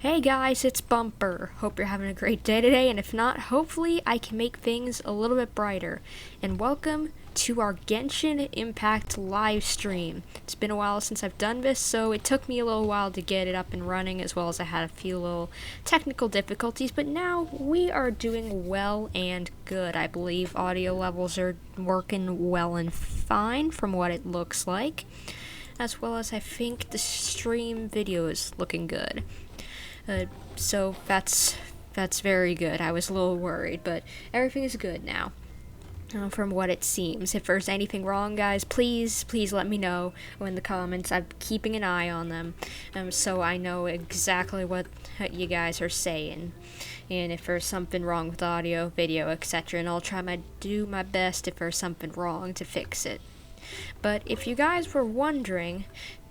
Hey guys, it's Bumper. Hope you're having a great day today, and if not, hopefully I can make things a little bit brighter. And welcome to our Genshin Impact live stream. It's been a while since I've done this, so it took me a little while to get it up and running, as well as I had a few little technical difficulties, but now we are doing well and good. I believe audio levels are working well and fine from what it looks like, as well as I think the stream video is looking good. So that's very good. I was a little worried, but everything is good now. From what it seems. If there's anything wrong, guys, please let me know in the comments. I'm keeping an eye on them, so I know exactly what you guys are saying. And if there's something wrong with audio, video, etc., and I'll try do my best if there's something wrong to fix it. But if you guys were wondering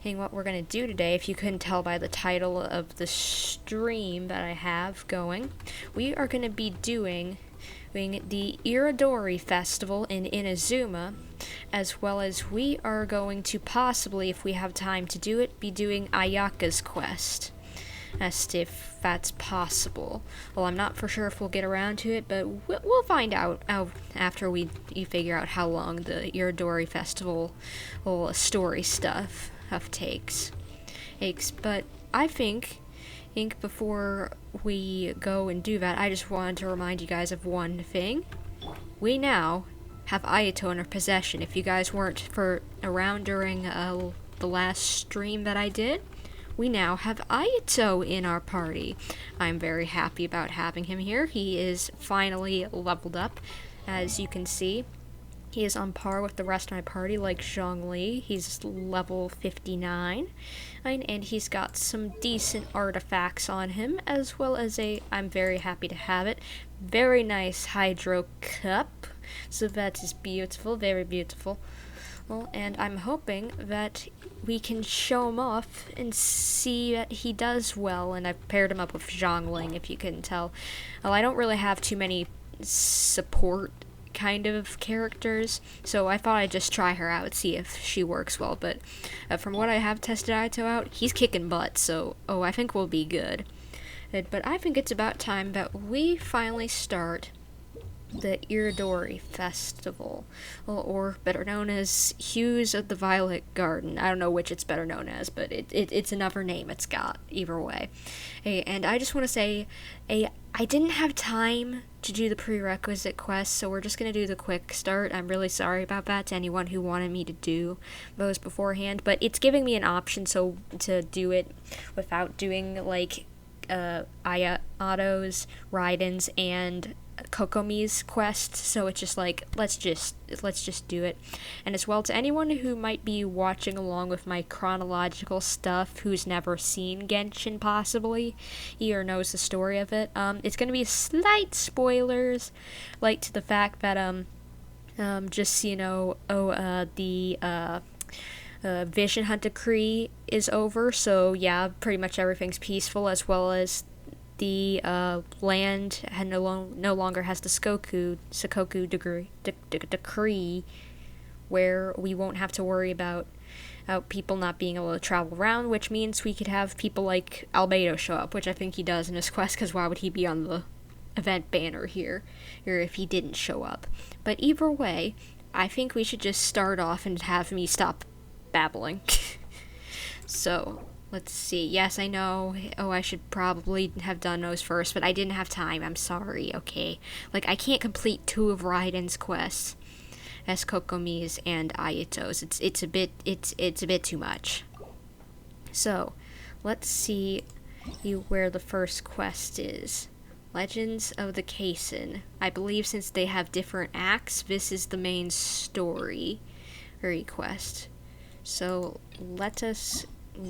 what we're going to do today, if you couldn't tell by the title of the stream that I have going, we are going to be doing the Iridori Festival in Inazuma, as well as we are going to possibly, if we have time to do it, be doing Ayaka's quest, as if that's possible. Well, I'm not for sure if we'll get around to it, but we'll find out after you figure out how long the Iridori Festival story stuff takes. But I think before we go and do that, I just wanted to remind you guys of one thing. We now have Ayato in our possession. If you guys weren't around during the last stream that I did, we now have Ayato in our party. I'm very happy about having him here. He is finally leveled up, as you can see. He is on par with the rest of my party, like Zhongli. He's level 59, and he's got some decent artifacts on him, as well as I'm very happy to have it, very nice hydro cup. So that is beautiful, very beautiful. Well, and I'm hoping that we can show him off and see that he does well, and I've paired him up with Zhongling, if you couldn't tell. Well, I don't really have too many support kind of characters, so I thought I'd just try her out, see if she works well, but from what I have tested Ayato out, he's kicking butt, so I think we'll be good. But I think it's about time that we finally start the Iridori Festival, or better known as Hues of the Violet Garden. I don't know which it's better known as, but it's another name it's got, either way. And I just want to say, I didn't have time to do the prerequisite quest, so we're just going to do the quick start. I'm really sorry about that to anyone who wanted me to do those beforehand, but it's giving me an option so to do it without doing, like, Ayato's, Raiden's, and Kokomi's quest, so it's just like, let's just do it. And as well, to anyone who might be watching along with my chronological stuff, who's never seen Genshin possibly, or knows the story of it, it's gonna be slight spoilers, like to the fact that, just so you know, the Vision Hunt decree is over, so yeah, pretty much everything's peaceful, as well as the land no longer has the Sakoku decree, where we won't have to worry about people not being able to travel around, which means we could have people like Albedo show up, which I think he does in his quest, because why would he be on the event banner here, or if he didn't show up? But either way, I think we should just start off and have me stop babbling. So let's see. Yes, I know. I should probably have done those first, but I didn't have time. I'm sorry, okay? Like, I can't complete 2 of Raiden's quests as Kokomi's and Ayato's. It's a bit too much. So, let's see where the first quest is. Legends of the Kaisen. I believe since they have different acts, this is the main story quest. So, let us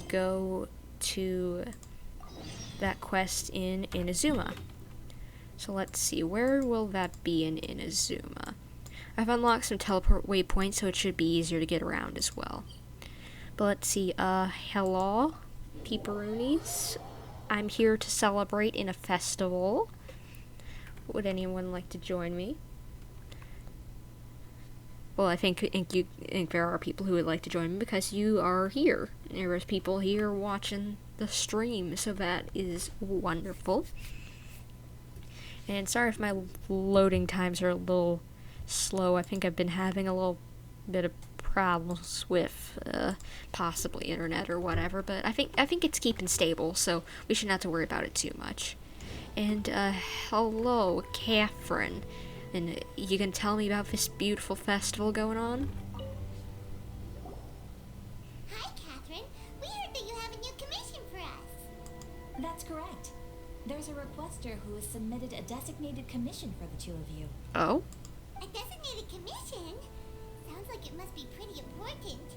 go to that quest in Inazuma. So let's see, where will that be in Inazuma? I've unlocked some teleport waypoints, so it should be easier to get around as well. But let's see, hello, peeperoonies. I'm here to celebrate in a festival. Would anyone like to join me? Well, I think there are people who would like to join me because you are here. There's people here watching the stream, so that is wonderful. And sorry if my loading times are a little slow. I think I've been having a little bit of problems with possibly internet or whatever, but I think it's keeping stable, so we shouldn't have to worry about it too much. And hello, Catherine. And you can tell me about this beautiful festival going on? Hi, Catherine. We heard that you have a new commission for us. That's correct. There's a requester who has submitted a designated commission for the two of you. Oh? A designated commission? Sounds like it must be pretty important.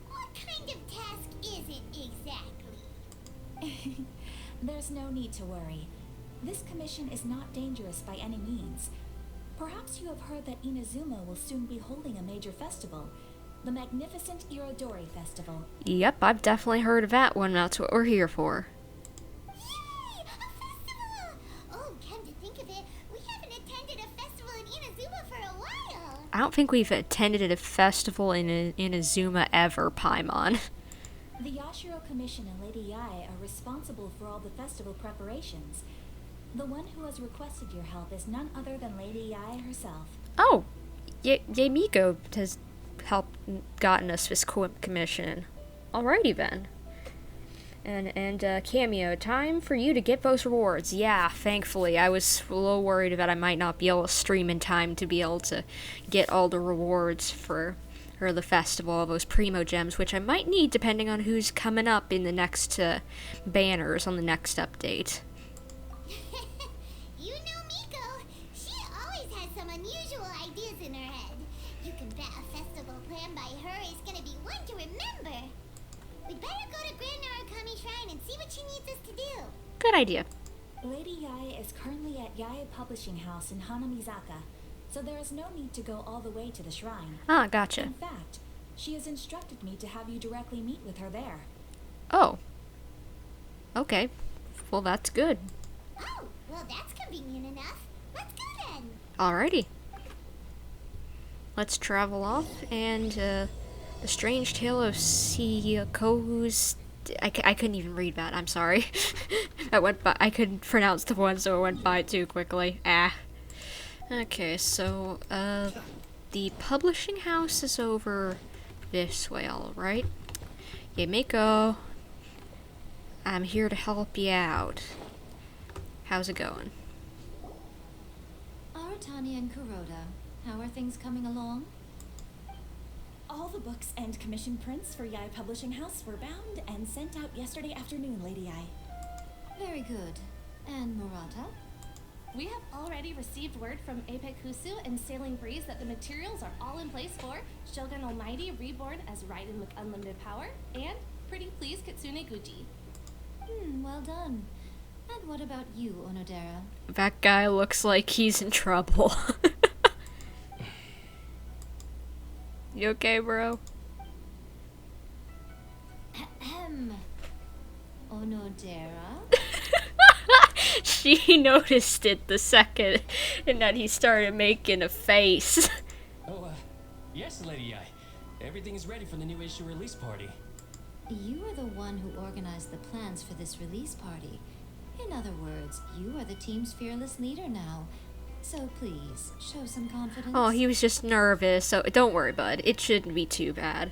What kind of task is it exactly? There's no need to worry. This commission is not dangerous by any means. Perhaps you have heard that Inazuma will soon be holding a major festival, the magnificent Irodori Festival. Yep, I've definitely heard of that one. That's what we're here for. Yay! A festival! Oh, come to think of it, we haven't attended a festival in Inazuma for a while. I don't think we've attended a festival in Inazuma ever, Paimon. The Yashiro Commission and Lady Yae are responsible for all the festival preparations. The one who has requested your help is none other than Lady Yae herself. Oh, Yamiko has gotten us this commission. Alrighty then. And Cameo, time for you to get those rewards. Yeah, thankfully. I was a little worried that I might not be able to stream in time to be able to get all the rewards for the festival, those primo gems, which I might need depending on who's coming up in the next banners on the next update. You know Miko. She always has some unusual ideas in her head. You can bet a festival planned by her is gonna be one to remember. We'd better go to Grand Narukami Shrine and see what she needs us to do. Good idea. Lady Yae is currently at Yae Publishing House in Hanamizaka, so there is no need to go all the way to the shrine. Ah, gotcha. In fact, she has instructed me to have you directly meet with her there. Oh. Okay. Well, that's good. Oh, well that's convenient enough. Let's go then. Alrighty. Let's travel off, and The Strange Tale of Siyako's... I couldn't even read that, I'm sorry. I couldn't pronounce the one, so it went by too quickly. Okay, so, the publishing house is over this way, alright? Yamiko, I'm here to help you out. How's it going? Aratani and Kuroda, how are things coming along? All the books and commission prints for Yae Publishing House were bound and sent out yesterday afternoon, Lady Yae. Very good. And Murata? We have already received word from Apekusu and Sailing Breeze that the materials are all in place for Shogun Almighty Reborn as Raiden with Unlimited Power and Pretty Please Kitsune Guji. Well done. And what about you, Onodera? That guy looks like he's in trouble. You okay, bro? Ahem. Onodera? She noticed it the second, and then he started making a face. Oh, yes, Lady Yae. Everything is ready for the new issue release party. You are the one who organized the plans for this release party. In other words, you are the team's fearless leader now. So please, show some confidence. Oh, he was just nervous, so don't worry, bud. It shouldn't be too bad.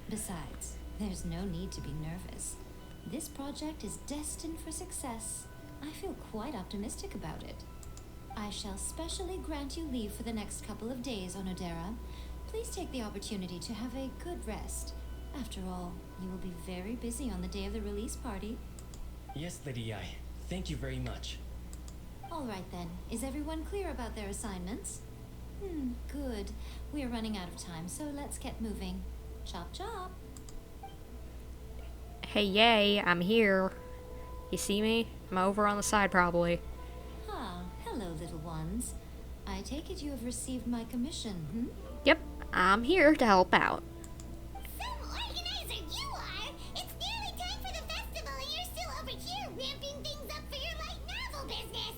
Besides, there's no need to be nervous. This project is destined for success. I feel quite optimistic about it. I shall specially grant you leave for the next couple of days, Onodera. Please take the opportunity to have a good rest. After all, you will be very busy on the day of the release party. Yes, Lady Yae. Thank you very much. All right then. Is everyone clear about their assignments? Good. We are running out of time, so let's get moving. Chop chop. Hey, yay, I'm here. You see me? I'm over on the side, probably. Ah, hello, little ones. I take it you have received my commission, Yep, I'm here to help out. Some organizer you are! It's nearly time for the festival and you're still over here ramping things up for your light novel business!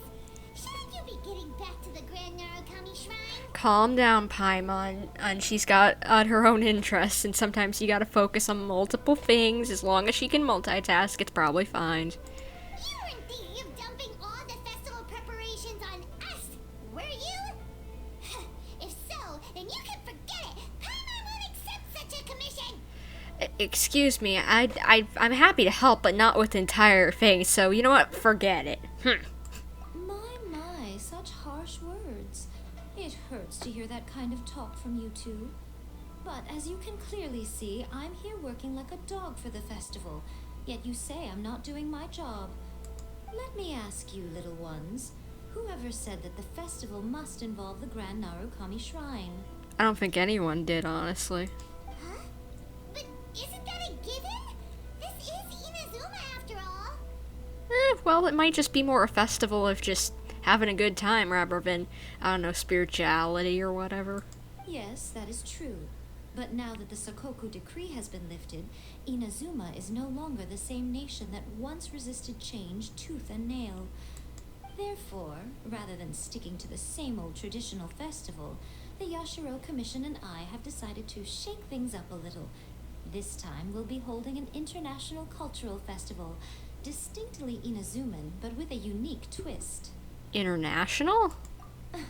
Shouldn't you be getting back to the Grand Narukami Shrine. Calm down, Paimon. And she's got her own interests, and sometimes you gotta focus on multiple things. As long as she can multitask, it's probably fine. You weren't thinking of dumping all the festival preparations on us, were you? If so, then you can forget it. Paimon won't accept such a commission. Excuse me, I'm happy to help, but not with the entire thing, so you know what? Forget it. My, such harsh words. It hurts to hear that kind of talk from you two. But as you can clearly see, I'm here working like a dog for the festival, yet you say I'm not doing my job. Let me ask you, little ones, whoever said that the festival must involve the Grand Narukami Shrine? I don't think anyone did, honestly. Huh? But isn't that a given? This is Inazuma after all. Well, it might just be more a festival of just having a good time rather than, I don't know, spirituality or whatever. Yes, that is true. But now that the Sakoku decree has been lifted, Inazuma is no longer the same nation that once resisted change tooth and nail. Therefore, rather than sticking to the same old traditional festival, the Yashiro Commission and I have decided to shake things up a little. This time we'll be holding an international cultural festival, distinctly Inazuman, but with a unique twist. International? I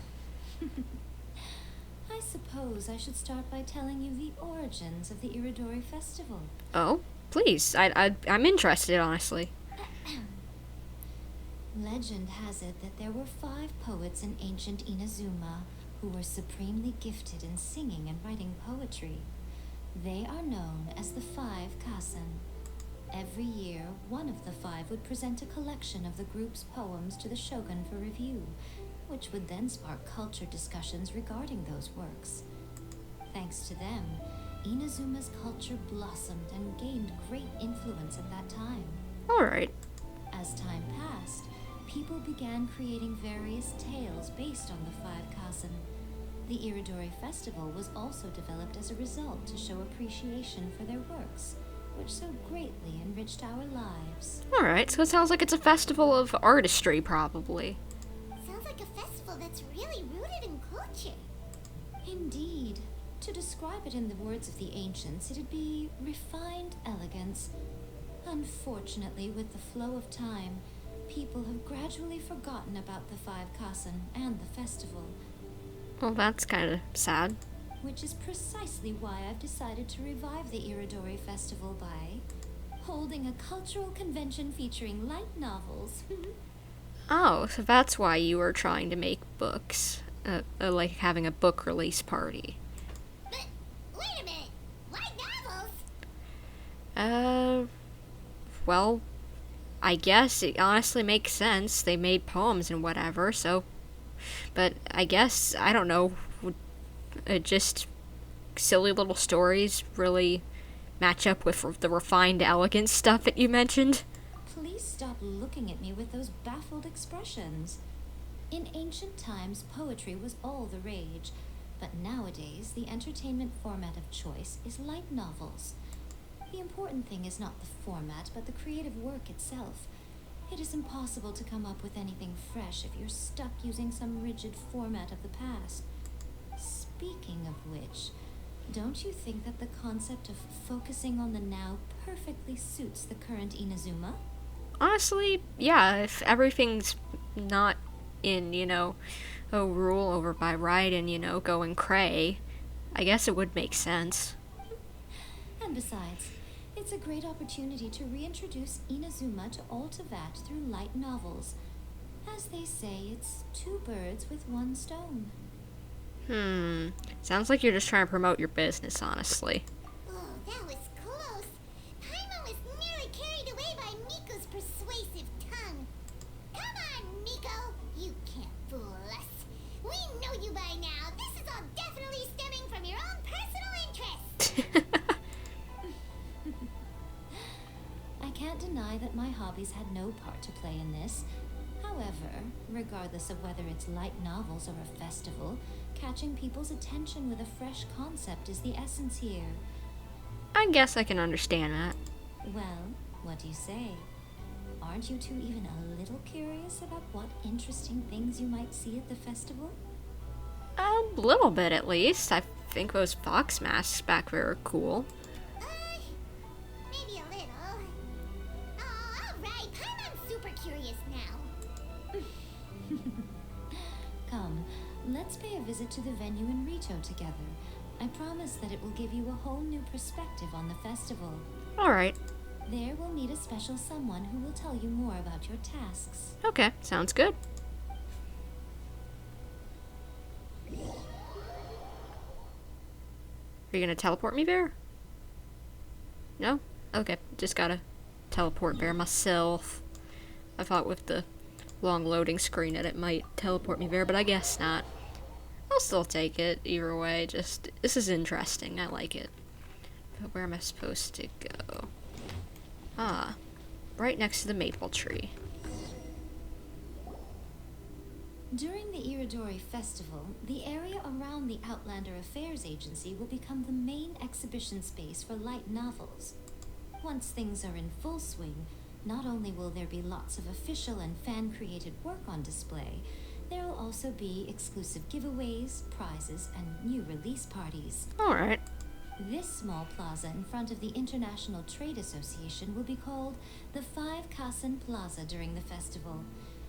suppose I should start by telling you the origins of the Iridori Festival. Oh, please. I'm interested, honestly. Legend has it that there were 5 poets in ancient Inazuma who were supremely gifted in singing and writing poetry. They are known as the 5 Kasen. Every year, one of the 5 would present a collection of the group's poems to the shogun for review, which would then spark culture discussions regarding those works. Thanks to them, Inazuma's culture blossomed and gained great influence at that time. Alright. As time passed, people began creating various tales based on the 5 Kasen. The Iridori Festival was also developed as a result to show appreciation for their works, which so greatly enriched our lives. Alright, so it sounds like it's a festival of artistry, probably. Sounds like a festival that's really rooted in culture. Indeed. To describe it in the words of the ancients, it'd be refined elegance. Unfortunately, with the flow of time, people have gradually forgotten about the 5 Kasen and the festival. Well, that's kind of sad. Which is precisely why I've decided to revive the Iridori Festival by holding a cultural convention featuring light novels. Oh, so that's why you were trying to make books. Like having a book release party. But wait a minute, light novels? Well, I guess it honestly makes sense. They made poems and whatever, so... But I guess, I don't know, would just silly little stories really match up with the refined elegance stuff that you mentioned? Please stop looking at me with those baffled expressions. In ancient times, poetry was all the rage, but nowadays, the entertainment format of choice is light novels. The important thing is not the format, but the creative work itself. It is impossible to come up with anything fresh if you're stuck using some rigid format of the past. Speaking of which, don't you think that the concept of focusing on the now perfectly suits the current Inazuma? Honestly, yeah, if everything's not in, rule over by right and, going cray, I guess it would make sense. And besides, it's a great opportunity to reintroduce Inazuma to all Teyvat through light novels. As they say, it's 2 birds with 1 stone. Sounds like you're just trying to promote your business, honestly. Oh, that was close. Paimon was nearly carried away by Miko's persuasive tongue. Come on, Miko. You can't fool us. We know you by now. This is all definitely stemming from your own personal interest. I can't deny that my hobbies had no part to play in this. However, regardless of whether it's light novels or a festival, catching people's attention with a fresh concept is the essence here. I guess I can understand that. Well, what do you say? Aren't you two even a little curious about what interesting things you might see at the festival? A little bit, at least. I think those fox masks back there are cool. Maybe a little. Oh, alright. I'm super curious now. Come, let's pay a visit to the venue in Rito together. I promise that it will give you a whole new perspective on the festival. Alright. There we'll meet a special someone who will tell you more about your tasks. Okay, sounds good. Are you gonna teleport me there? No? Okay, just gotta teleport there myself. I thought with the long loading screen that it might teleport me there, but I guess not. I'll still take it either way. Just, this is interesting. I like it. But where am I supposed to go? Ah, right next to the maple tree. During the Iridori Festival, the area around the Outlander Affairs Agency will become the main exhibition space for light novels. Once things are in full swing, not only will there be lots of official and fan-created work on display, there will also be exclusive giveaways, prizes, and new release parties. Alright. This small plaza in front of the International Trade Association will be called the Five Kasen Plaza during the festival,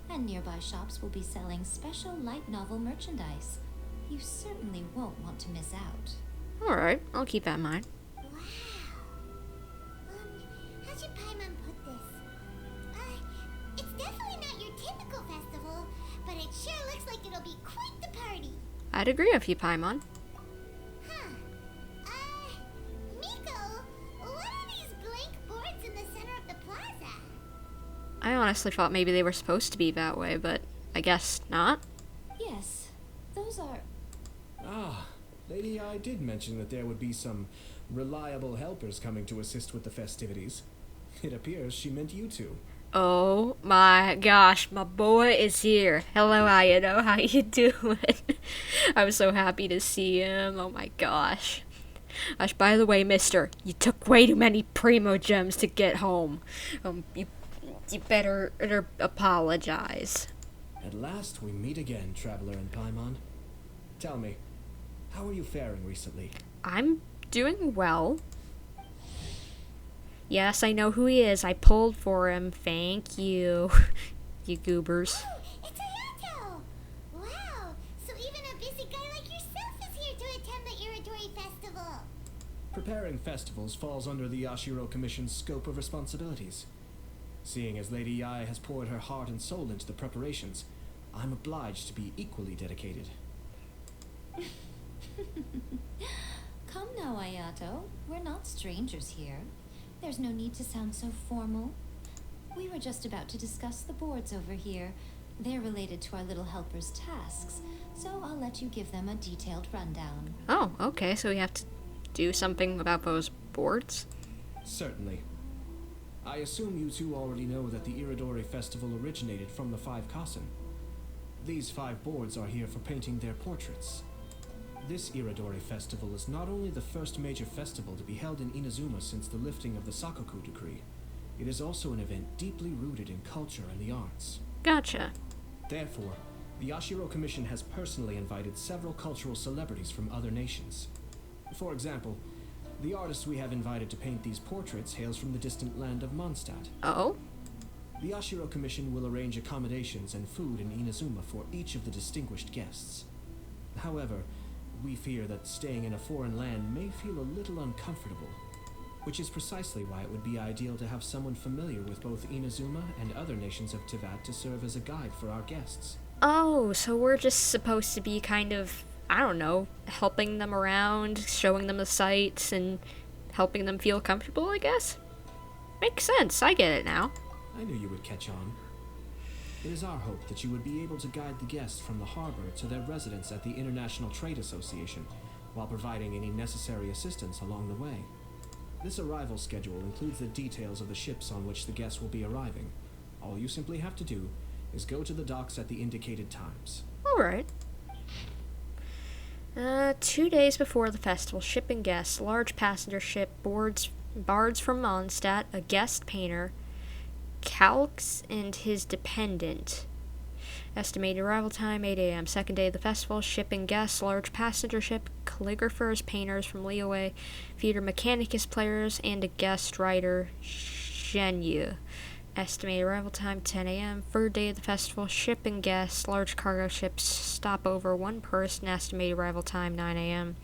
and nearby shops will be selling special light novel merchandise. You certainly won't want to miss out. Alright, I'll keep that in mind. Wow. How should Paimon put this? It's definitely not your typical festival, but it sure looks like it'll be quite the party. I'd agree with you, Paimon. Huh. Miko, what are these blank boards in the center of the plaza? I honestly thought maybe they were supposed to be that way, but I guess not. Yes, those are... Ah, Lady I did mention that there would be some reliable helpers coming to assist with the festivities. It appears she meant you two. Oh my gosh, my boy is here. Hello, Ayano. How you doing? I'm so happy to see him. Oh my gosh. Gosh, by the way, mister, you took way too many primo gems to get home. You better apologize. At last we meet again, Traveler and Paimon. Tell me, how are you faring recently? I'm doing well. Yes, I know who he is. I pulled for him. Thank you. You goobers. Oh, it's Ayato! Wow, so even a busy guy like yourself is here to attend the Iridori Festival. Preparing festivals falls under the Yashiro Commission's scope of responsibilities. Seeing as Lady Yae has poured her heart and soul into the preparations, I'm obliged to be equally dedicated. Come now, Ayato. We're not strangers here. There's no need to sound so formal. We were just about to discuss the boards over here. They're related to our little helper's tasks, so I'll let you give them a detailed rundown. Oh, okay, so we have to do something about those boards? Certainly. I assume you two already know that the Iridori Festival originated from the Five Kasen. These 5 boards are here for painting their portraits. This Iridori Festival is not only the first major festival to be held in Inazuma since the lifting of the Sakoku decree, it is also an event deeply rooted in culture and the arts. Gotcha. Therefore, the Yashiro Commission has personally invited several cultural celebrities from other nations. For example, the artist we have invited to paint these portraits hails from the distant land of Mondstadt. Oh? The Yashiro Commission will arrange accommodations and food in Inazuma for each of the distinguished guests. However, we fear that staying in a foreign land may feel a little uncomfortable, which is precisely why it would be ideal to have someone familiar with both Inazuma and other nations of Teyvat to serve as a guide for our guests. Oh, so we're just supposed to be kind of, I don't know, helping them around, showing them the sights, and helping them feel comfortable, I guess? Makes sense, I get it now. I knew you would catch on. It is our hope that you would be able to guide the guests from the harbor to their residence at the International Trade Association, while providing any necessary assistance along the way. This arrival schedule includes the details of the ships on which the guests will be arriving. All you simply have to do is go to the docks at the indicated times. Alright. 2 days before the festival, ship and guests, large passenger ship, bards from Mondstadt, a guest painter, Calx and his dependent. Estimated arrival time 8 a.m. Second day of the festival. Shipping guests, large passenger ship, calligraphers, painters from Liyue, theater mechanicus players, and a guest writer, Shenyu. Estimated arrival time 10 a.m. Third day of the festival. Shipping guests, large cargo ships, stopover, one person. Estimated arrival time 9 a.m.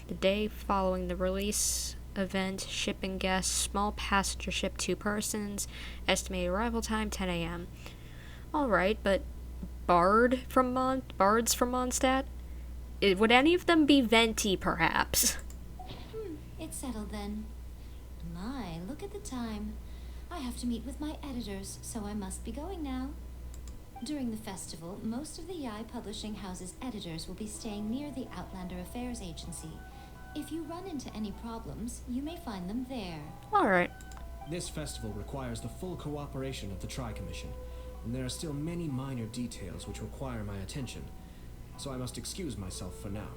The day following the release event. Shipping guests, small passenger ship, 2 persons. Estimated arrival time 10 a.m. Alright, but bards from Mondstadt? Would any of them be Venti, perhaps? It's settled then. My, look at the time. I have to meet with my editors, so I must be going now. During the festival, most of the Yai Publishing House's editors will be staying near the Outlander Affairs Agency. If you run into any problems, you may find them there. Alright. This festival requires the full cooperation of the Tri-Commission, and there are still many minor details which require my attention, so I must excuse myself for now.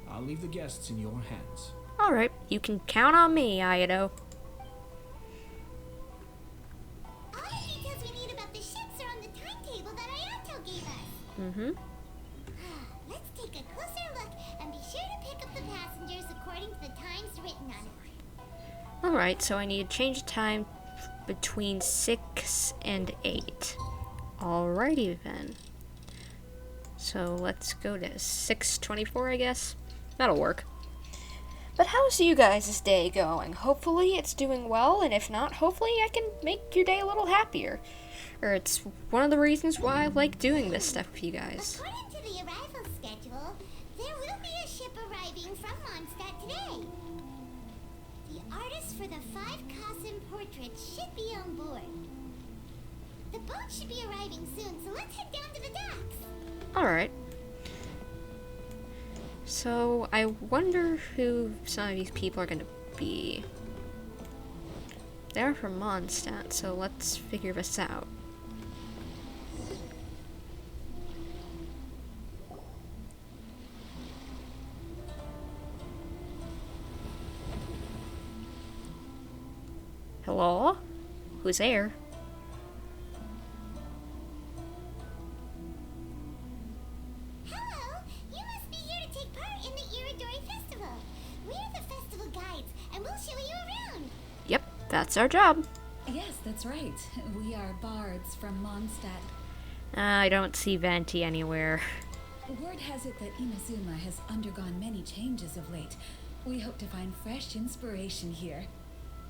I'll leave the guests in your hands. Alright, you can count on me, Ayato. All the details we need about the ships are on the timetable that Ayato gave us. Mm-hmm. Let's take a closer look and be sure to pick up the passengers according to the times written on it. Alright, so I need to change the time between 6 and 8. Alrighty then. So let's go to 6:24, I guess. That'll work. But how's you guys' day going? Hopefully it's doing well, and if not, hopefully I can make your day a little happier. Or it's one of the reasons why I like doing this stuff with you guys. According to the arrival schedule, there will be a ship arriving from Mondstadt today. The artists for the 5 Kasim portraits should be on board. The boat should be arriving soon, so let's head down to the docks. Alright. So, I wonder who some of these people are gonna be. They're from Mondstadt, so let's figure this out. Hello? Who's there? Hello! You must be here to take part in the Iridori Festival. We're the festival guides, and we'll show you around. Yep, that's our job. Yes, that's right. We are bards from Mondstadt. I don't see Venti anywhere. Word has it that Inazuma has undergone many changes of late. We hope to find fresh inspiration here.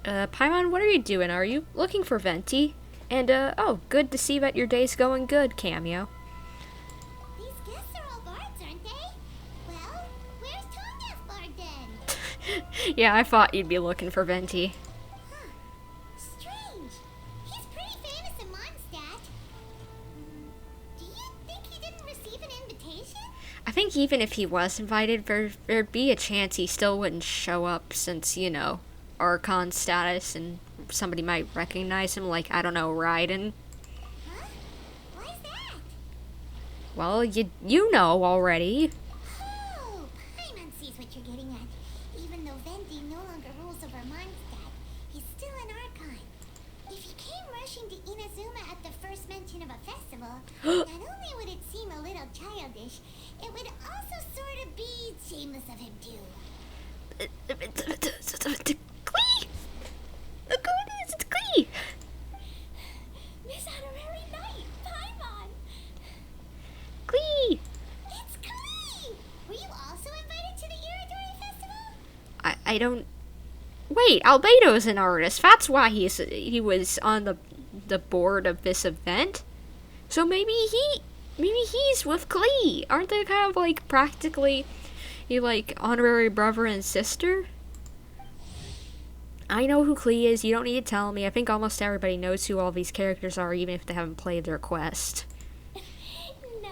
Paimon, what are you doing? Are you looking for Venti? And, oh, good to see that your day's going good, Cameo. These guests are all bards, aren't they? Well, where's Tonga's bard then? Yeah, I thought you'd be looking for Venti. Huh. Strange. He's pretty famous in Mondstadt. Do you think he didn't receive an invitation? I think even if he was invited, there'd be a chance he still wouldn't show up since, you know, Archon status, and somebody might recognize him, like, I don't know, Raiden. Huh? Why is that? Well, you know already. Oh, Paimon sees what you're getting at. Even though Venti no longer rules over Mondstadt, he's still an Archon. If he came rushing to Inazuma at the first mention of a festival, not only would it seem a little childish, it would also sort of be shameless of him too. Glee! Look who it is, it's Glee! Miss Honorary Knight, Paimon! Glee! It's Glee! Were you also invited to the Iridori Festival? I don't... Wait, Albedo's an artist. That's why he was on the board of this event. So maybe he's with Glee. Aren't they kind of like practically like honorary brother and sister? I know who Glee is. You don't need to tell me. I think almost everybody knows who all these characters are, even if they haven't played their quest. No,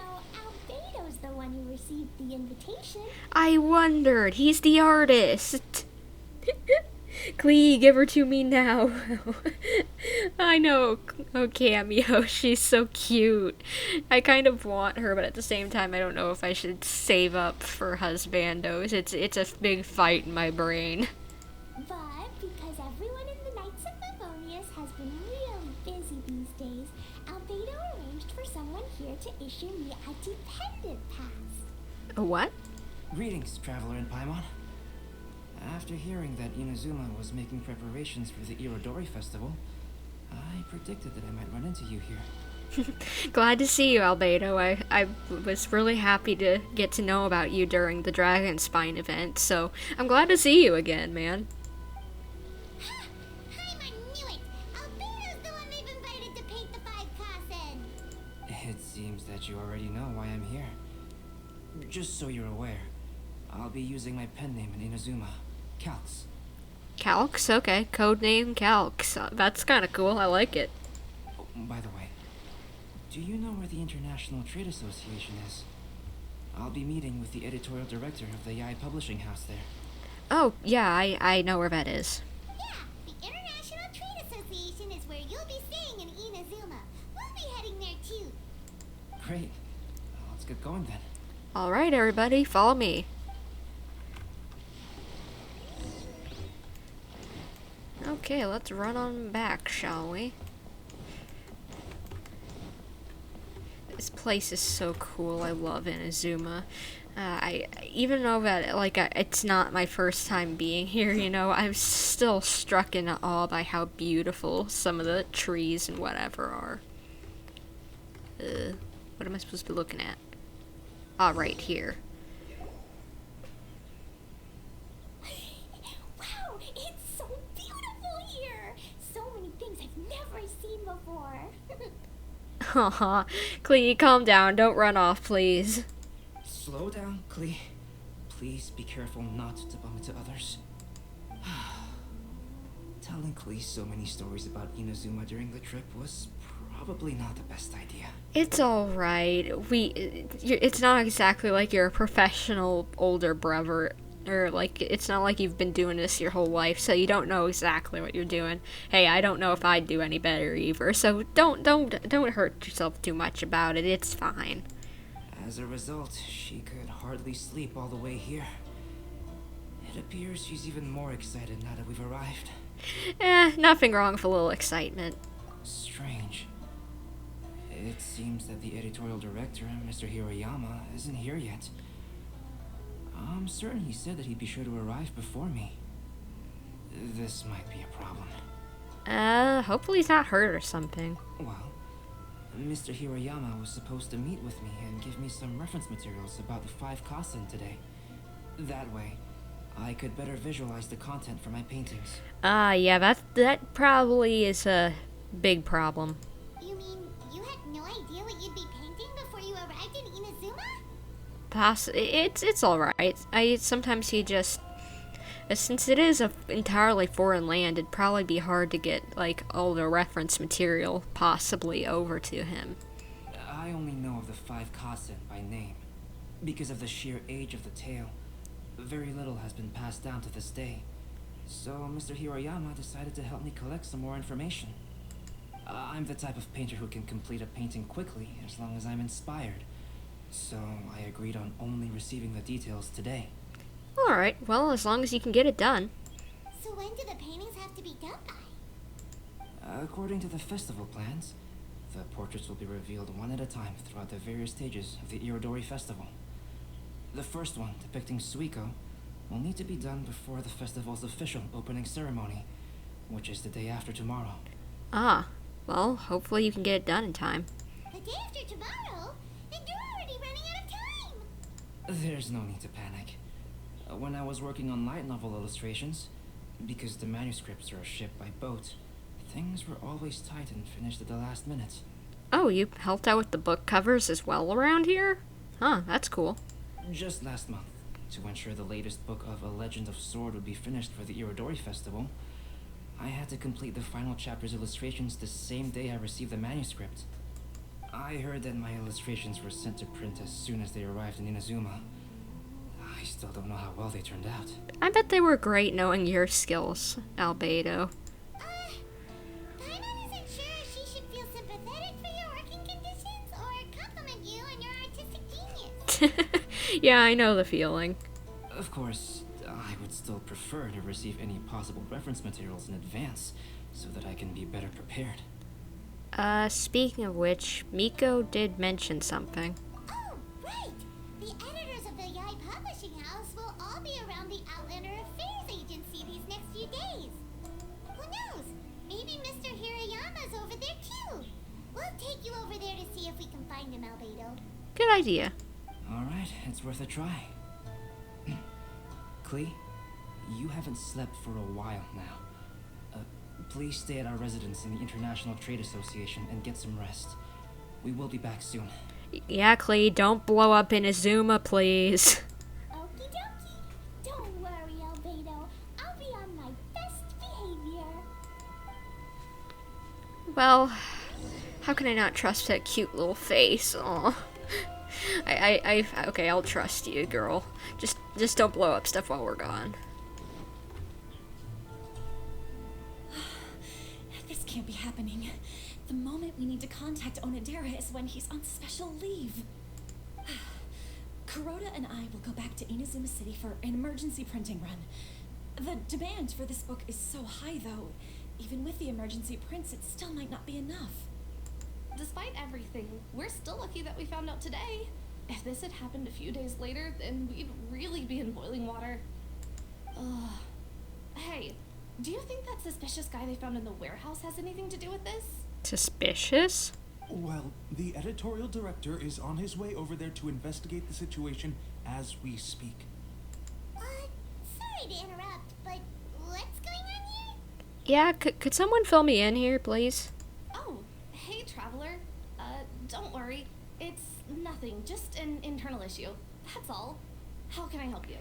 Albedo's the one who received the invitation. I wondered. He's the artist. Glee, give her to me now. I know. Oh, Cameo, she's so cute. I kind of want her, but at the same time, I don't know if I should save up for husbandos. It's a big fight in my brain. But because everyone in the Knights of Favonius has been real busy these here to issue me a dependent pass. A what? Greetings, traveler in Paimon. After hearing that Inazuma was making preparations for the Irodori Festival, I predicted that I might run into you here. Glad to see you, Albedo. I was really happy to get to know about you during the Dragon Spine event, so I'm glad to see you again, man. I knew it! Albedo's the one they've invited to paint the 5 Kasen. It seems that you already know why I'm here. Just so you're aware, I'll be using my pen name in Inazuma, Calx. Calx? Okay, codename Calx. That's kind of cool. I like it. Oh, by the way, do you know where the International Trade Association is? I'll be meeting with the editorial director of the Yai Publishing House there. Oh, yeah, I know where that is. Yeah, the International Trade Association is where you'll be staying in Inazuma. We'll be heading there too. Great. Let's get going then. Alright, everybody, follow me. Okay, let's run on back, shall we? This place is so cool. I love Inazuma. I even though that it's not my first time being here, you know, I'm still struck in awe by how beautiful some of the trees and whatever are. What am I supposed to be looking at? Ah, right here. Wow, it's so beautiful here. So many things I've never seen before. Haha, Klee, calm down. Don't run off, please. Slow down, Klee. Please be careful not to bump into others. Telling Klee so many stories about Inazuma during the trip was probably not the best idea. It's alright. It's not exactly like you're a professional older brother, or it's not like you've been doing this your whole life, so you don't know exactly what you're doing. Hey, I don't know if I'd do any better either, so don't hurt yourself too much about it. It's fine. As a result, she could hardly sleep all the way here. It appears she's even more excited now that we've arrived. Nothing wrong with a little excitement. Strange. It seems that the editorial director, Mr. Hiroyama, isn't here yet. I'm certain he said that he'd be sure to arrive before me. This might be a problem. Hopefully he's not hurt or something. Well, Mr. Hiroyama was supposed to meet with me and give me some reference materials about the 5 Kasen today. That way, I could better visualize the content for my paintings. Yeah, that probably is a big problem. You mean you had no idea what you'd be painting before you arrived in Inazuma? It's alright. Sometimes he just... Since it is a entirely foreign land, it'd probably be hard to get, all the reference material possibly over to him. I only know of the 5 Kasen by name. Because of the sheer age of the tale, very little has been passed down to this day. So Mr. Hiroyama decided to help me collect some more information. I'm the type of painter who can complete a painting quickly as long as I'm inspired. So I agreed on only receiving the details today. Alright, well, as long as you can get it done. So when do the paintings have to be done by? According to the festival plans, the portraits will be revealed one at a time throughout the various stages of the Irodori Festival. The first one, depicting Suiko, will need to be done before the festival's official opening ceremony, which is the day after tomorrow. Ah, well, hopefully you can get it done in time. The day after tomorrow? Then you're already running out of time! There's no need to panic. When I was working on light novel illustrations, because the manuscripts are shipped by boat, things were always tight and finished at the last minute. Oh, you helped out with the book covers as well around here? Huh, that's cool. Just last month, to ensure the latest book of A Legend of Sword would be finished for the Irodori Festival, I had to complete the final chapter's illustrations the same day I received the manuscript. I heard that my illustrations were sent to print as soon as they arrived in Inazuma. I still don't know how well they turned out. I bet they were great knowing your skills, Albedo. Paimon isn't sure if she should feel sympathetic for your working conditions or compliment you on your artistic genius. Yeah, I know the feeling. Of course, I would still prefer to receive any possible reference materials in advance so that I can be better prepared. Speaking of which, Miko did mention something. Oh, right! The editors of the Yai Publishing House will all be around the Outlander Affairs Agency these next few days. Who knows? Maybe Mr. Hirayama's over there too. We'll take you over there to see if we can find him, Albedo. Good idea. Alright, it's worth a try. Klee, you haven't slept for a while now. Please stay at our residence in the International Trade Association and get some rest. We will be back soon. Yeah, Klee, don't blow up in Azuma, please. Okie dokie. Don't worry, Albedo. I'll be on my best behavior. Well, how can I not trust that cute little face? Aw. Okay, I'll trust you, girl. Just don't blow up stuff while we're gone. This can't be happening. The moment we need to contact Onodera is when he's on special leave. Kuroda and I will go back to Inazuma City for an emergency printing run. The demand for this book is so high, though. Even with the emergency prints, it still might not be enough. Despite everything, we're still lucky that we found out today. If this had happened a few days later, then we'd really be in boiling water. Ugh. Hey, do you think that suspicious guy they found in the warehouse has anything to do with this? Suspicious? Well, the editorial director is on his way over there to investigate the situation as we speak. Sorry to interrupt, but what's going on here? Yeah, could someone fill me in here, please? Oh, hey, traveler. Don't worry. It's nothing, just an internal issue. That's all. How can I help you?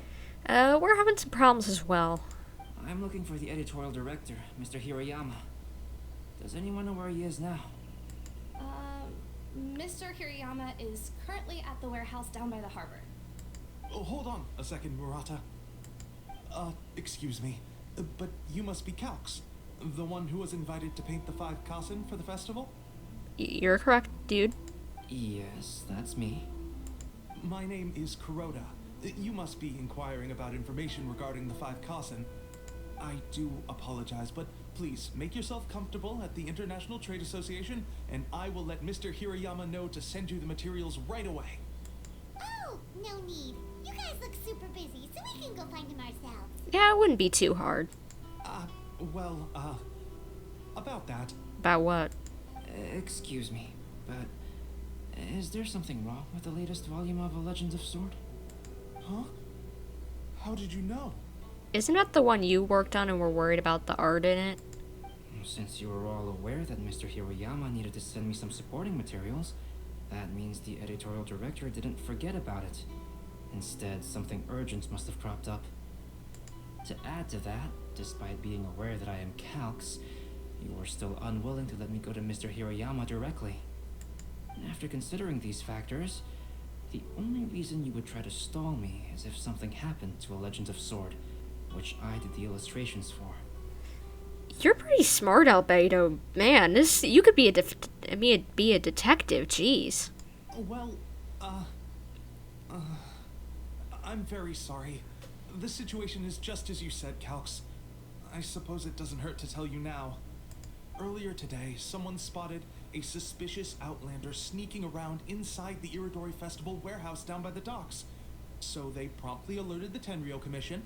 We're having some problems as well. I'm looking for the editorial director, Mr. Hirayama. Does anyone know where he is now? Mr. Hirayama is currently at the warehouse down by the harbor. Oh, hold on a second, Murata. Excuse me, but you must be Calx, the one who was invited to paint the 5 Kasen for the festival? You're correct, dude. Yes, that's me. My name is Kuroda. You must be inquiring about information regarding the 5 Kasen. I do apologize, but please make yourself comfortable at the International Trade Association, and I will let Mr. Hirayama know to send you the materials right away. Oh, no need. You guys look super busy, so we can go find him ourselves. Yeah, it wouldn't be too hard. About that. About what? Excuse me, but is there something wrong with the latest volume of A Legend of Sword? Huh? How did you know? Isn't that the one you worked on and were worried about the art in it? Since you were all aware that Mr. Hirayama needed to send me some supporting materials, that means the editorial director didn't forget about it. Instead, something urgent must have cropped up. To add to that, despite being aware that I am Calx, you were still unwilling to let me go to Mr. Hirayama directly. After considering these factors, the only reason you would try to stall me is if something happened to A Legend of Sword, which I did the illustrations for. You're pretty smart, Albedo. Man, you could be a detective. Jeez. Well, I'm very sorry. The situation is just as you said, Calx. I suppose it doesn't hurt to tell you now. Earlier today, someone spotted a suspicious outlander sneaking around inside the Iridori Festival warehouse down by the docks. So they promptly alerted the Tenryou Commission.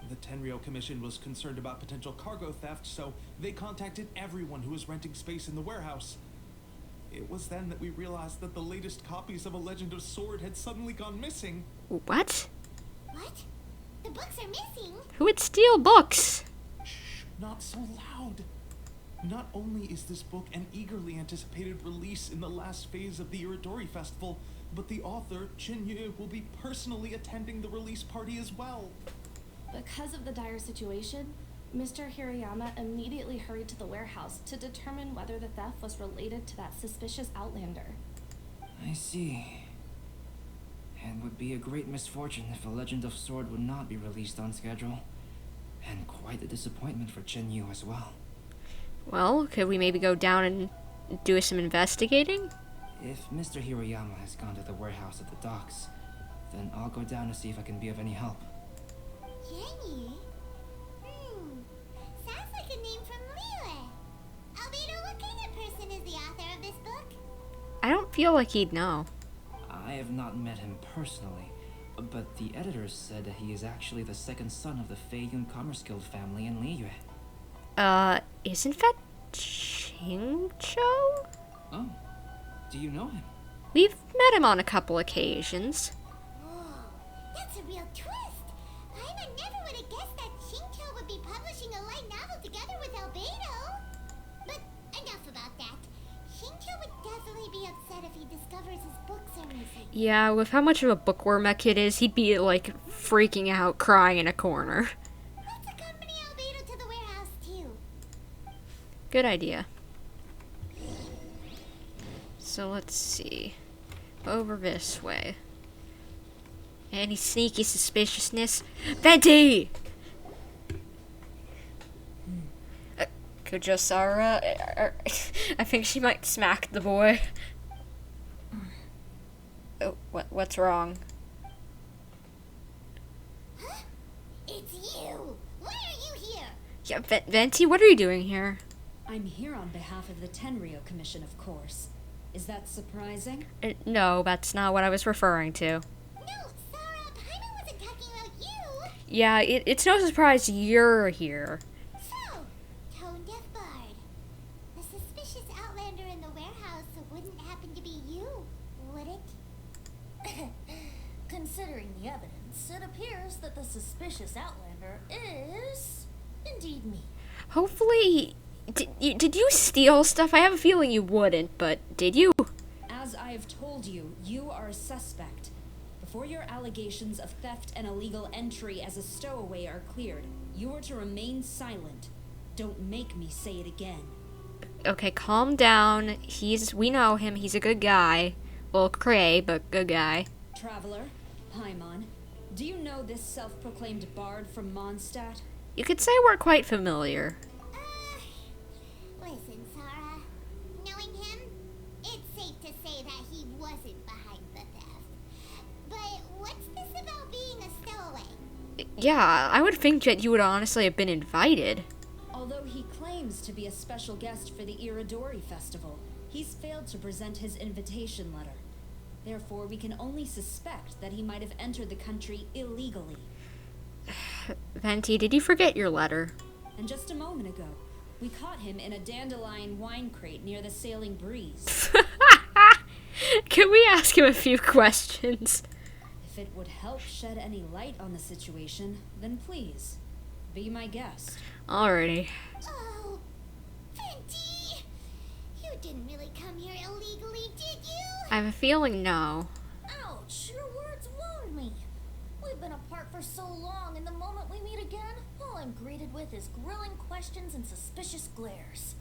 The Tenryou Commission was concerned about potential cargo theft, so they contacted everyone who was renting space in the warehouse. It was then that we realized that the latest copies of A Legend of Sword had suddenly gone missing. What? What? The books are missing? Who would steal books? Shh, not so loud. Not only is this book an eagerly anticipated release in the last phase of the Iridori Festival, but the author, Chinyu, will be personally attending the release party as well. Because of the dire situation, Mr. Hirayama immediately hurried to the warehouse to determine whether the theft was related to that suspicious outlander. I see. It would be a great misfortune if A Legend of Sword would not be released on schedule. And quite a disappointment for Chinyu as well. Well, could we maybe go down and do some investigating? If Mr. Hirayama has gone to the warehouse at the docks, then I'll go down to see if I can be of any help. Jenny? Sounds like a name from Liyue. Albedo, what kind of person is the author feel like he'd know. I have not met him personally, but the editors said that he is actually the second son of the Feiyun Commerce Guild family in Liyue. Isn't that Chingcho? Oh, do you know him? We've met him on a couple occasions. Whoa, that's a real twist. Paimon never would have guessed that Xingqiu would be publishing a light novel together with Albedo. But enough about that. Xingqiu would definitely be upset if he discovers his books are missing. Yeah, with how much of a bookworm that kid is, he'd be, like, freaking out, crying in a corner. Let's accompany Albedo to the warehouse, too. Good idea. So let's see. Over this way. Any sneaky suspiciousness? Venti! Kujosara? I think she might smack the boy. Oh, what's wrong? Huh? It's you! Why are you here? Yeah, Venti, what are you doing here? I'm here on behalf of the Tenryou Commission, of course. Is that surprising? No, that's not what I was referring to. No, Sarah, Paimon wasn't talking about you. Yeah, it's no surprise you're here. So, Tone Deaf Bard. The suspicious outlander in the warehouse wouldn't happen to be you, would it? Considering the evidence, it appears that the suspicious outlander is indeed me. Hopefully... Did you steal stuff? I have a feeling you wouldn't, but did you? As I have told you, you are a suspect. Before your allegations of theft and illegal entry as a stowaway are cleared, you are to remain silent. Don't make me say it again. Okay, calm down. We know him. He's a good guy. Well, cray, but good guy. Traveler, Paimon, do you know this self-proclaimed bard from Mondstadt? You could say we're quite familiar. Listen, Sarah. Knowing him, it's safe to say that he wasn't behind the theft. But what's this about being a stowaway? Yeah, I would think that you would honestly have been invited. Although he claims to be a special guest for the Iridori Festival, he's failed to present his invitation letter. Therefore, we can only suspect that he might have entered the country illegally. Venti, did you forget your letter? And just a moment ago, we caught him in a dandelion wine crate near the Sailing Breeze. Can we ask him a few questions? If it would help shed any light on the situation, then please, be my guest. Alrighty. Oh, Venti! You didn't really come here illegally, did you? I have a feeling no. Ouch, your words wound me. We've been apart for so long, and the moment we meet again, all I'm greeted with is grilling questions and suspicious glares.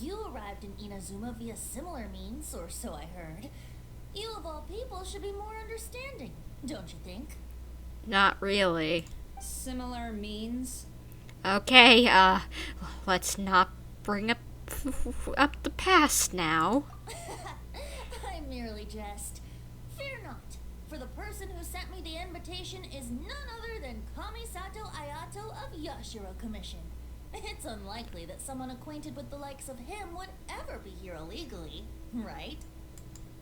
You arrived in Inazuma via similar means, or so I heard. You of all people should be more understanding, don't you think? Not really. Similar means? Okay, let's not bring up the past now. I merely jest. Fear not, for the person who sent me the invitation is none other than Kamisato Ayato of Yashiro Commission. It's unlikely that someone acquainted with the likes of him would ever be here illegally, right?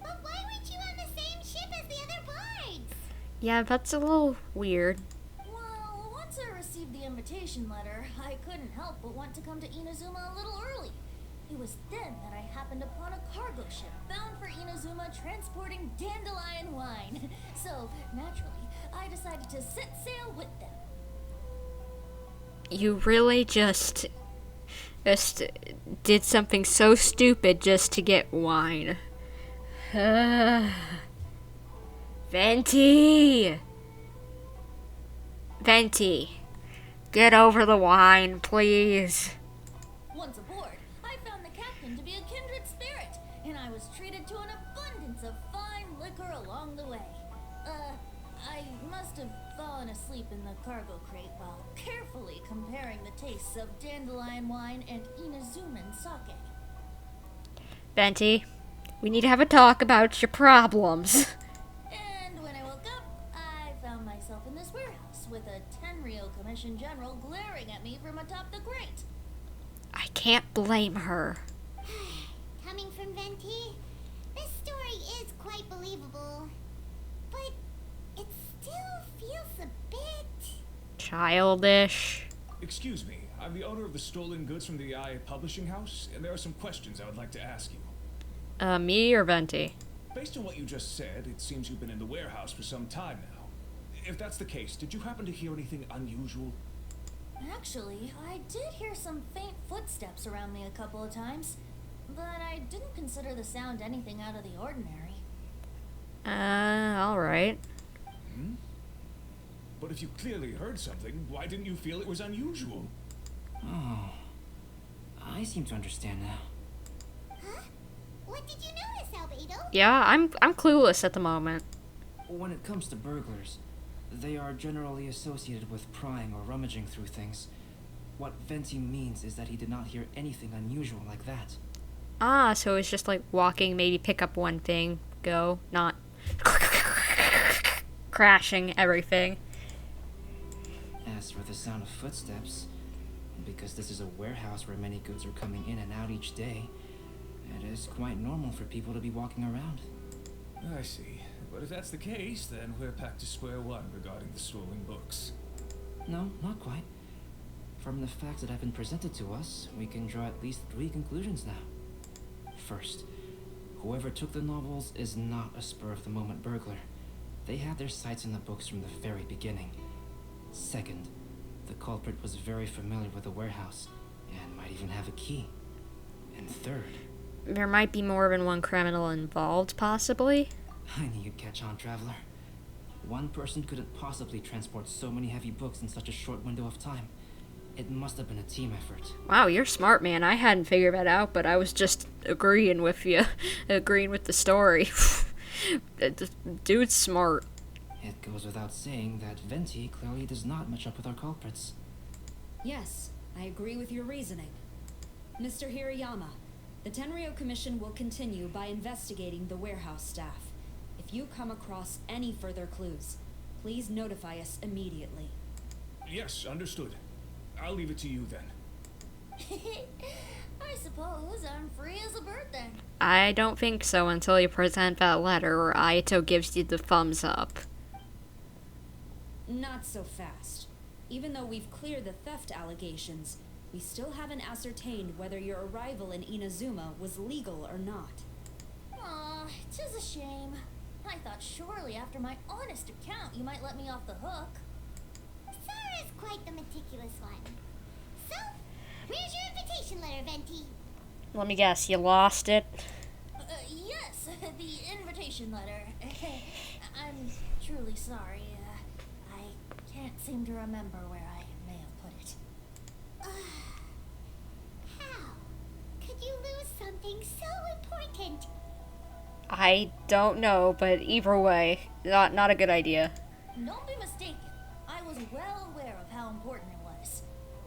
But why weren't you on the same ship as the other bards? Yeah, that's a little weird. Well, once I received the invitation letter, I couldn't help but want to come to Inazuma a little early. It was then that I happened upon a cargo ship bound for Inazuma transporting dandelion wine. So, naturally, I decided to set sail with them. You really just did something so stupid just to get wine. Venti! Venti, get over the wine, please. Once aboard, I found the captain to be a kindred spirit, and I was treated to an abundance of fine liquor along the way. I must have fallen asleep in the cargo crate while carefully comparing the tastes of dandelion wine and Inazuman sake. Venti, we need to have a talk about your problems. And when I woke up, I found myself in this warehouse with a Tenryou Commission General glaring at me from atop the grate. I can't blame her. Coming from Venti, it's quite believable. But it still feels a bit... Childish. Excuse me, I'm the owner of the stolen goods from the IA publishing house, and there are some questions I would like to ask you. Me or Venti? Based on what you just said, it seems you've been in the warehouse for some time now. If that's the case, did you happen to hear anything unusual? Actually, I did hear some faint footsteps around me a couple of times, but I didn't consider the sound anything out of the ordinary. Alright. Hmm? But if you clearly heard something, why didn't you feel it was unusual? Oh, I seem to understand now. Huh? What did you notice, Albedo? Yeah, I'm clueless at the moment. When it comes to burglars, they are generally associated with prying or rummaging through things. What Venti means is that he did not hear anything unusual like that. Ah, so it's just like walking, maybe pick up one thing, go, not crashing everything. As for the sound of footsteps, because this is a warehouse where many goods are coming in and out each day, it is quite normal for people to be walking around. I see. But if that's the case, then we're back to square one regarding the stolen books. No, not quite. From the facts that have been presented to us, we can draw at least 3 conclusions now. First, whoever took the novels is not a spur-of-the-moment burglar. They had their sights on the books from the very beginning. Second, the culprit was very familiar with the warehouse, and might even have a key. And third... There might be more than one criminal involved, possibly. I knew you'd catch on, Traveler. One person couldn't possibly transport so many heavy books in such a short window of time. It must have been a team effort. Wow, you're smart, man. I hadn't figured that out, but I was just agreeing with you. Agreeing with the story. Dude's smart. It goes without saying that Venti clearly does not match up with our culprits. Yes, I agree with your reasoning. Mr. Hirayama, the Tenryo Commission will continue by investigating the warehouse staff. If you come across any further clues, please notify us immediately. Yes, understood. I'll leave it to you then. I suppose I'm free as a bird then. I don't think so until you present that letter or Aito gives you the thumbs up. Not so fast. Even though we've cleared the theft allegations, we still haven't ascertained whether your arrival in Inazuma was legal or not. Aw, 'tis a shame. I thought surely after my honest account you might let me off the hook. Sarah's quite the meticulous one. So, where's your invitation letter, Venti? Let me guess, you lost it? Yes, the invitation letter. I'm truly sorry. I can't seem to remember where I may have put it. How could you lose something so important? I don't know, but either way, not a good idea. Don't be mistaken. I was well aware of how important it was.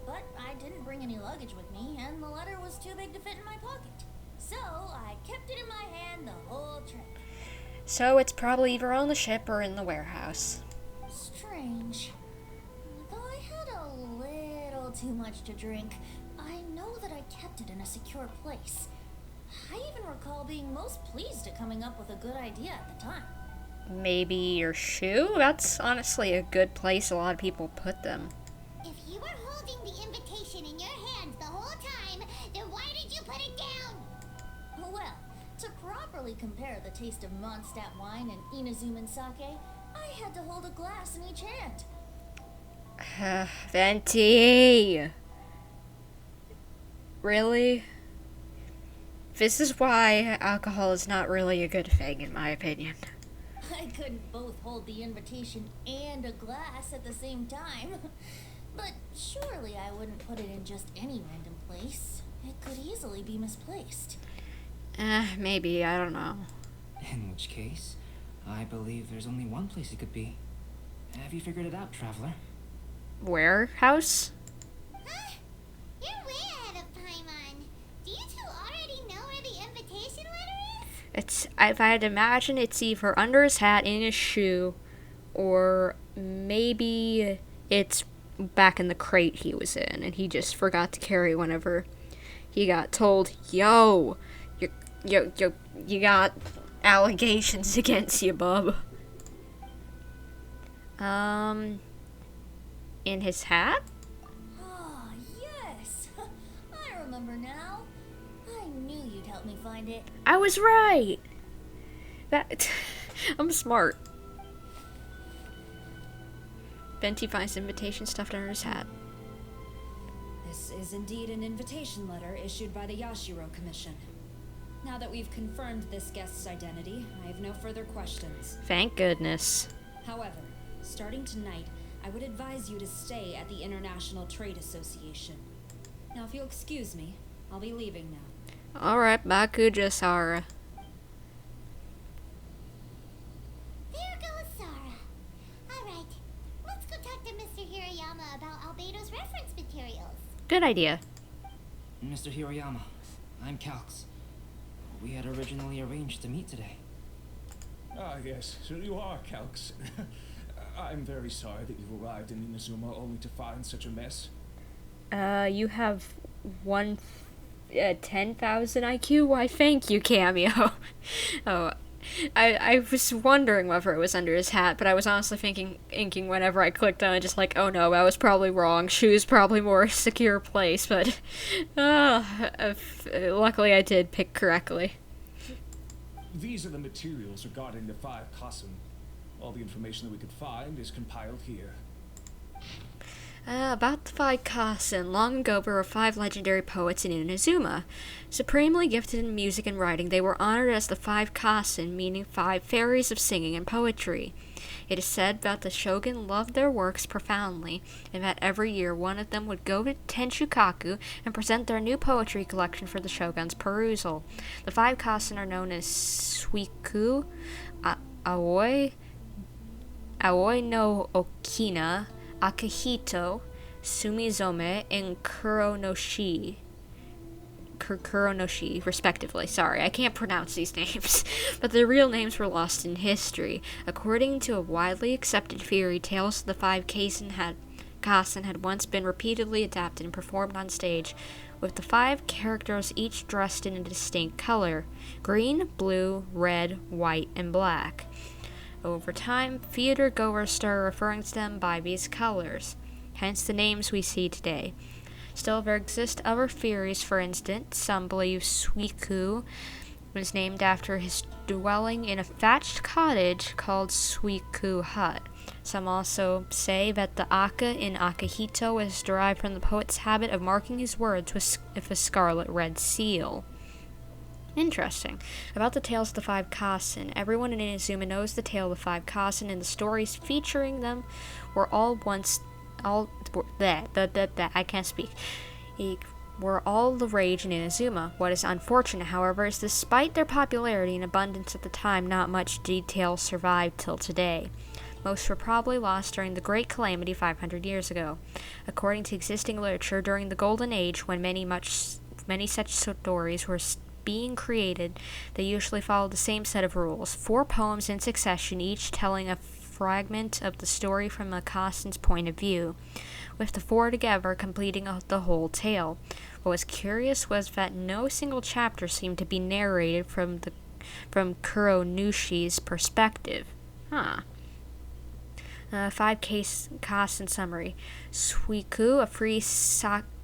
But I didn't bring any luggage with me, and the letter was too big to fit in my pocket. So I kept it in my hand the whole trip. So it's probably either on the ship or in the warehouse. Strange. Though I had a little too much to drink, I know that I kept it in a secure place. I even recall being most pleased at coming up with a good idea at the time. Maybe your shoe? That's honestly a good place a lot of people put them. If you were holding the invitation in your hands the whole time, then why did you put it down? Well, to properly compare the taste of Mondstadt wine and Inazuman sake, I had to hold a glass in each hand. Venti! Really? This is why alcohol is not really a good thing, in my opinion. I couldn't both hold the invitation and a glass at the same time. But surely I wouldn't put it in just any random place. It could easily be misplaced. Maybe, I don't know. In which case, I believe there's only one place it could be. Have you figured it out, Traveler? Warehouse? Huh? You're way ahead of Paimon. Do you two already know where the invitation letter is? If I had to imagine, it's either under his hat, in his shoe, or maybe it's back in the crate he was in, and he just forgot to carry whenever he got told, yo, you got allegations against you, bub. In his hat? Ah, yes. I remember now. I knew you'd help me find it. I was right. That I'm smart. Venti finds the invitation stuffed under his hat. This is indeed an invitation letter issued by the Yashiro Commission. Now that we've confirmed this guest's identity, I have no further questions. Thank goodness. However, starting tonight, I would advise you to stay at the International Trade Association. Now, if you'll excuse me, I'll be leaving now. Alright, Bakuja Sara. There goes Sara. Alright, let's go talk to Mr. Hirayama about Albedo's reference materials. Good idea. Mr. Hiroyama, I'm Calx. We had originally arranged to meet today. Ah, yes, so you are, Calx. I'm very sorry that you've arrived in Inazuma only to find such a mess. You have 10,000 IQ? Why, thank you, Cameo. Oh, I was wondering whether it was under his hat, but I was honestly thinking whenever I clicked on it, just like, oh no, I was probably wrong. Shoe's probably more secure place, but luckily I did pick correctly. These are the materials regarding the 5 Kasen. All the information that we could find is compiled here. About the 5 Kasen, long ago there were 5 legendary poets in Inazuma. Supremely gifted in music and writing, they were honored as the 5 Kasen, meaning 5 fairies of singing and poetry. It is said that the shogun loved their works profoundly, and that every year one of them would go to Tenshukaku and present their new poetry collection for the shogun's perusal. The 5 Kasen are known as Suiku, Aoi no Okina, Akihito, Sumizome, and Kuronoshi, respectively. Sorry, I can't pronounce these names, but their real names were lost in history. According to a widely accepted theory, tales of the 5 Kasen had once been repeatedly adapted and performed on stage, with the 5 characters each dressed in a distinct color: green, blue, red, white, and black. Over time, theater goers started referring to them by these colors, hence the names we see today. Still, there exist other theories. For instance, some believe Suiku was named after his dwelling in a thatched cottage called Suiku Hut. Some also say that the Aka in Akihito was derived from the poet's habit of marking his words with a scarlet red seal. Interesting. About the tales of the 5 Kasen, everyone in Inazuma knows the tale of the 5 Kasen, and the stories featuring them were all the rage in Inazuma. What is unfortunate, however, is despite their popularity and abundance at the time, not much detail survived till today. Most were probably lost during the Great Calamity 500 years ago. According to existing literature, during the Golden Age, when many such stories were being created, they usually followed the same set of rules: 4 poems in succession, each telling a fragment of the story from a Kasen's point of view, with the 4 together completing the whole tale. What was curious was that no single chapter seemed to be narrated from Kuronushi's perspective. 5 Kasen summary. Suiku,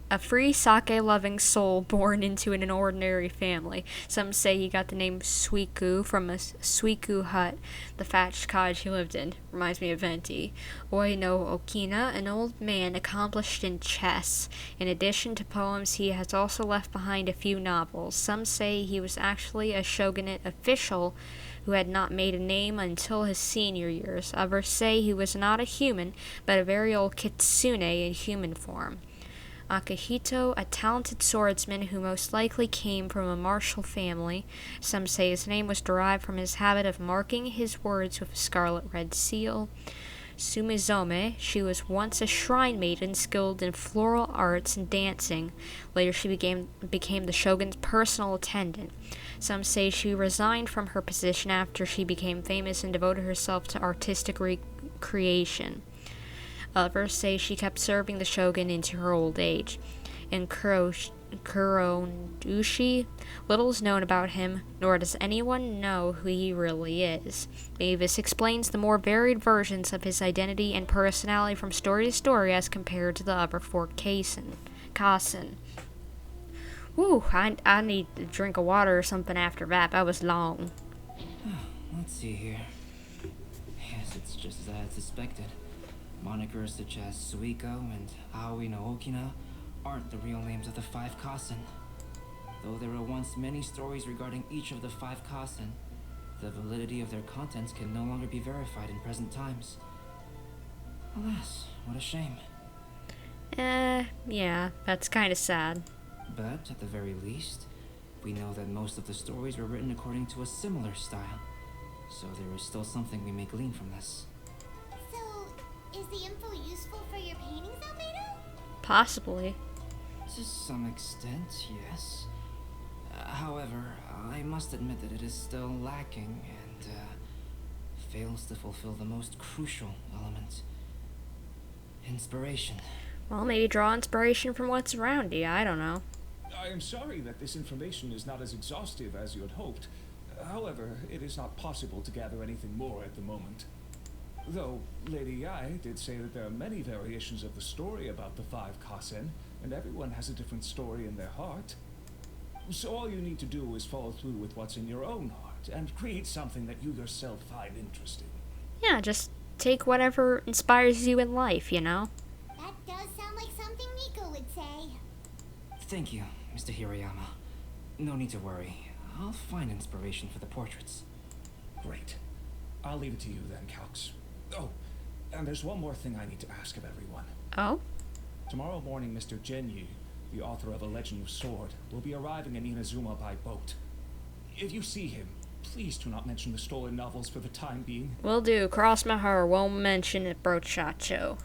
a free sake-loving soul born into an ordinary family. Some say he got the name Suiku from a Suiku hut, the thatched cottage he lived in. Reminds me of Venti. Oi no Okina, an old man accomplished in chess. In addition to poems, he has also left behind a few novels. Some say he was actually a shogunate official who had not made a name until his senior years. Others say he was not a human, but a very old kitsune in human form. Akihito, a talented swordsman who most likely came from a martial family. Some say his name was derived from his habit of marking his words with a scarlet red seal. Sumizome, she was once a shrine maiden skilled in floral arts and dancing. Later she became the shogun's personal attendant. Some say she resigned from her position after she became famous and devoted herself to artistic recreation. Others say she kept serving the shogun into her old age. And Kurondushi. Little is known about him, nor does anyone know who he really is. Mavis explains the more varied versions of his identity and personality from story to story as compared to the other four Kasen. Whew, I need a drink of water or something after that. That was long. Let's see here. Yes, it's just as I had suspected. Monikers such as Suiko and Aoi no Okina aren't the real names of the 5 Kasen. Though there were once many stories regarding each of the 5 Kasen, the validity of their contents can no longer be verified in present times. Alas, what a shame. Yeah, that's kind of sad. But, at the very least, we know that most of the stories were written according to a similar style. So there is still something we may glean from this. So, is the info useful for your paintings, Albedo? Possibly. To some extent, yes. However, I must admit that it is still lacking and fails to fulfill the most crucial element. Inspiration. Well, maybe draw inspiration from what's around you. I don't know. I am sorry that this information is not as exhaustive as you had hoped. However, it is not possible to gather anything more at the moment. Though, Lady Yai did say that there are many variations of the story about the 5 Kasen, and everyone has a different story in their heart. So all you need to do is follow through with what's in your own heart, and create something that you yourself find interesting. Yeah, just take whatever inspires you in life, you know? That does sound like something Nico would say. Thank you, Mr. Hirayama. No need to worry. I'll find inspiration for the portraits. Great. I'll leave it to you then, Calx. Oh, and there's one more thing I need to ask of everyone. Oh? Tomorrow morning, Mr. Genyu, the author of A Legend of Sword, will be arriving in Inazuma by boat. If you see him, please do not mention the stolen novels for the time being. Will do. Cross my heart. Won't mention it, brochacho.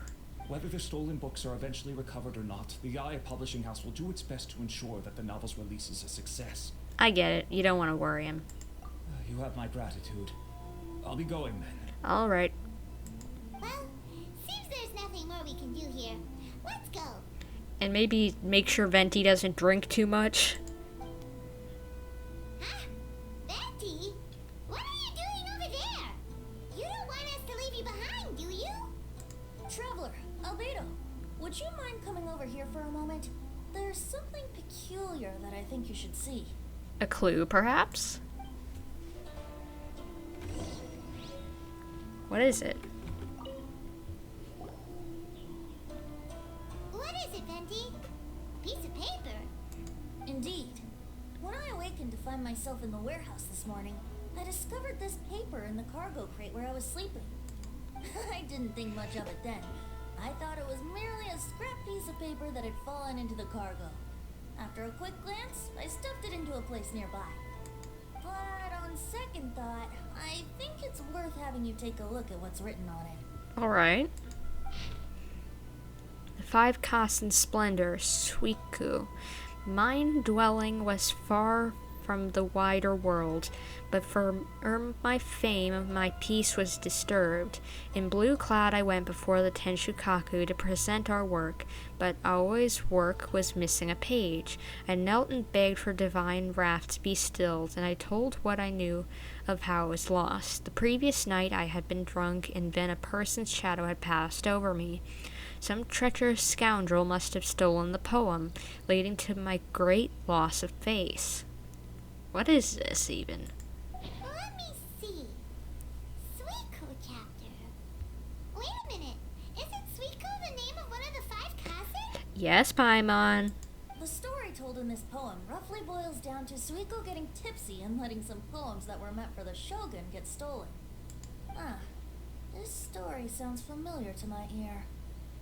Whether the stolen books are eventually recovered or not, the Yaya Publishing House will do its best to ensure that the novel's release is a success. I get it. You don't want to worry him. You have my gratitude. I'll be going then. Alright. Well, seems there's nothing more we can do here. Let's go. And maybe make sure Venti doesn't drink too much. Huh? Betty? What are you doing over there? You don't want us to leave you behind, do you? Traveler, Albedo, would you mind coming over here for a moment? There's something peculiar that I think you should see. A clue, perhaps? What is it? What is it, Venti? A piece of paper. Indeed. When I awakened to find myself in the warehouse this morning, I discovered this paper in the cargo crate where I was sleeping. I didn't think much of it then. I thought it was merely a scrap piece of paper that had fallen into the cargo. After a quick glance, I stuffed it into a place nearby. But on second thought, I think it's worth having you take a look at what's written on it. Alright. The 5 Kasen Splendor, Suiku. Mine dwelling was far from the wider world, but for my fame, my peace was disturbed. In blue cloud I went before the Tenshukaku to present our work, but Aoi's work was missing a page. I knelt and begged for divine wrath to be stilled, and I told what I knew of how it was lost. The previous night I had been drunk, and then a person's shadow had passed over me. Some treacherous scoundrel must have stolen the poem, leading to my great loss of face. What is this, even? Let me see. Suiko chapter. Wait a minute. Isn't Suiko the name of one of the 5 Kasen? Yes, Paimon. The story told in this poem roughly boils down to Suiko getting tipsy and letting some poems that were meant for the shogun get stolen. Ah, this story sounds familiar to my ear.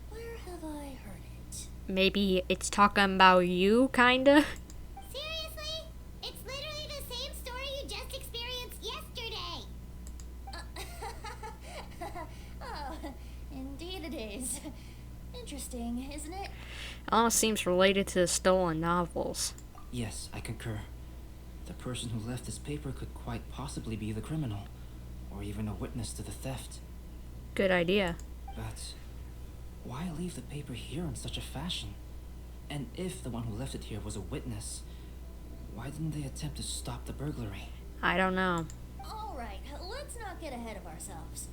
Where have I heard it? Maybe it's talking about you, kinda? Seriously? It's literally the same story you just experienced yesterday. Oh, indeed it is. Interesting, isn't it? Almost seems related to the stolen novels. Yes, I concur. The person who left this paper could quite possibly be the criminal, or even a witness to the theft. Good idea. But why leave the paper here in such a fashion? And if the one who left it here was a witness, why didn't they attempt to stop the burglary? I don't know. Alright, let's not get ahead of ourselves.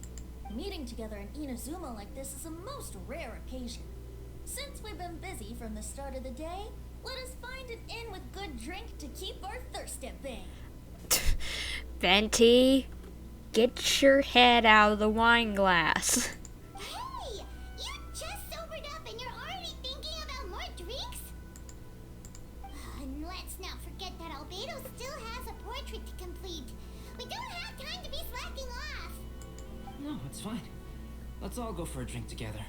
Meeting together in Inazuma like this is a most rare occasion. Since we've been busy from the start of the day, let us find an inn with good drink to keep our thirst at bay. Venti, get your head out of the wine glass. Hey! You just sobered up and you're already thinking about more drinks? And let's not forget that Albedo still has a portrait to complete. We don't have time to be slacking off. No, it's fine. Let's all go for a drink together.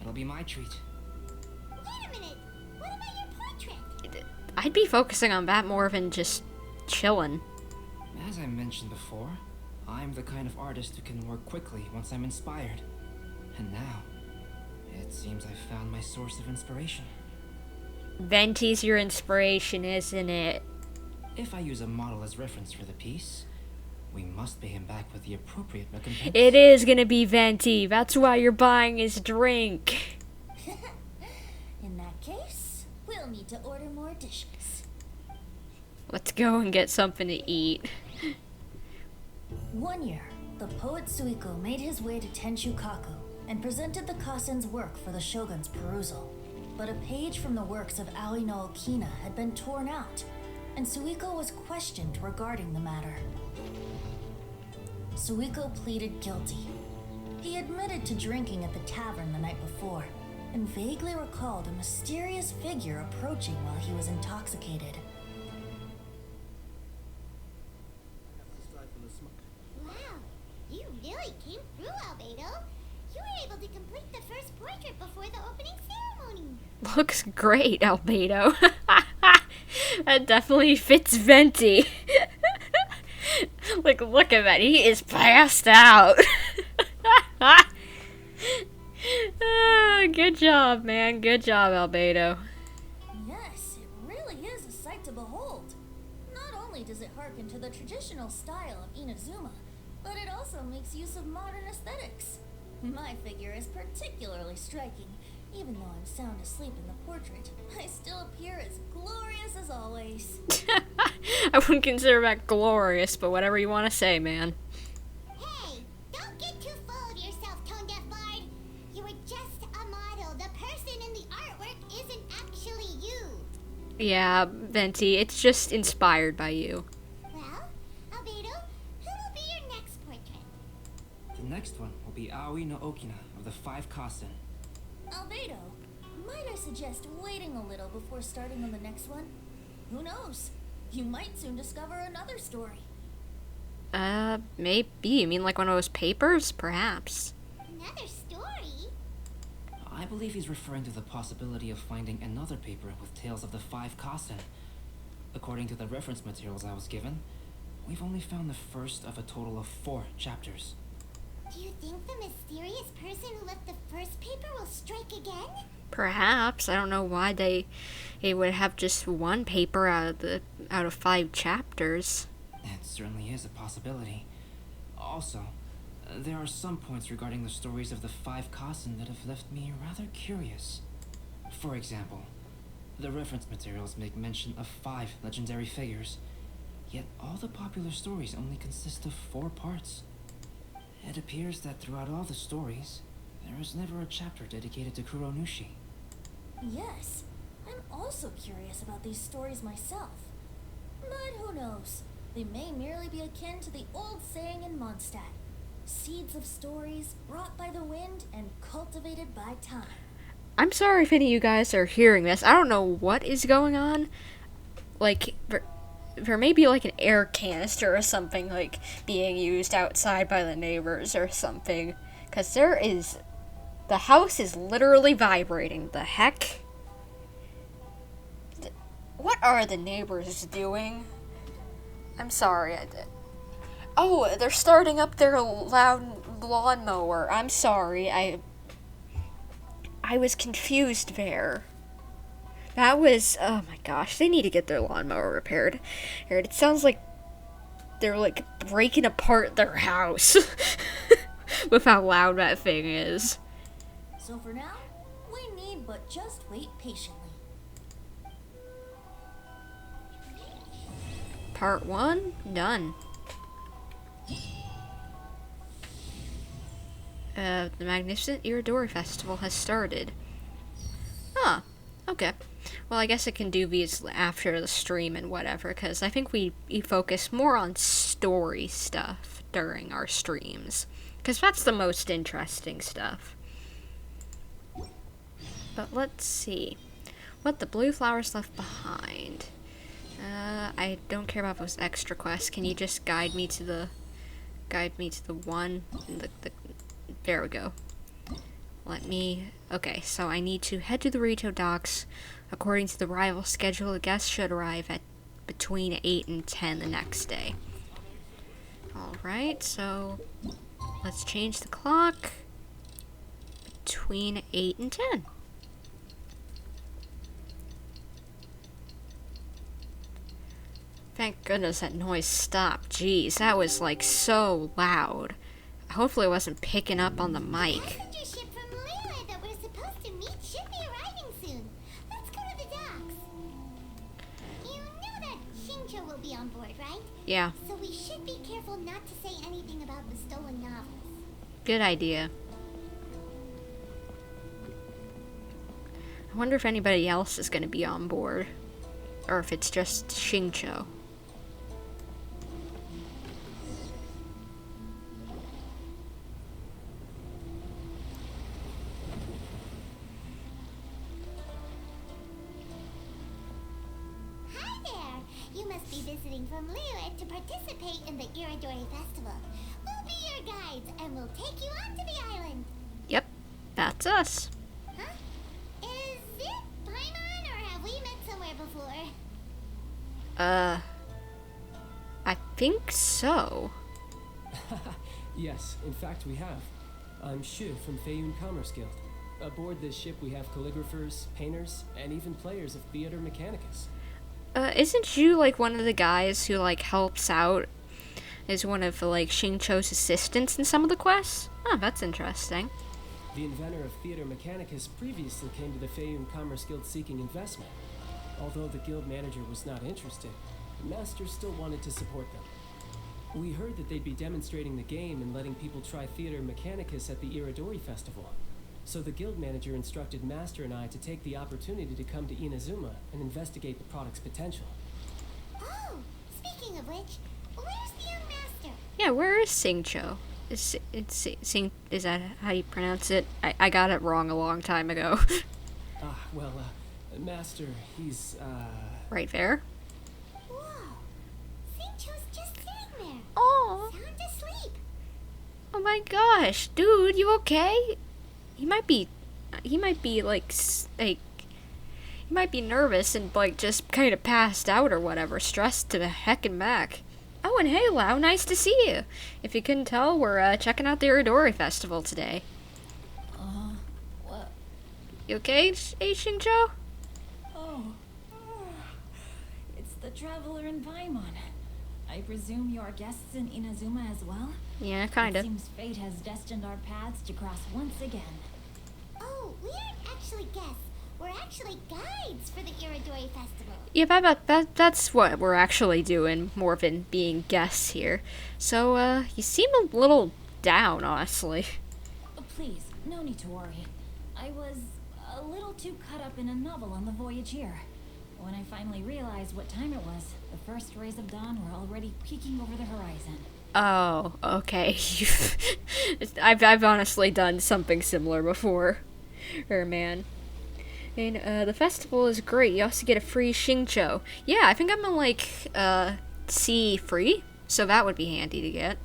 It'll be my treat. Wait a minute. What about your portrait? I'd be focusing on that more than just chilling. As I mentioned before, I'm the kind of artist who can work quickly once I'm inspired. And now, it seems I've found my source of inspiration. Venti's your inspiration, isn't it? If I use a model as reference for the piece, we must pay him back with the appropriate recompense. It is gonna be Venti. That's why you're buying his drink. In that case, we'll need to order more dishes. Let's go and get something to eat. One year, the poet Suiko made his way to Tenshukaku and presented the Kasen's work for the shogun's perusal. But a page from the works of Aoi no Okina had been torn out, and Suiko was questioned regarding the matter. Suiko pleaded guilty. He admitted to drinking at the tavern the night before, and vaguely recalled a mysterious figure approaching while he was intoxicated. Wow, you really came through, Albedo. You were able to complete the first portrait before the opening ceremony. Looks great, Albedo. That definitely fits Venti. Like, look at that. He is passed out. Good job, man. Good job, Albedo. Yes, it really is a sight to behold. Not only does it harken to the traditional style of Inazuma, but it also makes use of modern aesthetics. My figure is particularly striking. Even though I'm sound asleep in the portrait, I still appear as glorious as always. I wouldn't consider that glorious, but whatever you want to say, man. Hey, don't get too full of yourself, Tone Deaf Bard. You were just a model. The person in the artwork isn't actually you. Yeah, Venti, it's just inspired by you. Well, Albedo, who will be your next portrait? The next one will be Aoi no Okina of the 5 Kasen. Albedo, might I suggest waiting a little before starting on the next one? Who knows? You might soon discover another story. Maybe. You mean like one of those papers? Perhaps. Another story? I believe he's referring to the possibility of finding another paper with tales of the 5 Kasen. According to the reference materials I was given, we've only found the first of a total of 4 chapters. Do you think the mysterious person who left the first paper will strike again? Perhaps. I don't know why they would have just one paper out of 5 chapters. It certainly is a possibility. Also, there are some points regarding the stories of the 5 Kasen that have left me rather curious. For example, the reference materials make mention of 5 legendary figures, yet all the popular stories only consist of 4 parts. It appears that throughout all the stories, there is never a chapter dedicated to Kuronushi. Yes, I'm also curious about these stories myself. But who knows? They may merely be akin to the old saying in Mondstadt. Seeds of stories brought by the wind and cultivated by time. I'm sorry if any of you guys are hearing this. I don't know what is going on. Like, there may be like an air canister or something like being used outside by the neighbors or something. Because the house is literally vibrating. The heck? What are the neighbors doing? I'm sorry. Oh, they're starting up their loud lawnmower. I'm sorry. I was confused there. That was, oh my gosh, they need to get their lawnmower repaired. It sounds like they're like breaking apart their house with how loud that thing is. So for now, we need but just wait patiently. Part 1 done. The Magnificent Iridori Festival has started. Huh. Okay. Well, I guess it can do these after the stream and whatever, because I think we focus more on story stuff during our streams, because that's the most interesting stuff. But let's see. What the blue flowers left behind. I don't care about those extra quests. Can you just guide me to the one? There we go. Okay, so I need to head to the Rito docks. According to the arrival schedule, the guests should arrive at between 8 and 10 the next day. Alright, so let's change the clock between 8 and 10. Thank goodness that noise stopped. Jeez, that was like so loud. Hopefully it wasn't picking up on the mic. Passenger ship from Leyland that we're supposed to meet should be arriving soon. Let's go to the docks. You know that Shincho will be on board, right? Yeah. So we should be careful not to say anything about the stolen novels. Good idea. I wonder if anybody else is going to be on board. Or if it's just Shincho. Hi there! You must be visiting from Leyland to participate in the Iridori Festival. We'll be your guides and we'll take you onto the island. Yep, that's us. Huh? Is it Paimon or have we met somewhere before? I think so. Yes, in fact we have. I'm Shu from Feiyun Commerce Guild. Aboard this ship we have calligraphers, painters, and even players of Theater Mechanicus. Isn't you like one of the guys who like helps out as one of like Shincho's assistants in some of the quests? Oh, that's interesting. The inventor of Theater Mechanicus previously came to the Feiyun Commerce Guild seeking investment. Although the guild manager was not interested, the master still wanted to support them. We heard that they'd be demonstrating the game and letting people try Theater Mechanicus at the Iridori Festival. So the guild manager instructed Master and I to take the opportunity to come to Inazuma and investigate the product's potential. Oh, speaking of which, where's the young master? Yeah, where is Singcho? Is that how you pronounce it? I got it wrong a long time ago. Master, he's, right there. Whoa, Singcho's just sitting there. Oh. Sound asleep. Oh my gosh, dude, you okay? He might be like, he might be nervous and like just kind of passed out or whatever, stressed to the heck and back. Oh, and hey, Lau, nice to see you. If you couldn't tell, we're checking out the Iridori Festival today. What? You okay, Shincho? It's the traveler in Paimon. I presume you are guests in Inazuma as well? Yeah, kind It of. seems fate has destined our paths to cross once again. Oh, we aren't actually guests. We're actually guides for the Iridori Festival. Yeah, that's what we're actually doing, more than being guests here. So, you seem a little down, honestly. Please, no need to worry. I was a little too caught up in a novel on the voyage here. When I finally realized what time it was, the first rays of dawn were already peeking over the horizon. Oh, okay. I've honestly done something similar before. Man. And, the festival is great. You also get a free Shincho. Yeah, I think I'm gonna, like, see free. So that would be handy to get.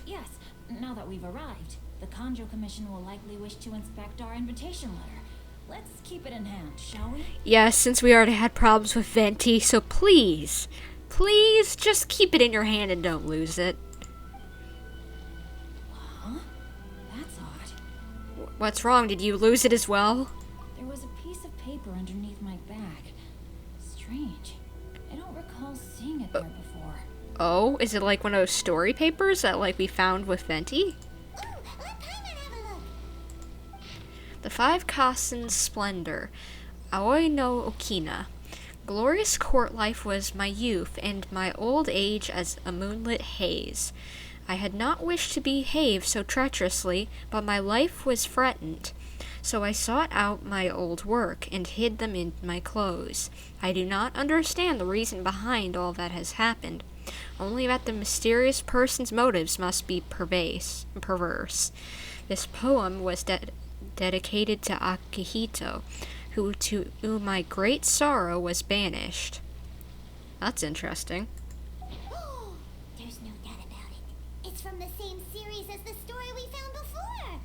Yes. Now that we've arrived, the Kanjo Commission will likely wish to inspect our invitation letter. Let's keep it in hand, shall we? Yes, since we already had problems with Venti, so please, just keep it in your hand and don't lose it. Huh? That's odd. What's wrong? Did you lose it as well? There was a piece of paper underneath my bag. Strange. I don't recall seeing it there before. Oh, is it like one of those story papers that like we found with Venti? Ooh, let Paimon have a look. The Five Kasen's Splendor. Aoi no Okina. Glorious court life was my youth, and my old age as a moonlit haze. I had not wished to behave so treacherously, but my life was threatened. So I sought out my old work, and hid them in my clothes. I do not understand the reason behind all that has happened, only that the mysterious person's motives must be perverse. This poem was dedicated to Akihito, who to my great sorrow was banished. That's interesting. There's no doubt about it. It's from the same series as the story we found before.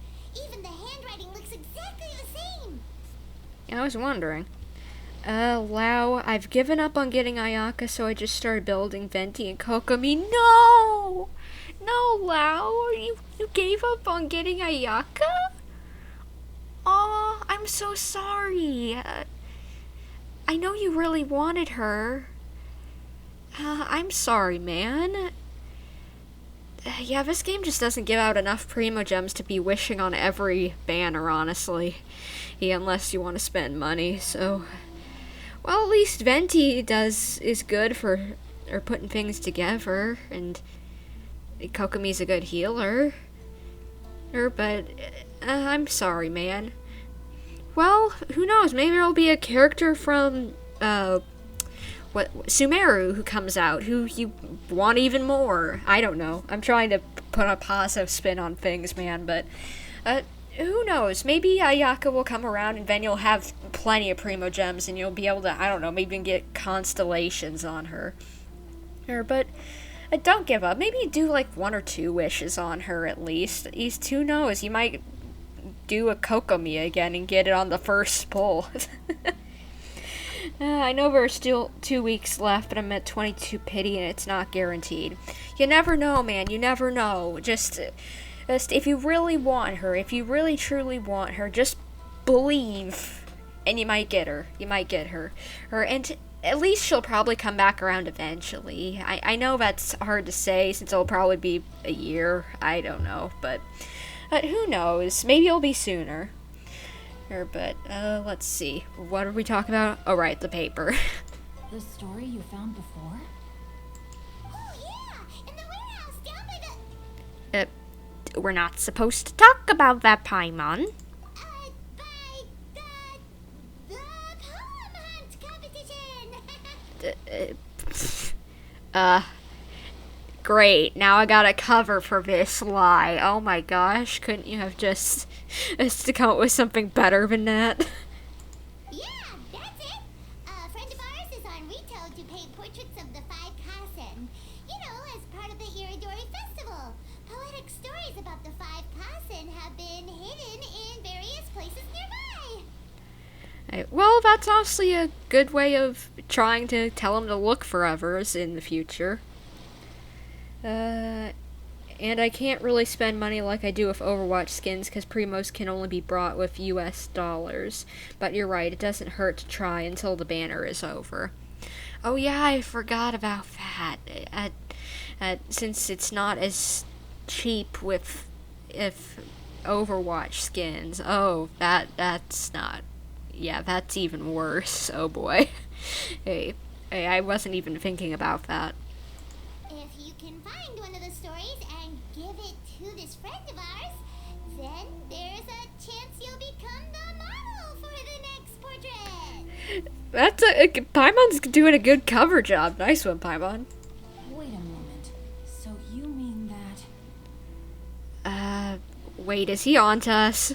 Even the handwriting looks exactly the same. Yeah, I was wondering. Lau, I've given up on getting Ayaka, so I just started building Venti and Kokomi. No! No, Lau, you gave up on getting Ayaka? Aw, I'm so sorry. I know you really wanted her. I'm sorry, man. Yeah, this game just doesn't give out enough Primo Gems to be wishing on every banner, honestly. Yeah, unless you want to spend money, so... Well, at least Venti is good for putting things together, and Kokomi's a good healer. But I'm sorry, man. Well, who knows? Maybe there'll be a character from Sumeru who comes out, who you want even more. I don't know. I'm trying to put a positive spin on things, man, but who knows? Maybe Ayaka will come around, and then you'll have plenty of Primo Gems, and you'll be able to, I don't know, maybe even get constellations on her. But don't give up. Maybe do like 1 or 2 wishes on her at least. Who knows? You might do a Kokomi again and get it on the first pull. I know there's still 2 weeks left, but I'm at 22 pity, and it's not guaranteed. You never know, man. You never know. Just if you really want her, if you really truly want her, just believe, and you might get her. You might get her. And at least she'll probably come back around eventually. I know that's hard to say, since it'll probably be a year. I don't know, but who knows? Maybe it'll be sooner. But let's see. What are we talking about? Oh, right, the paper. The story you found before? Oh, yeah! In the warehouse down by the... We're not supposed to talk about that, Paimon. By the poem hunt competition! Great. Now I got a cover for this lie. Oh my gosh, couldn't you have just come up with something better than that? Yeah, that's it. A friend of ours is on retail to paint portraits of the 5 Kasen. You know, as part of the Iridori Festival. Poetic stories about the 5 Kasen have been hidden in various places nearby. Well, that's honestly a good way of trying to tell them to look for others in the future. And I can't really spend money like I do with Overwatch skins, because Primos can only be bought with US dollars. But you're right, it doesn't hurt to try until the banner is over. Oh yeah, I forgot about that. Since it's not as cheap with Overwatch skins. Oh, that's not... Yeah, that's even worse. Oh boy. Hey, I wasn't even thinking about that. If you can find one of the stories and give it to this friend of ours, then there's a chance you'll become the model for the next portrait. That's Paimon's doing a good cover job. Nice one, Paimon. Wait a moment. So you mean that... Wait, is he on to us?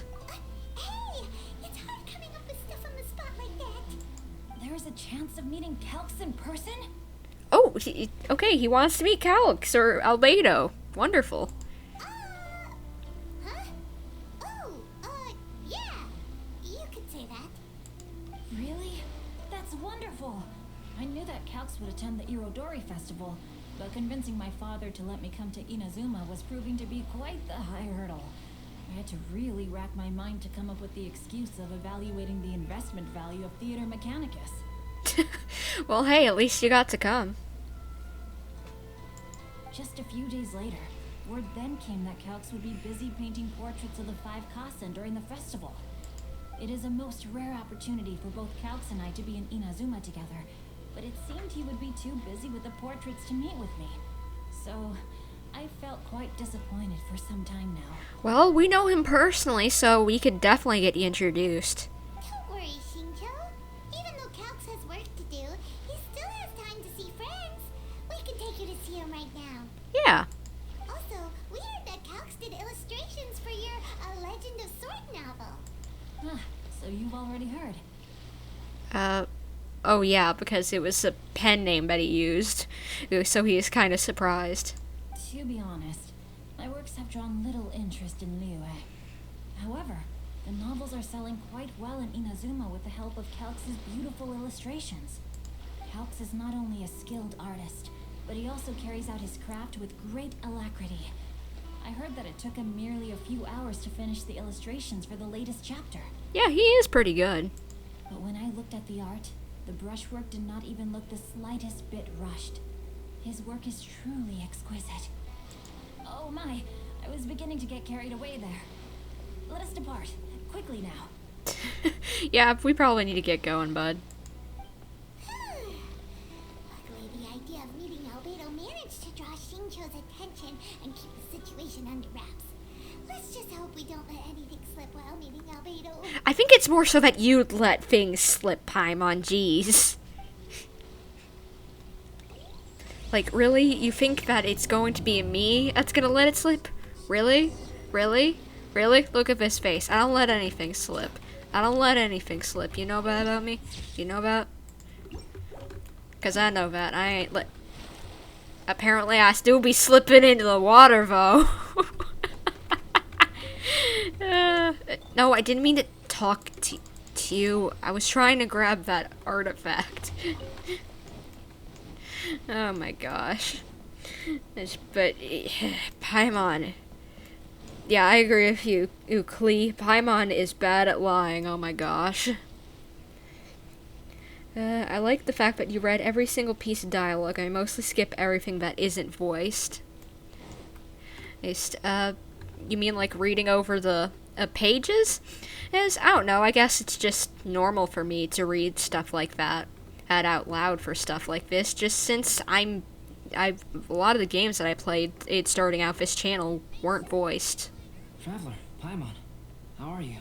Hey! It's hard coming up with stuff on the spot like that. There is a chance of meeting Calx in person? Oh, okay, he wants to meet Calx or Albedo. Wonderful. Huh? Oh, yeah. You could say that. Really? That's wonderful. I knew that Calx would attend the Irodori Festival, but convincing my father to let me come to Inazuma was proving to be quite the high hurdle. I had to really rack my mind to come up with the excuse of evaluating the investment value of Theater Mechanicus. Well, hey, at least you got to come. Just a few days later, word then came that Calx would be busy painting portraits of the 5 Kasen during the festival. It is a most rare opportunity for both Calx and I to be in Inazuma together, but it seemed he would be too busy with the portraits to meet with me. So, I felt quite disappointed for some time now. Well, we know him personally, so we could definitely get you introduced. Don't worry, Shinjo. Even though Calx has work to do, he still has time to see friends. We can take you to see him right now. Yeah. Also, we heard that Calx did illustrations for your A Legend of Sword novel. Ah, so you've already heard. Oh yeah, because it was a pen name that he used, so he is kind of surprised. To be honest, my works have drawn little interest in Liyue. However, the novels are selling quite well in Inazuma with the help of Calx's beautiful illustrations. Calx is not only a skilled artist, but he also carries out his craft with great alacrity. I heard that it took him merely a few hours to finish the illustrations for the latest chapter. Yeah, he is pretty good. But when I looked at the art, the brushwork did not even look the slightest bit rushed. His work is truly exquisite. Oh my, I was beginning to get carried away there. Let us depart, quickly now. Yeah, we probably need to get going, bud. Luckily, the idea of meeting Albedo managed to draw Shincho's attention and keep the situation under wraps. Let's just hope we don't let anything slip while meeting Albedo. I think it's more so that you'd let things slip, Paimon. Jeez. Like, really? You think that it's going to be me that's gonna let it slip? Really? Really? Really? Look at this face. I don't let anything slip. I don't let anything slip. You know that about me? You know that? Because I know that. I ain't let... Apparently, I still be slipping into the water, though. No, I didn't mean to talk to you. I was trying to grab that artifact. Oh my gosh. But, Paimon. Yeah, I agree with you, Ukli. Paimon is bad at lying, oh my gosh. I like the fact that you read every single piece of dialogue. I mostly skip everything that isn't voiced. You mean like reading over the pages? I don't know, I guess it's just normal for me to read stuff like that out loud for stuff like this, just since a lot of the games that I played starting out this channel weren't voiced. Traveler, Paimon, how are you?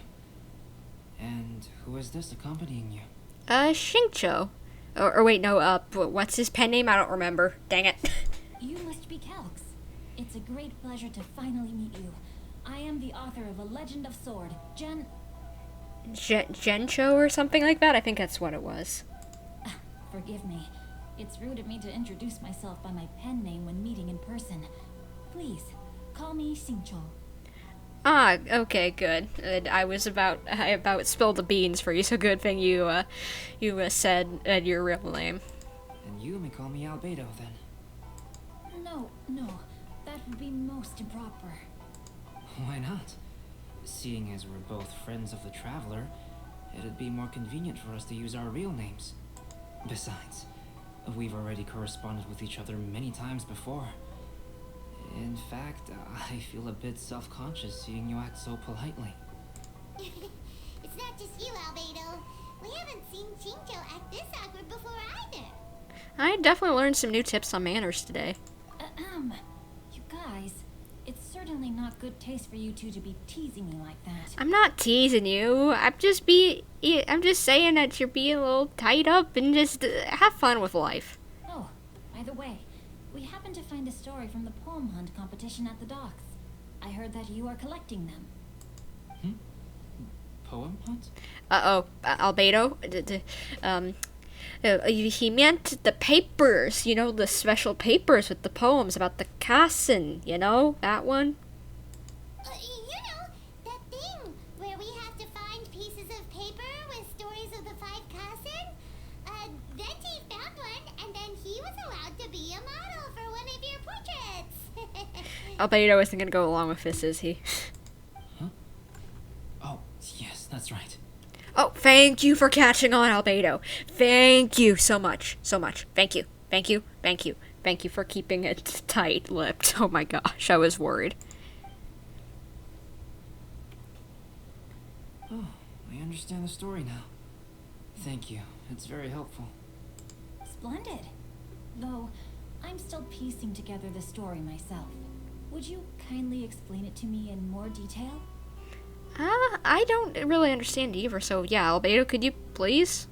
And who is this accompanying you? Shincho. Or wait, no, what's his pen name? I don't remember. Dang it. You must be Calx. It's a great pleasure to finally meet you. I am the author of A Legend of Sword, Gensho or something like that? I think that's what it was. Forgive me. It's rude of me to introduce myself by my pen name when meeting in person. Please, call me Shincho. Ah, okay, good. I about spilled the beans for you, so good thing you said your real name. And you may call me Albedo, then. No, that would be most improper. Why not? Seeing as we're both friends of the Traveler, it'd be more convenient for us to use our real names. Besides, we've already corresponded with each other many times before. In fact, I feel a bit self-conscious seeing you act so politely. It's not just you, Albedo. We haven't seen Shinjo act this awkward before either. I definitely learned some new tips on manners today. You guys, it's certainly not good taste for you two to be teasing me like that. I'm not teasing you. I'm just saying that you're being a little tied up and just have fun with life. Oh, by the way, we happened to find a story from the poem hunt competition at the docks. I heard that you are collecting them. Poem hunt? Albedo? He meant the papers, the special papers with the poems about the Kassen, that one? That thing where we have to find pieces of paper with stories of the 5 Kassen? Venti found one, and then he was allowed to be a model for one of your portraits. Albedo isn't going to go along with this, is he? Huh? Oh, yes, that's right. Oh, thank you for catching on, Albedo. Thank you so much. Thank you for keeping it tight-lipped. Oh my gosh, I was worried. Oh, I understand the story now. Thank you. It's very helpful. splendid. Though, I'm still piecing together the story myself. Would you kindly explain it to me in more detail? I don't really understand either, so yeah, Albedo, could you please?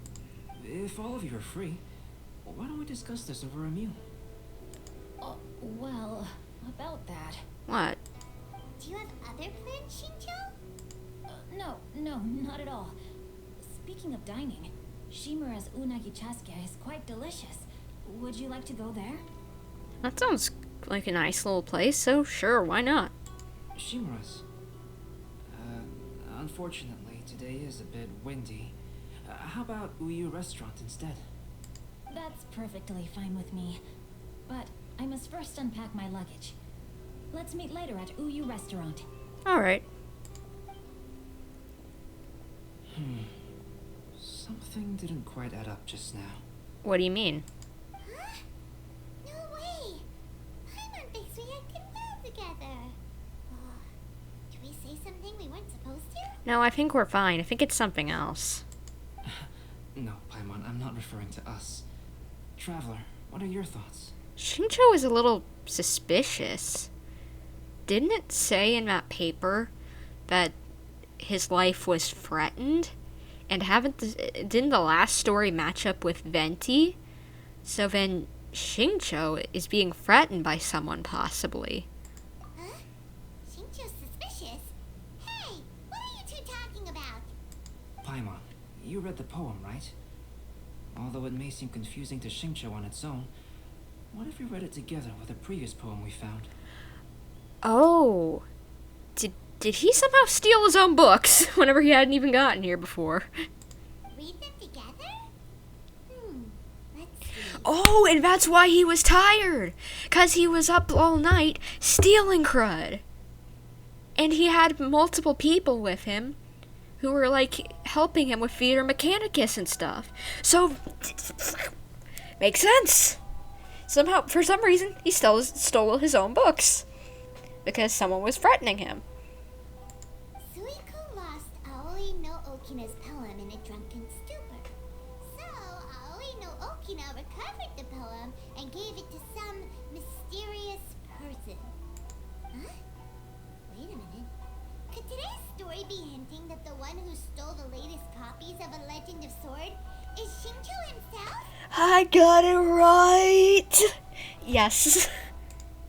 If all of you are free, why don't we discuss this over a meal? Well, about that. What? Do you have other plans, Shincho? No, not at all. Speaking of dining, Shimura's unagi chasuke is quite delicious. Would you like to go there? That sounds like a nice little place, so sure, why not? Shimura's. Unfortunately, today is a bit windy. How about Uyu Restaurant instead? That's perfectly fine with me. But I must first unpack my luggage. Let's meet later at Uyu Restaurant. Alright. Something didn't quite add up just now. What do you mean? Huh? No way! Paimon thinks we had good together. Did we say something we weren't supposed to? No, I think we're fine. I think it's something else. No, Paimon, I'm not referring to us. Traveler, what are your thoughts? Shincho is a little suspicious. Didn't it say in that paper that his life was threatened? And didn't the last story match up with Venti? So then Shincho is being threatened by someone, possibly. Huh? Shincho's suspicious? Hey, what are you two talking about? Paimon, you read the poem, right? Although it may seem confusing to Shincho on its own, what if we read it together with a previous poem we found? Oh. Did he somehow steal his own books whenever he hadn't even gotten here before? Read them together? Let's see. Oh, and that's why he was tired. 'Cause he was up all night stealing crud. And he had multiple people with him who were, like, helping him with Theater Mechanicus and stuff. So, makes sense. Somehow, for some reason, he stole his own books. Because someone was threatening him. Suiko lost Aoi no Okina's poem in a drunken stupor. So, Aoi no Okina recovered the poem and gave it to some mysterious person. Huh? Wait a minute. Could today's story be hinting that the one who stole the latest copies of A Legend of Sword is Shincho himself? I got it right. Yes.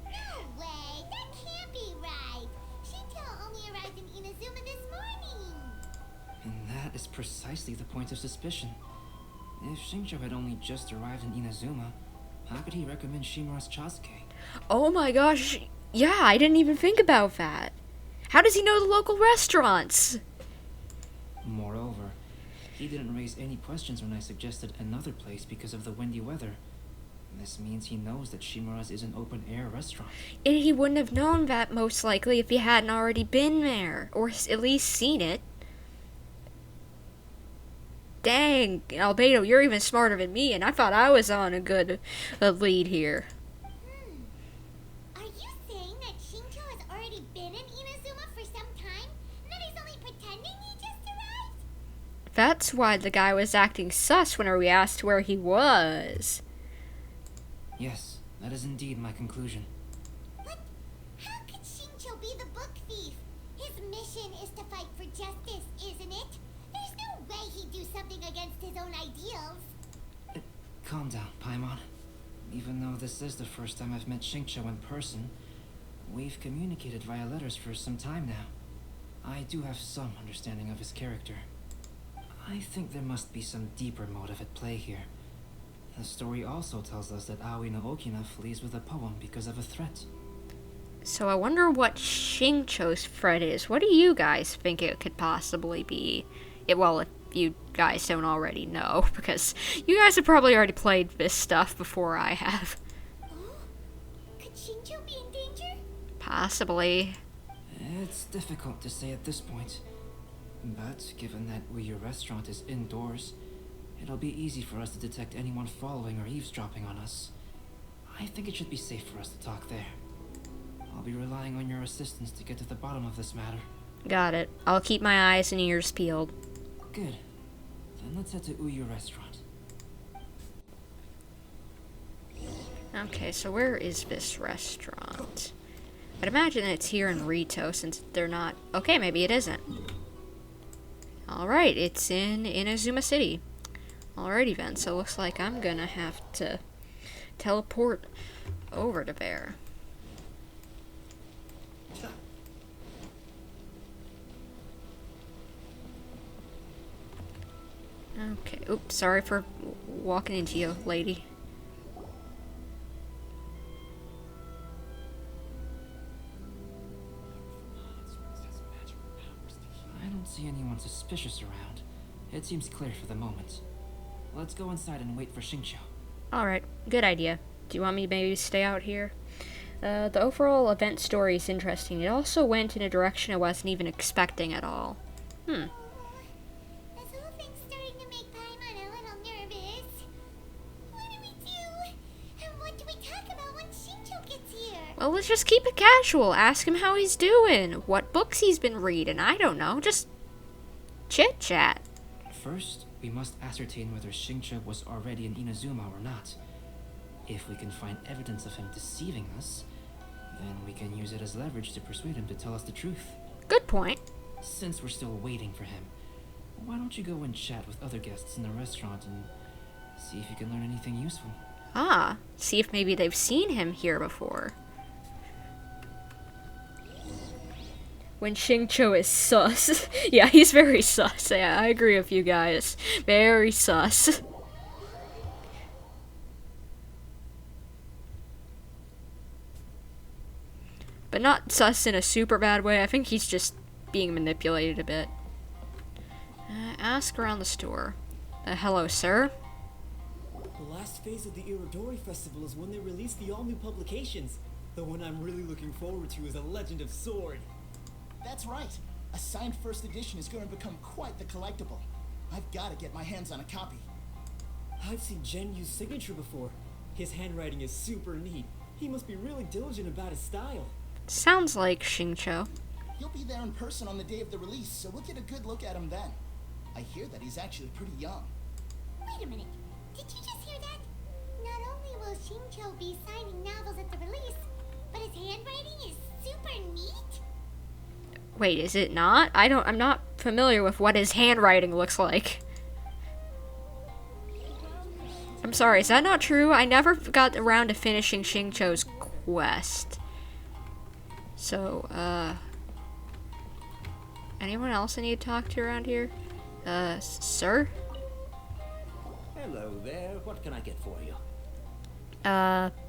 No way, that can't be right. Shincho only arrived in Inazuma this morning. And that is precisely the point of suspicion. If Shincho had only just arrived in Inazuma, how could he recommend Shimura's chasuke? Oh my gosh. Yeah, I didn't even think about that. How does he know the local restaurants? Moreover, he didn't raise any questions when I suggested another place because of the windy weather. This means he knows that Shimura's is an open-air restaurant. And he wouldn't have known that, most likely, if he hadn't already been there. Or at least seen it. Dang, Albedo, you're even smarter than me, and I thought I was on a good lead here. Are you saying that Shincho has already been in Inazuma for some time? And that he's only pretending he just arrived? That's why the guy was acting sus whenever we asked where he was. Yes, that is indeed my conclusion. But how could Shincho be the book thief? His mission is to fight for justice, isn't it? There's no way he'd do something against his own ideals. Calm down, Paimon. Even though this is the first time I've met Shincho in person, we've communicated via letters for some time now. I do have some understanding of his character. I think there must be some deeper motive at play here. The story also tells us that Aoi no Okina flees with a poem because of a threat. So I wonder what Shincho's threat is. What do you guys think it could possibly be? Well, if you guys don't already know, because you guys have probably already played this stuff before I have. Oh? Could Shincho be in danger? Possibly. It's difficult to say at this point. But given that your restaurant is indoors, it'll be easy for us to detect anyone following or eavesdropping on us. I think it should be safe for us to talk there. I'll be relying on your assistance to get to the bottom of this matter. Got it. I'll keep my eyes and ears peeled. Good. Then let's head to Uyu Restaurant. Okay, so where is this restaurant? I'd imagine it's here in Rito since they're not... Okay, maybe it isn't. Alright, it's in Inazuma City. Alrighty then, so it looks like I'm gonna have to teleport over to there. Okay, oops, sorry for walking into you, lady. I don't see anyone suspicious around. It seems clear for the moment. Let's go inside and wait for Xingqiu. Alright, good idea. Do you want me to maybe stay out here? The overall event story is interesting. It also went in a direction I wasn't even expecting at all. This whole thing's starting to make Paimon a little nervous. What do we do? And what do we talk about when Xingqiu gets here? Well, let's just keep it casual. Ask him how he's doing, what books he's been reading. I don't know, just chit-chat. First, we must ascertain whether Xingqiu was already in Inazuma or not. If we can find evidence of him deceiving us, then we can use it as leverage to persuade him to tell us the truth. Good point. Since we're still waiting for him, why don't you go and chat with other guests in the restaurant and see if you can learn anything useful? Ah, see if maybe they've seen him here before. When Xingqiu is sus. Yeah, he's very sus. Yeah, I agree with you guys. Very sus. But not sus in a super bad way. I think he's just being manipulated a bit. Ask around the store. Hello, sir. The last phase of the Irodori Festival is when they release the all-new publications. The one I'm really looking forward to is A Legend of Sword. That's right. A signed first edition is going to become quite the collectible. I've got to get my hands on a copy. I've seen Genyu's signature before. His handwriting is super neat. He must be really diligent about his style. Sounds like Xingqiu. He'll be there in person on the day of the release, so we'll get a good look at him then. I hear that he's actually pretty young. Wait a minute. Did you just hear that? Not only will Xingqiu be signing novels at the release, but his handwriting is super neat? Wait, is it not? I'm not familiar with what his handwriting looks like. I'm sorry, is that not true? I never got around to finishing Xingqiu's quest. So, anyone else I need to talk to around here? Sir? Hello there. What can I get for you?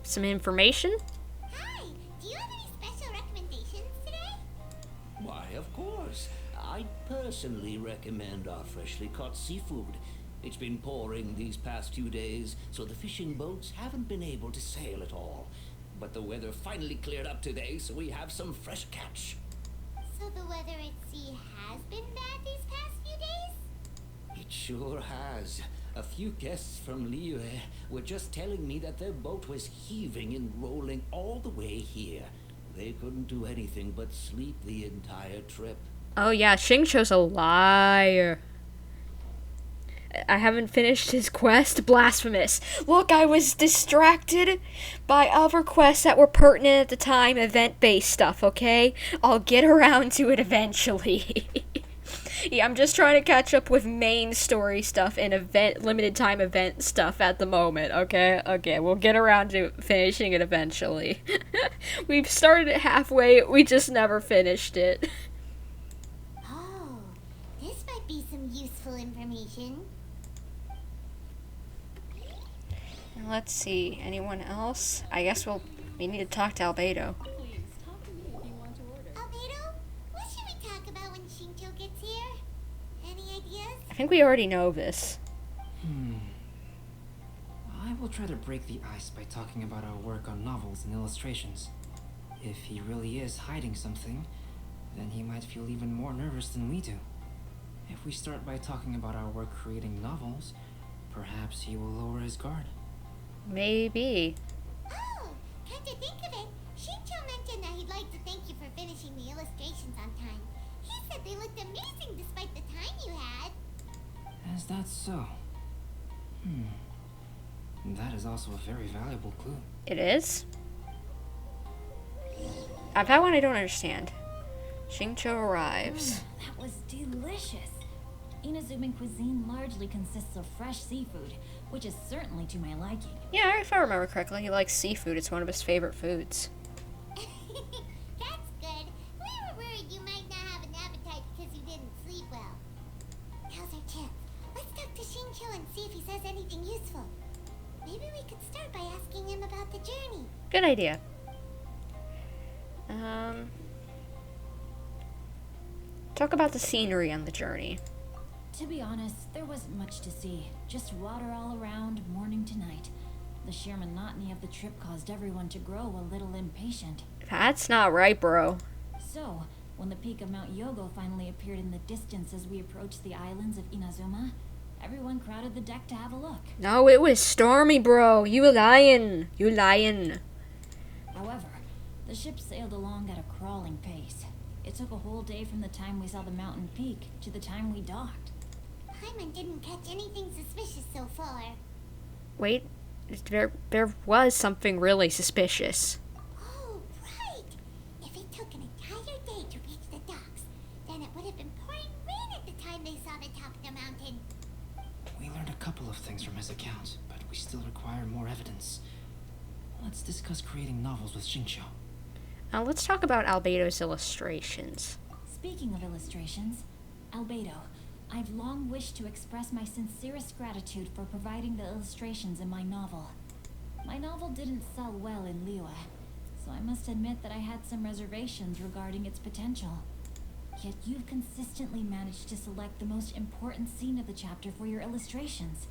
Some information? Hi, do you have any special recommendations today? Why, of course. I personally recommend our freshly caught seafood. It's been pouring these past few days, so the fishing boats haven't been able to sail at all. But the weather finally cleared up today, so we have some fresh catch. So the weather at sea has been bad these past few days? It sure has. A few guests from Liyue were just telling me that their boat was heaving and rolling all the way here. They couldn't do anything but sleep the entire trip. Oh yeah, Xingqiu's a liar. I haven't finished his quest. Blasphemous. Look, I was distracted by other quests that were pertinent at the time, event-based stuff, okay? I'll get around to it eventually. Yeah, I'm just trying to catch up with main story stuff and limited time event stuff at the moment, okay? Okay, we'll get around to finishing it eventually. We've started it halfway, we just never finished it. Oh, this might be some useful information. Let's see, anyone else? I guess we need to talk to Albedo. Please, talk to me if you want to order. Albedo, what should we talk about when Xingqiu gets here? Any ideas? I think we already know this. I will try to break the ice by talking about our work on novels and illustrations. If he really is hiding something, then he might feel even more nervous than we do. If we start by talking about our work creating novels, perhaps he will lower his guard. Maybe. Oh, come to think of it, Xingqiu mentioned that he'd like to thank you for finishing the illustrations on time. He said they looked amazing despite the time you had. Is that so? That is also a very valuable clue. It is? I've had one I don't understand. Xingqiu arrives. That was delicious. Inazuman cuisine largely consists of fresh seafood, which is certainly to my liking. Yeah, if I remember correctly, he likes seafood. It's one of his favorite foods. That's good. We were worried you might not have an appetite because you didn't sleep well. Now's our chance. Let's talk to Xingqiu and see if he says anything useful. Maybe we could start by asking him about the journey. Good idea. Talk about the scenery on the journey. To be honest, there wasn't much to see. Just water all around, morning to night. The sheer monotony of the trip caused everyone to grow a little impatient. That's not right, bro. So, when the peak of Mount Yogo finally appeared in the distance as we approached the islands of Inazuma, everyone crowded the deck to have a look. No, it was stormy, bro. You lying. You lying. However, the ship sailed along at a crawling pace. It took a whole day from the time we saw the mountain peak to the time we docked. Paimon didn't catch anything suspicious so far. Wait, there was something really suspicious. Oh, right! If it took an entire day to reach the docks, then it would have been pouring rain at the time they saw the top of the mountain. We learned a couple of things from his account, but we still require more evidence. Let's discuss creating novels with Xingqiu. Now let's talk about Albedo's illustrations. Speaking of illustrations, Albedo, I've long wished to express my sincerest gratitude for providing the illustrations in my novel. My novel didn't sell well in Liyue, so I must admit that I had some reservations regarding its potential. Yet you've consistently managed to select the most important scene of the chapter for your illustrations.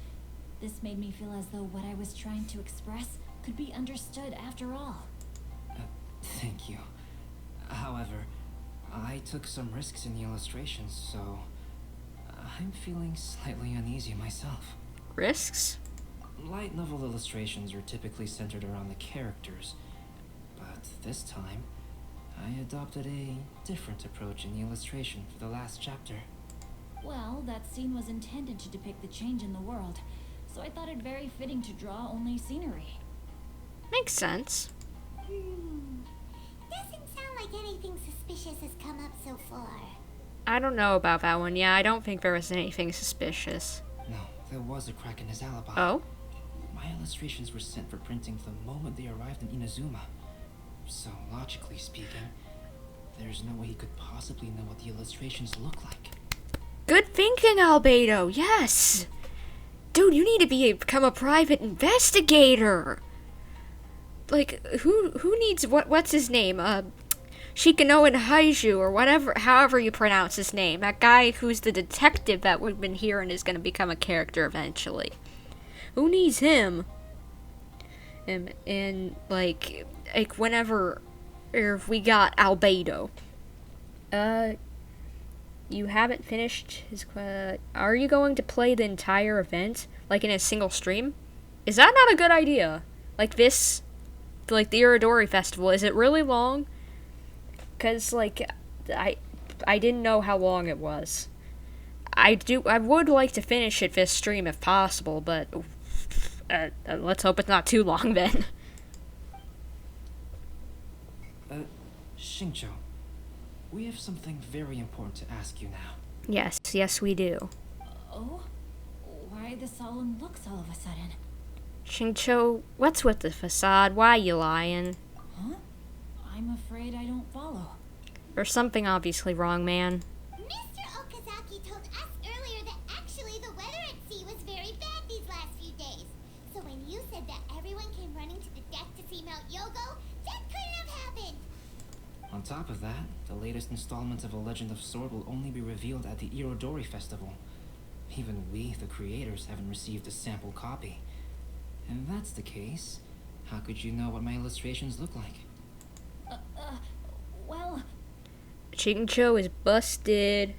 This made me feel as though what I was trying to express could be understood after all. Thank you. However, I took some risks in the illustrations, so I'm feeling slightly uneasy myself. Risks? Light novel illustrations are typically centered around the characters, but this time, I adopted a different approach in the illustration for the last chapter. Well, that scene was intended to depict the change in the world, so I thought it very fitting to draw only scenery. Makes sense. Doesn't sound like anything suspicious has come up so far. I don't know about that one. Yeah, I don't think there was anything suspicious. No, there was a crack in his alibi. Oh? My illustrations were sent for printing the moment they arrived in Inazuma. So, logically speaking, there's no way he could possibly know what the illustrations look like. Good thinking, Albedo. Yes! Dude, you need to become a private investigator! Like, who needs, what's his name? Shikanoan Haiju, or whatever, however you pronounce his name. That guy who's the detective that we've been hearing is going to become a character eventually. Who needs him? And like whenever, if we got Albedo. You haven't finished his, are you going to play the entire event, like in a single stream? Is that not a good idea? Like this, like the Irodori Festival, is it really long? Because, like, I didn't know how long it was. I would like to finish it this stream if possible, but let's hope it's not too long then. Xingqiu, we have something very important to ask you now. Yes, we do. Oh? Why the solemn looks all of a sudden? Xingqiu, what's with the facade? Why you lying? Huh? I'm afraid I don't follow. There's something obviously wrong, man. Mr. Okazaki told us earlier that actually the weather at sea was very bad these last few days. So when you said that everyone came running to the deck to see Mount Yogo, that couldn't have happened. On top of that, the latest installment of A Legend of Sword will only be revealed at the Irodori Festival. Even we, the creators, haven't received a sample copy. If that's the case, how could you know what my illustrations look like? Well... Xingqiu is busted.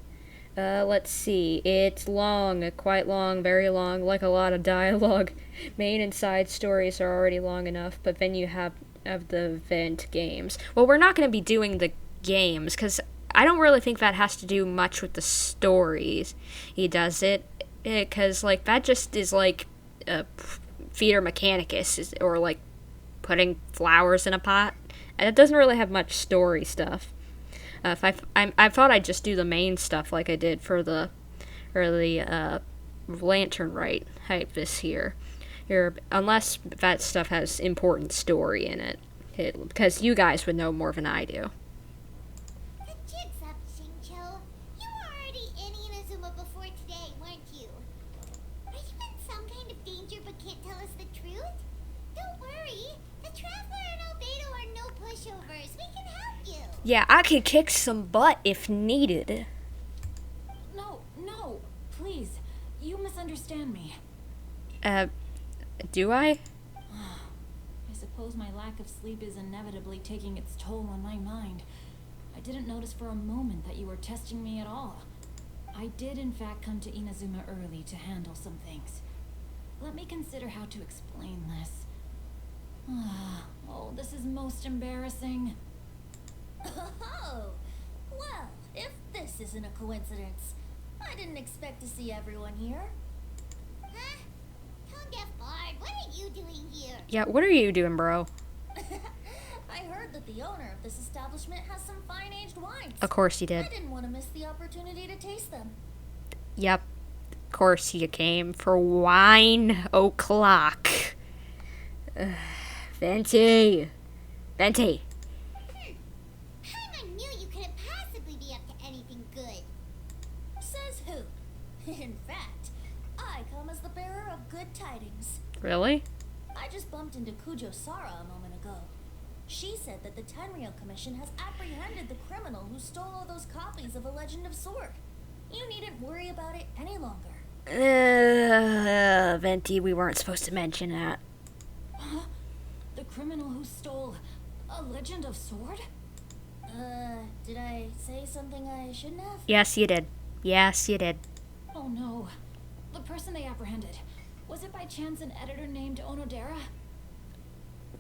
Let's see. It's long, quite long, very long, like a lot of dialogue. Main and side stories are already long enough, but then you have the event games. Well, we're not going to be doing the games, because I don't really think that has to do much with the stories. He does it, because, like, that just is, like, Theater Mechanicus, or like putting flowers in a pot. And it doesn't really have much story stuff. I thought I'd just do the main stuff like I did for the Lantern Rite hype this year. Unless that stuff has important story in it. Because you guys would know more than I do. The jig's up, Shincho. You were already in Inazuma before today, weren't you? Are you in some kind of danger but can't tell us the truth? Don't worry. The Traveler and Albedo are no pushovers. We can help you. Yeah, I can kick some butt if needed. No, please. You misunderstand me. Do I? I suppose my lack of sleep is inevitably taking its toll on my mind. I didn't notice for a moment that you were testing me at all. I did in fact come to Inazuma early to handle some things. Let me consider how to explain this. Oh, this is most embarrassing. Oh, well, if this isn't a coincidence, I didn't expect to see everyone here. Huh? Tone-deaf bard, what are you doing here? Yeah, what are you doing, bro? I heard that the owner of this establishment has some fine-aged wines. Of course you did. I didn't want to miss the opportunity to taste them. Yep. Of course you came for wine o'clock. Venti. Paimon knew you couldn't possibly be up to anything good. Says who? In fact, I come as the bearer of good tidings. Really? I just bumped into Kujo Sara a moment ago. She said that the Tenryou Commission has apprehended the criminal who stole all those copies of A Legend of Sword. You needn't worry about it any longer. Venti, we weren't supposed to mention that. Huh? The criminal who stole A Legend of Sword? Did I say something I shouldn't have? Yes, you did. Yes, you did. Oh no. The person they apprehended. Was it by chance an editor named Onodera?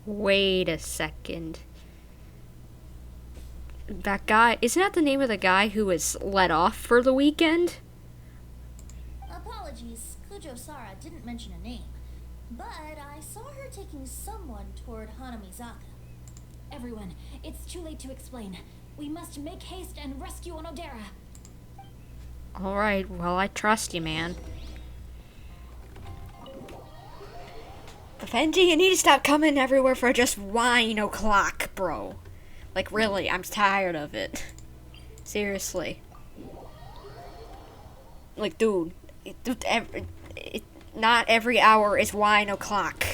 Wait a second. That guy, isn't that the name of the guy who was let off for the weekend? Apologies, Kujo Sara didn't mention a name, but I saw her taking someone toward Hanamizaka. Everyone, it's too late to explain. We must make haste and rescue Onodera. Alright, well, I trust you, man. Venti, you need to stop coming everywhere for just wine o'clock, bro. Like, really, I'm tired of it. Seriously. Like, dude, not every hour is wine o'clock.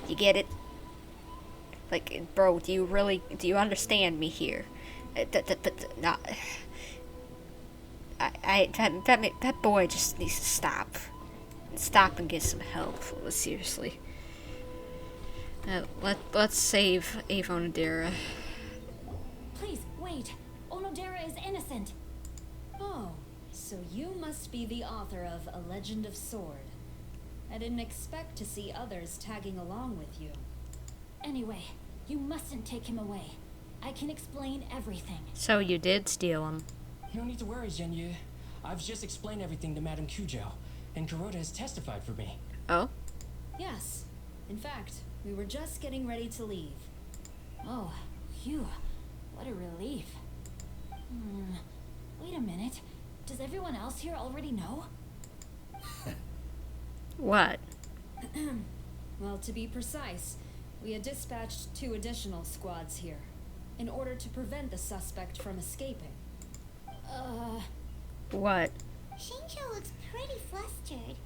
You get it? Like, bro, do you understand me here? That boy just needs to stop. Stop and get some help. Seriously. Let's save Onodera. Please, wait. Onodera is innocent. Oh, so you must be the author of A Legend of Sword. I didn't expect to see others tagging along with you. Anyway, you mustn't take him away. I can explain everything. So you did steal him. You don't need to worry, Genyu. I've just explained everything to Madame Kujo, and Kuroda has testified for me. Oh? Yes. In fact, we were just getting ready to leave. Oh, phew. What a relief. Wait a minute. Does everyone else here already know? What? Well, to be precise, we had dispatched 2 additional squads here in order to prevent the suspect from escaping. What? Shincho looks pretty flustered.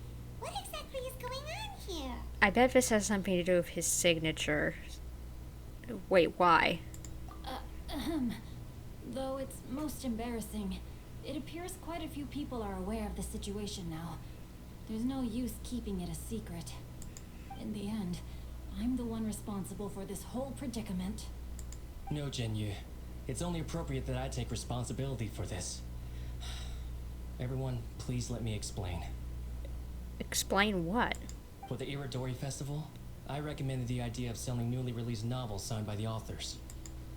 What exactly is going on here? I bet this has something to do with his signature. Wait, why? Though it's most embarrassing, it appears quite a few people are aware of the situation now. There's no use keeping it a secret. In the end, I'm the one responsible for this whole predicament. No, Genyu. It's only appropriate that I take responsibility for this. Everyone, please let me explain. Explain what? For the Iridori Festival, I recommended the idea of selling newly released novels signed by the authors.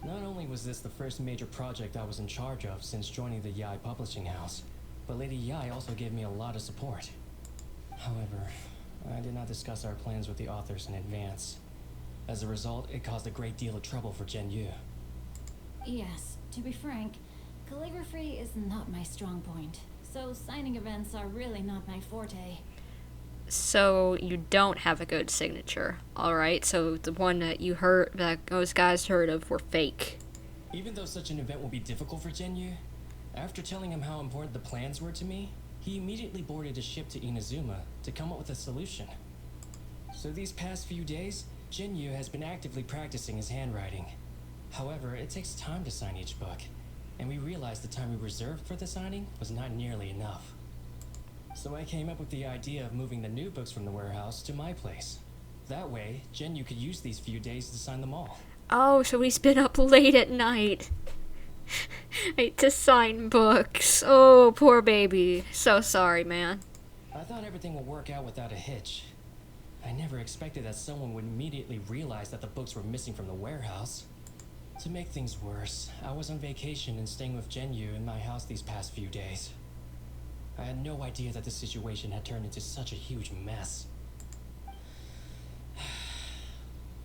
Not only was this the first major project I was in charge of since joining the Yai publishing house, but Lady Yai also gave me a lot of support. However, I did not discuss our plans with the authors in advance. As a result, it caused a great deal of trouble for Gen Yu. Yes, to be frank, calligraphy is not my strong point, so signing events are really not my forte. So you don't have a good signature, alright? So the one that you heard, that those guys heard of, were fake. Even though such an event will be difficult for Gen Yu, after telling him how important the plans were to me, he immediately boarded a ship to Inazuma to come up with a solution. So these past few days, Gen Yu has been actively practicing his handwriting. However, it takes time to sign each book, and we realized the time we reserved for the signing was not nearly enough. So I came up with the idea of moving the new books from the warehouse to my place. That way, Gen Yu could use these few days to sign them all. Oh, so he's been up late at night to sign books. Oh, poor baby. So sorry, man. I thought everything would work out without a hitch. I never expected that someone would immediately realize that the books were missing from the warehouse. To make things worse, I was on vacation and staying with Gen Yu in my house these past few days. I had no idea that the situation had turned into such a huge mess.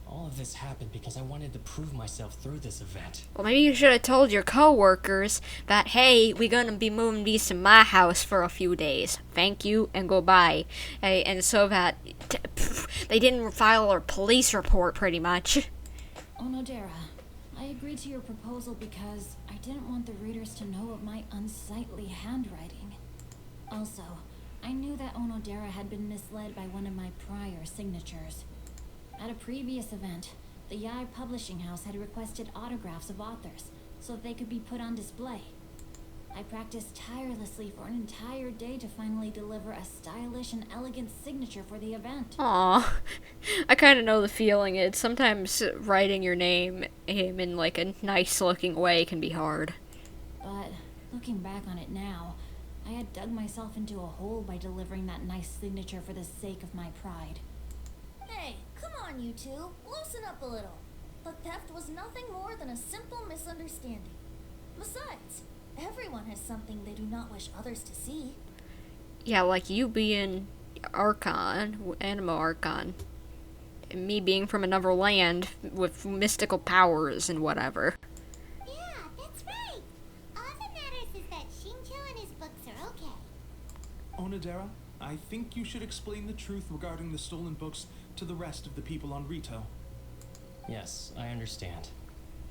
All of this happened because I wanted to prove myself through this event. Well, maybe you should have told your co-workers that, hey, we're gonna be moving these to my house for a few days. Thank you and goodbye. Hey, and so that they didn't file a police report, pretty much. Onodera, I agreed to your proposal because I didn't want the readers to know of my unsightly handwriting. Also, I knew that Onodera had been misled by one of my prior signatures. At a previous event, the Yai Publishing House had requested autographs of authors so that they could be put on display. I practiced tirelessly for an entire day to finally deliver a stylish and elegant signature for the event. Aw, I kind of know the feeling. It's sometimes writing your name in like a nice looking way can be hard. But looking back on it now, I had dug myself into a hole by delivering that nice signature for the sake of my pride. Hey, come on, you two. Loosen up a little. The theft was nothing more than a simple misunderstanding. Besides, everyone has something they do not wish others to see. Yeah, like you being Archon, Animo Archon. And me being from another land with mystical powers and whatever. Yeah, that's right. All that matters is that Shincho and his books are okay. Onodera, I think you should explain the truth regarding the stolen books to the rest of the people on Rito. Yes, I understand.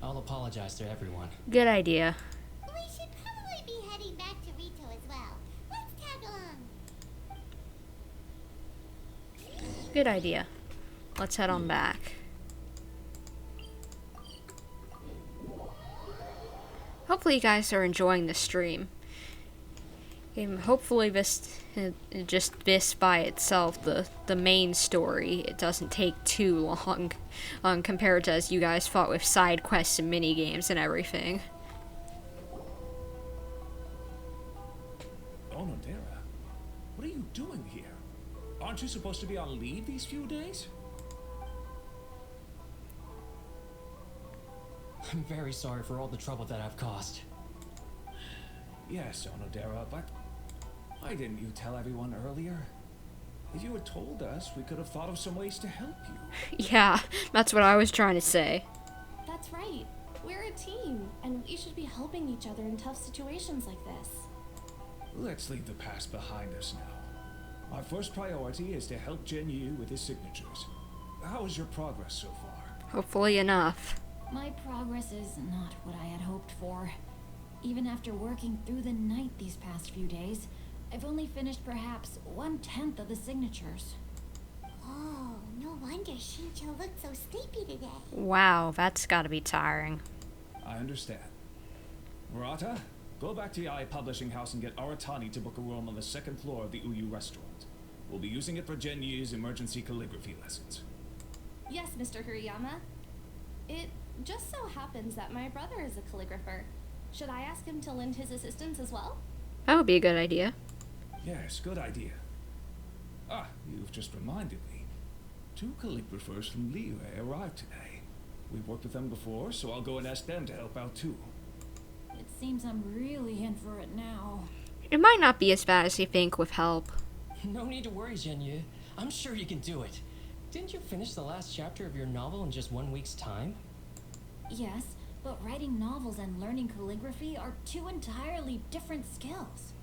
I'll apologize to everyone. Good idea. We should probably be heading back to Rito as well. Let's tag along. Good idea. Let's head on back. Hopefully you guys are enjoying the stream. Hopefully this by itself, the main story, it doesn't take too long compared to as you guys fought with side quests and mini games and everything. Onodera, what are you doing here? Aren't you supposed to be on leave these few days? I'm very sorry for all the trouble that I've caused. Yes, Onodera, but why didn't you tell everyone earlier? If you had told us, we could have thought of some ways to help you. Yeah, that's what I was trying to say. That's right. We're a team, and we should be helping each other in tough situations like this. Let's leave the past behind us now. Our first priority is to help Gen Yu with his signatures. How is your progress so far? Hopefully enough. My progress is not what I had hoped for. Even after working through the night these past few days, I've only finished perhaps 1/10 of the signatures. Oh, no wonder Shincho looked so sleepy today. Wow, that's gotta be tiring. I understand. Murata, go back to Yai Publishing House and get Aratani to book a room on the second floor of the Uyu restaurant. We'll be using it for Gen Yu's emergency calligraphy lessons. Yes, Mr. Hirayama. It just so happens that my brother is a calligrapher. Should I ask him to lend his assistance as well? That would be a good idea. Yes, good idea. Ah, you've just reminded me. 2 calligraphers from Liyue arrived today. We've worked with them before, so I'll go and ask them to help out too. It seems I'm really in for it now. It might not be as bad as you think with help. No need to worry, Gen Yu. I'm sure you can do it. Didn't you finish the last chapter of your novel in just 1 week's time? Yes, but writing novels and learning calligraphy are two entirely different skills.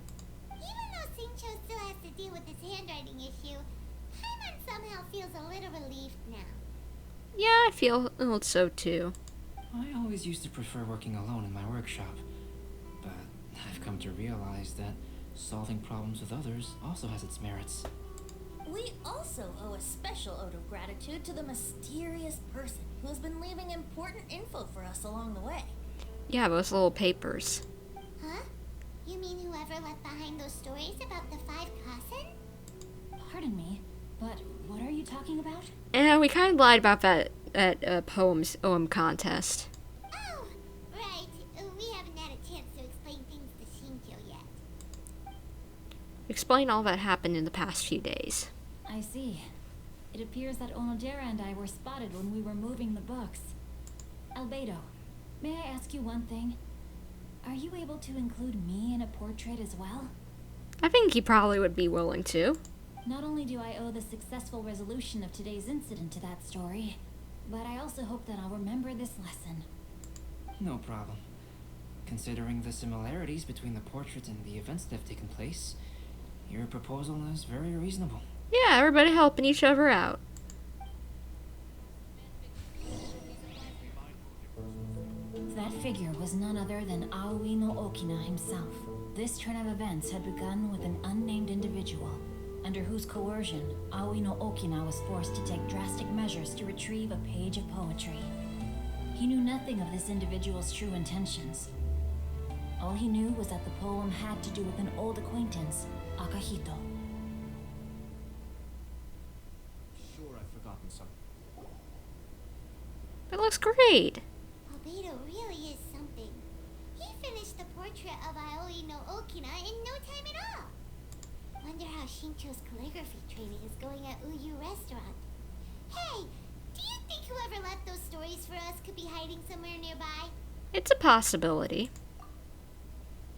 Even though Xingqiu still has to deal with his handwriting issue, Paimon somehow feels a little relieved now. Yeah, I feel so too. I always used to prefer working alone in my workshop, but I've come to realize that solving problems with others also has its merits. We also owe a special ode of gratitude to the mysterious person who has been leaving important info for us along the way. Yeah, those little papers. Huh? You mean whoever left behind those stories about the 5 Kasen? Pardon me, but what are you talking about? And we kind of lied about that poems contest. Oh, right. We haven't had a chance to explain things to Xingqiu yet. Explain all that happened in the past few days. I see. It appears that Onodera and I were spotted when we were moving the books. Albedo, may I ask you one thing? Are you able to include me in a portrait as well? I think he probably would be willing to. Not only do I owe the successful resolution of today's incident to that story, but I also hope that I'll remember this lesson. No problem. Considering the similarities between the portrait and the events that have taken place, your proposal is very reasonable. Yeah, everybody helping each other out. That figure was none other than Aoi no Okina himself. This turn of events had begun with an unnamed individual, under whose coercion Aoi no Okina was forced to take drastic measures to retrieve a page of poetry. He knew nothing of this individual's true intentions. All he knew was that the poem had to do with an old acquaintance, Akahito. Sure, I've forgotten some. It looks great. Albedo really is something. He finished the portrait of Aoi no Okina in no time at all. Wonder how Xingqiu's calligraphy training is going at Uyu Restaurant. Hey, do you think whoever left those stories for us could be hiding somewhere nearby? It's a possibility.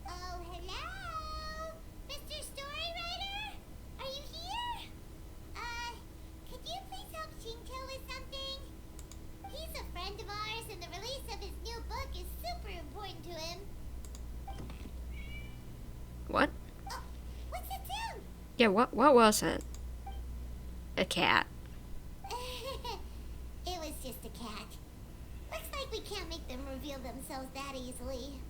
Oh, hello? Mr. Storywriter? Are you here? Could you please help Xingqiu with something? He's a friend of ours and the release of his new book is super important to him. What? Oh, what's that sound? Yeah, what was it? A cat. It was just a cat. Looks like we can't make them reveal themselves that easily.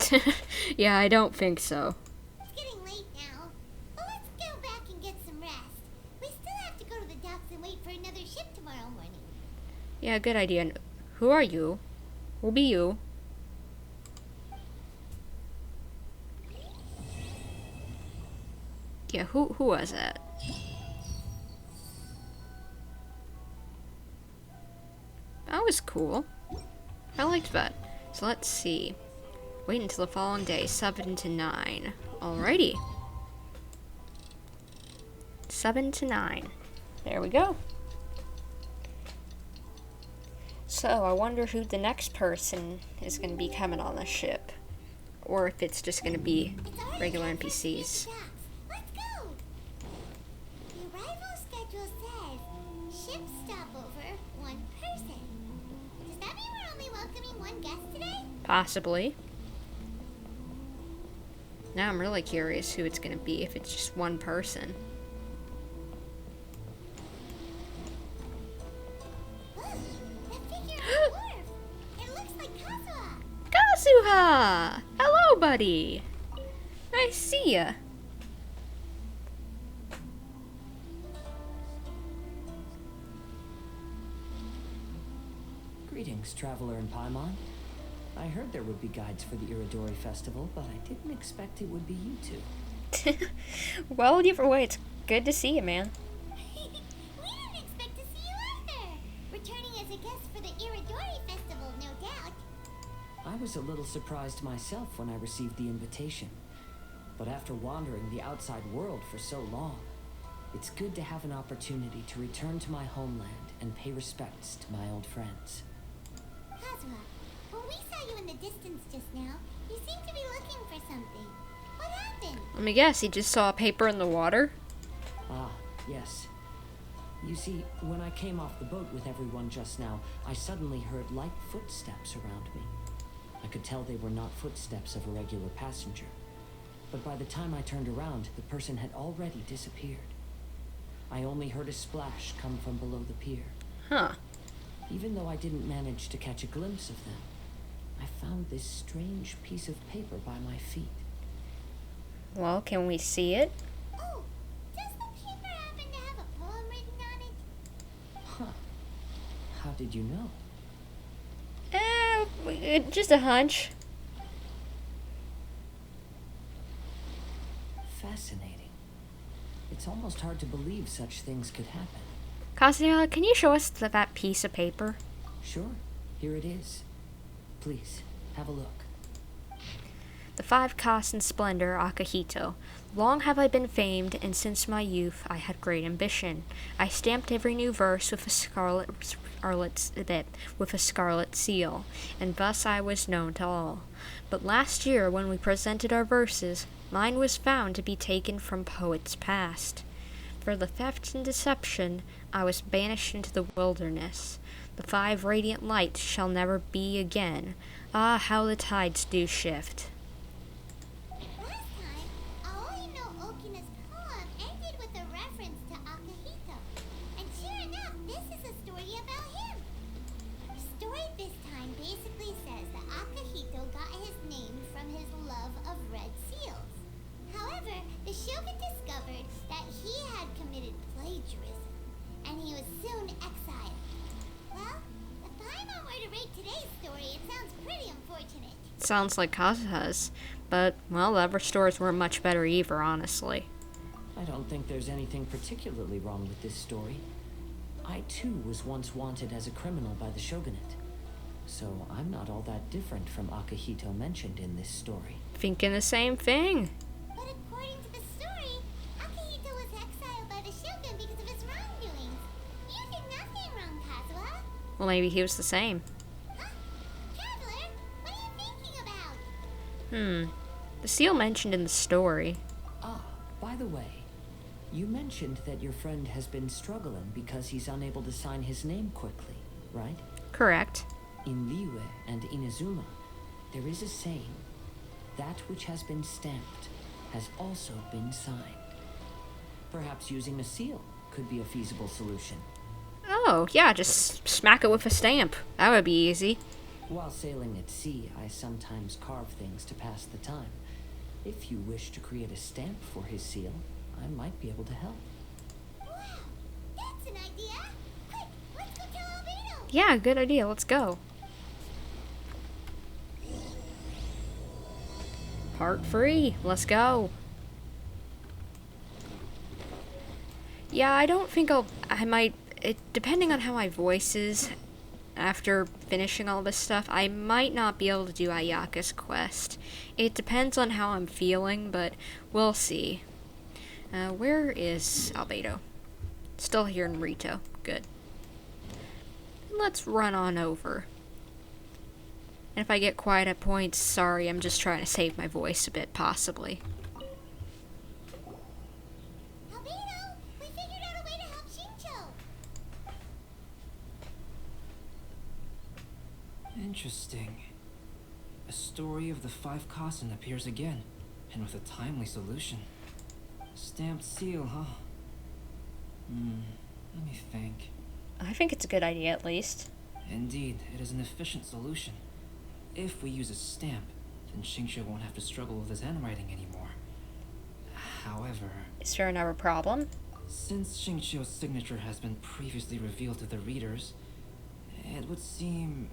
Yeah, I don't think so. It's getting late now. But let's go back and get some rest. We still have to go to the docks and wait for another ship tomorrow morning. Yeah, good idea. Who are you? Who'll be you? Yeah, who was that? That was cool. I liked that. So let's see. Wait until the following day, 7 to 9. Alrighty. 7 to 9. There we go. So, I wonder who the next person is going to be coming on the ship. Or if it's just going to be regular NPCs. Let's go! The arrival schedule says ship stopover, 1 person. Does that mean we're only welcoming 1 guest today? Possibly. Now I'm really curious who it's going to be if it's just 1 person. It looks like Kazuha. Kazuha! Hello, buddy! Nice to see ya. Greetings, traveler in Paimon. I heard there would be guides for the Iridori Festival, but I didn't expect it would be you two. Well, either way, it's good to see you, man. We didn't expect to see you either. Returning as a guest for the Iridori Festival, no doubt. I was a little surprised myself when I received the invitation. But after wandering the outside world for so long, it's good to have an opportunity to return to my homeland and pay respects to my old friends. Kazuha, when we saw you in the distance just now, you seemed to be looking for something. What happened? Let me guess, he just saw a paper in the water? Ah, yes. You see, when I came off the boat with everyone just now, I suddenly heard light footsteps around me. I could tell they were not footsteps of a regular passenger. But by the time I turned around, the person had already disappeared. I only heard a splash come from below the pier. Huh. Even though I didn't manage to catch a glimpse of them, I found this strange piece of paper by my feet. Well, can we see it? Oh, does the paper happen to have a poem written on it? Huh. How did you know? Just a hunch. Fascinating. It's almost hard to believe such things could happen. Kazuya, can you show us that piece of paper? Sure. Here it is. Please, have a look. The 5 costs in splendor, Akihito. Long have I been famed, and since my youth I had great ambition. I stamped every new verse with a scarlet seal, and thus I was known to all. But last year, when we presented our verses, mine was found to be taken from poets past. For the theft and deception, I was banished into the wilderness. The 5 radiant lights shall never be again. Ah, how the tides do shift. Last time, Aoi no Okina's poem ended with a reference to Akihito. And sure enough, this is a story about him. The story this time basically says that Akihito got his name from his love of red seals. However, the shogun discovered that he had committed plagiarism, and he was soon exiled. Well, if I'm on where to rate today's story, it sounds pretty unfortunate. Sounds like Kazuha's, but, well, the other stories weren't much better either, honestly. I don't think there's anything particularly wrong with this story. I too was once wanted as a criminal by the shogunate. So I'm not all that different from Akihito mentioned in this story. Thinking the same thing. But according to the story, Akihito was exiled by the shogun because of his wrongdoings. You did nothing wrong, Kazuha. Well, maybe he was the same. Huh? Traveler, what are you thinking about? The seal mentioned in the story. Ah, by the way, you mentioned that your friend has been struggling because he's unable to sign his name quickly, right? Correct. In Liyue and Inazuma, there is a saying, that which has been stamped has also been signed. Perhaps using a seal could be a feasible solution. Oh, yeah, just smack it with a stamp. That would be easy. While sailing at sea, I sometimes carve things to pass the time. If you wish to create a stamp for his seal, I might be able to help. Wow, that's an idea. Quick, let's go tell Albedo. Yeah, good idea. Let's go. Part 3. Let's go. Yeah, I don't think depending on how my voice is after finishing all this stuff, I might not be able to do Ayaka's quest. It depends on how I'm feeling, but we'll see. Where is Albedo? Still here in Rito. Good. Let's run on over. And if I get quiet at points, sorry, I'm just trying to save my voice a bit, possibly. Albedo, we figured out a way to help Shincho. Interesting. A story of the 5 Kasen appears again, and with a timely solution. Stamped seal, huh? Let me think. I think it's a good idea, at least. Indeed, it is an efficient solution. If we use a stamp, then Xingqiu won't have to struggle with his handwriting anymore. However... Is there another problem? Since Xingqiu's signature has been previously revealed to the readers, it would seem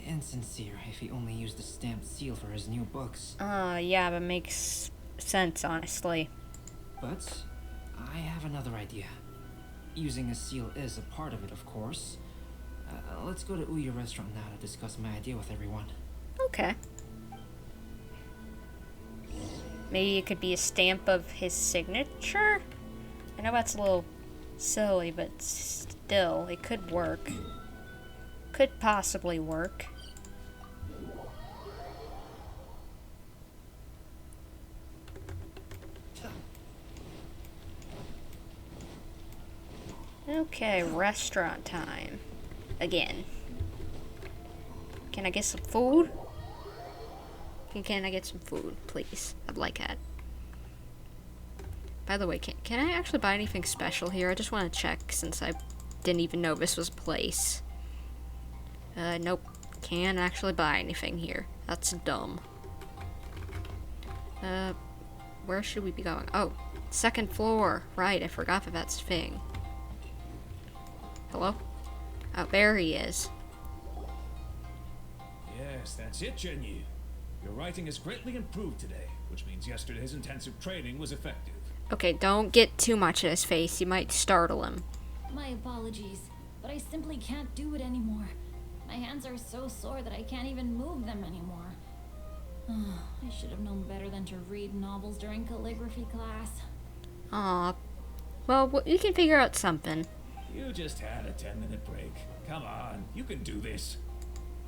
insincere if he only used the stamped seal for his new books. Yeah, that makes sense, honestly. But I have another idea. Using a seal is a part of it, of course. Let's go to Ouya restaurant now to discuss my idea with everyone. Okay. Maybe it could be a stamp of his signature? I know that's a little silly, but still, it could work. Could possibly work. Okay, restaurant time. Again. Can I get some food? Can I get some food, please? I'd like that. By the way, can I actually buy anything special here? I just want to check since I didn't even know this was a place. Nope. Can't actually buy anything here. That's dumb. Where should we be going? Oh, second floor. Right, I forgot that that's a thing. Hello? Oh, there he is. Yes, that's it, Jinyu. Your writing has greatly improved today, which means yesterday's intensive training was effective. Okay, don't get too much in his face. You might startle him. My apologies, but I simply can't do it anymore. My hands are so sore that I can't even move them anymore. I should have known better than to read novels during calligraphy class. Aw. Well, you can figure out something. You just had a 10-minute break. Come on, you can do this.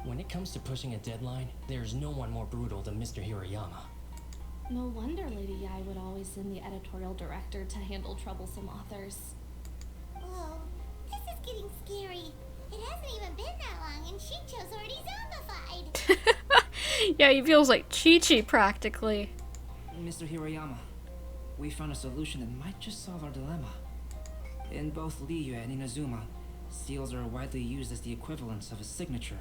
When it comes to pushing a deadline, there's no one more brutal than Mr. Hirayama. No wonder Lady Yai would always send the editorial director to handle troublesome authors. Whoa, this is getting scary. It hasn't even been that long and Shincho's already zombified. Yeah, he feels like Chi-Chi practically. Mr. Hirayama, we found a solution that might just solve our dilemma. In both Liyue and Inazuma, seals are widely used as the equivalents of a signature.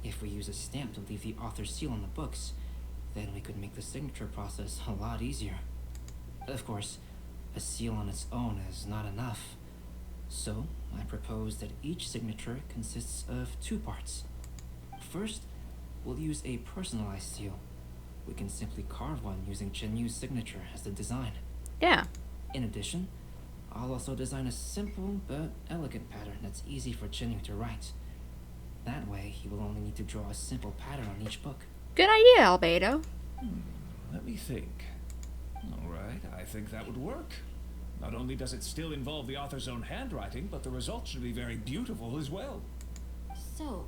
If we use a stamp to leave the author's seal on the books, then we could make the signature process a lot easier. Of course, a seal on its own is not enough. So, I propose that each signature consists of 2 parts. First, we'll use a personalized seal. We can simply carve one using Chenyu's signature as the design. Yeah. In addition, I'll also design a simple but elegant pattern that's easy for Chenyu to write. That way, he will only need to draw a simple pattern on each book. Good idea, Albedo. Let me think. Alright, I think that would work. Not only does it still involve the author's own handwriting, but the results should be very beautiful as well. So,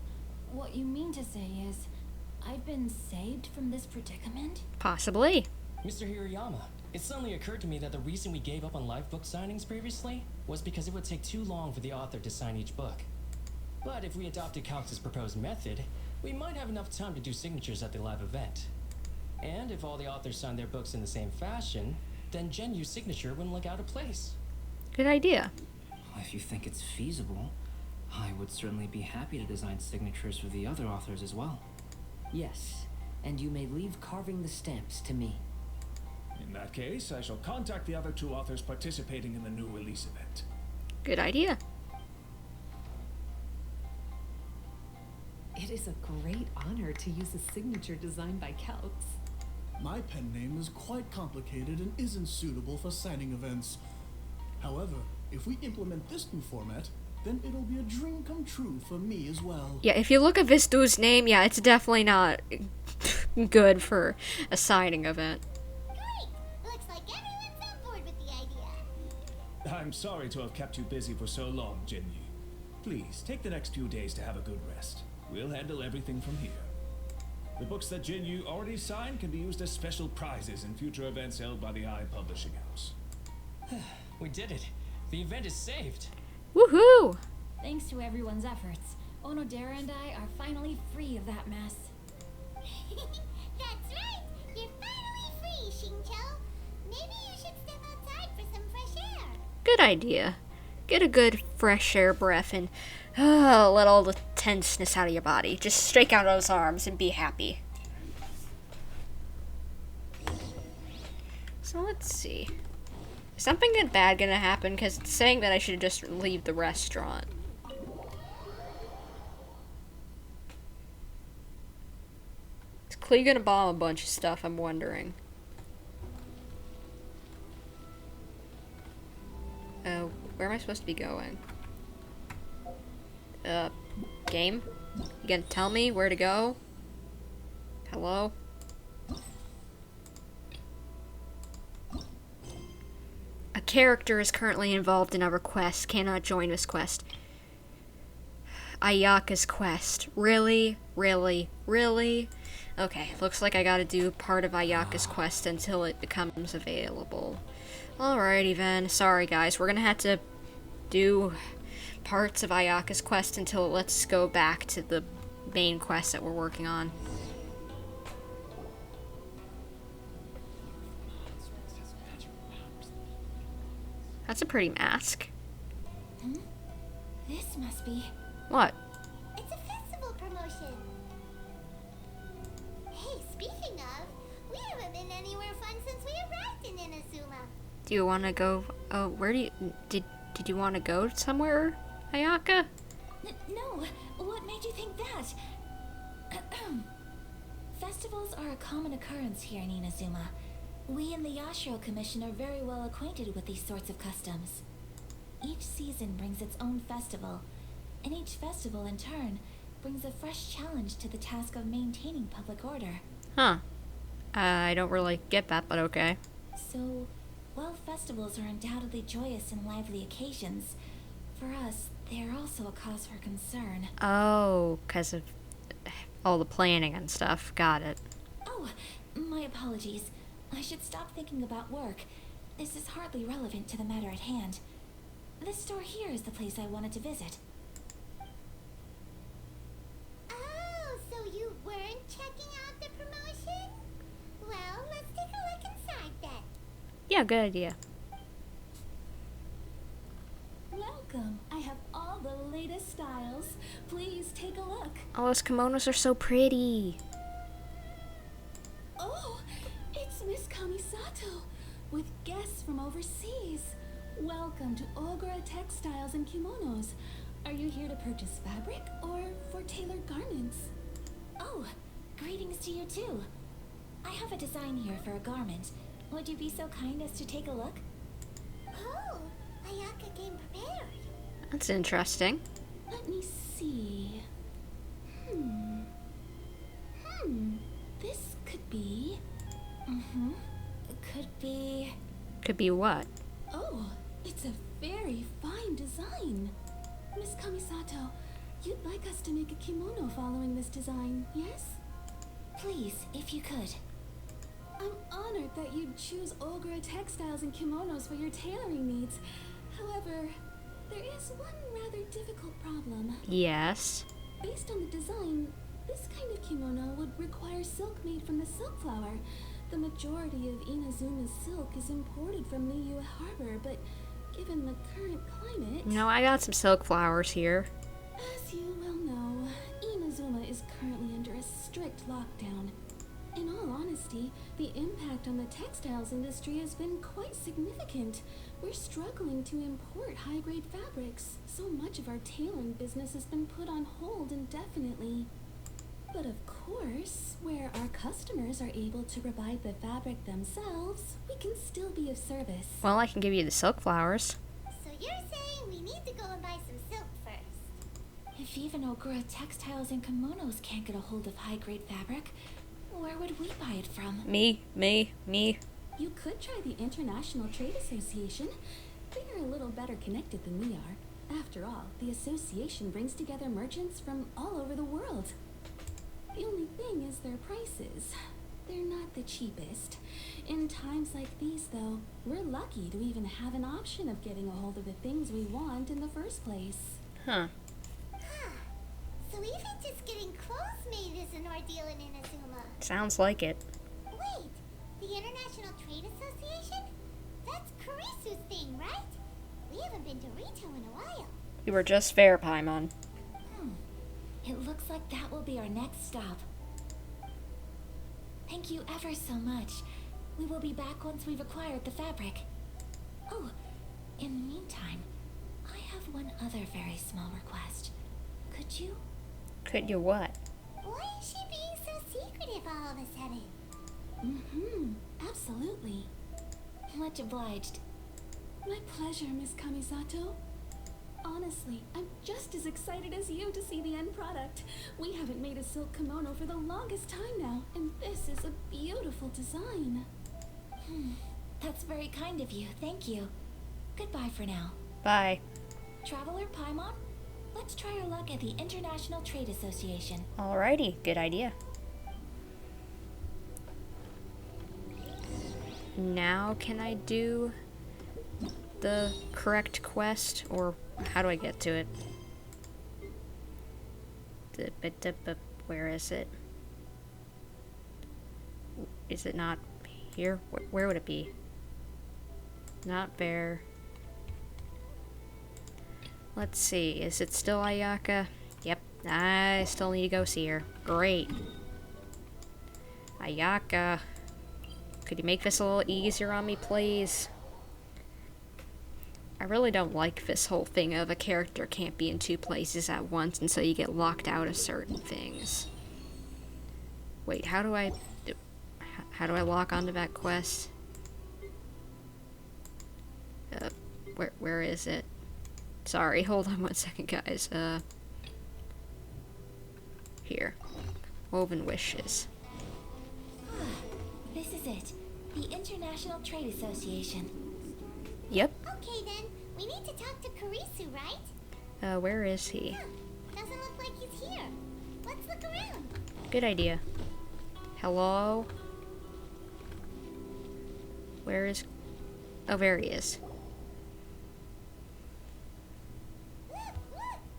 what you mean to say is, I've been saved from this predicament? Possibly. Mr. Hirayama, it suddenly occurred to me that the reason we gave up on live book signings previously was because it would take too long for the author to sign each book. But if we adopted Calx's proposed method, we might have enough time to do signatures at the live event. And if all the authors signed their books in the same fashion, then Genyu's signature wouldn't look out of place. Good idea. If you think it's feasible, I would certainly be happy to design signatures for the other authors as well. Yes, and you may leave carving the stamps to me. In that case, I shall contact the other 2 authors participating in the new release event. Good idea. It is a great honor to use a signature designed by Calx. My pen name is quite complicated and isn't suitable for signing events. However, if we implement this new format, then it'll be a dream come true for me as well. Yeah, if you look at this dude's name, yeah, it's definitely not good for a signing event. Great! Looks like everyone's on board with the idea. I'm sorry to have kept you busy for so long, Jinyu. Please, take the next few days to have a good rest. We'll handle everything from here. The books that Jinyu already signed can be used as special prizes in future events held by the Eye Publishing House. We did it. The event is saved. Woohoo! Thanks to everyone's efforts, Onodera and I are finally free of that mess. That's right! You're finally free, Shincho. Maybe you should step outside for some fresh air. Good idea. Get a good fresh air breath and let all the tenseness out of your body. Just stretch out those arms and be happy. So let's see. Is something good bad gonna happen? Because it's saying that I should just leave the restaurant. Is Klee gonna bomb a bunch of stuff? I'm wondering. Where am I supposed to be going? Game? You gonna tell me where to go? Hello? A character is currently involved in a request. Cannot join this quest. Ayaka's quest. Really? Really? Really? Okay, looks like I gotta do part of Ayaka's quest until it becomes available. Alrighty then. Sorry guys, we're gonna have to do parts of Ayaka's quest until it lets us go back to the main quest that we're working on. That's a pretty mask. This must be... What? It's a festival promotion. Hey, speaking of, we haven't been anywhere fun since we arrived in Inazuma. Do you want to go? Oh, where do you... Did you want to go somewhere, Ayaka? No, what made you think that? Festivals are a common occurrence here in Inazuma. We in the Yashiro Commission are very well acquainted with these sorts of customs. Each season brings its own festival, and each festival in turn brings a fresh challenge to the task of maintaining public order. Huh. I don't really get that, but okay. So, while festivals are undoubtedly joyous and lively occasions, for us, they are also a cause for concern. Oh, because of all the planning and stuff. Got it. Oh, my apologies. I should stop thinking about work. This is hardly relevant to the matter at hand. This store here is the place I wanted to visit. Oh, so you weren't checking out the promotion? Well, let's take a look inside then. Yeah, good idea. Welcome. I have all the latest styles. Please take a look. Oh, those kimonos are so pretty. Oh, it's Miss Kamisato with guests from overseas. Welcome to Ogura Textiles and Kimonos. Are you here to purchase fabric or for tailored garments? Oh, greetings to you too. I have a design here for a garment. Would you be so kind as to take a look? Oh, Ayaka came prepared. That's interesting. Let me see. This could be... Could be... Could be what? Oh, it's a very fine design. Miss Kamisato, you'd like us to make a kimono following this design, yes? Please, if you could. I'm honored that you'd choose Ogura Textiles and Kimonos for your tailoring needs. However, there is one rather difficult problem. Yes. Based on the design, this kind of kimono would require silk made from the silk flower. The majority of Inazuma's silk is imported from Liyue Harbor, but given the current climate... You know, I got some silk flowers here. As you well know, Inazuma is currently under a strict lockdown. In all honesty, the impact on the textiles industry has been quite significant. We're struggling to import high-grade fabrics. So much of our tailoring business has been put on hold indefinitely. But of course, where our customers are able to provide the fabric themselves, we can still be of service. Well, I can give you the silk flowers. So you're saying we need to go and buy some silk first? If even Ogura Textiles and Kimonos can't get a hold of high-grade fabric, where would we buy it from? Me. You could try the International Trade Association. They're a little better connected than we are. After all, the association brings together merchants from all over the world. The only thing is their prices. They're not the cheapest. In times like these, though, we're lucky to even have an option of getting a hold of the things we want in the first place. Huh. So even just getting clothes made is an ordeal in Inazuma. Sounds like it. Wait, the International Trade Association? That's Kurisu's thing, right? We haven't been to Rito in a while. You were just fair, Paimon. It looks like that will be our next stop. Thank you ever so much. We will be back once we've acquired the fabric. Oh, in the meantime, I have one other very small request. Could you? Could you what? Why is she being so secretive all of a sudden? Absolutely. Much obliged. My pleasure, Miss Kamisato. Honestly, I'm just as excited as you to see the end product. We haven't made a silk kimono for the longest time now, and this is a beautiful design. That's very kind of you. Thank you. Goodbye for now. Bye. Traveler Paimon, let's try our luck at the International Trade Association. Alrighty, good idea. Now can I do the correct quest, or How do I get to it? Where is it? Is it not here? Where would it be? Not there. Let's see. Is it still Ayaka? Yep. I still need to go see her. Great. Ayaka. Could you make this a little easier on me, please? I really don't like this whole thing of a character can't be in two places at once and so you get locked out of certain things. Wait, how do I lock onto that quest? Where is it? Sorry, hold on 1 second, guys. Here. Woven Wishes. This is it. The International Trade Association. Yep. Okay then, we need to talk to Kurisu, right? Where is he? Huh. Doesn't look like he's here. Let's look around. Good idea. Hello? Where is... Oh, there he is. Look,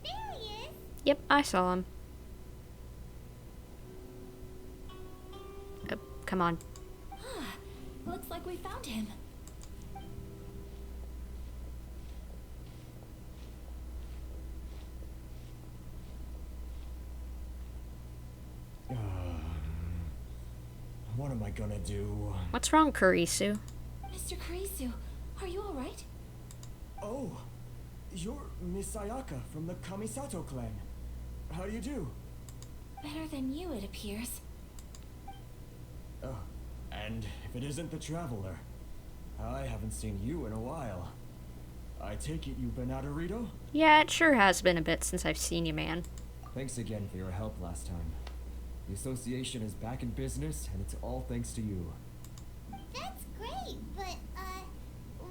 there he is. Yep, I saw him. Come on. Looks like we found him. What am I gonna do? What's wrong, Kurisu? Mr. Kurisu, are you alright? Oh, you're Miss Ayaka from the Kamisato clan. How do you do? Better than you, it appears. Oh, and if it isn't the Traveler, I haven't seen you in a while. I take it you've been out of Rito? Yeah, it sure has been a bit since I've seen you, man. Thanks again for your help last time. The association is back in business, and it's all thanks to you. That's great, but,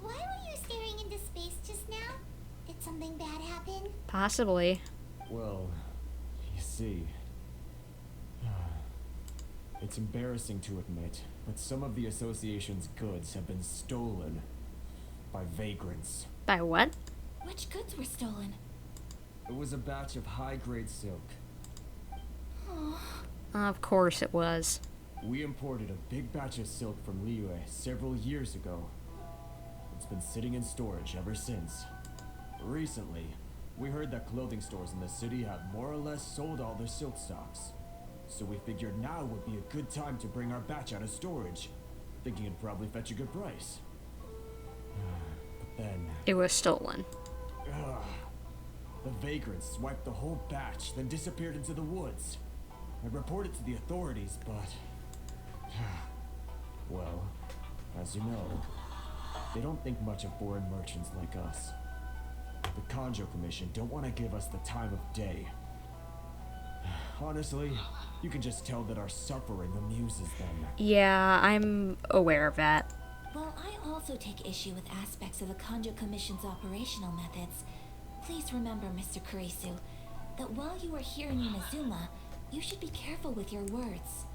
why were you staring into space just now? Did something bad happen? Possibly. Well, you see... It's embarrassing to admit, but some of the association's goods have been stolen by vagrants. By what? Which goods were stolen? It was a batch of high-grade silk. Of course it was. We imported a big batch of silk from Liyue several years ago. It's been sitting in storage ever since. Recently, we heard that clothing stores in the city have more or less sold all their silk stocks. So we figured now would be a good time to bring our batch out of storage, thinking it'd probably fetch a good price. But then... It was stolen. The vagrants swiped the whole batch, then disappeared into the woods. I reported to the authorities, but... well, as you know, they don't think much of foreign merchants like us. The Kanjo Commission don't want to give us the time of day. Honestly, you can just tell that our suffering amuses them. Yeah, I'm aware of that. Well, I also take issue with aspects of the Kanjo Commission's operational methods. Please remember, Mr. Kurisu, that while you are here in Inazuma, you should be careful with your words.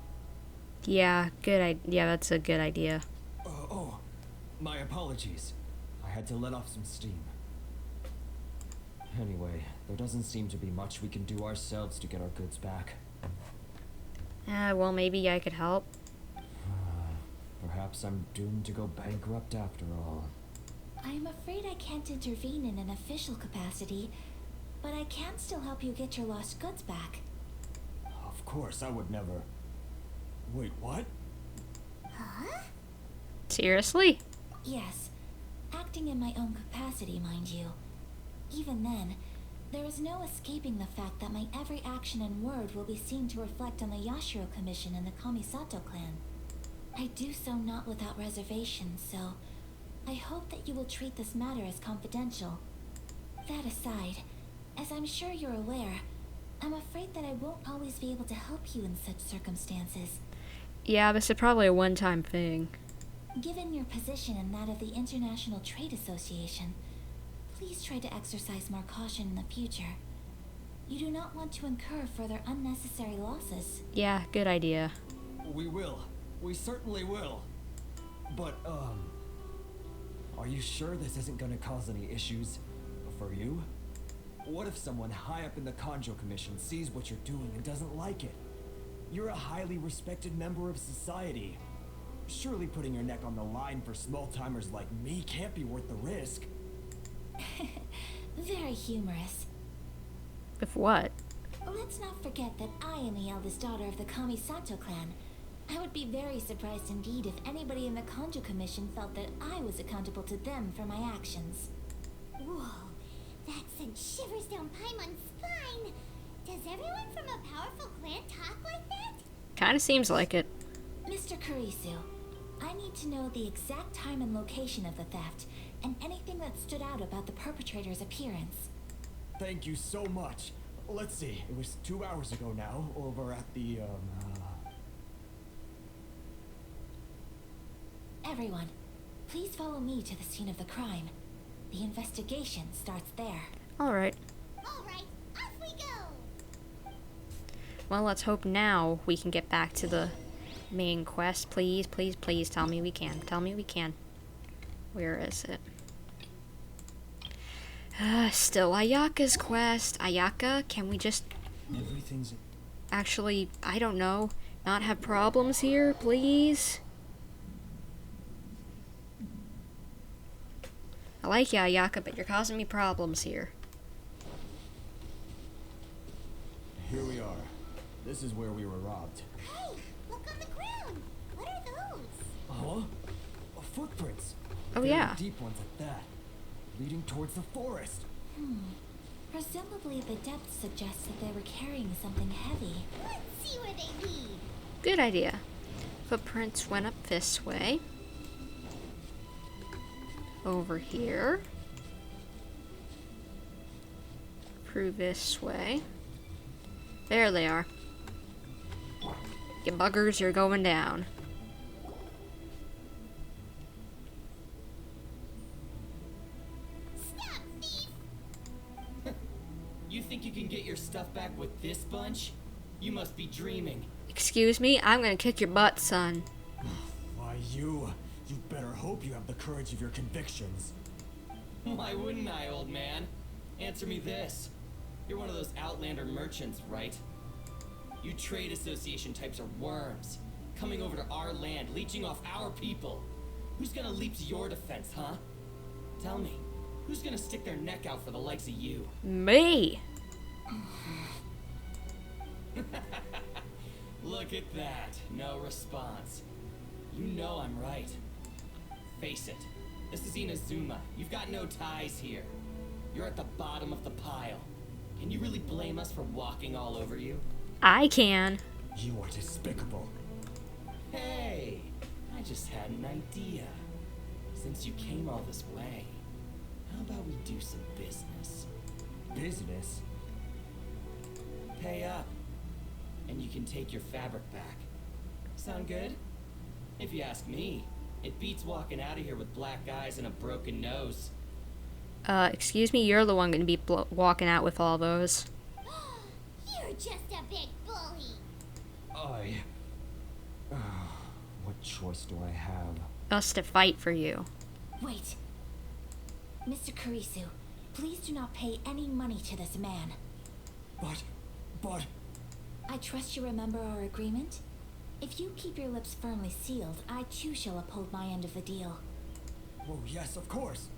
Yeah, yeah, that's a good idea. My apologies. I had to let off some steam. Anyway, there doesn't seem to be much we can do ourselves to get our goods back. Well, maybe I could help. Perhaps I'm doomed to go bankrupt after all. I'm afraid I can't intervene in an official capacity, but I can still help you get your lost goods back. Of course, I would never... Wait, what? Huh? Seriously? Yes, acting in my own capacity, mind you. Even then, there is no escaping the fact that my every action and word will be seen to reflect on the Yashiro Commission and the Kamisato clan. I do so not without reservation, so I hope that you will treat this matter as confidential. That aside, as I'm sure you're aware, I'm afraid that I won't always be able to help you in such circumstances. Yeah, this is probably a one-time thing. Given your position and that of the International Trade Association, please try to exercise more caution in the future. You do not want to incur further unnecessary losses. Yeah, good idea. We will. We certainly will. But, are you sure this isn't gonna cause any issues? For you? What if someone high up in the Kanjo Commission sees what you're doing and doesn't like it? You're a highly respected member of society. Surely putting your neck on the line for small-timers like me can't be worth the risk. Very humorous. If what? Let's not forget that I am the eldest daughter of the Kamisato clan. I would be very surprised indeed if anybody in the Kanjo Commission felt that I was accountable to them for my actions. Whoa, that sent shivers down Paimon's spine. Does everyone from a powerful clan talk like that? Kinda seems like it. Mr. Kurisu, I need to know the exact time and location of the theft, and anything that stood out about the perpetrator's appearance. Thank you so much. Let's see, it was 2 hours ago now, over at the, Everyone, please follow me to the scene of the crime. The investigation starts there. Alright. Alright, off we go! Well, let's hope now we can get back to the main quest. Please, please, please tell me we can. Tell me we can. Where is it? Still Ayaka's quest. Ayaka, can we just... Everything's... Actually, I don't know. Not have problems here, please? I like you, Ayaka, but you're causing me problems here. Here we are. This is where we were robbed. Hey, look on the ground! What are those? Huh? Footprints. Oh, Very yeah. Deep ones at that. Leading towards the forest. Presumably the depth suggests that they were carrying something heavy. Let's see where they lead. Good idea. Footprints went up this way. Over here. Through this way. There they are. You buggers, you're going down. Stop, thief! You think you can get your stuff back with this bunch? You must be dreaming. Excuse me, I'm gonna kick your butt, son. Why, you better hope you have the courage of your convictions. Why wouldn't I, old man? Answer me this. You're one of those Outlander merchants, right? You trade association types are worms, coming over to our land, leeching off our people. Who's gonna leap to your defense, huh? Tell me, who's gonna stick their neck out for the likes of you? Me! Look at that, no response. You know I'm right. Face it, this is Inazuma. You've got no ties here. You're at the bottom of the pile. Can you really blame us for walking all over you? I can. You are despicable. Hey, I just had an idea. Since you came all this way, how about we do some business? Business? Pay up, and you can take your fabric back. Sound good? If you ask me, it beats walking out of here with black eyes and a broken nose. Excuse me, you're the one gonna be walking out with all those. You're just a big bully! What choice do I have? Us to fight for you. Wait. Mr. Kurisu, please do not pay any money to this man. But... I trust you remember our agreement? If you keep your lips firmly sealed, I too shall uphold my end of the deal. Oh, yes, of course.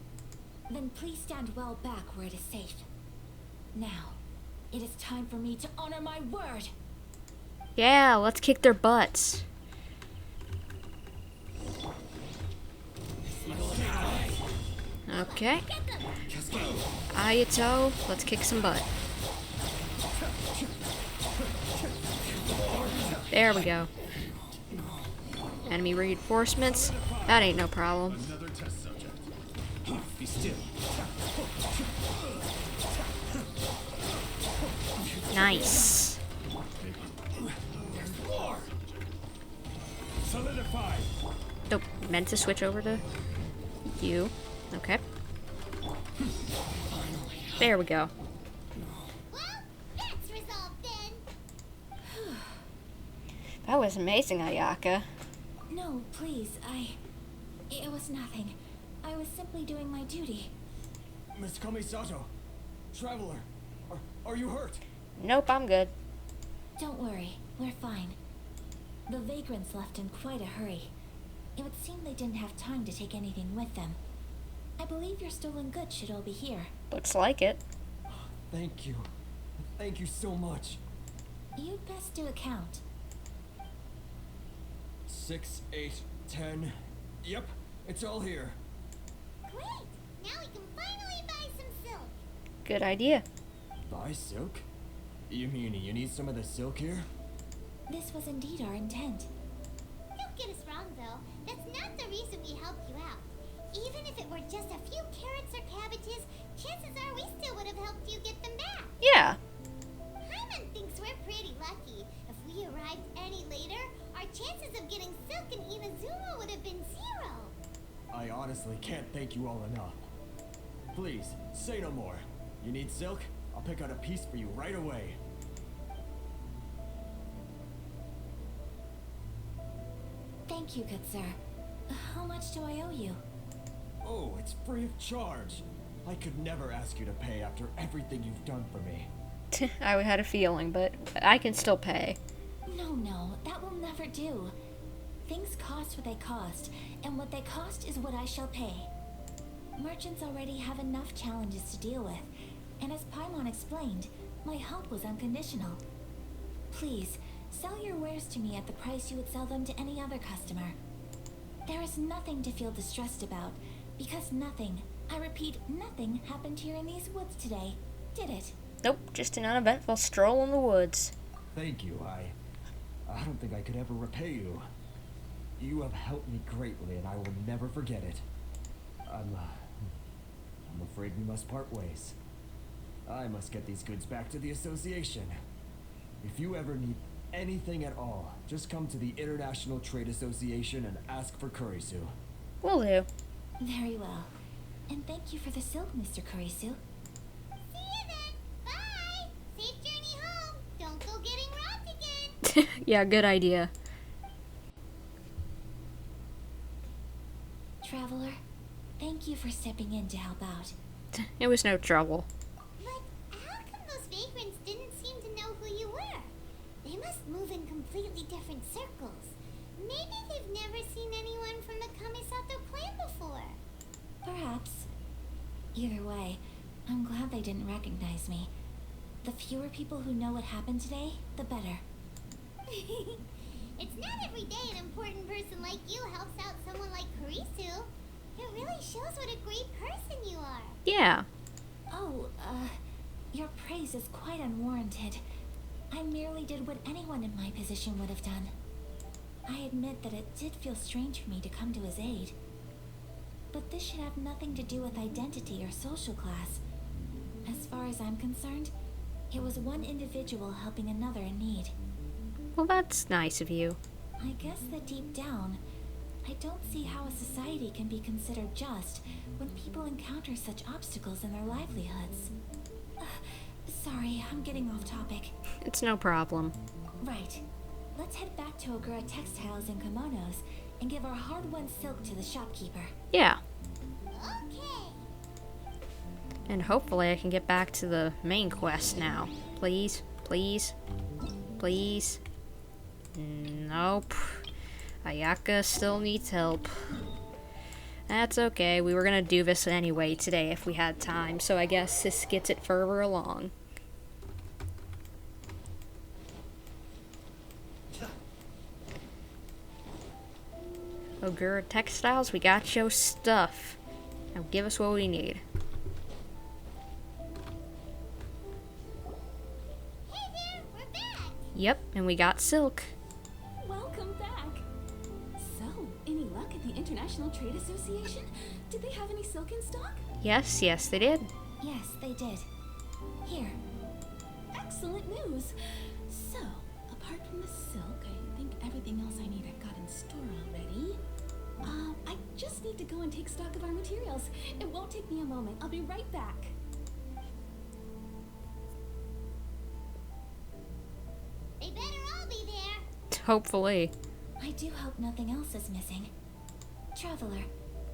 Then please stand well back where it is safe. Now, it is time for me to honor my word! Yeah, let's kick their butts. Okay. Ayato, let's kick some butt. There we go. Enemy reinforcements. That ain't no problem. Another test subject. Be still. Nice. Solidify. Nope, meant to switch over to you. Okay. There we go. Well, that's resolved then! That was amazing, Ayaka. No, please, it was nothing. I was simply doing my duty. Miss Kamisato, Traveler, Are you hurt? Nope, I'm good. Don't worry, we're fine. The vagrants left in quite a hurry. It would seem they didn't have time to take anything with them. I believe your stolen goods should all be here. Looks like it. Thank you. Thank you so much. You'd best do a count. 6, 8, 10. Yep, it's all here. Great! Now we can finally buy some silk. Good idea. Buy silk? You mean you need some of the silk here? This was indeed our intent. Don't get us wrong, though. That's not the reason we helped you out. Even if it were just a few carrots or cabbages, chances are we still would have helped you get them back. Yeah. Hyman thinks we're pretty lucky. If we arrived any later, our chances of getting silk in Inazuma would have been 0. I honestly can't thank you all enough. Please, say no more. You need silk? I'll pick out a piece for you right away. Thank you, good sir. How much do I owe you? Oh, it's free of charge. I could never ask you to pay after everything you've done for me. I had a feeling, but I can still pay. No, that will never do. Things cost what they cost, and what they cost is what I shall pay. Merchants already have enough challenges to deal with, and as Paimon explained, my help was unconditional. Please, sell your wares to me at the price you would sell them to any other customer. There is nothing to feel distressed about, because nothing, I repeat, nothing happened here in these woods today, did it? Nope, just an uneventful stroll in the woods. Thank you. I don't think I could ever repay you. You have helped me greatly, and I will never forget it. I'm afraid we must part ways. I must get these goods back to the association. If you ever need anything at all, just come to the International Trade Association and ask for Kurisu. Will do. Very well. And thank you for the silk, Mr. Kurisu. See you then. Bye. Safe journey home. Don't go getting robbed again. Yeah, good idea. Traveler, thank you for stepping in to help out. It was no trouble. But how come those vagrants didn't seem to know who you were? They must move in completely different circles. Maybe they've never seen anyone from the Kamisato clan before. Perhaps. Either way, I'm glad they didn't recognize me. The fewer people who know what happened today, the better. It's not every day an important person like you helps out someone like Kurisu. It really shows what a great person you are. Yeah. Oh, your praise is quite unwarranted. I merely did what anyone in my position would have done. I admit that it did feel strange for me to come to his aid. But this should have nothing to do with identity or social class. As far as I'm concerned, it was one individual helping another in need. Well, that's nice of you. I guess that deep down, I don't see how a society can be considered just when people encounter such obstacles in their livelihoods. Sorry, I'm getting off topic. It's no problem. Right. Let's head back to Ogura Textiles and Kimonos and give our hard-won silk to the shopkeeper. Yeah. Okay. And hopefully I can get back to the main quest now. Please, please, please. Nope. Ayaka still needs help. That's okay. We were gonna do this anyway today if we had time, so I guess this gets it further along. Ogura Textiles, we got your stuff. Now give us what we need. Hey there, we're back. Yep, and we got silk. Welcome back. So, any luck at the International Trade Association? Did they have any silk in stock? Yes, they did. Yes, they did. Here. Excellent news. So, apart from the silk, I think everything else I need I've got in store already. I just need to go and take stock of our materials. It won't take me a moment. I'll be right back. They better all be there. Hopefully. I do hope nothing else is missing. Traveler,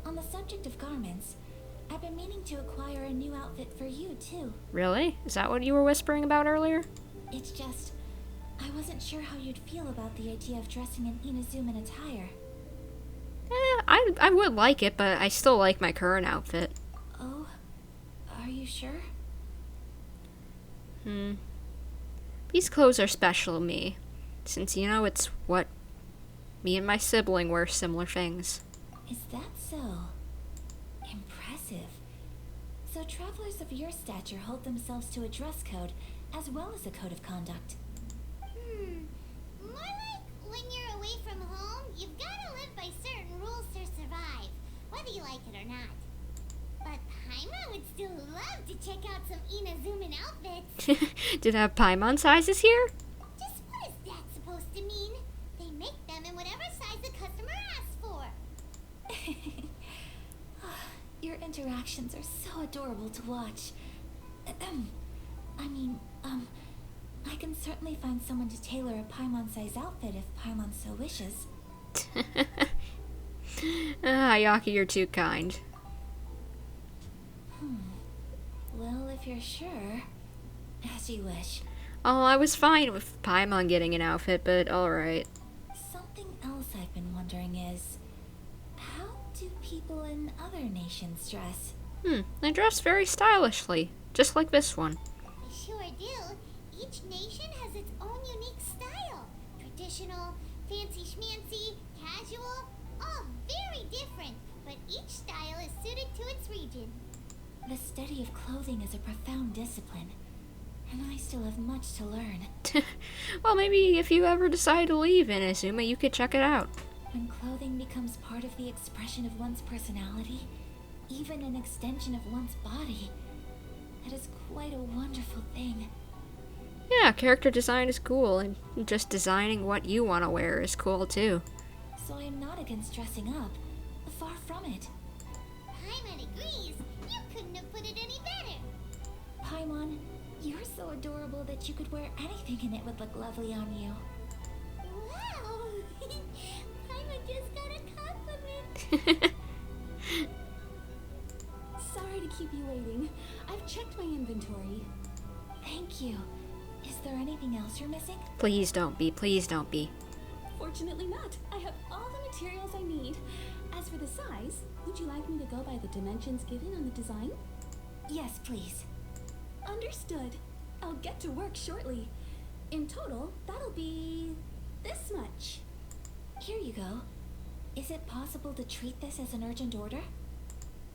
on the subject of garments, I've been meaning to acquire a new outfit for you, too. Really? Is that what you were whispering about earlier? It's just, I wasn't sure how you'd feel about the idea of dressing in Inazuman attire. I would like it, but I still like my current outfit. Oh, are you sure? These clothes are special to me, since, you know, it's what me and my sibling wear similar things. Is that so? Impressive. So travelers of your stature hold themselves to a dress code, as well as a code of conduct. More like when you're away from home, you've got to live by certain rules to survive, whether you like it or not. But Paimon would still love to check out some Inazuman outfits. Did I have Paimon sizes here? Just what is that supposed to mean? They make them in whatever size the customer asks for. Your interactions are so adorable to watch. I can certainly find someone to tailor a Paimon-size outfit if Paimon so wishes. Ayaka, you're too kind. Well, if you're sure, as you wish. Oh, I was fine with Paimon getting an outfit, but alright. Something else I've been wondering is, how do people in other nations dress? They dress very stylishly, just like this one. They sure do. Each nation has its own unique style. Traditional, fancy schmancy, casual, all very different, but each style is suited to its region. The study of clothing is a profound discipline, and I still have much to learn. Well, maybe if you ever decide to leave Inazuma, you could check it out. When clothing becomes part of the expression of one's personality, even an extension of one's body, that is quite a wonderful thing. Yeah, character design is cool, and just designing what you want to wear is cool too. So I'm not against dressing up. Far from it. Paimon agrees. You couldn't have put it any better. Paimon, you're so adorable that you could wear anything and it would look lovely on you. Wow! Paimon just got a compliment. Sorry to keep you waiting. I've checked my inventory. Thank you. Is there anything else you're missing? Please don't be, please don't be. Fortunately not. I have all the materials I need. As for the size, would you like me to go by the dimensions given on the design? Yes, please. Understood. I'll get to work shortly. In total, that'll be this much. Here you go. Is it possible to treat this as an urgent order?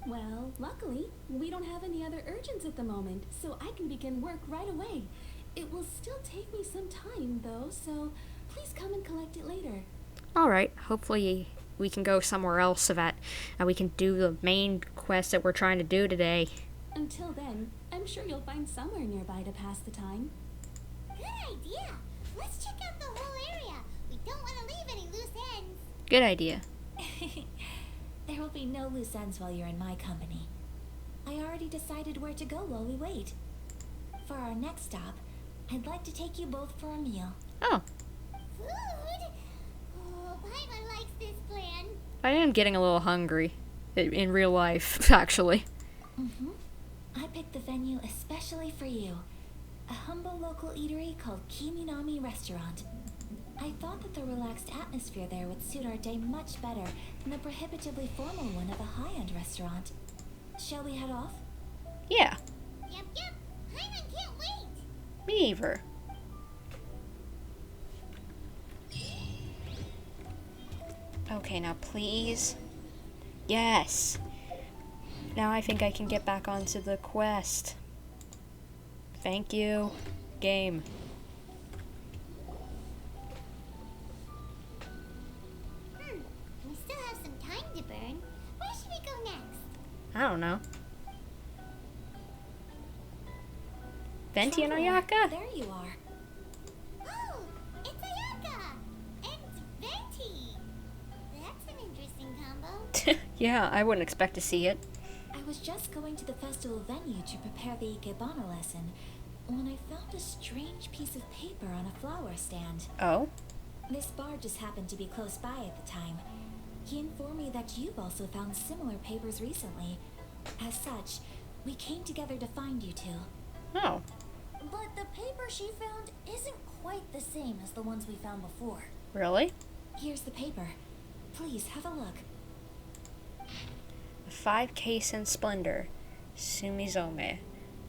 Well, luckily, we don't have any other urgents at the moment, so I can begin work right away. It will still take me some time, though, so please come and collect it later. Alright, hopefully we can go somewhere else so that we can do the main quest that we're trying to do today. Until then, I'm sure you'll find somewhere nearby to pass the time. Good idea. Let's check out the whole area. We don't want to leave any loose ends. Good idea. There will be no loose ends while you're in my company. I already decided where to go while we wait. For our next stop, I'd like to take you both for a meal. Oh. Food? Oh, Paimon likes this plan. I am getting a little hungry. In real life, actually. I picked the venue especially for you. A humble local eatery called Kiminami Restaurant. I thought that the relaxed atmosphere there would suit our day much better than the prohibitively formal one of a high-end restaurant. Shall we head off? Yeah. Yep. Paimon can't wait. Me either. Okay, now please. Yes. Now I think I can get back onto the quest. Thank you, game. We still have some time to burn. Where should we go next? I don't know. Venti and Traveler, Ayaka? There you are. Oh, it's Ayaka! And Venti! That's an interesting combo. Yeah, I wouldn't expect to see it. I was just going to the festival venue to prepare the Ikebana lesson when I found a strange piece of paper on a flower stand. Oh? This bard just happened to be close by at the time. He informed me that you've also found similar papers recently, As such, we came together to find you two. Oh. But the paper she found isn't quite the same as the ones we found before. Really? Here's the paper. Please, have a look. 5K in Splendor. Sumizome.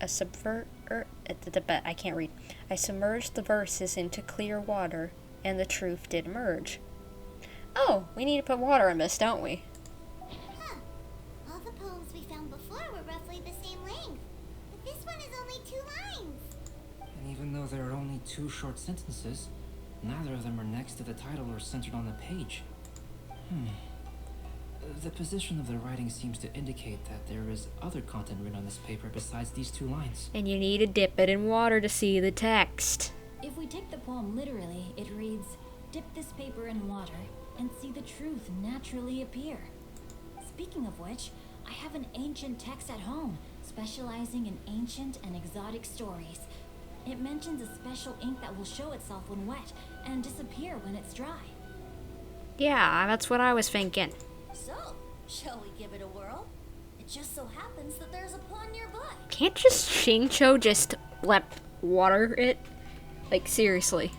I can't read. I submerged the verses into clear water, and the truth did emerge. Oh, we need to put water in this, don't we? Huh. All the poems we found before were roughly the same length. But this one is only 2 lines. And even though there are only 2 short sentences, neither of them are next to the title or centered on the page. The position of the writing seems to indicate that there is other content written on this paper besides these 2 lines. And you need to dip it in water to see the text. If we take the poem literally, it reads, "Dip this paper in water and see the truth naturally appear." Speaking of which, I have an ancient text at home, specializing in ancient and exotic stories. It mentions a special ink that will show itself when wet and disappear when it's dry. Yeah, that's what I was thinking. So, shall we give it a whirl? It just so happens that there's a pond nearby. Can't just Shingcho just let water it? Like, seriously.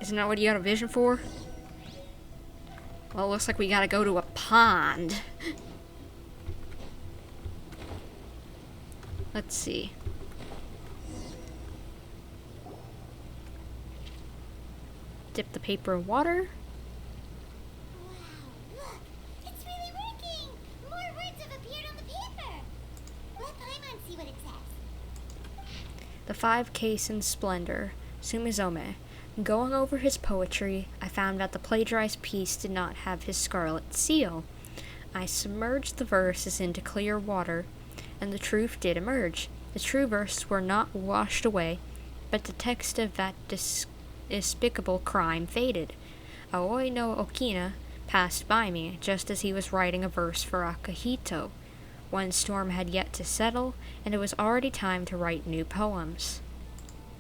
Isn't that what you got a vision for? Well, it looks like we gotta go to a pond. Let's see. Dip the paper in water. The 5K in Splendor, Sumizome. Going over his poetry, I found that the plagiarized piece did not have his scarlet seal. I submerged the verses into clear water, and the truth did emerge. The true verses were not washed away, but the text of that despicable crime faded. Aoi no Okina passed by me just as he was writing a verse for Akihito. One storm had yet to settle, and it was already time to write new poems.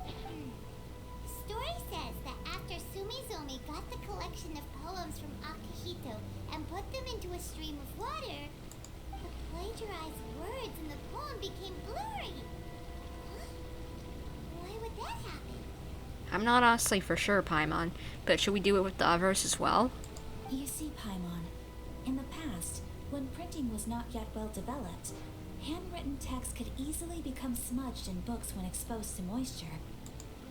The story says that after Sumizome got the collection of poems from Akihito and put them into a stream of water, the plagiarized words in the poem became blurry. Huh? Why would that happen? I'm not honestly for sure, Paimon, but should we do it with the others as well? You see, Paimon, in the past, when printing was not yet well developed, handwritten text could easily become smudged in books when exposed to moisture.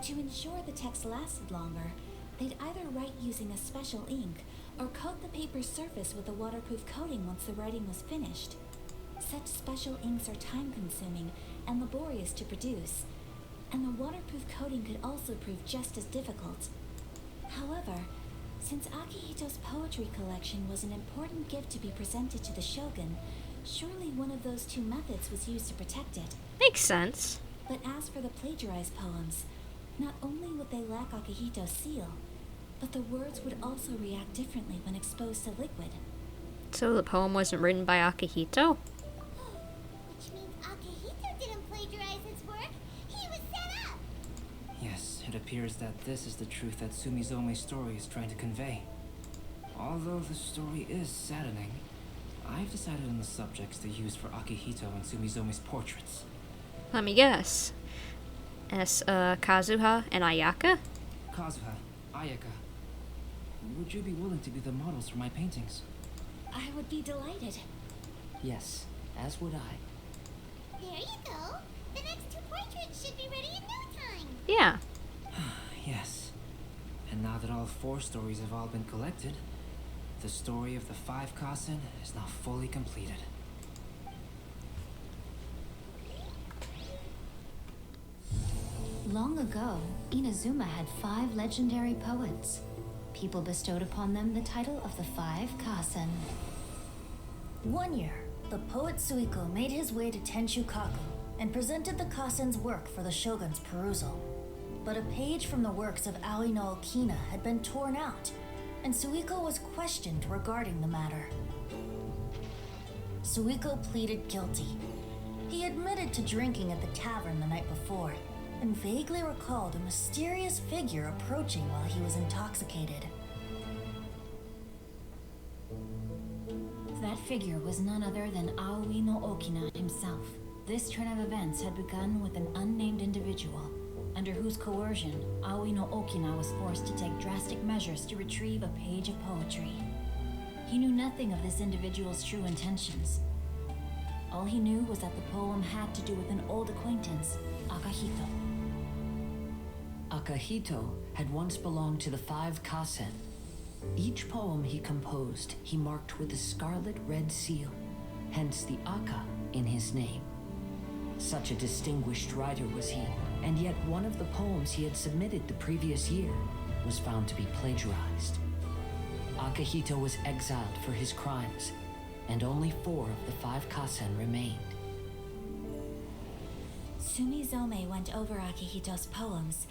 To ensure the text lasted longer, they'd either write using a special ink or coat the paper's surface with a waterproof coating once the writing was finished. Such special inks are time-consuming and laborious to produce, and the waterproof coating could also prove just as difficult. However, since Akihito's poetry collection was an important gift to be presented to the shogun, surely one of those 2 methods was used to protect it. Makes sense. But as for the plagiarized poems, not only would they lack Akihito's seal, but the words would also react differently when exposed to liquid. So the poem wasn't written by Akihito? Which means Akihito didn't plagiarize his work. He was set up. Yes, it appears that this is the truth that Sumizome's story is trying to convey. Although the story is saddening, I've decided on the subjects to use for Akihito and Sumizome's portraits. Let me guess. Kazuha and Ayaka? Kazuha, Ayaka, would you be willing to be the models for my paintings? I would be delighted. Yes, as would I. There you go. The next 2 portraits should be ready in no time. Yeah. Yes. And now that all 4 stories have all been collected, the story of the 5 Kasen is now fully completed. Long ago, Inazuma had 5 legendary poets. People bestowed upon them the title of the 5 Kasen. One year, the poet Suiko made his way to Tenshukaku and presented the Kasen's work for the shogun's perusal. But a page from the works of Aoi no Okina had been torn out, and Suiko was questioned regarding the matter. Suiko pleaded guilty. He admitted to drinking at the tavern the night before, and vaguely recalled a mysterious figure approaching while he was intoxicated. That figure was none other than Aoi no Okina himself. This turn of events had begun with an unnamed individual, under whose coercion Aoi no Okina was forced to take drastic measures to retrieve a page of poetry. He knew nothing of this individual's true intentions. All he knew was that the poem had to do with an old acquaintance, Akahito. Akahito had once belonged to the 5 Kasen. Each poem he composed, he marked with a scarlet red seal, hence the Aka in his name. Such a distinguished writer was he, and yet one of the poems he had submitted the previous year was found to be plagiarized. Akahito was exiled for his crimes, and only 4 of the 5 Kasen remained. Sumizome went over Akihito's poems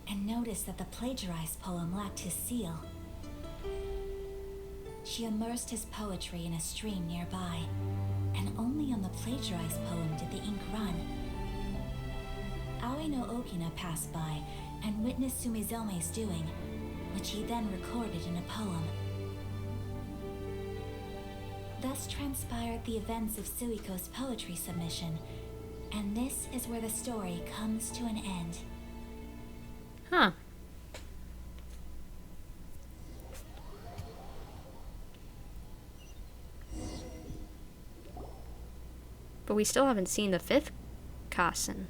and noticed that the plagiarized poem lacked his seal. She immersed his poetry in a stream nearby, and only on the plagiarized poem did the ink run. Aoi no Okina passed by and witnessed Sumizome's doing, which he then recorded in a poem. Thus transpired the events of Suiko's poetry submission, and this is where the story comes to an end. Huh. But we still haven't seen the 5th Kasen.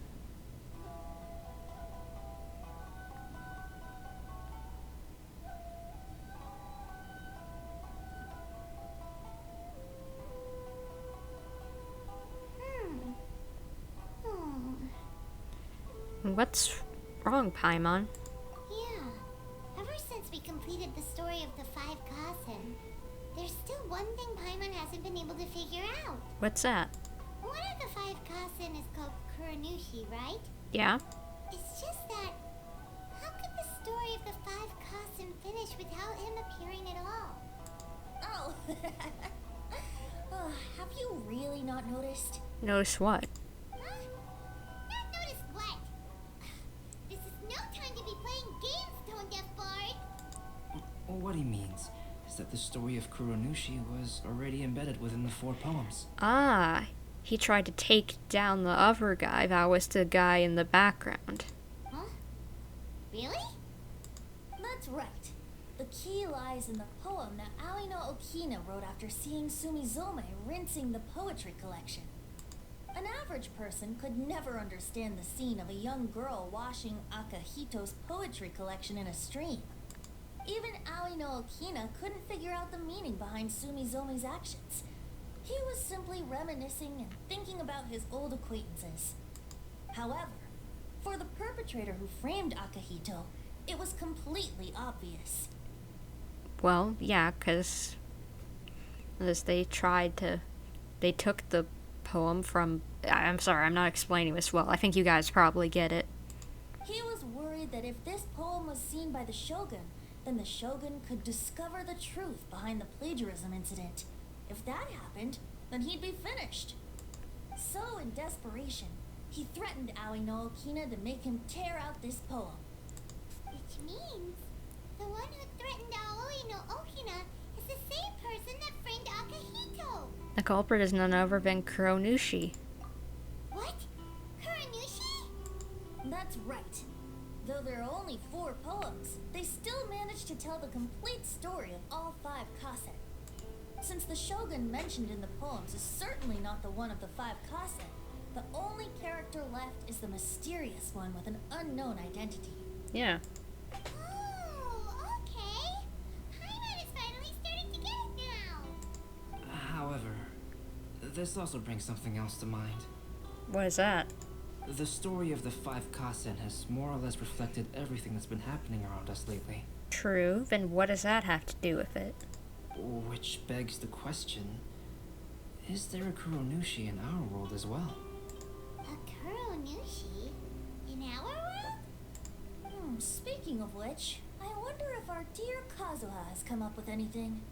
What's wrong, Paimon? Yeah. Ever since we completed the story of the 5 Kasen, there's still one thing Paimon hasn't been able to figure out. What's that? One of the 5 Kasen is called Kuranushi, right? Yeah? It's just that, how could the story of the 5 Kasen finish without him appearing at all? Oh. Have you really not noticed? Notice what? Not noticed what? This is no time to be playing games, Tone Deaf Bard! What he means is that the story of Kuronushi was already embedded within the 4 poems. Ah, he tried to take down the other guy. That was the guy in the background. Huh? Really? That's right. The key lies in the poem that Aoi no Okina wrote after seeing Sumizome rinsing the poetry collection. An average person could never understand the scene of a young girl washing Akahito's poetry collection in a stream. Even Aoi no Okina couldn't figure out the meaning behind Sumizome's actions. He was simply reminiscing and thinking about his old acquaintances. However, for the perpetrator who framed Akahito, it was completely obvious. Well, yeah, because they took the poem from... I'm sorry, I'm not explaining this well. I think you guys probably get it. He was worried that if this poem was seen by the Shogun, then the Shogun could discover the truth behind the plagiarism incident. If that happened, then he'd be finished. So, in desperation, he threatened Aoi no Okina to make him tear out this poem. Which means the one who threatened Aoi no Okina is the same person that framed Akahito. The culprit is none other than Kuronushi. What? Kuranushi? That's right. Though there are only 4 poems, they still managed to tell the complete story of all 5 Kasen. Since the Shogun mentioned in the poems is certainly not the one of the 5 Kasen, the only character left is the mysterious one with an unknown identity. Yeah. Oh, okay. Paimon is finally starting to get it now. However, this also brings something else to mind. What is that? The story of the 5 Kasen has more or less reflected everything that's been happening around us lately. True. Then what does that have to do with it? Which begs the question, is there a Kuronushi in our world as well? A Kuranushi? In our world? Speaking of which, I wonder if our dear Kazuha has come up with anything.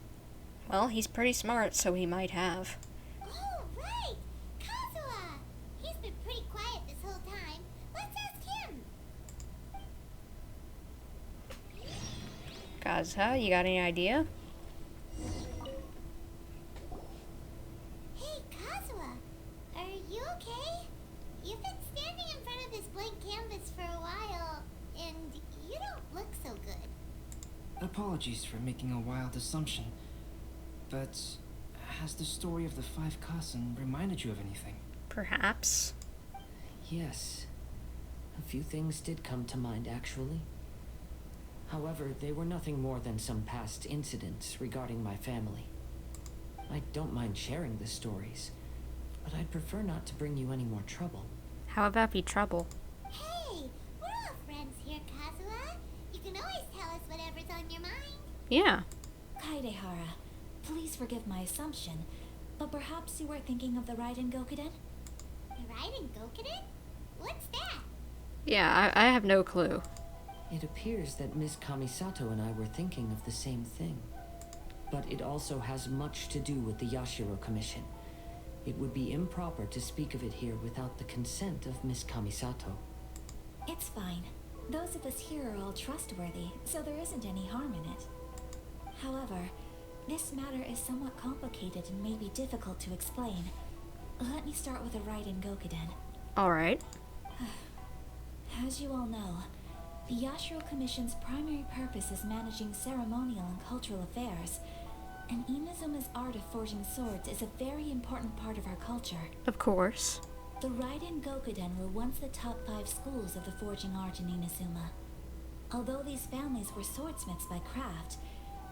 Well, he's pretty smart, so he might have. Oh, right! Kazuha! He's been pretty quiet this whole time. Let's ask him. Kazuha, you got any idea? You okay? You've been standing in front of this blank canvas for a while, and you don't look so good. Apologies for making a wild assumption, but has the story of the 5 Kassen reminded you of anything? Perhaps. Yes. A few things did come to mind, actually. However, they were nothing more than some past incidents regarding my family. I don't mind sharing the stories, but I'd prefer not to bring you any more trouble. How about be trouble? Hey, we're all friends here, Kazuha. You can always tell us whatever's on your mind. Yeah. Kaidehara, please forgive my assumption, but perhaps you were thinking of the Raiden Gokuden? The Raiden Gokuden? What's that? Yeah, I have no clue. It appears that Miss Kamisato and I were thinking of the same thing. But it also has much to do with the Yashiro Commission. It would be improper to speak of it here without the consent of Miss Kamisato. It's fine. Those of us here are all trustworthy, so there isn't any harm in it. However, this matter is somewhat complicated and may be difficult to explain. Let me start with the Raiden Gokuden. Alright. As you all know, the Yashiro Commission's primary purpose is managing ceremonial and cultural affairs, and Inazuma's art of forging swords is a very important part of our culture. Of course. The Raiden Gokuden were once the top 5 schools of the forging art in Inazuma. Although these families were swordsmiths by craft,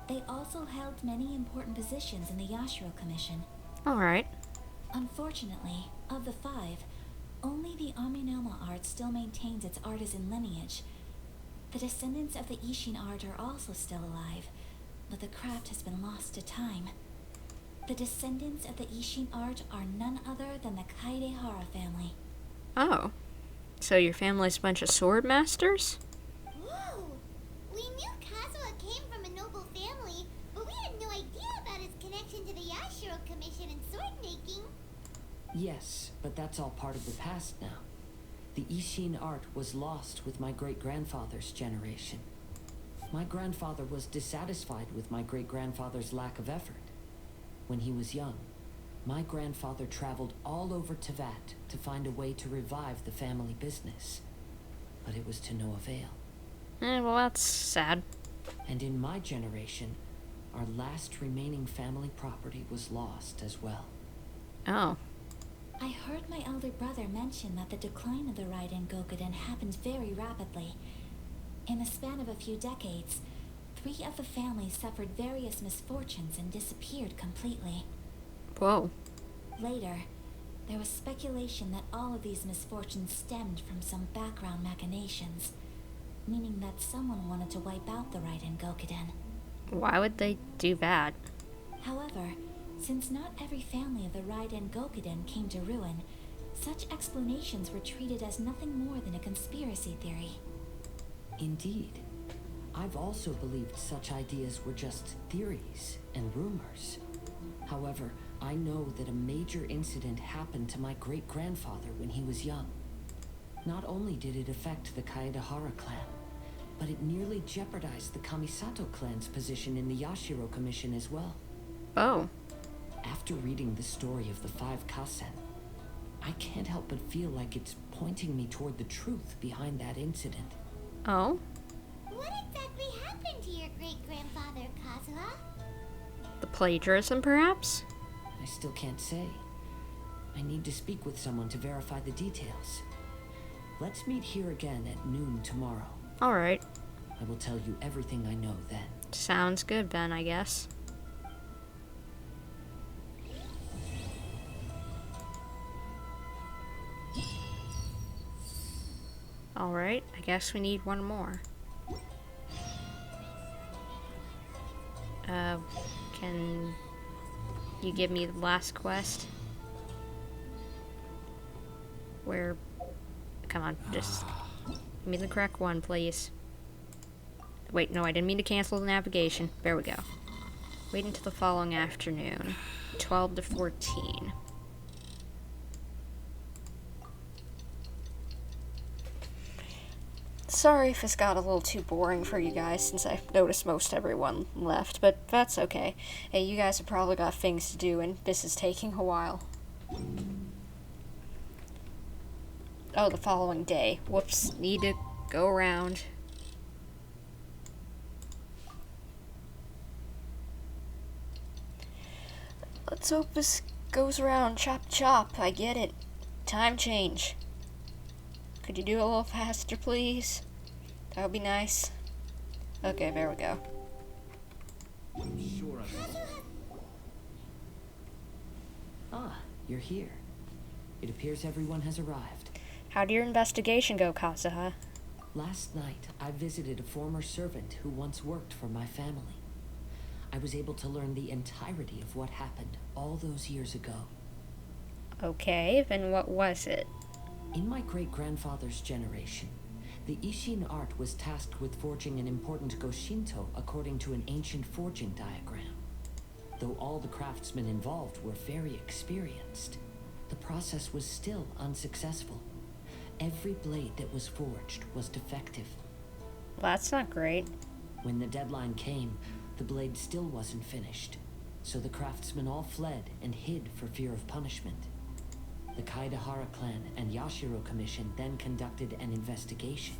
they also held many important positions in the Yashiro Commission. Alright. Unfortunately, of the 5, only the Aminoma art still maintains its artisan lineage. The descendants of the Ishin art are also still alive, but the craft has been lost to time. The descendants of the Ishin art are none other than the Kaidehara family. Oh. So your family's a bunch of sword masters? Whoa! We knew Kazuha came from a noble family, but we had no idea about his connection to the Yashiro Commission and sword making. Yes, but that's all part of the past now. The Ishin art was lost with my great-grandfather's generation. My grandfather was dissatisfied with my great-grandfather's lack of effort. When he was young, my grandfather traveled all over Tevat to find a way to revive the family business. But it was to no avail. Well, that's sad. And in my generation, our last remaining family property was lost as well. Oh. I heard my elder brother mention that the decline of the Raiden Gokuden happened very rapidly. In the span of a few decades, 3 of the families suffered various misfortunes and disappeared completely. Whoa. Later, there was speculation that all of these misfortunes stemmed from some background machinations, meaning that someone wanted to wipe out the Raiden Gokuden. Why would they do that? However, since not every family of the Raiden Gokuden came to ruin, such explanations were treated as nothing more than a conspiracy theory. Indeed. I've also believed such ideas were just theories and rumors. However, I know that a major incident happened to my great-grandfather when he was young. Not only did it affect the Kaedehara clan, but it nearly jeopardized the Kamisato clan's position in the Yashiro Commission as well. Oh. After reading the story of the 5 Kassen, I can't help but feel like it's pointing me toward the truth behind that incident. Oh? What exactly happened to your great-grandfather, Kazuha? The plagiarism, perhaps? I still can't say. I need to speak with someone to verify the details. Let's meet here again at noon tomorrow. Alright. I will tell you everything I know then. Sounds good, Ben, I guess. Alright, I guess we need one more. Can you give me the last quest? Where... Come on, just give me the correct one, please. Wait, no, I didn't mean to cancel the navigation. There we go. Wait until the following afternoon. 12 to 14. Sorry if this got a little too boring for you guys, since I noticed most everyone left, but that's okay. Hey, you guys have probably got things to do, and this is taking a while. Oh, the following day. Whoops. Need to go around. Let's hope this goes around. Chop chop. I get it. Time change. Could you do it a little faster, please? That would be nice. Okay, there we go. Ah, you're here. It appears everyone has arrived. How'd your investigation go, Kazuha? Last night, I visited a former servant who once worked for my family. I was able to learn the entirety of what happened all those years ago. Okay, then what was it? In my great-grandfather's generation, the Ishin art was tasked with forging an important Goshinto according to an ancient forging diagram. Though all the craftsmen involved were very experienced, the process was still unsuccessful. Every blade that was forged was defective. Well, that's not great. When the deadline came, the blade still wasn't finished, so the craftsmen all fled and hid for fear of punishment. The Kaidahara clan and Yashiro Commission then conducted an investigation.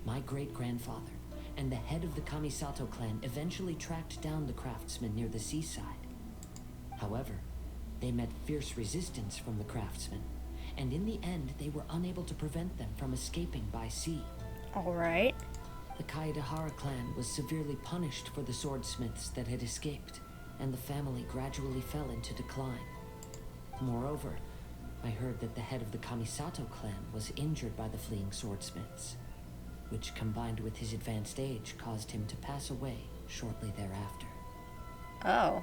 My great-grandfather and the head of the Kamisato clan eventually tracked down the craftsmen near the seaside. However, they met fierce resistance from the craftsmen, and in the end they were unable to prevent them from escaping by sea. Alright. The Kaidahara clan was severely punished for the swordsmiths that had escaped, and the family gradually fell into decline. Moreover, I heard that the head of the Kamisato clan was injured by the fleeing swordsmiths, which combined with his advanced age caused him to pass away shortly thereafter. Oh.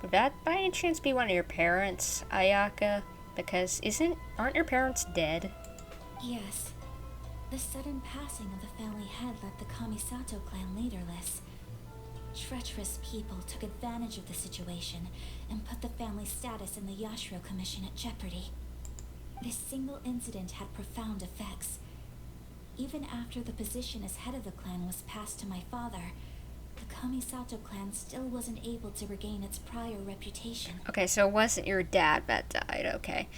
Would that by any chance be one of your parents, Ayaka? Because aren't your parents dead? Yes. The sudden passing of the family head left the Kamisato clan leaderless. Treacherous people took advantage of the situation and put the family's status in the Yashiro Commission at jeopardy. This single incident had profound effects. Even after the position as head of the clan was passed to my father, the Kamisato clan still wasn't able to regain its prior reputation. Okay, so it wasn't your dad that died, okay.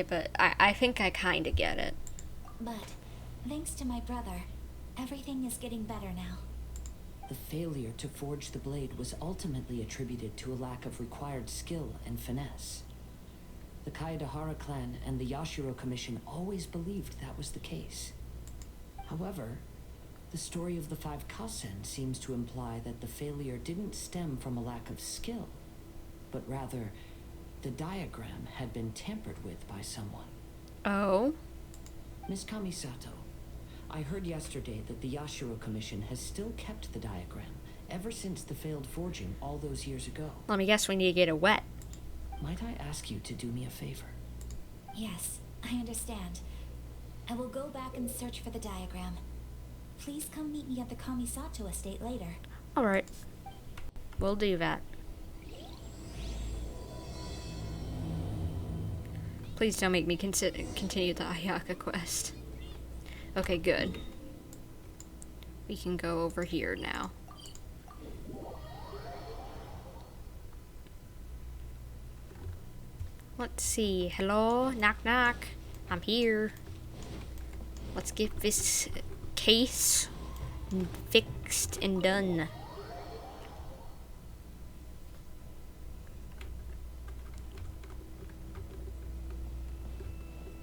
But I think I kinda get it. But, thanks to my brother, everything is getting better now. The failure to forge the blade was ultimately attributed to a lack of required skill and finesse. The Kaidahara clan and the Yashiro Commission always believed that was the case. However, the story of the 5 Kasen seems to imply that the failure didn't stem from a lack of skill, but rather, the diagram had been tampered with by someone. Oh? Miss Kamisato, I heard yesterday that the Yashiro Commission has still kept the diagram ever since the failed forging all those years ago. Let me guess, we need to get it wet. Might I ask you to do me a favor? Yes, I understand. I will go back and search for the diagram. Please come meet me at the Kamisato estate later. Alright. We'll do that. Please don't make me continue the Ayaka quest. Okay, good. We can go over here now. Let's see. Hello? Knock knock. I'm here. Let's get this case fixed and done.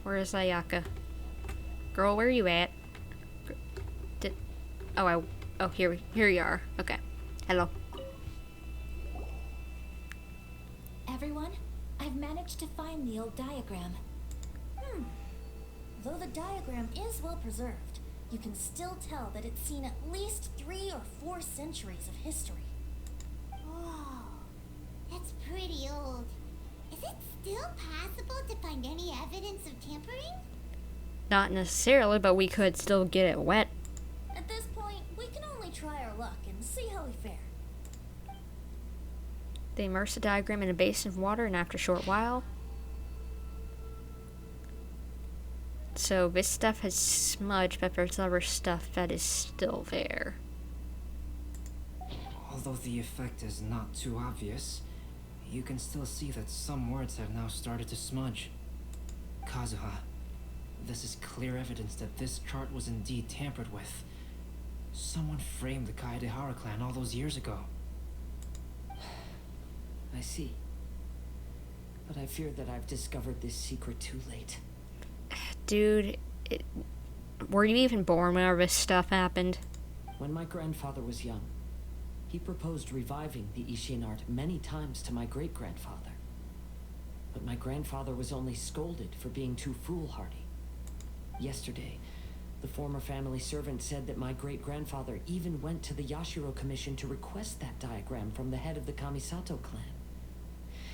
Where is Ayaka? Girl, where are you at? Oh, here you are. Okay. Hello. Everyone, I've managed to find the old diagram. Though the diagram is well preserved, you can still tell that it's seen at least 3 or 4 centuries of history. Whoa, that's pretty old. Is it still possible to find any evidence of tampering? Not necessarily, but we could still get it wet. At this point, we can only try our luck and see how we fare. They immerse the diagram in a basin of water, and after a short while... So this stuff has smudged, but there's other stuff that is still there. Although the effect is not too obvious, you can still see that some words have now started to smudge. Kazuha, This is clear evidence that this chart was indeed tampered with. Someone framed the Kaedehara clan all those years ago. I see. But I fear that I've discovered this secret too late. Dude, were you even born whenever this stuff happened? When my grandfather was young, he proposed reviving the Ishin art many times to my great-grandfather. But my grandfather was only scolded for being too foolhardy. Yesterday, the former family servant said that my great-grandfather even went to the Yashiro Commission to request that diagram from the head of the Kamisato clan.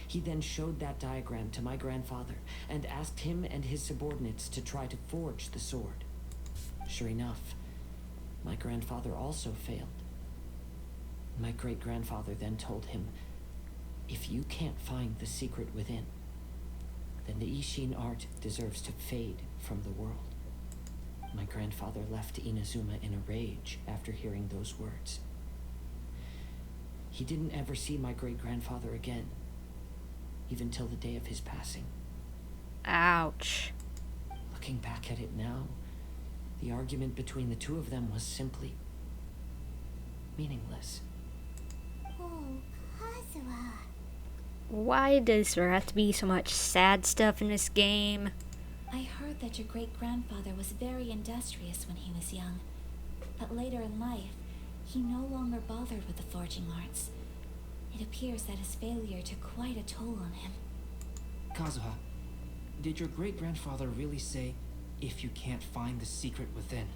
He then showed that diagram to my grandfather and asked him and his subordinates to try to forge the sword. Sure enough, my grandfather also failed. My great-grandfather then told him, if you can't find the secret within, then the Ishin art deserves to fade from the world. My grandfather left Inazuma in a rage after hearing those words. He didn't ever see my great-grandfather again, even till the day of his passing. Ouch. Looking back at it now, the argument between the two of them was simply meaningless. Oh, Kazuha. Why does there have to be so much sad stuff in this game? I heard that your great-grandfather was very industrious when he was young, but later in life, he no longer bothered with the forging arts. It appears that his failure took quite a toll on him. Kazuha, did your great-grandfather really say, if you can't find the secret within?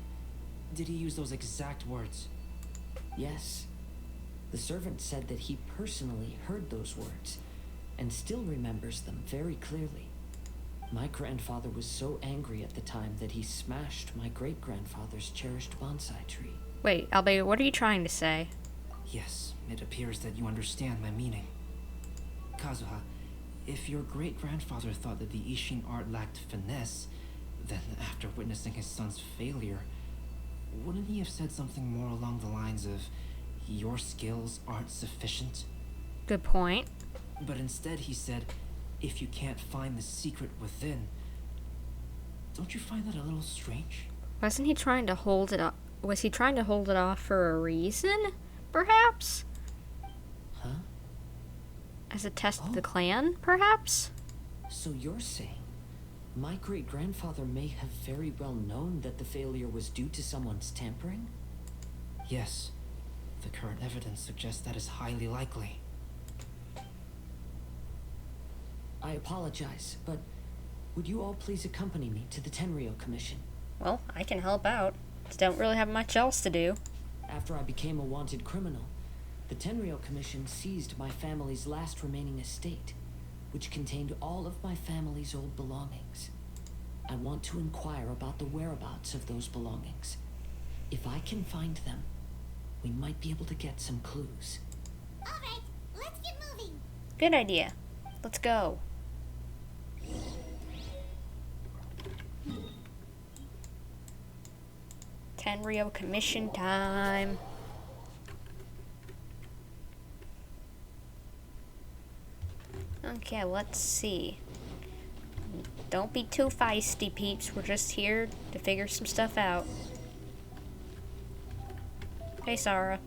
Did he use those exact words? Yes. The servant said that he personally heard those words, and still remembers them very clearly. My grandfather was so angry at the time that he smashed my great-grandfather's cherished bonsai tree. Wait, Albie, what are you trying to say? Yes, it appears that you understand my meaning. Kazuha, if your great-grandfather thought that the Ishin art lacked finesse, then after witnessing his son's failure, wouldn't he have said something more along the lines of, your skills aren't sufficient? Good point. But instead he said, if you can't find the secret within. Don't you find that a little strange? Wasn't he trying to hold it up? Was he trying to hold it off for a reason? Perhaps? Huh? As a test of the clan, perhaps? So you're saying my great-grandfather may have very well known that the failure was due to someone's tampering? Yes. The current evidence suggests that is highly likely. I apologize, but would you all please accompany me to the Tenryou Commission? Well, I can help out. Just don't really have much else to do. After I became a wanted criminal, the Tenryou Commission seized my family's last remaining estate, which contained all of my family's old belongings. I want to inquire about the whereabouts of those belongings. If I can find them, we might be able to get some clues. Alright, let's get moving. Good idea. Let's go. Tenryou Commission time. Okay, let's see. Don't be too feisty, peeps. We're just here to figure some stuff out. Hey, Sarah.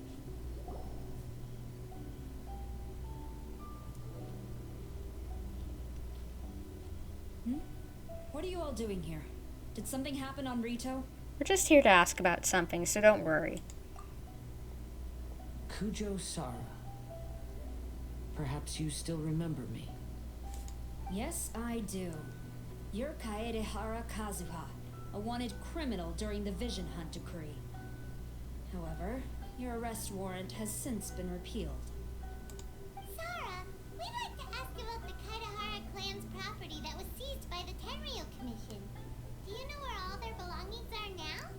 What are you all doing here? Did something happen on Rito? We're just here to ask about something, so don't worry. Kujo Sara. Perhaps you still remember me. Yes, I do. You're Kaedehara Kazuha, a wanted criminal during the Vision Hunt decree. However, your arrest warrant has since been repealed. Sarah, we'd like to ask about the Kaedehara clan's property that was seized by the Tenryou Commission. Do you know where all their belongings are now?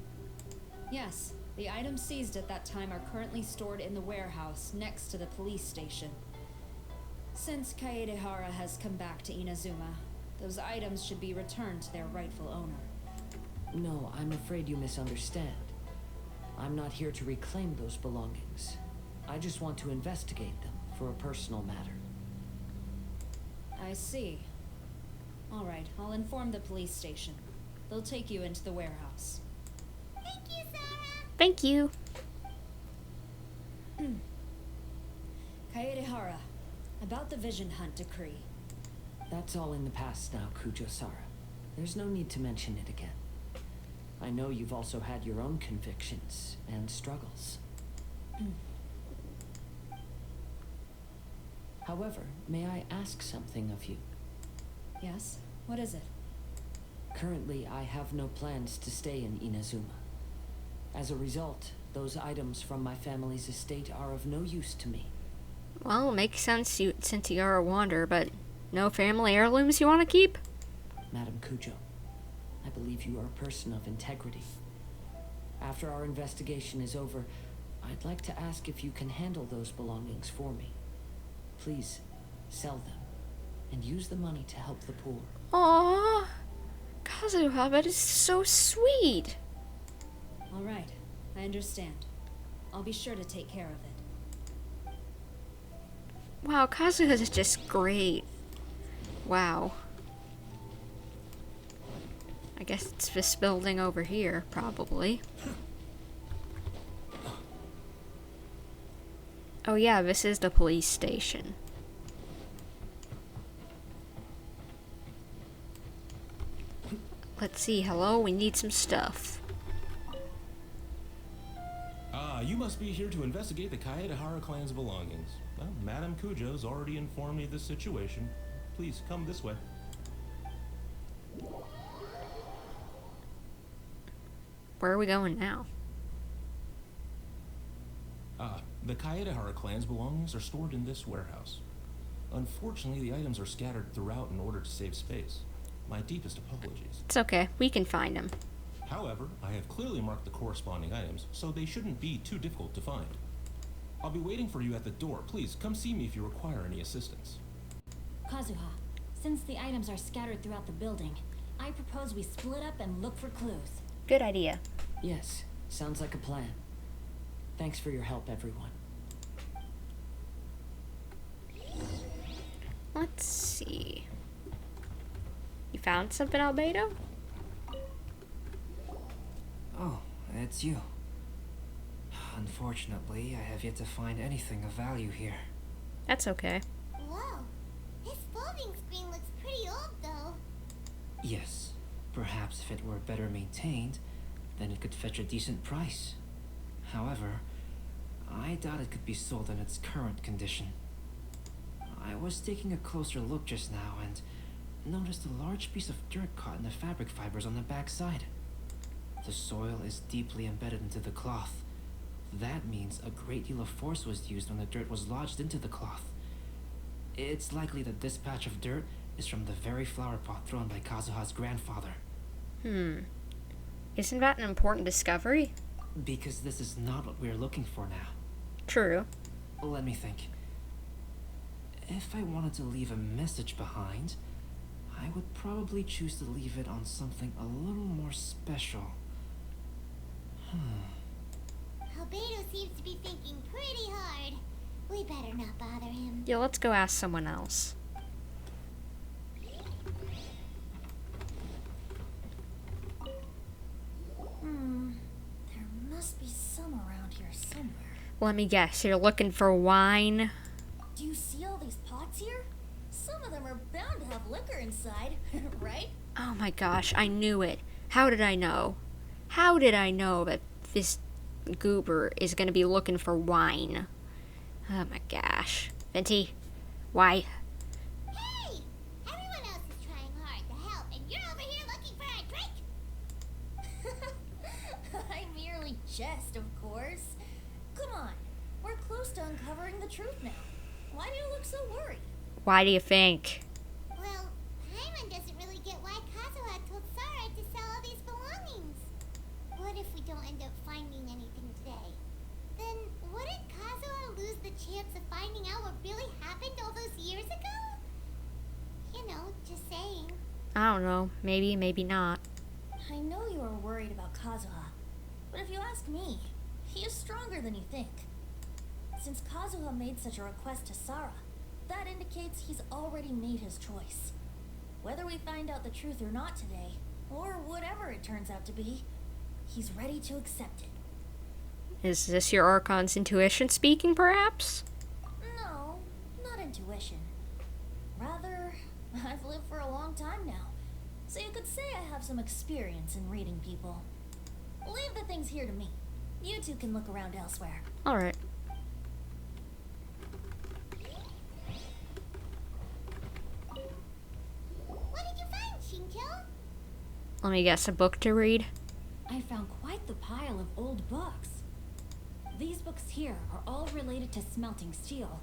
Yes, the items seized at that time are currently stored in the warehouse next to the police station. Since Kaedehara has come back to Inazuma, those items should be returned to their rightful owner. No, I'm afraid you misunderstand. I'm not here to reclaim those belongings. I just want to investigate them for a personal matter. I see. All right, I'll inform the police station. They'll take you into the warehouse. Thank you, Sarah. Thank you. Kaedehara, about the Vision Hunt decree. That's all in the past now, Kujo-Sara. There's no need to mention it again. I know you've also had your own convictions and struggles. However, may I ask something of you? Yes? What is it? Currently, I have no plans to stay in Inazuma. As a result, those items from my family's estate are of no use to me. Well, it makes sense since you are a wanderer, but no family heirlooms you want to keep? Madam Kujo, I believe you are a person of integrity. After our investigation is over, I'd like to ask if you can handle those belongings for me. Please, sell them, and use the money to help the poor. Aww, Kazuha, that is so sweet. All right, I understand. I'll be sure to take care of it. Wow, Kazuha is just great. Wow. I guess it's this building over here, probably. Oh yeah, this is the police station. Let's see, hello, we need some stuff. You must be here to investigate the Kaedehara clan's belongings. Well, Madame Kujo's already informed me of this situation. Please, come this way. Where are we going now? The Kaedehara clan's belongings are stored in this warehouse. Unfortunately, the items are scattered throughout in order to save space. My deepest apologies. It's okay, we can find them. However, I have clearly marked the corresponding items, so they shouldn't be too difficult to find. I'll be waiting for you at the door. Please, come see me if you require any assistance. Kazuha, since the items are scattered throughout the building, I propose we split up and look for clues. Good idea. Yes, sounds like a plan. Thanks for your help, everyone. Let's see. You found something, Albedo? Oh, it's you. Unfortunately, I have yet to find anything of value here. That's okay. Whoa, this folding screen looks pretty old, though. Yes, perhaps if it were better maintained, then it could fetch a decent price. However, I doubt it could be sold in its current condition. I was taking a closer look just now and noticed a large piece of dirt caught in the fabric fibers on the back side. The soil is deeply embedded into the cloth. That means a great deal of force was used when the dirt was lodged into the cloth. It's likely that this patch of dirt is from the very flower pot thrown by Kazuha's grandfather. Isn't that an important discovery? Because this is not what we're looking for now. True. Let me think. If I wanted to leave a message behind, I would probably choose to leave it on something a little more special. Albedo seems to be thinking pretty hard. We better not bother him. Yeah, let's go ask someone else. There must be some around here somewhere. Let me guess, you're looking for wine? Do you see all these pots here? Some of them are bound to have liquor inside, right? Oh my gosh, I knew it. How did I know? How did I know that this goober is gonna be looking for wine? Oh my gosh. Venti, why? Hey! Everyone else is trying hard to help, and you're over here looking for a drink? I merely jest, of course. Come on, we're close to uncovering the truth now. Why do you look so worried? Why do you think? Well, Paimon doesn't really get why Kazuha told Sarah to sell all these belongings. What if we don't end up finding anything today? Then wouldn't Kazuha lose the chance of finding out what really happened all those years ago? You know, just saying. I don't know. Maybe, maybe not. I know you are worried about Kazuha, but if you ask me, he is stronger than you think. Since Kazuha made such a request to Sarah, that indicates he's already made his choice. Whether we find out the truth or not today, or whatever it turns out to be, he's ready to accept it. Is this your Archon's intuition speaking, perhaps? No, not intuition. Rather, I've lived for a long time now, so you could say I have some experience in reading people. Leave the things here to me. You two can look around elsewhere. Alright. What did you find, Shinjo? Let me guess, a book to read? I found quite the pile of old books. These books here are all related to smelting steel,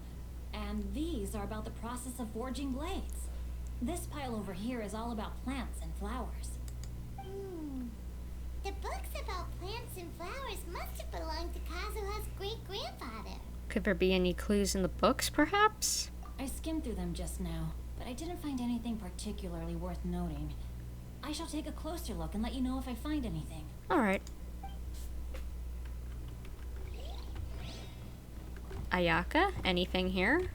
and these are about the process of forging blades. This pile over here is all about plants and flowers. The books about plants and flowers must have belonged to Kazuha's great-grandfather. Could there be any clues in the books, perhaps? I skimmed through them just now, but I didn't find anything particularly worth noting. I shall take a closer look and let you know if I find anything. Alright. Ayaka, anything here?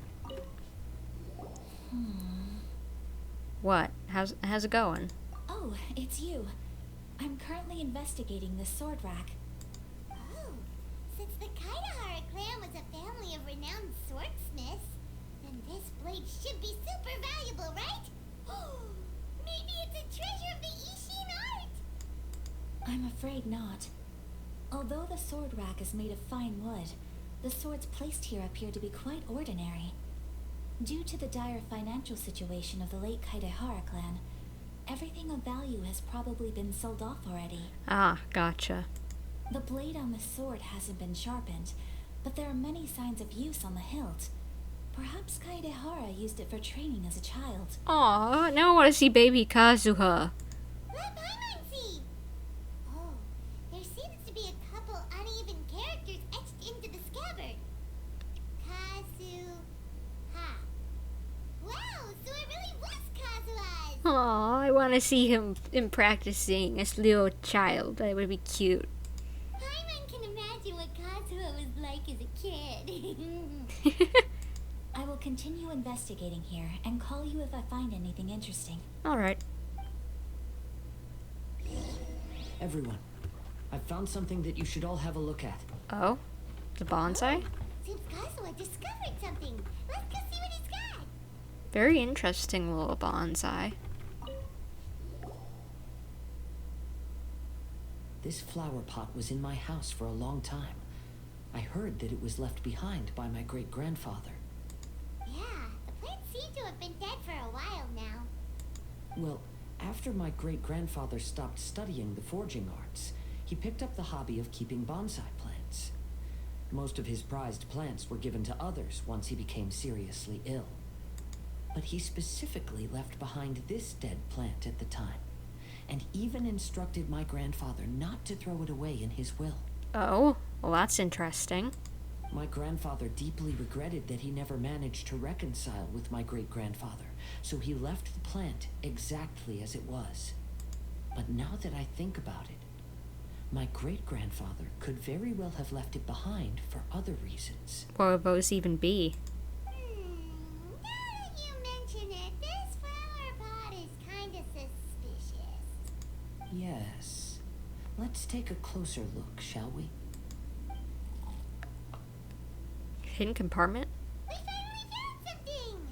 What? How's it going? Oh, it's you. I'm currently investigating this sword rack. Oh, since the Kaidahara clan was a family of renowned swordsmiths, then this blade should be super valuable, right? Oh, maybe it's a treasure of the Ishin art! I'm afraid not. Although the sword rack is made of fine wood, the swords placed here appear to be quite ordinary. Due to the dire financial situation of the late Kaidahara clan, everything of value has probably been sold off already. Ah, gotcha. The blade on the sword hasn't been sharpened, but there are many signs of use on the hilt. Perhaps Kaidahara used it for training as a child. Aw, now I want to see baby Kazuha. Let Paimon see! Oh, there seems to be a couple uneven characters etched into the scabbard. Kazuha. Wow, so it really was Kazuha's! Aw, I want to see him practicing as little child. That would be cute. Paimon can imagine what Kazuha was like as a kid. I will continue investigating here and call you if I find anything interesting. Alright. Everyone, I've found something that you should all have a look at. Oh? The bonsai? Seems Kazuha discovered something. Let's go see what he's got. Very interesting little bonsai. This flower pot was in my house for a long time. I heard that it was left behind by my great-grandfather. Yeah, the plants seem to have been dead for a while now. Well, after my great-grandfather stopped studying the forging arts, he picked up the hobby of keeping bonsai plants. Most of his prized plants were given to others once he became seriously ill. But he specifically left behind this dead plant at the time, and even instructed my grandfather not to throw it away in his will. Oh, well that's interesting. My grandfather deeply regretted that he never managed to reconcile with my great-grandfather, so he left the plant exactly as it was. But now that I think about it, my great-grandfather could very well have left it behind for other reasons. What would those even be? Now that you mention it, this flower pot is kinda suspicious. Yes. Let's take a closer look, shall we? Hidden compartment? We finally found something!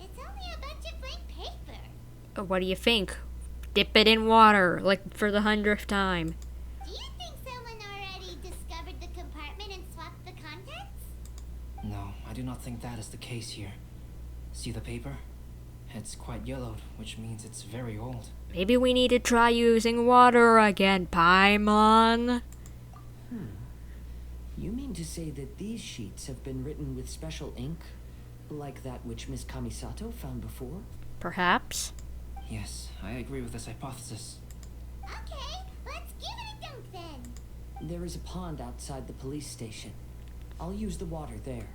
It's only a bunch of blank paper. What do you think? Dip it in water, like for the 100th time. Do you think someone already discovered the compartment and swapped the contents? No, I do not think that is the case here. See the paper? It's quite yellowed, which means it's very old. Maybe we need to try using water again, Paimon. You mean to say that these sheets have been written with special ink, like that which Miss Kamisato found before? Perhaps. Yes, I agree with this hypothesis. Okay, let's give it a dunk then. There is a pond outside the police station. I'll use the water there.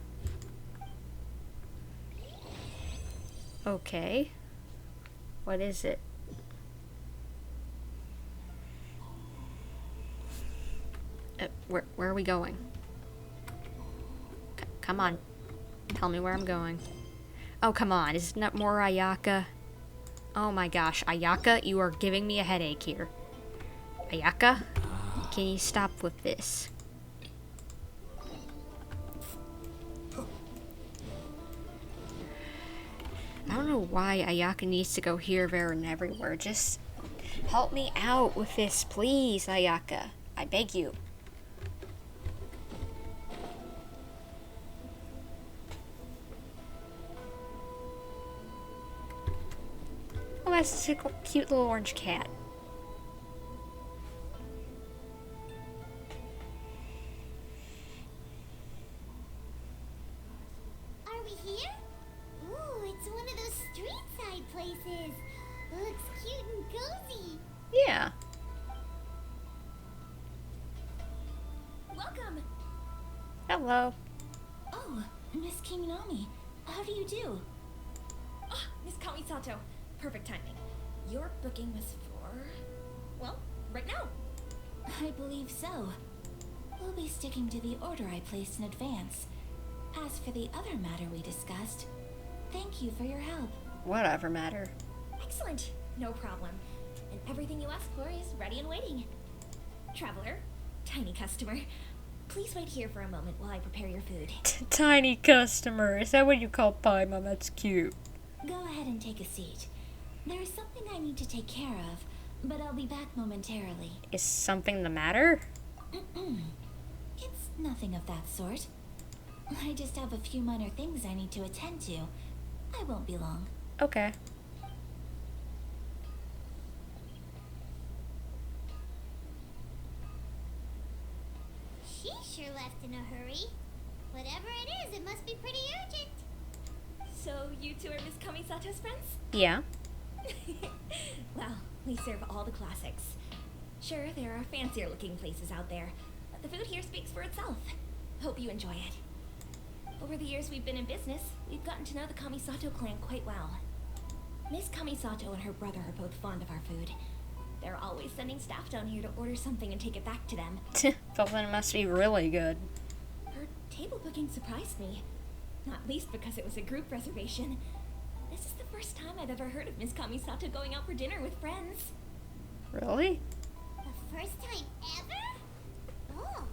Okay. What is it? Where are we going? Come on. Tell me where I'm going. Oh, come on. Isn't that more Ayaka? Oh my gosh, Ayaka, you are giving me a headache here. Ayaka, can you stop with this? I don't know why Ayaka needs to go here, there, and everywhere. Just help me out with this, please, Ayaka. I beg you. Oh, that's a cute little orange cat. Are we here? Ooh, it's one of those street side places. Looks cute and cozy. Yeah. Welcome! Hello. Oh, Miss Kiminami. How do you do? Ah, Miss Kamisato. Perfect timing. Your booking was for... well, right now. I believe so. We'll be sticking to the order I placed in advance. As for the other matter we discussed, thank you for your help. Whatever matter. Excellent. No problem. And everything you asked for is ready and waiting. Traveler, tiny customer, please wait here for a moment while I prepare your food. Tiny customer. Is that what you call Paimon? That's cute. Go ahead and take a seat. There is something I need to take care of, but I'll be back momentarily. Is something the matter? It's nothing of that sort. I just have a few minor things I need to attend to. I won't be long. Okay. She sure left in a hurry. Whatever it is, it must be pretty urgent. So you two are Miss Kamisato's friends? Yeah. Well, we serve all the classics. Sure, there are fancier looking places out there, but the food here speaks for itself. Hope you enjoy it. Over the years we've been in business, we've gotten to know the Kamisato clan quite well. Miss Kamisato and her brother are both fond of our food. They're always sending staff down here to order something and take it back to them. But then it must be really good. Her table booking surprised me. Not least because it was a group reservation. This is the first time I've ever heard of Miss Kamisato going out for dinner with friends. Really? The first time ever? Oh,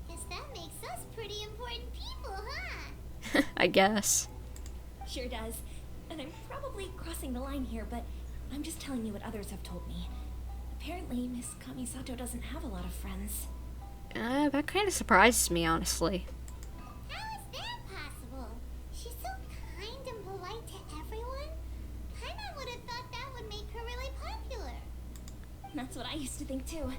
guess that makes us pretty important people, huh? I guess. Sure does. And I'm probably crossing the line here, but I'm just telling you what others have told me. Apparently, Miss Kamisato doesn't have a lot of friends. That kind of surprises me, honestly. How is that possible? She's so kind and polite to everyone. Paimon would have thought that would make her really popular. That's what I used to think too.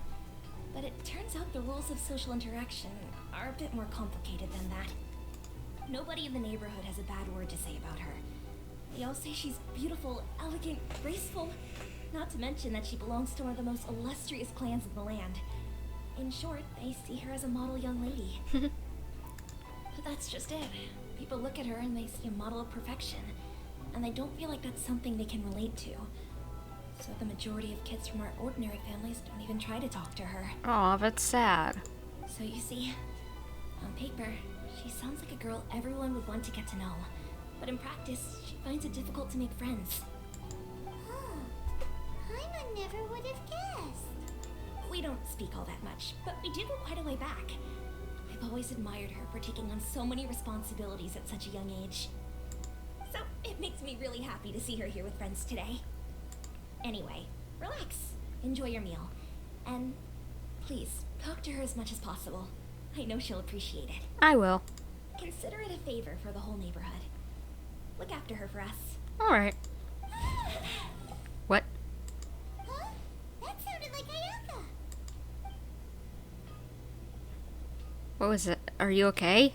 But it turns out the rules of social interaction are a bit more complicated than that. Nobody in the neighborhood has a bad word to say about her. They all say she's beautiful, elegant, graceful. Not to mention that she belongs to one of the most illustrious clans in the land. In short, they see her as a model young lady. But that's just it. People look at her and they see a model of perfection. And they don't feel like that's something they can relate to. So the majority of kids from our ordinary families don't even try to talk to her. Aw, that's sad. So you see, on paper, she sounds like a girl everyone would want to get to know. But in practice, she finds it difficult to make friends. Huh. Paimon never would have guessed. We don't speak all that much, but we do go quite a way back. I've always admired her for taking on so many responsibilities at such a young age. So it makes me really happy to see her here with friends today. Anyway, relax, enjoy your meal, and please, talk to her as much as possible. I know she'll appreciate it. I will. Consider it a favor for the whole neighborhood. Look after her for us. Alright. What? Huh? That sounded like Ayaka. What was it? Are you okay?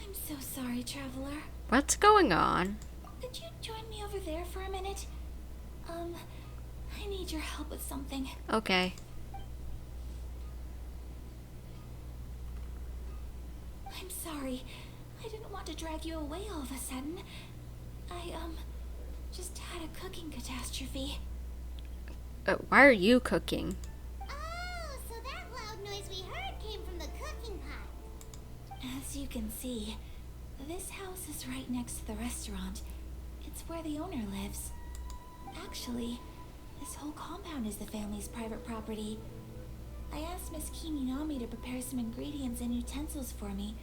I'm so sorry, traveler. What's going on? Could you join me over there for a minute? I need your help with something. Okay. I'm sorry. I didn't want to drag you away all of a sudden. I, just had a cooking catastrophe. Why are you cooking? Oh, so that loud noise we heard came from the cooking pot. As you can see, this house is right next to the restaurant. It's where the owner lives. Actually, this whole compound is the family's private property. I asked Miss Kiminami to prepare some ingredients and utensils for me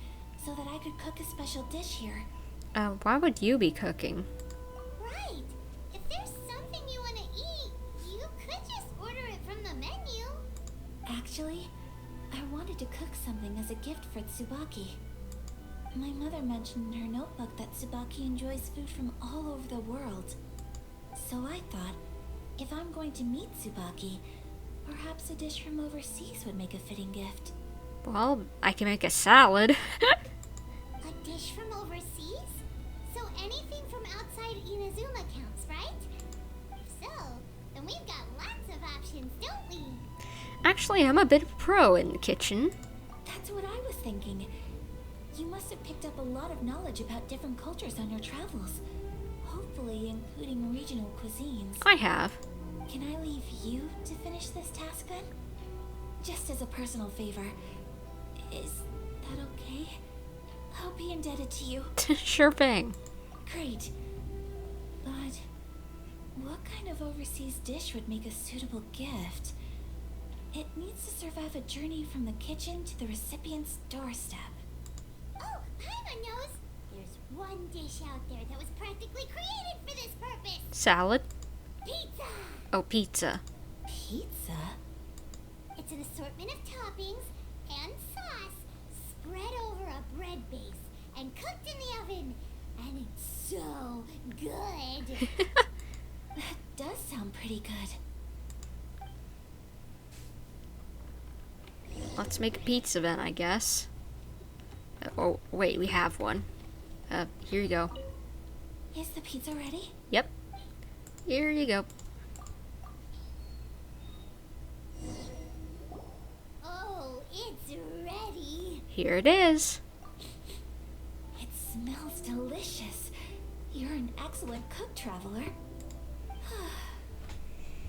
so that I could cook a special dish here. Why would you be cooking? Right. If there's something you want to eat, you could just order it from the menu. Actually, I wanted to cook something as a gift for Tsubaki. My mother mentioned in her notebook that Tsubaki enjoys food from all over the world. So I thought, if I'm going to meet Tsubaki, perhaps a dish from overseas would make a fitting gift. Well, I can make a salad. A dish from overseas? So anything from outside Inazuma counts, right? If so, then we've got lots of options, don't we? Actually, I'm a bit of a pro in the kitchen. That's what I was thinking. You must have picked up a lot of knowledge about different cultures on your travels. Hopefully including regional cuisines. I have. Can I leave you to finish this task then? Just as a personal favor. Is that okay? I'll be indebted to you. Sure thing. Great. But what kind of overseas dish would make a suitable gift? It needs to survive a journey from the kitchen to the recipient's doorstep. Oh, Paimon knows! There's one dish out there that was practically created for this purpose! Salad? Pizza! Oh, pizza. Pizza? It's an assortment of toppings and sauce spread over a bread base and cooked in the oven. And it's so good! That does sound pretty good. Let's make a pizza then, I guess. Oh, wait, we have one. Here you go. Is the pizza ready? Yep. Here you go. Oh, it's ready! Here it is. It smells delicious. You're an excellent cook, traveler.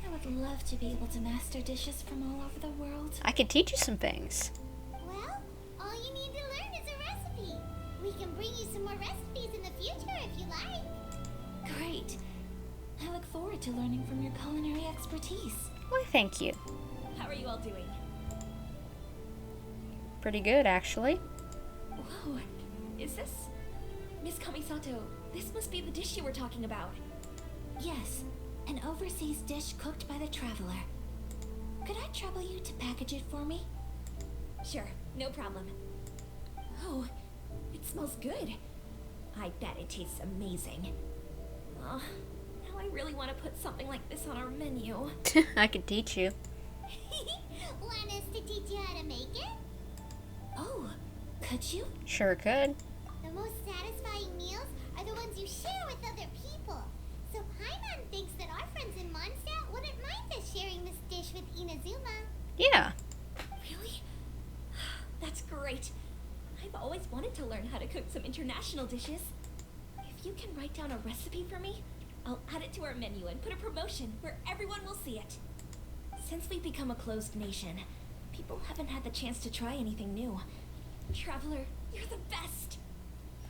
I would love to be able to master dishes from all over the world. I can teach you some things. Well, all you need to learn is a recipe. We can bring you some more recipes in the future if you like. Great. I look forward to learning from your culinary expertise. Why, thank you. How are you all doing? Pretty good, actually. Whoa, is this... Miss Kamisato, this must be the dish you were talking about. Yes, an overseas dish cooked by the traveler. Could I trouble you to package it for me? Sure, no problem. Oh, it smells good. I bet it tastes amazing. Now I really want to put something like this on our menu. I can teach you. Want us to teach you how to make it? Oh, could you? Sure could. The most satisfying meals are the ones you share with other people. So Paimon thinks that our friends in Mondstadt wouldn't mind us sharing this dish with Inazuma. Yeah. Really? That's great. I've always wanted to learn how to cook some international dishes. If you can write down a recipe for me, I'll add it to our menu and put a promotion where everyone will see it. Since we've become a closed nation, people haven't had the chance to try anything new. Traveler, you're the best.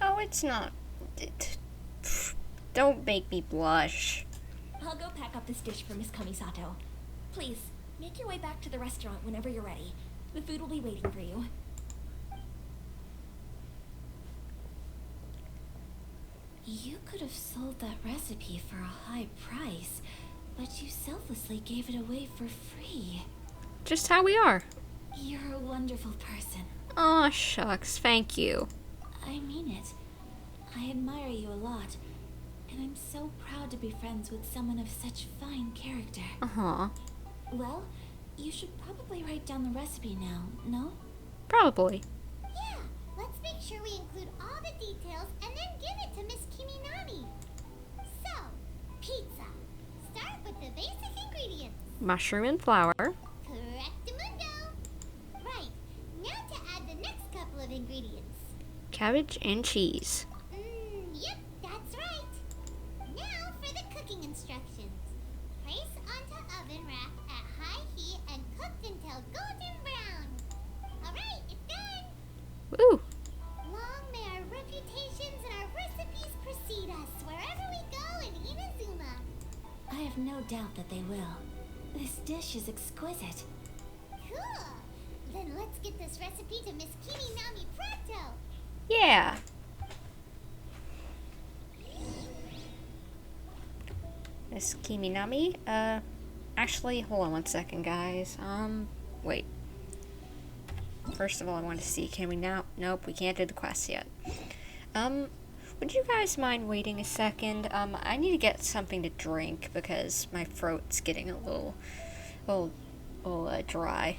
Oh, it's not. Don't make me blush. I'll go pack up this dish for Miss Kamisato. Please, make your way back to the restaurant whenever you're ready. The food will be waiting for you. You could have sold that recipe for a high price, but you selflessly gave it away for free. Just how we are. You're a wonderful person. Aw, shucks, thank you. I mean it. I admire you a lot, and I'm so proud to be friends with someone of such fine character. Uh-huh. Well, you should probably write down the recipe now, no? Probably. Yeah, let's make sure we include all the details and then give it to Miss Kiminami. So, pizza. Start with the basic ingredients. Mushroom and flour. Correctamundo. Right, now to add the next couple of ingredients. Cabbage and cheese. Yep, that's right. Now for the cooking instructions. Place onto oven rack at high heat and cooked until golden brown. Alright, it's done. Woo! Long may our reputations and our recipes precede us wherever we go in Inazuma. I I have no doubt that they will. This dish is exquisite. Cool! Then let's get this recipe to Miss Kiminami pronto! Yeah. Miss Kiminami? Actually, hold on one second, guys. Wait. First of all, I want to see, can we now? Nope, we can't do the quest yet. Would you guys mind waiting a second? I need to get something to drink because my throat's getting a little dry.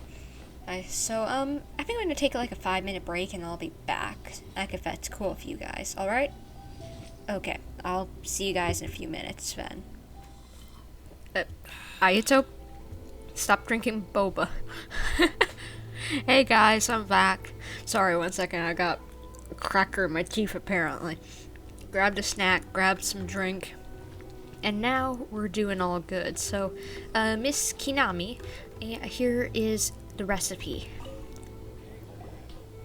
So, I think I'm gonna take like a 5-minute break and I'll be back. Like, if that's cool with you guys, alright? Okay, I'll see you guys in a few minutes then. Ayato, stop drinking boba. Hey guys, I'm back. Sorry, one second, I got a cracker in my teeth apparently. Grabbed a snack, grabbed some drink, and now we're doing all good. So, Miss Kinami, here is the recipe.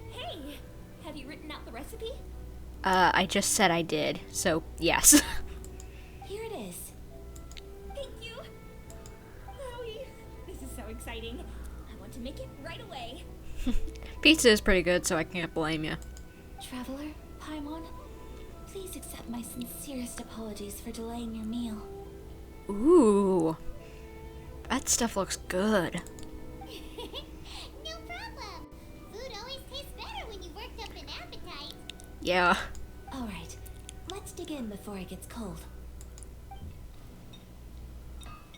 Hey, have you written out the recipe? I just said I did, so yes. Here it is. Thank you. Chloe, this is so exciting. I want to make it right away. Pizza is pretty good, so I can't blame you. Traveler, Paimon, please accept my sincerest apologies for delaying your meal. Ooh, that stuff looks good. No problem. Food always tastes better when you've worked up an appetite. Yeah. Alright, let's dig in before it gets cold.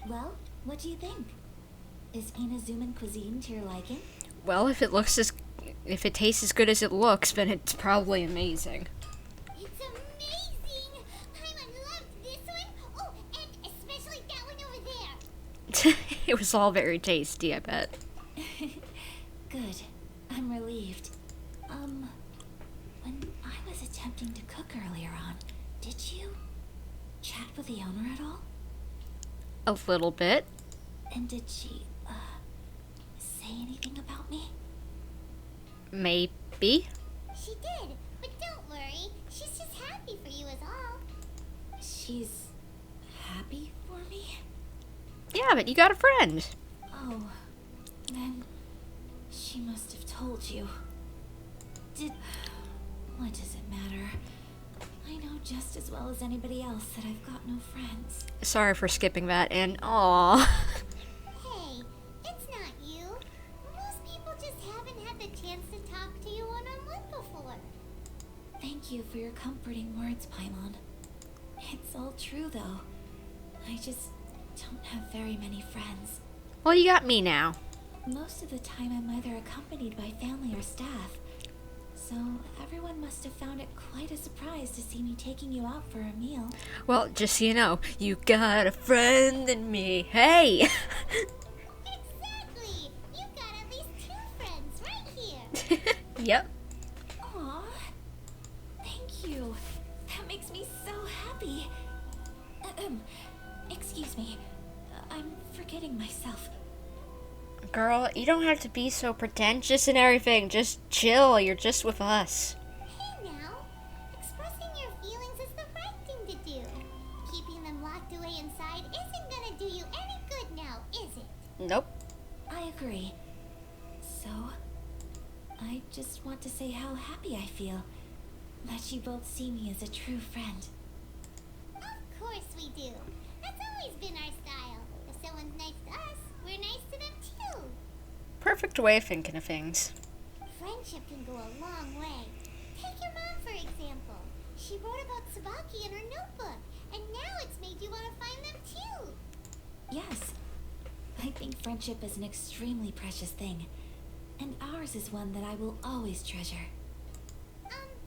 Well, what do you think? Is Inazuman cuisine to your liking? Well, if it tastes as good as it looks, then it's probably amazing. It's amazing! Paimon loved this one. Oh, and especially that one over there. It was all very tasty, I bet. Good. I'm relieved. When I was attempting to cook earlier on, did you chat with the owner at all? A little bit. And did she, say anything about me? Maybe. She did, but don't worry. She's just happy for you is all. She's happy for me? Yeah, but you got a friend. Oh, then she must have told you. What does it matter? I know just as well as anybody else that I've got no friends. Sorry for skipping that, and aww. Hey, it's not you. Most people just haven't had the chance to talk to you one-on-one before. Thank you for your comforting words, Paimon. It's all true, though. I just don't have very many friends. Well, you got me now. Most of the time I'm either accompanied by family or staff. So everyone must have found it quite a surprise to see me taking you out for a meal. Well, just so you know, you got a friend in me. Hey! Exactly! You got at least 2 friends right here. Yep. Aw, thank you. That makes me so happy. Excuse me. I'm forgetting myself. Girl, you don't have to be so pretentious and everything. Just chill. You're just with us. Hey now, expressing your feelings is the right thing to do. Keeping them locked away inside isn't gonna do you any good now, is it? Nope. I agree. So, I just want to say how happy I feel that you both see me as a true friend. Of course we do. That's always been our style. If someone's nice to us, we're nice to them too. Perfect way of thinking of things. Friendship can go a long way. Take your mom, for example. She wrote about Tsubaki in her notebook, and now it's made you want to find them too. Yes, I think friendship is an extremely precious thing, and ours is one that I will always treasure.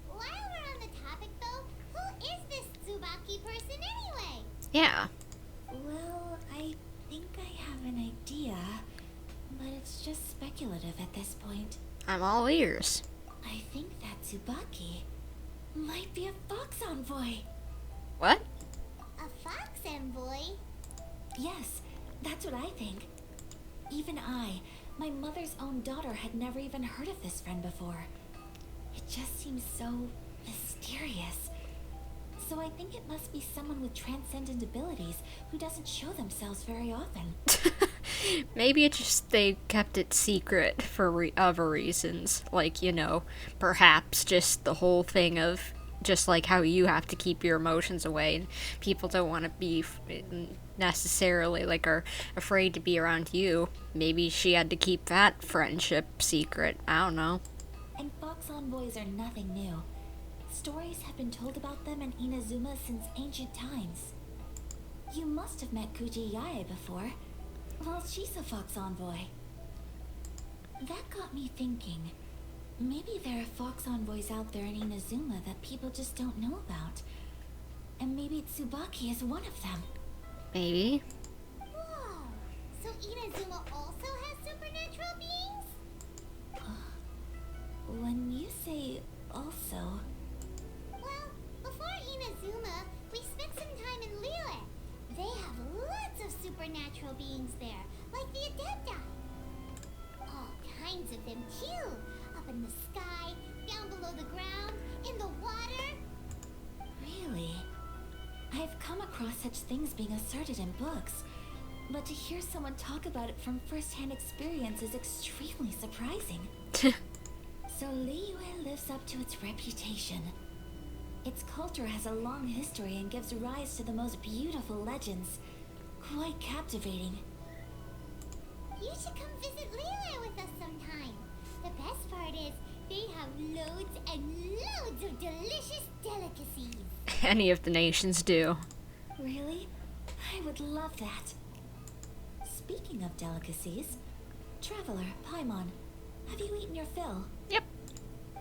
While we're on the topic though, who is this Tsubaki person anyway? Yeah. Well, I think I have an idea, but it's just speculative at this point. I'm all ears. I think that Tsubaki might be a fox envoy. What? A fox envoy? Yes, that's what I think. Even I, my mother's own daughter, had never even heard of this friend before. It just seems so mysterious. So I think it must be someone with transcendent abilities who doesn't show themselves very often. Maybe it's just they kept it secret for other reasons. Like, you know, perhaps just the whole thing of just like how you have to keep your emotions away and people don't want to be necessarily like are afraid to be around you. Maybe she had to keep that friendship secret. I don't know. And Fox Envoys are nothing new. Stories have been told about them in Inazuma since ancient times. You must have met Kuji Yae before. Well, she's a Fox Envoy. That got me thinking. Maybe there are Fox Envoys out there in Inazuma that people just don't know about. And maybe Tsubaki is one of them. Maybe. Whoa! So Inazuma also has supernatural beings? When you say also... Well, before Inazuma, we spent some time in Liyue. They have lots of supernatural beings there, like the Adepti. All kinds of them too. Up in the sky, down below the ground, in the water. Really? I've come across such things being asserted in books, but to hear someone talk about it from first-hand experience is extremely surprising. So Liyue lives up to its reputation. Its culture has a long history and gives rise to the most beautiful legends. Quite captivating. You should come visit Liyue with us sometime. The best part is, they have loads and loads of delicious delicacies. Any of the nations do. Really? I would love that. Speaking of delicacies, Traveler, Paimon, have you eaten your fill? Yep.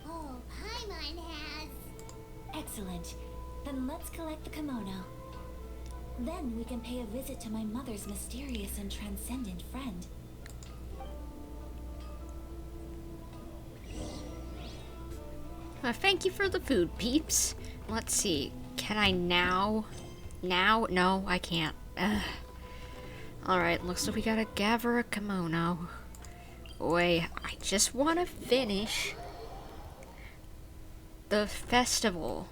Oh, Paimon has. Excellent. Then let's collect the kimono. Then we can pay a visit to my mother's mysterious and transcendent friend. Thank you for the food, peeps. Let's see. Can I now? Now? No, I can't. Alright, looks like we gotta gather a kimono. Wait, I just want to finish the festival.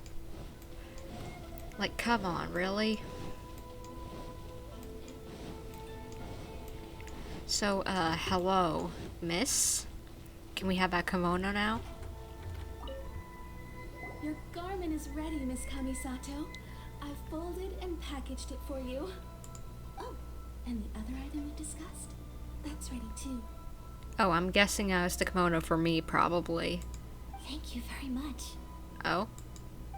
Like, come on, really? So, hello, miss? Can we have that kimono now? Your garment is ready, Miss Kamisato. I've folded and packaged it for you. Oh, and the other item we discussed? That's ready too. Oh, I'm guessing it's the kimono for me, probably. Thank you very much. Oh?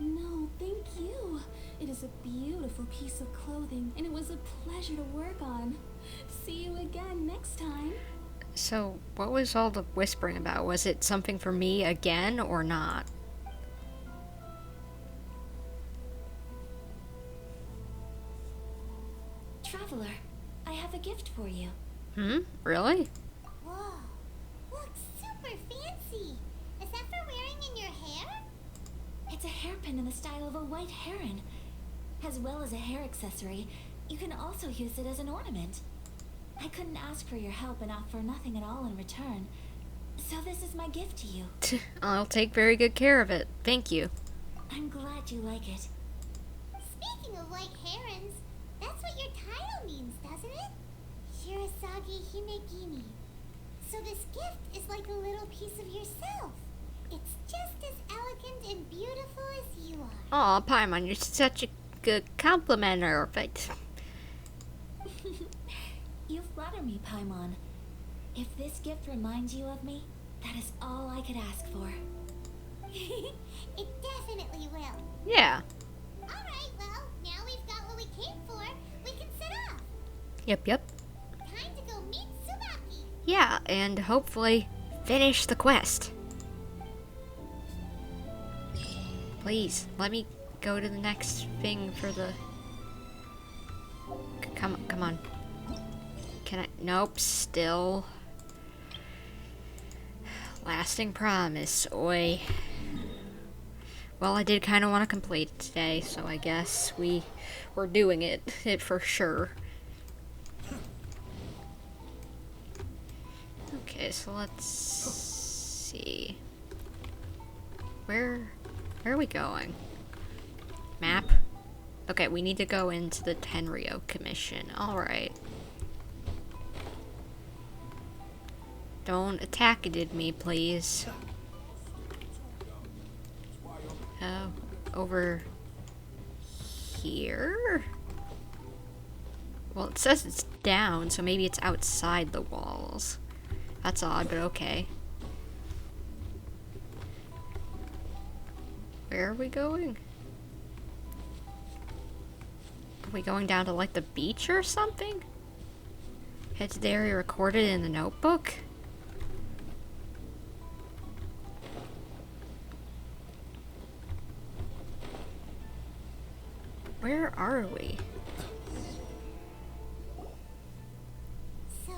No, thank you. It is a beautiful piece of clothing, and it was a pleasure to work on. See you again next time. So, what was all the whispering about? Was it something for me again, or not? Traveler, I have a gift for you. Really? Whoa, looks super fancy. Is that for wearing in your hair? It's a hairpin in the style of a white heron. As well as a hair accessory, you can also use it as an ornament. I couldn't ask for your help and offer nothing at all in return. So this is my gift to you. I'll take very good care of it. Thank you. I'm glad you like it. Speaking of white herons, that's what your title means, doesn't it? Shirasagi Himegimi. So this gift is like a little piece of yourself. It's just as elegant and beautiful as you are. Aw, Paimon, you're such a good complimenter, but... You flatter me, Paimon. If this gift reminds you of me, that is all I could ask for. It definitely will. Yeah. Alright, well, now we've got what we came for. We can set off. Yep. Time to go meet Tsubaki. Yeah, and hopefully finish the quest. Please, let me go to the next thing for the... Come on. Can I? Nope, still. Lasting promise, oi. Well, I did kind of want to complete it today, so I guess we're doing it for sure. Okay, so let's see. Where are we going? Map? Okay, we need to go into the Tenryou Commission. Alright. Don't attack me, please. Oh, over here? Well, it says it's down, so maybe it's outside the walls. That's odd, but okay. Where are we going? Are we going down to, like, the beach or something? Head to the area recorded in the notebook? Where are we? So,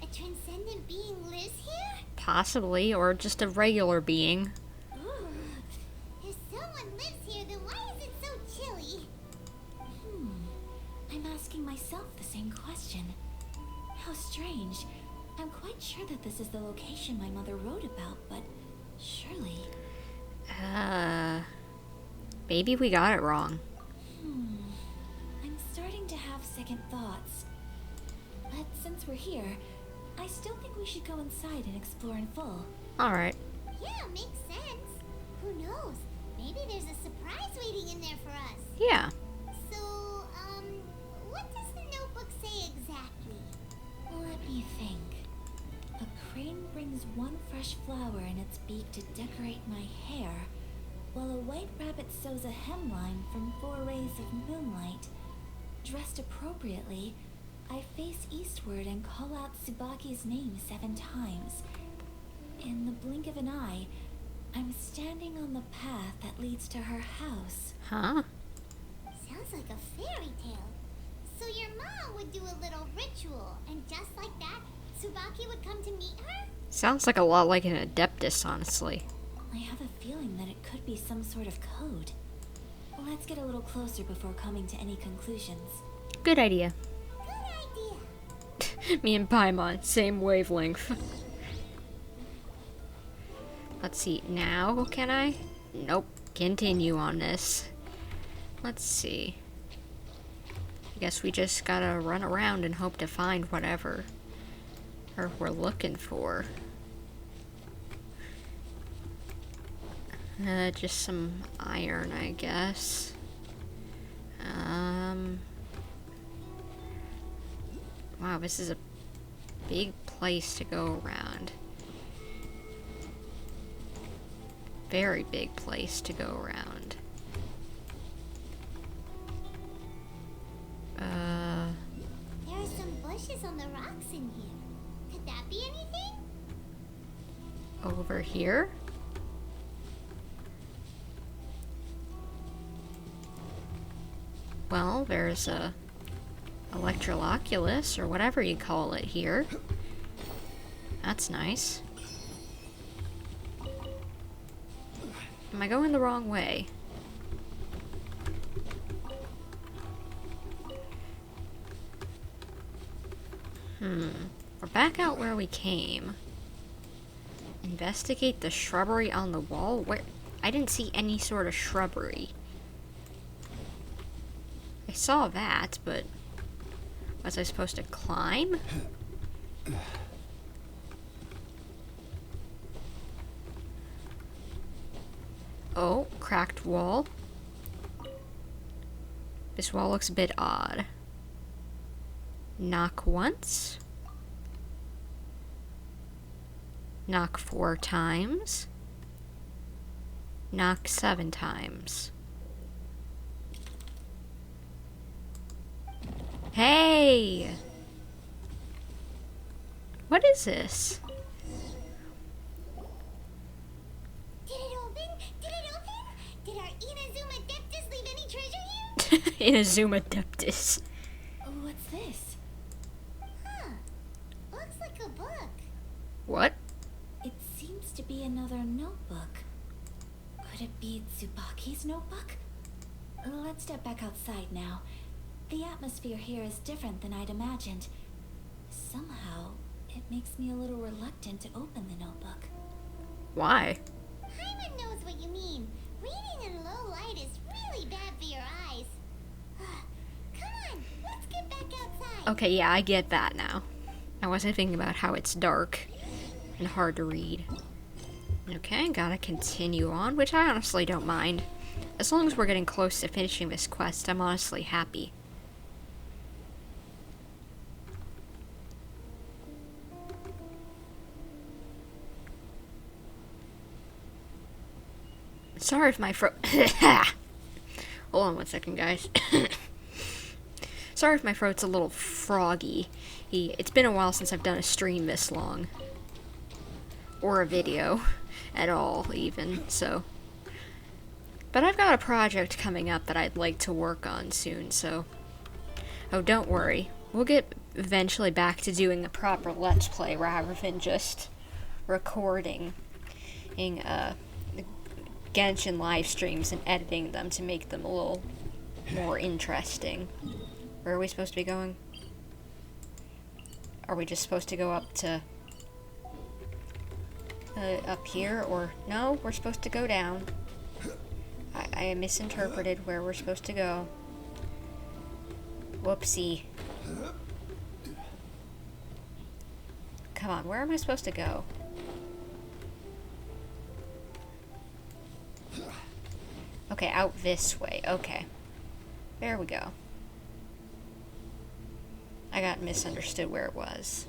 a transcendent being lives here? Possibly, or just a regular being. Ooh. If someone lives here, then why is it so chilly? I'm asking myself the same question. How strange. I'm quite sure that this is the location my mother wrote about, but surely... Maybe we got it wrong. I'm starting to have second thoughts. But since we're here, I still think we should go inside and explore in full. Alright. Yeah, makes sense. Who knows? Maybe there's a surprise waiting in there for us. Yeah. So, what does the notebook say exactly? Let me think. A crane brings one fresh flower in its beak to decorate my hair, while a white rabbit sews a hemline from 4 rays of moonlight. Dressed appropriately, I face eastward and call out Tsubaki's name 7 times. In the blink of an eye, I'm standing on the path that leads to her house. Huh? Sounds like a fairy tale. So your mom would do a little ritual, and just like that, Tsubaki would come to meet her? Sounds like a lot like an Adeptus, honestly. I have a feeling that it could be some sort of code. Let's get a little closer before coming to any conclusions. Good idea. Good idea. Me and Paimon, same wavelength. Let's see, now can I? Nope, continue on this. Let's see. I guess we just gotta run around and hope to find whatever we're looking for. Just some iron, I guess. Wow, this is a big place to go around. Very big place to go around. There are some bushes on the rocks in here. Could that be anything? Over here? Well, there's a Electroloculus, or whatever you call it here. That's nice. Am I going the wrong way? We're back out where we came. Investigate the shrubbery on the wall? Where? I didn't see any sort of shrubbery. I saw that, but was I supposed to climb? Oh, cracked wall. This wall looks a bit odd. Knock once. Knock 4 times. Knock 7 times. Hey! What is this? Did it open? Did it open? Did our Inazuma Adeptus leave any treasure here? Inazuma Adeptus. What's this? Huh. Looks like a book. What? It seems to be another notebook. Could it be Tsubaki's notebook? Let's step back outside now. The atmosphere here is different than I'd imagined. Somehow, it makes me a little reluctant to open the notebook. Why? Paimon knows what you mean. Reading in low light is really bad for your eyes. Come on, let's get back outside. Okay, yeah, I get that now. I wasn't thinking about how it's dark and hard to read. Okay, gotta continue on, which I honestly don't mind. As long as we're getting close to finishing this quest, I'm honestly happy. Sorry if my throat... Hold on one second, guys. Sorry if my throat's a little froggy. It's been a while since I've done a stream this long. Or a video at all, even, so. But I've got a project coming up that I'd like to work on soon, so. Oh, don't worry. We'll get eventually back to doing a proper Let's Play rather than just recording Genshin live streams and editing them to make them a little more interesting. Where are we supposed to be going? Are we just supposed to go up to up here, or no, we're supposed to go down. I misinterpreted where we're supposed to go. Whoopsie. Come on, where am I supposed to go? Okay, out this way. Okay. There we go. I got misunderstood where it was.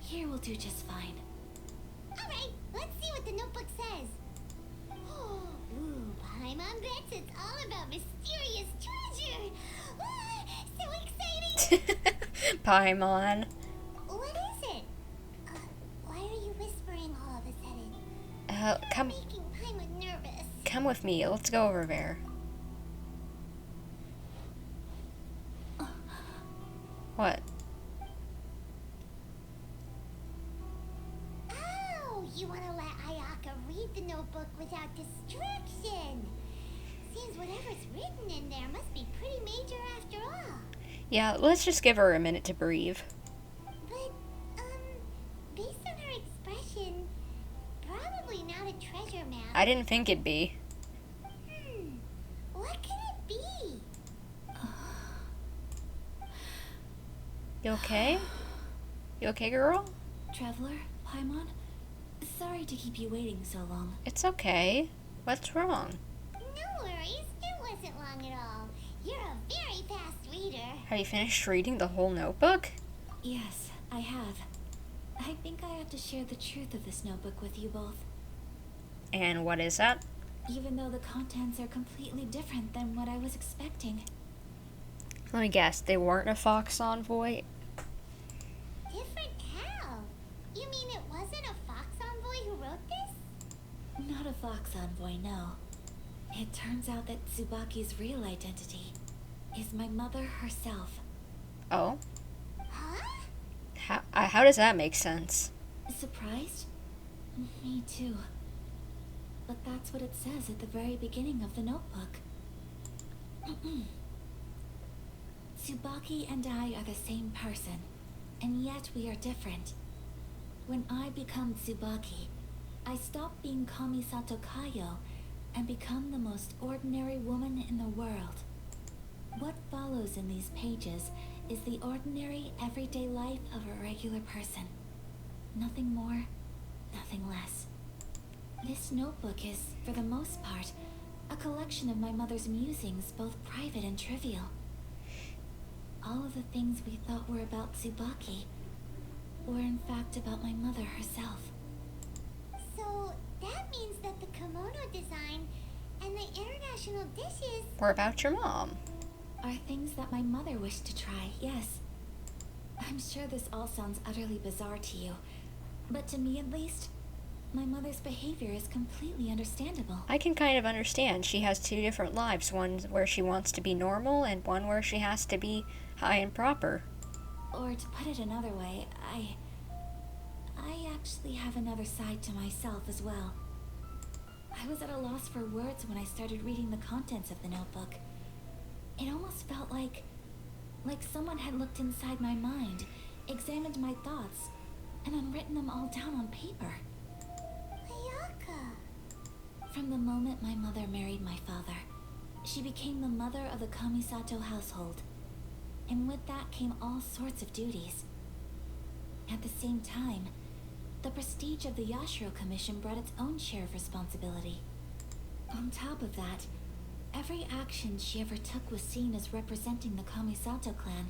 Here will do just fine. Alright, let's see what the notebook says. Ooh, Paimon bets it's all about mysterious treasure. So exciting! Paimon. What is it? Why are you whispering all of a sudden? Come. You're making Paimon nervous. Come with me. Let's go over there. What? Oh, you want to let Ayaka read the notebook without distraction. Seems whatever's written in there must be pretty major after all. Yeah, let's just give her a minute to breathe. But, based on her expression, probably not a treasure map. I didn't think it'd be. What could it be? You okay? You okay, girl? Traveler, Paimon, sorry to keep you waiting so long. It's okay. What's wrong? No worries, it wasn't long at all. You're a very fast reader. Have you finished reading the whole notebook? Yes, I have. I think I have to share the truth of this notebook with you both. And what is that? Even though the contents are completely different than what I was expecting. Let me guess, they weren't a Fox Envoy? Different how? You mean it wasn't a Fox Envoy who wrote this? Not a Fox Envoy, no. It turns out that Tsubaki's real identity is my mother herself. Oh? Huh? How does that make sense? Surprised? Me too. But that's what it says at the very beginning of the notebook. Tsubaki and I are the same person, and yet we are different. When I become Tsubaki, I stop being Kamisato Kayo and become the most ordinary woman in the world. What follows in these pages is the ordinary, everyday life of a regular person. Nothing more, nothing less. This notebook is, for the most part, a collection of my mother's musings, both private and trivial. All of the things we thought were about Tsubaki were in fact about my mother herself. So that means that the kimono design and the international dishes were about your mom. Are things that my mother wished to try, yes. I'm sure this all sounds utterly bizarre to you, but to me at least, my mother's behavior is completely understandable. I can kind of understand. She has two different lives, one where she wants to be normal and one where she has to be high and proper. Or to put it another way, I actually have another side to myself as well. I was at a loss for words when I started reading the contents of the notebook. It almost felt like someone had looked inside my mind, examined my thoughts, and then written them all down on paper. Ayaka. From the moment my mother married my father, she became the mother of the Kamisato household. And with that came all sorts of duties. At the same time, the prestige of the Yashiro Commission brought its own share of responsibility. On top of that, every action she ever took was seen as representing the Kamisato clan.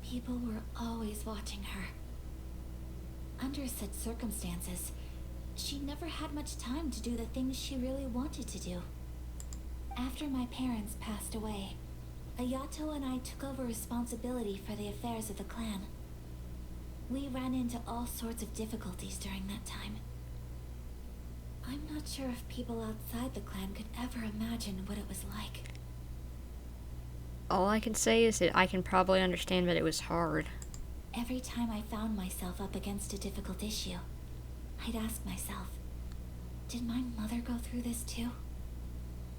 People were always watching her. Under such circumstances, she never had much time to do the things she really wanted to do. After my parents passed away, Ayato and I took over responsibility for the affairs of the clan. We ran into all sorts of difficulties during that time. I'm not sure if people outside the clan could ever imagine what it was like. All I can say is that I can probably understand that it was hard. Every time I found myself up against a difficult issue, I'd ask myself, did my mother go through this too?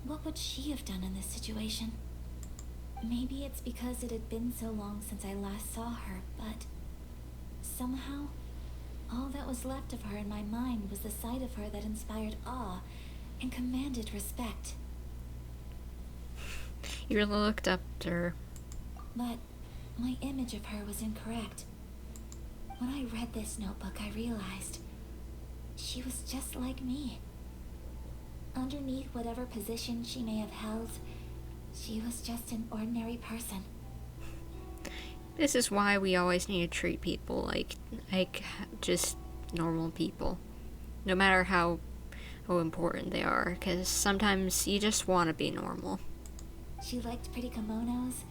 What would she have done in this situation? Maybe it's because it had been so long since I last saw her, but somehow, all that was left of her in my mind was the sight of her that inspired awe and commanded respect. You really looked up to her. But my image of her was incorrect. When I read this notebook, I realized she was just like me. Underneath whatever position she may have held, she was just an ordinary person. This is why we always need to treat people like just normal people. No matter how important they are, because sometimes you just want to be normal. She liked pretty kimonos.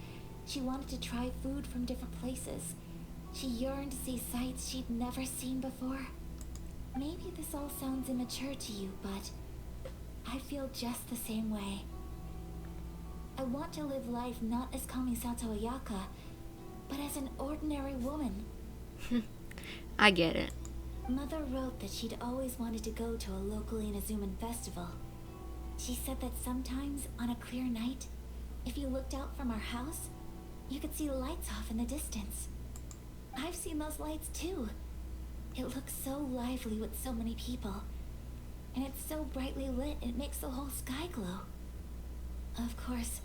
She wanted to try food from different places. She yearned to see sights she'd never seen before. Maybe this all sounds immature to you, but I feel just the same way. I want to live life not as Kamisato Ayaka, but as an ordinary woman. I get it. Mother wrote that she'd always wanted to go to a local Inazuman festival. She said that sometimes, on a clear night, if you looked out from our house, you could see lights off in the distance. I've seen those lights too. It looks so lively with so many people. And it's so brightly lit, it makes the whole sky glow. Of course,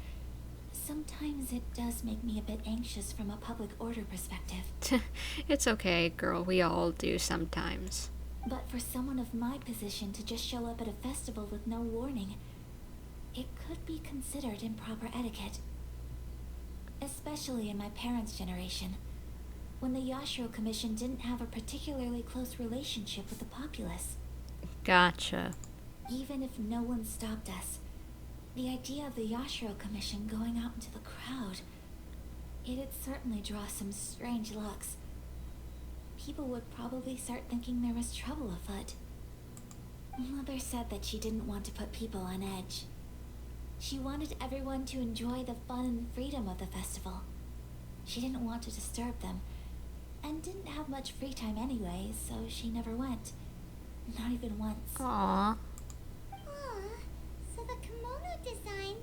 sometimes it does make me a bit anxious from a public order perspective. It's okay, girl. We all do sometimes. But for someone of my position to just show up at a festival with no warning, it could be considered improper etiquette. Especially in my parents' generation, when the Yashiro Commission didn't have a particularly close relationship with the populace. Gotcha. Even if no one stopped us, the idea of the Yashiro Commission going out into the crowd, it'd certainly draw some strange looks. People would probably start thinking there was trouble afoot. Mother said that she didn't want to put people on edge. She wanted everyone to enjoy the fun and freedom of the festival. She didn't want to disturb them, and didn't have much free time anyway, so she never went. Not even once. Aww. So the kimono design,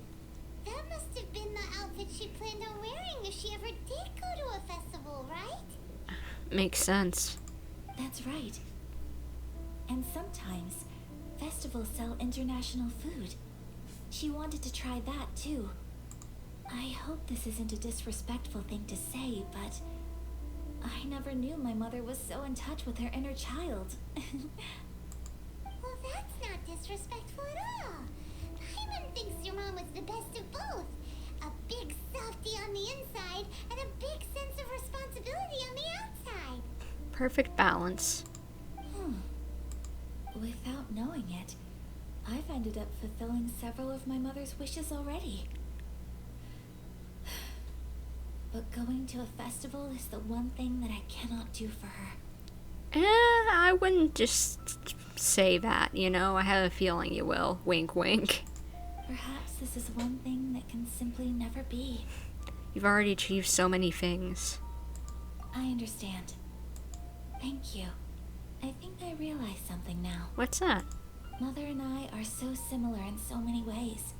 that must have been the outfit she planned on wearing if she ever did go to a festival, right? Makes sense. That's right. And sometimes, festivals sell international food. She wanted to try that too. I hope this isn't a disrespectful thing to say, but I never knew my mother was so in touch with her inner child. Well, that's not disrespectful at all. Paimon thinks your mom was the best of both. A big softie on the inside and a big sense of responsibility on the outside. Perfect balance. Without knowing it, I've ended up fulfilling several of my mother's wishes already. But going to a festival is the one thing that I cannot do for her. I wouldn't just say that, you know? I have a feeling you will. Wink, wink. Perhaps this is one thing that can simply never be. You've already achieved so many things. I understand. Thank you. I think I realize something now. What's that? Mother and I are so similar in so many ways.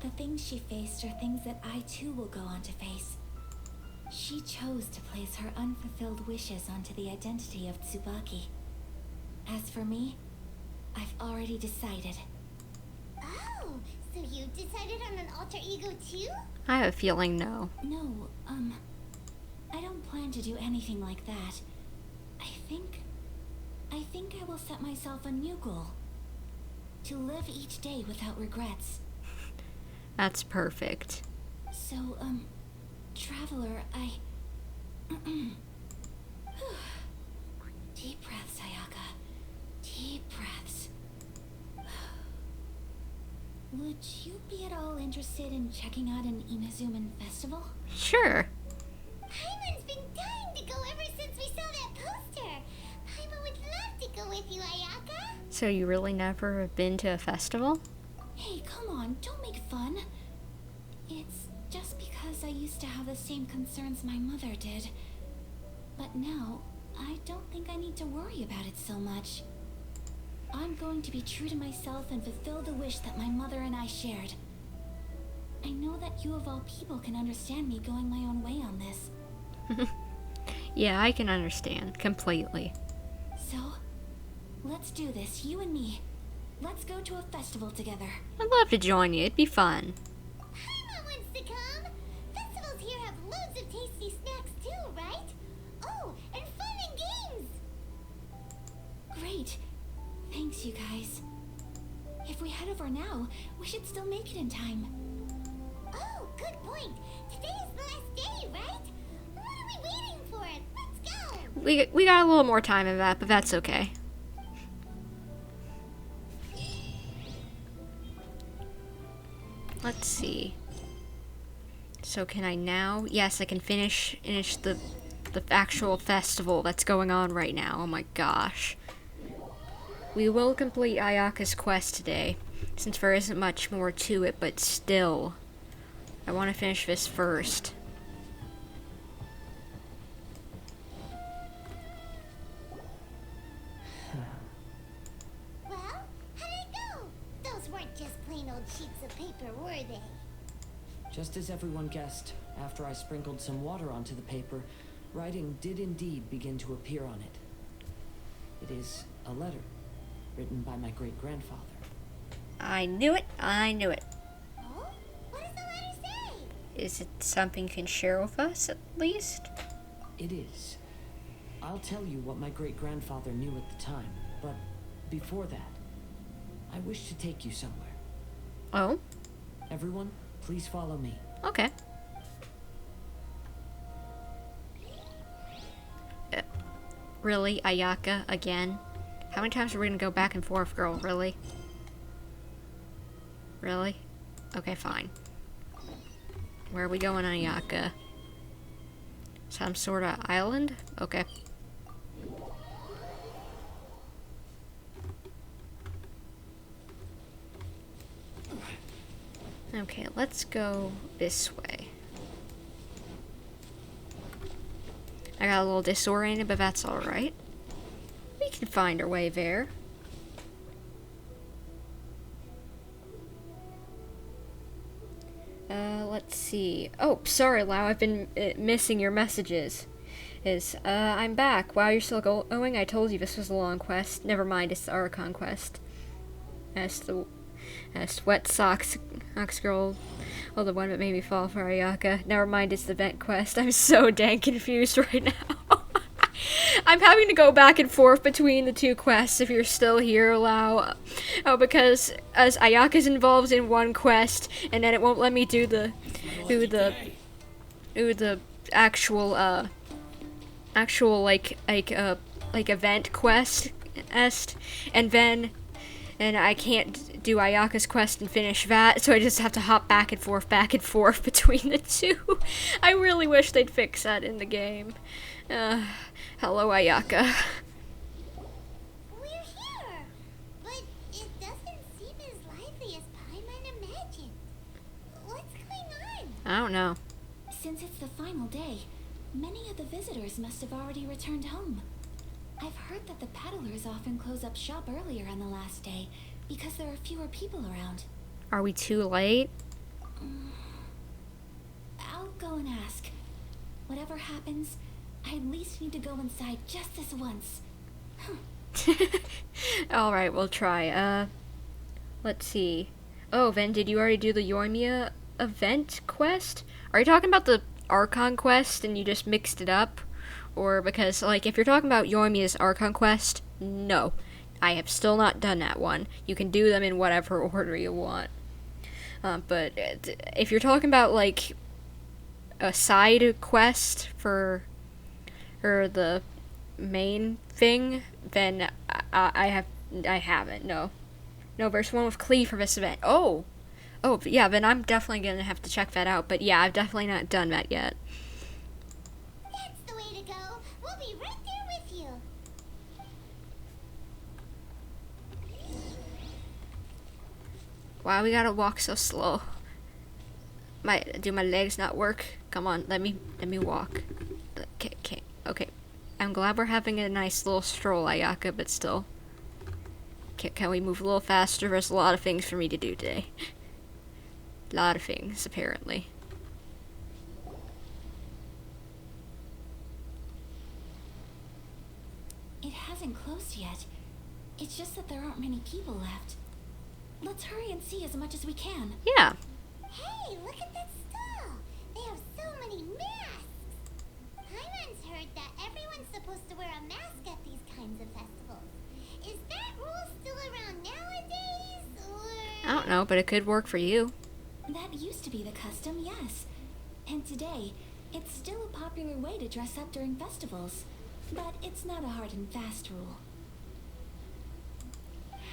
The things she faced are things that I too will go on to face. She chose to place her unfulfilled wishes onto the identity of Tsubaki. As for me, I've already decided. Oh, so you decided on an alter ego too? I have a feeling no. No, I don't plan to do anything like that. I think I will set myself a new goal. To live each day without regrets. That's perfect. So, Traveler, Deep breaths, Ayaka. Deep breaths. Would you be at all interested in checking out an Inazuman festival? Sure. Paimon's been dying to go ever since we saw that poster. Paimon would love to go with you, Ayaka. So you really never have been to a festival? Hey, come on, don't make fun. It's just because I used to have the same concerns my mother did. But now, I don't think I need to worry about it so much. I'm going to be true to myself and fulfill the wish that my mother and I shared. I know that you of all people can understand me going my own way on this. Yeah, I can understand completely. So, let's do this, you and me. Let's go to a festival together. I'd love to join you. It'd be fun. Paimon wants to come. Festivals here have loads of tasty snacks too, right? Oh, and fun and games. Great. Thanks, you guys. If we head over now, we should still make it in time. Oh, good point. Today is the last day, right? What are we waiting for? Let's go. We got a little more time of that, but that's okay. Let's see. So can I now? Yes, I can finish the actual festival that's going on right now. Oh my gosh. We will complete Ayaka's quest today, since there isn't much more to it, but still. I want to finish this first. Well, how did it go? Those weren't just plain old sheets of paper, were they? Just as everyone guessed, after I sprinkled some water onto the paper, writing did indeed begin to appear on it. It is a letter, written by my great-grandfather. I knew it. I knew it. Oh? What does the letter say? Is it something you can share with us, at least? It is. I'll tell you what my great-grandfather knew at the time, but before that, I wish to take you somewhere. Oh? Everyone, please follow me. Okay. Really, Ayaka, again? How many times are we gonna go back and forth, girl? Really? Really? Okay, fine. Where are we going, Ayaka? Some sort of island? Okay. Okay, let's go this way. I got a little disoriented, but that's alright. We can find our way there. Let's see. Oh, sorry, Lau, I've been missing your messages. I'm back. Wow, you're still going? I told you this was a long quest. Never mind, it's the Archon quest. As Wet Socks girl, well, the one that made me fall for Ayaka. Never mind, it's the vent quest. I'm so dang confused right now. I'm having to go back and forth between the two quests if you're still here, Lau. Oh, because as Ayaka's involved in one quest, and then it won't let me do the actual event quest, and I can't do Ayaka's quest and finish that, so I just have to hop back and forth between the two. I really wish they'd fix that in the game. Hello, Ayaka. We're here, but it doesn't seem as lively as Paimon imagined. What's going on? I don't know. Since it's the final day, many of the visitors must have already returned home. I've heard that the peddlers often close up shop earlier on the last day because there are fewer people around. Are we too late? I'll go and ask. Whatever happens, I at least need to go inside just this once. Alright, we'll try. Let's see. Oh, then did you already do the Yoimiya event quest? Are you talking about the Archon quest and you just mixed it up? Or because, like, if you're talking about Yoimiya's Archon quest, no. I have still not done that one. You can do them in whatever order you want. But if you're talking about, like, a side quest for the main thing, then I haven't, no. No, there's one with Clee for this event. Oh, yeah, then I'm definitely gonna have to check that out. But yeah, I've definitely not done that yet. That's the way to go. We'll be right there with you. Why we gotta walk so slow? Do my legs not work? Come on, let me walk. Okay. I'm glad we're having a nice little stroll, Ayaka, but still. Can we move a little faster? There's a lot of things for me to do today. A lot of things, apparently. It hasn't closed yet. It's just that there aren't many people left. Let's hurry and see as much as we can. Yeah. Hey, look at that stall. They have so many masks. Paimon's heard that everyone's supposed to wear a mask at these kinds of festivals. Is that rule still around nowadays, or...? I don't know, but it could work for you. That used to be the custom, yes. And today, it's still a popular way to dress up during festivals. But it's not a hard and fast rule.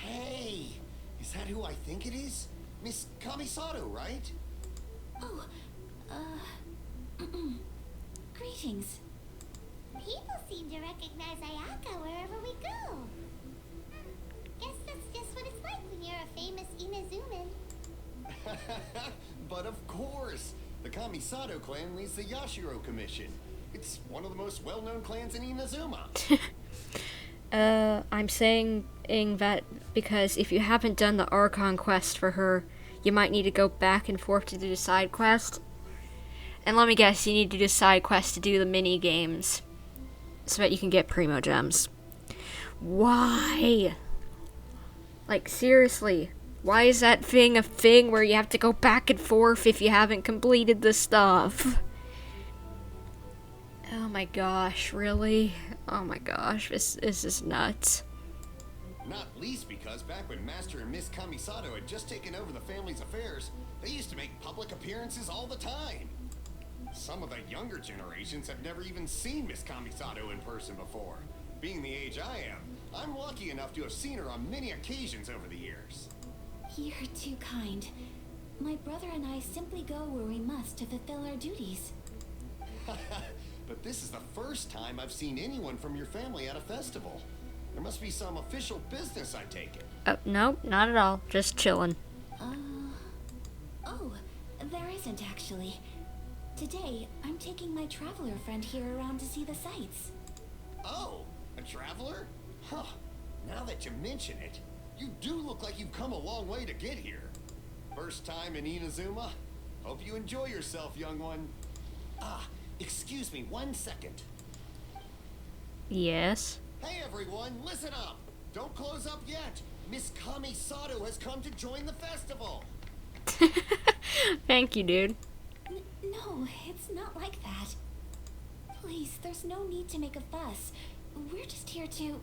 Hey! Is that who I think it is? Miss Kamisato, right? Oh, greetings. People seem to recognize Ayaka wherever we go. Guess that's just what it's like when you're a famous Inazuman. But of course! The Kamisato clan leads the Yashiro Commission. It's one of the most well-known clans in Inazuma. I'm saying that because if you haven't done the Archon quest for her, you might need to go back and forth to do the side quest. And let me guess, you need to do side quest to do the mini games so that you can get Primo Gems. Why? Like, seriously, why is that thing a thing where you have to go back and forth if you haven't completed the stuff? Oh my gosh, really? Oh my gosh, this is nuts. Not least because back when Master and Miss Kamisato had just taken over the family's affairs, they used to make public appearances all the time. Some of the younger generations have never even seen Miss Kamisato in person before. Being the age I am, I'm lucky enough to have seen her on many occasions over the years. You're too kind. My brother and I simply go where we must to fulfill our duties. But this is the first time I've seen anyone from your family at a festival. There must be some official business, I take it. Nope, not at all. Just chillin'. Oh, there isn't actually. Today, I'm taking my traveler friend here around to see the sights. Oh, a traveler? Huh. Now that you mention it, you do look like you've come a long way to get here. First time in Inazuma? Hope you enjoy yourself, young one. Excuse me 1 second. Yes? Hey everyone, listen up! Don't close up yet! Miss Kamisato has come to join the festival! Thank you, dude. No, it's not like that. Please, there's no need to make a fuss. We're just here to...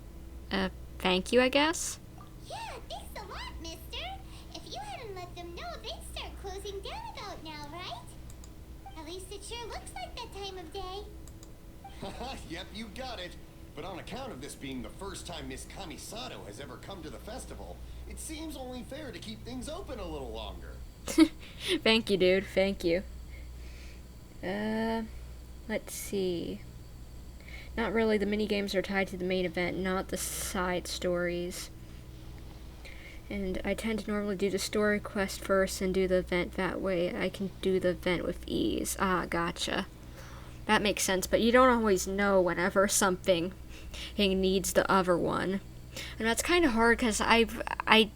Thank you, I guess? Yeah, thanks a lot, mister. If you hadn't let them know, they'd start closing down about now, right? At least it sure looks like that time of day. Yep, you got it. But on account of this being the first time Miss Kamisato has ever come to the festival, it seems only fair to keep things open a little longer. Thank you, dude. Thank you. Let's see. Not really. The minigames are tied to the main event, not the side stories. And I tend to normally do the story quest first and do the event that way. I can do the event with ease. Ah, gotcha. That makes sense, but you don't always know whenever something needs the other one. And that's kind of hard because I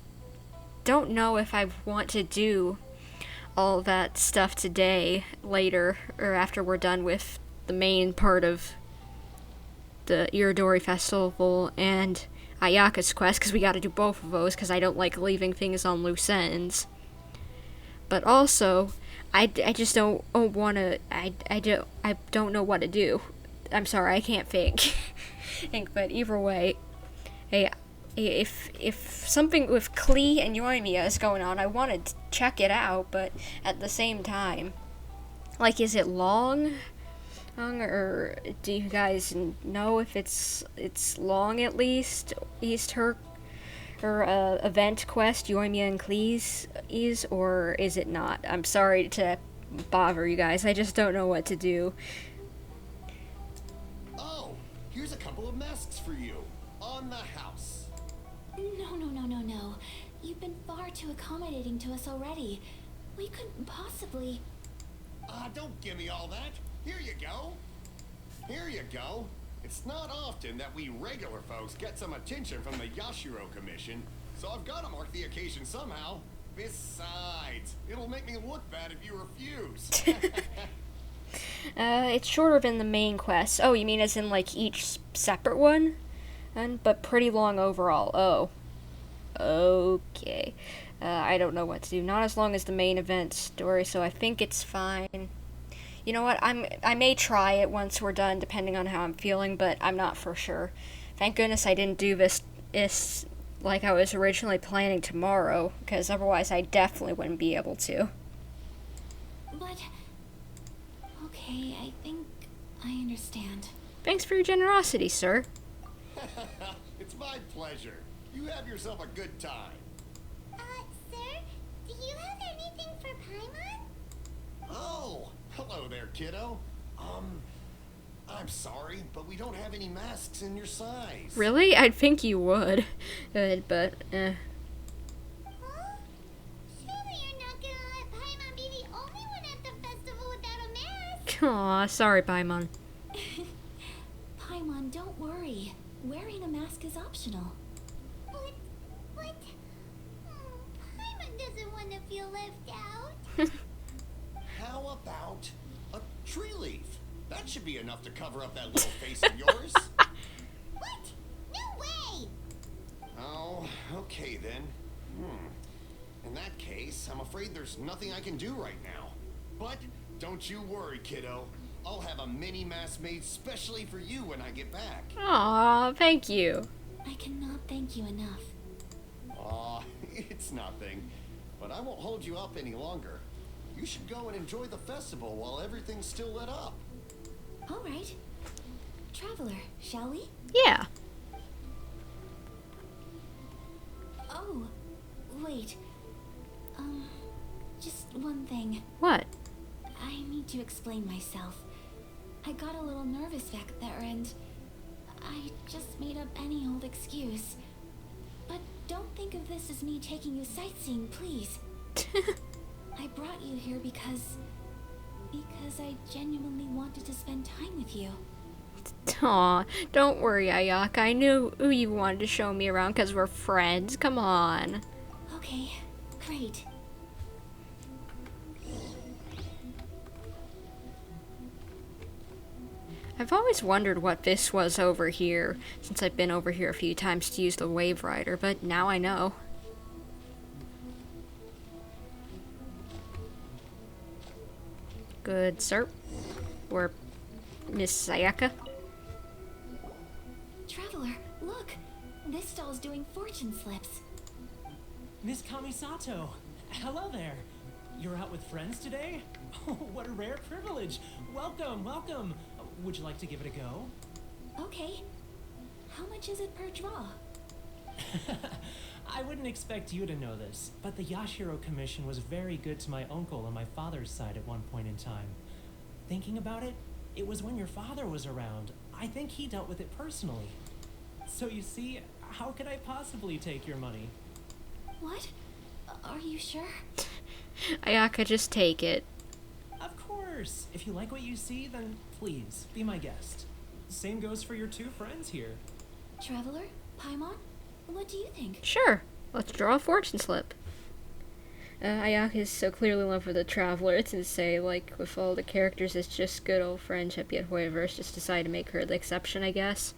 don't know if I want to do all that stuff today, later, or after we're done with the main part of the Irodori Festival and Ayaka's quest, because we got to do both of those, because I don't like leaving things on loose ends. but also I just don't want to. I don't know what to do. I'm sorry, I can't think. But either way, hey, if something with Klee and Yoimiya is going on, I want to check it out, but at the same time, like, is it long, or do you guys know if it's long at least her event quest Yoimiya and Klee's is, or is it not? I'm sorry to bother you guys. I just don't know what to do. Oh, here's a couple of masks for you. On the house. No. You've been far too accommodating to us already. We couldn't possibly... Don't give me all that. Here you go. Here you go. It's not often that we regular folks get some attention from the Yashiro Commission, so I've got to mark the occasion somehow. Besides, it'll make me look bad if you refuse. It's shorter than the main quest. Oh, you mean as in, like, each separate one? But pretty long overall. Oh. Okay. I don't know what to do. Not as long as the main event story, so I think it's fine. You know what? I may try it once we're done, depending on how I'm feeling, but I'm not for sure. Thank goodness I didn't do this like I was originally planning tomorrow, because otherwise I definitely wouldn't be able to. But... okay, I think I understand. Thanks for your generosity, sir. It's my pleasure. You have yourself a good time. Sir, do you have anything for Paimon? Oh, hello there, kiddo. I'm sorry, but we don't have any masks in your size. Really? I'd think you would. But, Huh? Surely you're not gonna let Paimon be the only one at the festival without a mask? Aw, sorry, Paimon. Paimon, don't worry. Wearing a mask is optional. But... Paimon doesn't want to feel left out. How about a tree leaf? That should be enough to cover up that little face of yours. What? No way! Oh, okay then. In that case, I'm afraid there's nothing I can do right now. But don't you worry, kiddo. I'll have a mini mask made specially for you when I get back. Aw, thank you. I cannot thank you enough. Aw, it's nothing. But I won't hold you up any longer. You should go and enjoy the festival while everything's still lit up. All right. Traveler, shall we? Yeah. Oh, wait. Just one thing. What? I need to explain myself. I got a little nervous back there and I just made up any old excuse. But don't think of this as me taking you sightseeing, please. I brought you here because I genuinely wanted to spend time with you. Aw, don't worry, Ayaka. I knew you wanted to show me around because we're friends. Come on. Okay, great. I've always wondered what this was over here, since I've been over here a few times to use the Wave Rider, but now I know. Good, sir. Or Miss Ayaka. Traveler, look! This stall's doing fortune slips. Miss Kamisato, hello there. You're out with friends today? Oh, what a rare privilege. Welcome, welcome. Would you like to give it a go? Okay. How much is it per draw? I wouldn't expect you to know this, but the Yashiro Commission was very good to my uncle on my father's side at one point in time. Thinking about it, it was when your father was around. I think he dealt with it personally. So you see, how could I possibly take your money? What? Are you sure? Ayaka, just take it. Of course. If you like what you see, then please, be my guest. Same goes for your two friends here. Traveler? Paimon? What do you think? Sure. Let's draw a fortune slip. Ayaka is so clearly in love with the Traveler. It's to say, like, with all the characters, it's just good old friendship, yet Hoyoverse just decided to make her the exception, I guess.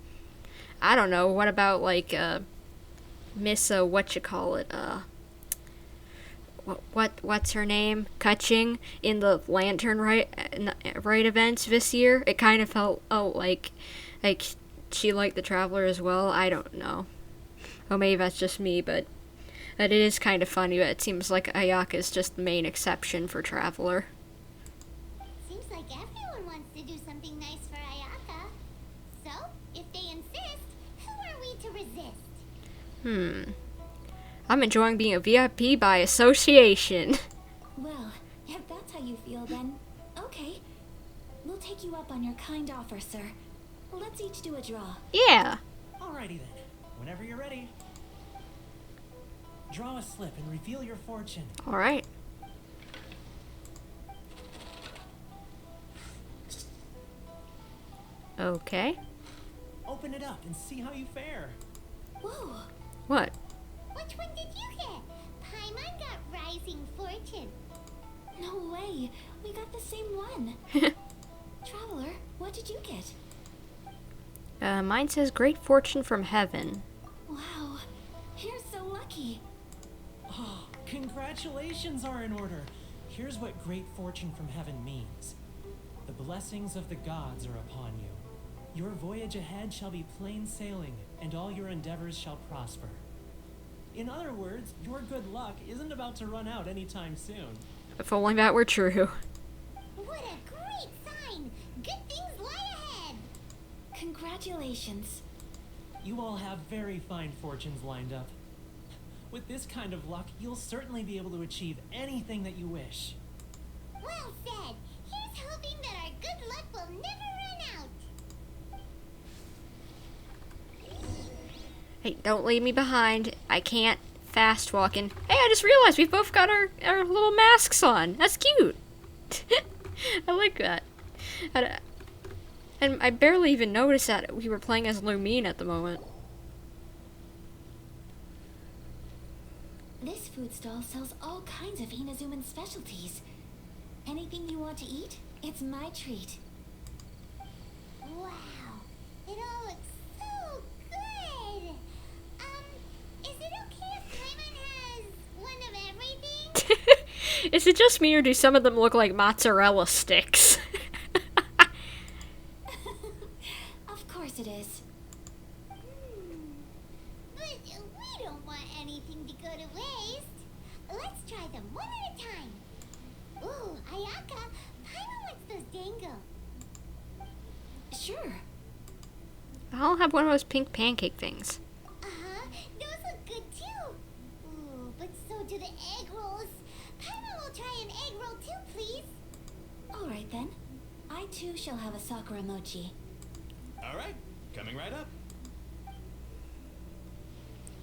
I don't know. What about, like, Miss, whatchamacallit, what's her name, Kutching in the Lantern Right events this year. It kind of felt like she liked the Traveler as well. I don't know. Oh, maybe that's just me, but it is kind of funny. But it seems like Ayaka is just the main exception for Traveler. Seems like everyone wants to do something nice for Ayaka. So, if they insist, who are we to resist? I'm enjoying being a VIP by association. Well, if that's how you feel, then okay. We'll take you up on your kind offer, sir. Let's each do a draw. Yeah. Alrighty then. Whenever you're ready. Draw a slip and reveal your fortune. All right. Okay. Open it up and see how you fare. Whoa. What? Which one did you get? Paimon got Rising Fortune. No way. We got the same one. Traveler, what did you get? Mine says Great Fortune from Heaven. Wow. You're so lucky. Oh, congratulations are in order. Here's what Great Fortune from Heaven means. The blessings of the gods are upon you. Your voyage ahead shall be plain sailing, and all your endeavors shall prosper. In other words, your good luck isn't about to run out anytime soon. If only that were true. What a great sign! Good things lie ahead! Congratulations. You all have very fine fortunes lined up. With this kind of luck, you'll certainly be able to achieve anything that you wish. Well said! Here's hoping that our good luck will never run out! Hey, don't leave me behind. I can't fast walking. Hey, I just realized we've both got our little masks on. That's cute. I like that. And I barely even noticed that we were playing as Lumine at the moment. This food stall sells all kinds of Inazuman specialties. Anything you want to eat, it's my treat. Wow! It all looks so good! Is it okay if Paimon has one of everything? Is it just me, or do some of them look like mozzarella sticks? Of course it is. But we don't want anything to go to waste. Let's try them one at a time. Ooh, Ayaka, Paimon wants those dango. Sure. I'll have one of those pink pancake things. Uh-huh, those look good too. Ooh, but so do the egg rolls. Paimon will try an egg roll too, please. Alright then. I too shall have a Sakura mochi. Alright, coming right up.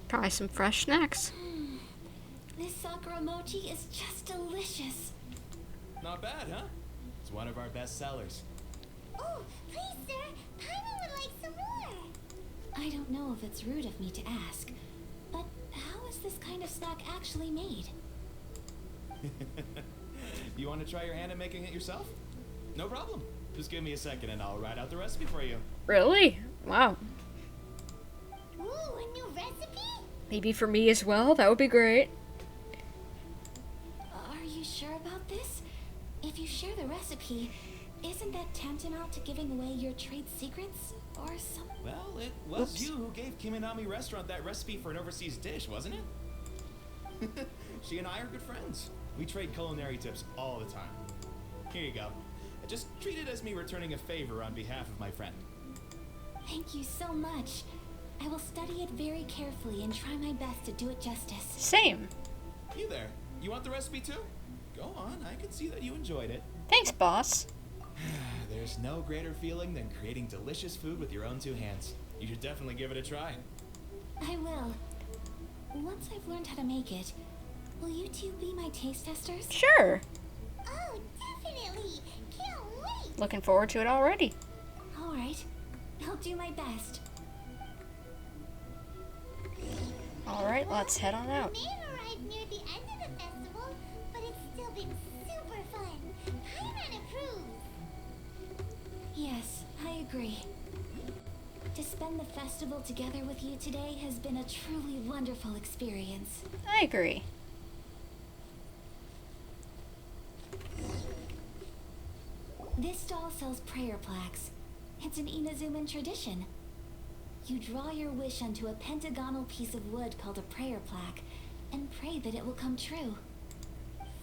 Try some fresh snacks. This Sakura mochi is just delicious. Not bad, huh? It's one of our best sellers. Oh, please, sir. Paimon would like some more. I don't know if it's rude of me to ask, but how is this kind of snack actually made? You want to try your hand at making it yourself? No problem. Just give me a second and I'll write out the recipe for you. Really? Wow. Ooh, a new recipe? Maybe for me as well? That would be great. Are you sure about this? If you share the recipe, isn't that tantamount to giving away your trade secrets? Or some... Well, it was you who gave Kiminami Restaurant that recipe for an overseas dish, wasn't it? She and I are good friends. We trade culinary tips all the time. Here you go. Just treat it as me returning a favor on behalf of my friend. Thank you so much. I will study it very carefully and try my best to do it justice. Same. You there. You want the recipe too? Go on, I can see that you enjoyed it. Thanks, boss. There's no greater feeling than creating delicious food with your own two hands. You should definitely give it a try. I will. Once I've learned how to make it, will you two be my taste testers? Sure. Oh, definitely. Can't wait. Looking forward to it already. Alright. I'll do my best. Alright, let's head on out. We may have arrived near the end of the festival, but it's still been super fun. Paimon approves. Yes, I agree. To spend the festival together with you today has been a truly wonderful experience. I agree. This stall sells prayer plaques. It's an Inazuman tradition. You draw your wish onto a pentagonal piece of wood called a prayer plaque, and pray that it will come true.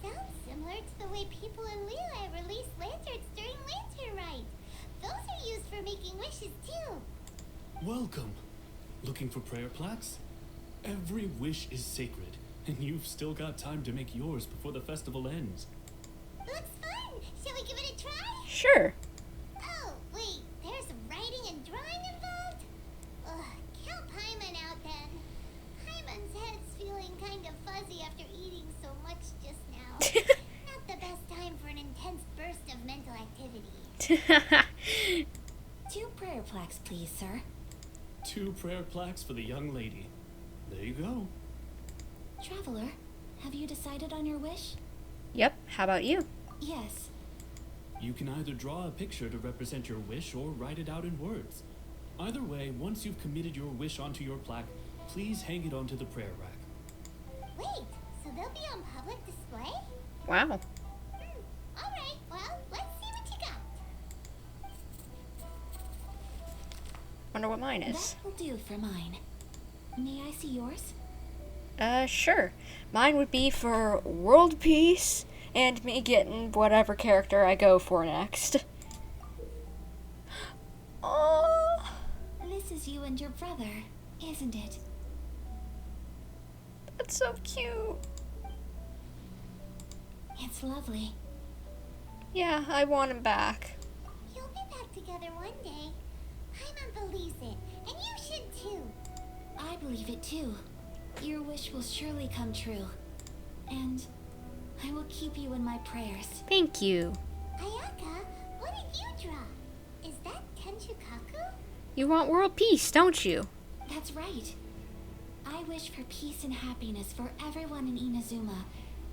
Sounds similar to the way people in Liyue release lanterns during lantern rite. Those are used for making wishes too. Welcome. Looking for prayer plaques? Every wish is sacred, and you've still got time to make yours before the festival ends. Looks fun. Shall we give it a try? Sure. Oh, wait. There's writing and drawing involved? Ugh, count Paimon out then. Paimon's head's feeling kind of fuzzy after eating so much just now. Not the best time for an intense burst of mental activity. 2 prayer plaques, please, sir. 2 prayer plaques for the young lady. There you go. Traveler, have you decided on your wish? Yep, how about you? Yes. You can either draw a picture to represent your wish or write it out in words. Either way, once you've committed your wish onto your plaque, please hang it onto the prayer rack. Wait, so they'll be on public display? Wow. Alright, well, let's see what you got. Wonder what mine is. That will do for mine. May I see yours? Sure. Mine would be for world peace and me getting whatever character I go for next. Oh, This is you and your brother, isn't it? that's so cute. It's lovely. Yeah, I want him back. You'll be back together one day. Paimon believes it, and you should too. I believe it too. Your wish will surely come true. And I will keep you in my prayers. Thank you. Ayaka, what did you draw? Is that Tenchukaku? You want world peace, don't you? That's right. I wish for peace and happiness for everyone in Inazuma,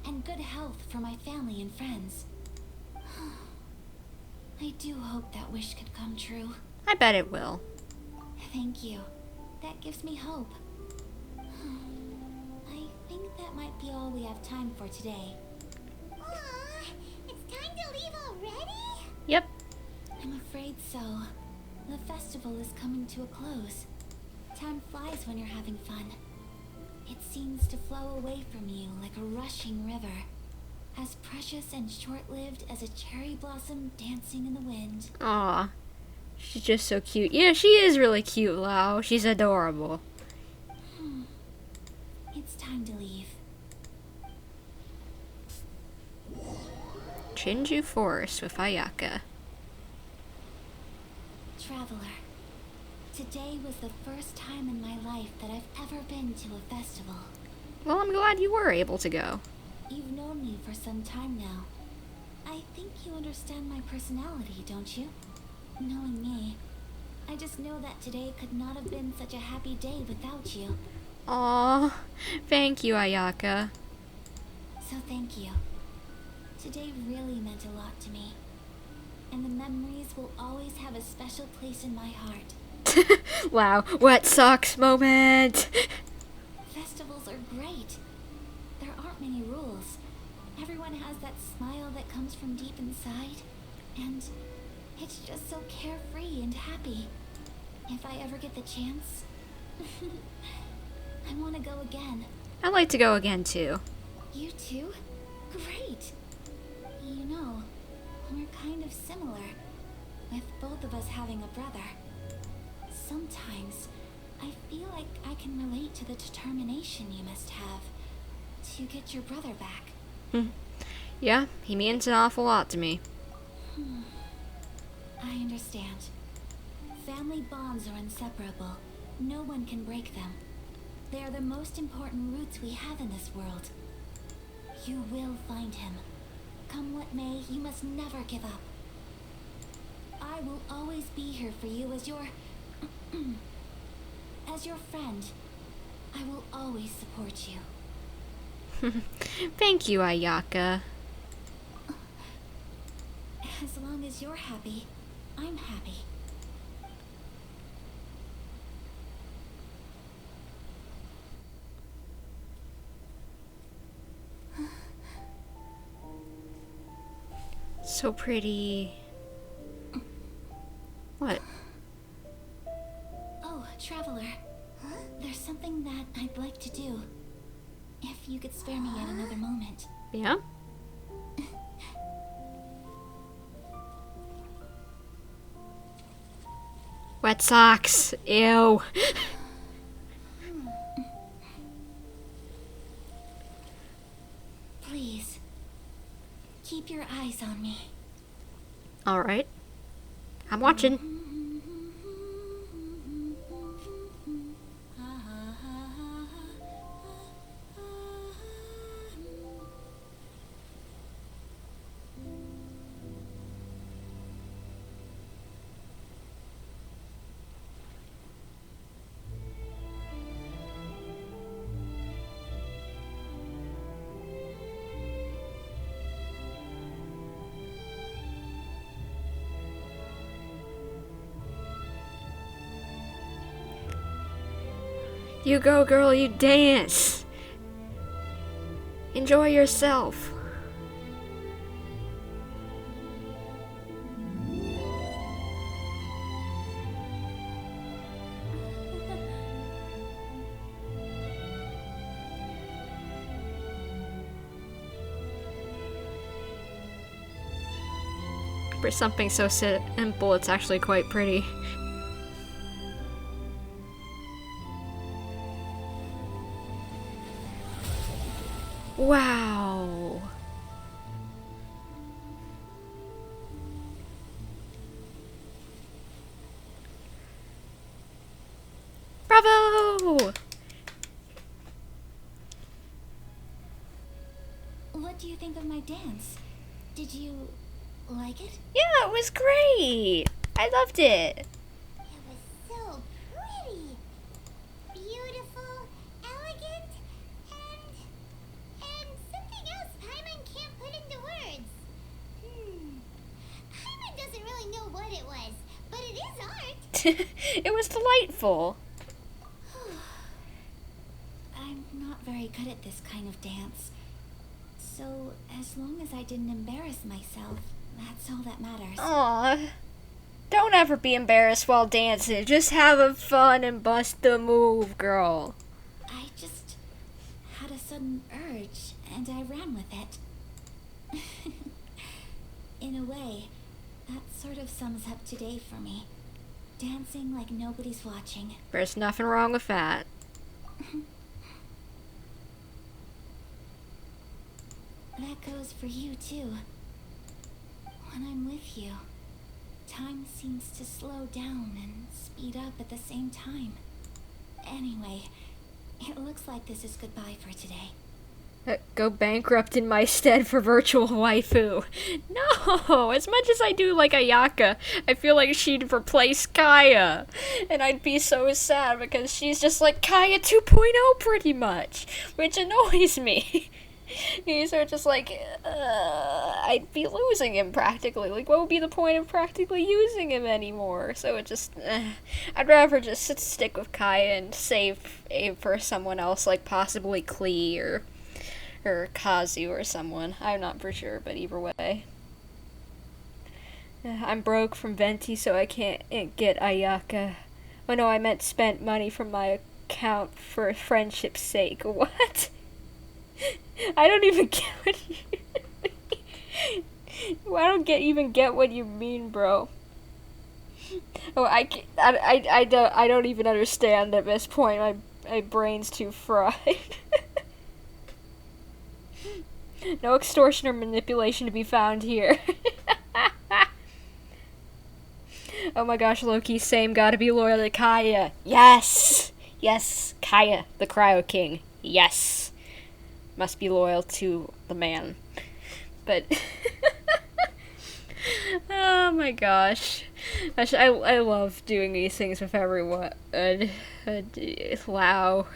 and good health for my family and friends. I do hope that wish could come true. I bet it will. Thank you. That gives me hope. I think that might be all we have time for today. Aw, it's time to leave already? Yep. I'm afraid so. The festival is coming to a close. Time flies when you're having fun. It seems to flow away from you like a rushing river, as precious and short-lived as a cherry blossom dancing in the wind. Aw. She's just so cute. Yeah, she is really cute, Lau. She's adorable. It's time to leave. Chinju Forest with Ayaka. Traveler, today was the first time in my life that I've ever been to a festival. Well, I'm glad you were able to go. You've known me for some time now. I think you understand my personality, don't you? Knowing me, I just know that today could not have been such a happy day without you. Aw, thank you, Ayaka. So thank you. Today really meant a lot to me. And the memories will always have a special place in my heart. Wow, wet socks moment. Festivals are great. There aren't many rules. Everyone has that smile that comes from deep inside. And it's just so carefree and happy. If I ever get the chance, I want to go again. I'd like to go again, too. You too? Great! You know, we're kind of similar, with both of us having a brother. Sometimes, I feel like I can relate to the determination you must have to get your brother back. Yeah, he means an awful lot to me. I understand. Family bonds are inseparable. No one can break them. They are the most important roots we have in this world. You will find him. Come what may, you must never give up. I will always be here for you as your... as your friend. I will always support you. Thank you, Ayaka. As long as you're happy, I'm happy. So pretty. What? Oh, Traveler. Huh? There's something that I'd like to do. If you could spare me yet another moment. Yeah? Wet socks. Ew. Please. Keep your eyes on me. Alright. I'm watching. You go, girl, you dance. Enjoy yourself. For something so simple, it's actually quite pretty. Wow. Bravo! What do you think of my dance? Did you like it? Yeah, it was great. I loved it. It was so pretty. Beautiful, elegant, and something else Paimon can't put into words. Paimon doesn't really know what it was, but it is art. It was delightful. I'm not very good at this kind of dance. So, as long as I didn't embarrass myself, that's all that matters. Aw. Don't ever be embarrassed while dancing. Just have a fun and bust the move, girl. I just had a sudden urge, and I ran with it. In a way, that sort of sums up today for me. Dancing like nobody's watching. There's nothing wrong with that. That goes for you, too. When I'm with you, time seems to slow down and speed up at the same time. Anyway, it looks like this is goodbye for today. Go bankrupt in my stead for virtual waifu. No! As much as I do like Ayaka, I feel like she'd replace Kaya. And I'd be so sad because she's just like Kaya 2.0 pretty much. Which annoys me. These are just like, I'd be losing him practically. Like, what would be the point of practically using him anymore? So it just, I'd rather just stick with Kaya and save for someone else, like possibly Klee or Kazu or someone. I'm not for sure, but either way. I'm broke from Venti, so I can't get Ayaka. Oh no, I meant spent money from my account for friendship's sake. What? I don't even get what you I don't even get what you mean, bro. Oh, I don't even understand at this point. My brain's too fried. No extortion or manipulation to be found here. Oh my gosh, Loki, same, gotta be loyal to Kaya. Yes! Yes, Kaya, the Cryo King. Yes. Must be loyal to the man. But oh my gosh. I love doing these things with everyone. Wow.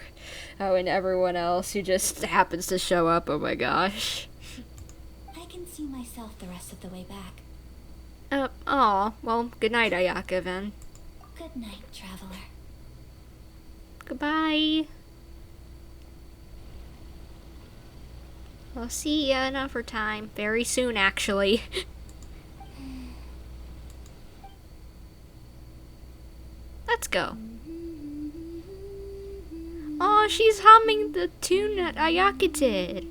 Oh, and everyone else who just happens to show up. Oh my gosh. I can see myself the rest of the way back. Aw. Well, good night, Ayaka, then. Good night, Traveler. Goodbye. I'll see ya another time. Very soon, actually. Let's go. Oh, she's humming the tune that Ayaka did.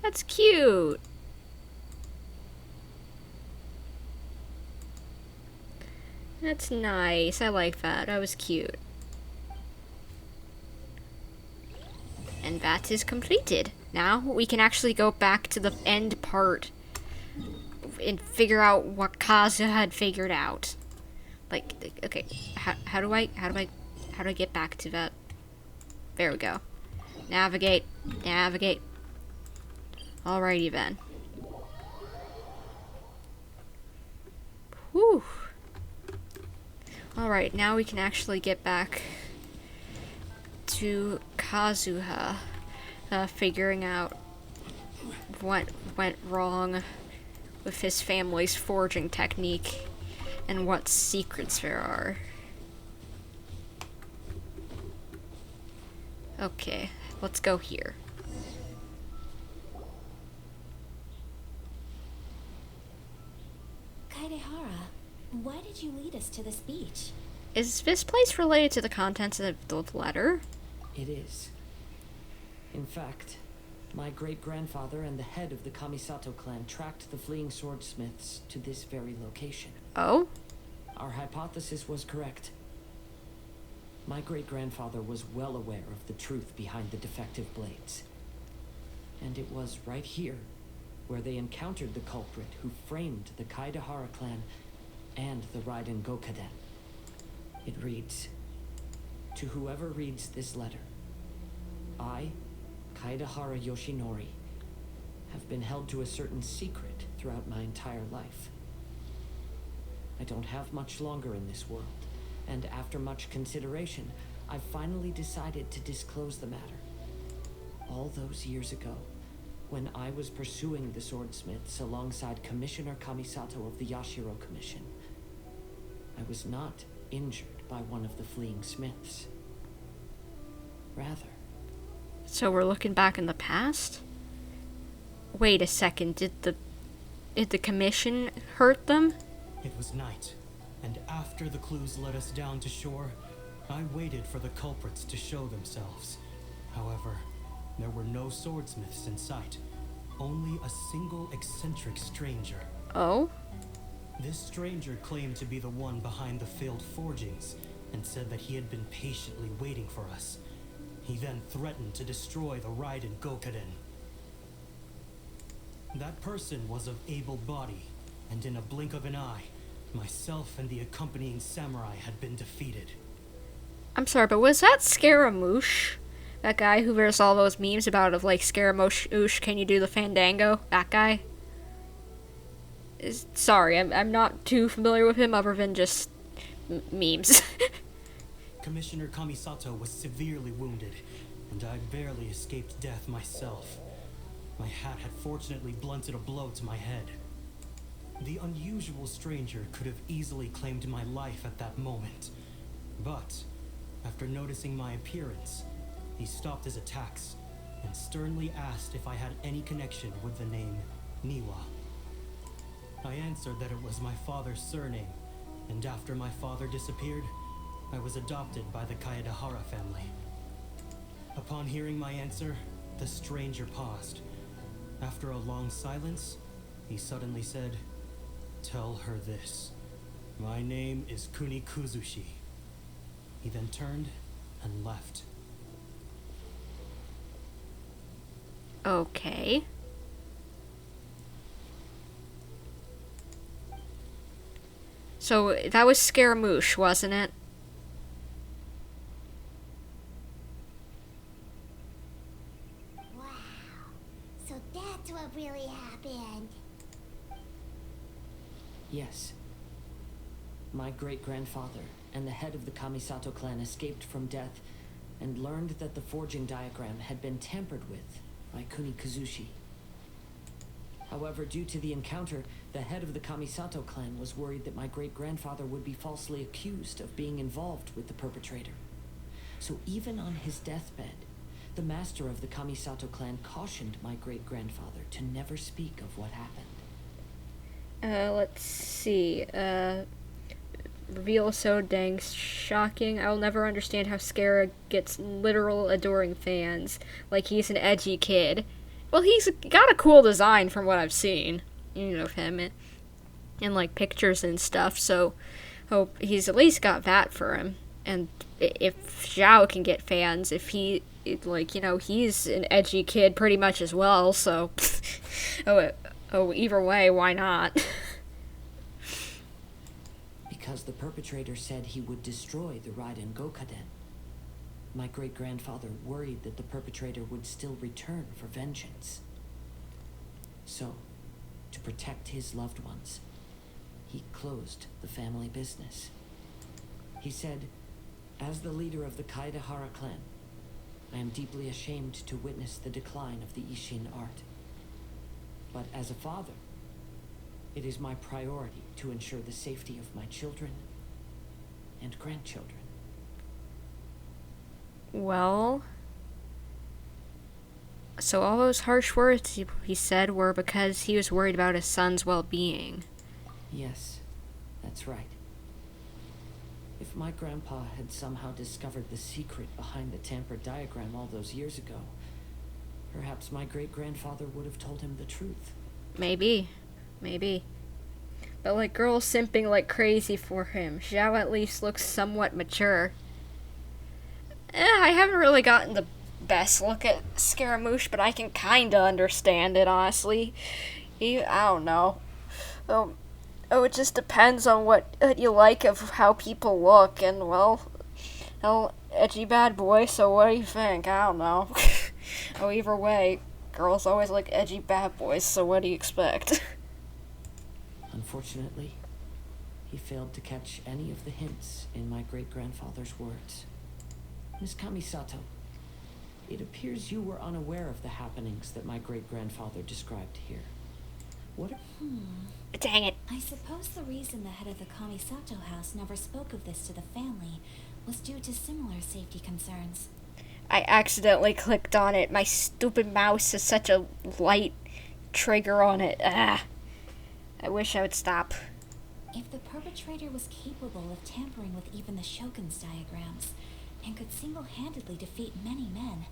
That's cute. That's nice. I like that. That was cute. And that is completed. Now we can actually go back to the end part and figure out what Kazu had figured out. Like, okay, how do I get back to that? There we go. Navigate. Alrighty then. Whew. Alright, now we can actually get back to Kazuha, figuring out what went wrong with his family's forging technique and what secrets there are. Okay, let's go here. Kaidehara, why did you lead us to this beach? Is this place related to the contents of the letter? It is. In fact, my great-grandfather and the head of the Kamisato clan tracked the fleeing swordsmiths to this very location. Oh? Our hypothesis was correct. My great-grandfather was well aware of the truth behind the defective blades. And it was right here where they encountered the culprit who framed the Kaidehara clan and the Raiden Gokaden. It reads, "To whoever reads this letter, I, Kaidehara Yoshinori, have been held to a certain secret throughout my entire life. I don't have much longer in this world, and after much consideration, I've finally decided to disclose the matter. All those years ago, when I was pursuing the swordsmiths alongside Commissioner Kamisato of the Yashiro Commission, I was not injured by one of the fleeing smiths. Rather..." So we're looking back in the past? Wait a second, did the commission hurt them? It was night, and after the clues led us down to shore, I waited for the culprits to show themselves. However, there were no swordsmiths in sight, only a single eccentric stranger. Oh? This stranger claimed to be the one behind the failed forgings, and said that he had been patiently waiting for us. He then threatened to destroy the Raiden Gokaden. That person was of able body, and in a blink of an eye, myself and the accompanying samurai had been defeated. I'm sorry, but was that Scaramouche? That guy who wears all those memes about of like Scaramouche, can you do the fandango? That guy? Sorry, I'm not too familiar with him other than just memes. Commissioner Kamisato was severely wounded, and I barely escaped death myself. My hat had fortunately blunted a blow to my head. The unusual stranger could have easily claimed my life at that moment, but after noticing my appearance, he stopped his attacks and sternly asked if I had any connection with the name Niwa. I answered that it was my father's surname, and after my father disappeared, I was adopted by the Kaedehara family. Upon hearing my answer, the stranger paused. After a long silence, he suddenly said, "Tell her this. My name is Kuni Kuzushi." He then turned and left. Okay. So that was Scaramouche, wasn't it? Wow. So that's what really happened. Yes. My great-grandfather and the head of the Kamisato clan escaped from death and learned that the forging diagram had been tampered with by Kuni Kuzushi. However, due to the encounter, the head of the Kamisato clan was worried that my great-grandfather would be falsely accused of being involved with the perpetrator. So even on his deathbed, the master of the Kamisato clan cautioned my great-grandfather to never speak of what happened. Let's see. Reveal so dang shocking. I'll never understand how Scara gets literal adoring fans. Like he's an edgy kid. Well, he's got a cool design from what I've seen, of him in like pictures and stuff. So, hope he's at least got that for him. And if Zhao can get fans, if he he's an edgy kid pretty much as well. So, either way, why not? Because the perpetrator said he would destroy the Raiden Gokaden. My great-grandfather worried that the perpetrator would still return for vengeance. So, to protect his loved ones, he closed the family business. He said, "As the leader of the Kaedehara clan, I am deeply ashamed to witness the decline of the Ishin art. But as a father, it is my priority to ensure the safety of my children and grandchildren." Well, so all those harsh words he said were because he was worried about his son's well-being. Yes, that's right. If my grandpa had somehow discovered the secret behind the tampered diagram all those years ago, perhaps my great-grandfather would have told him the truth. Maybe. But like girls simping like crazy for him, Zhao at least looks somewhat mature. I haven't really gotten the best look at Scaramouche, but I can kinda understand it, honestly. I don't know. It just depends on what you like of how people look, and well, edgy bad boy, so what do you think? I don't know. Either way, girls always like edgy bad boys, so what do you expect? Unfortunately, he failed to catch any of the hints in my great-grandfather's words. Miss Kamisato, it appears you were unaware of the happenings that my great-grandfather described here. What? Dang it. I suppose the reason the head of the Kamisato house never spoke of this to the family was due to similar safety concerns. I accidentally clicked on it. My stupid mouse has such a light trigger on it. I wish I would stop. If the perpetrator was capable of tampering with even the Shogun's diagrams, and could single-handedly defeat many men,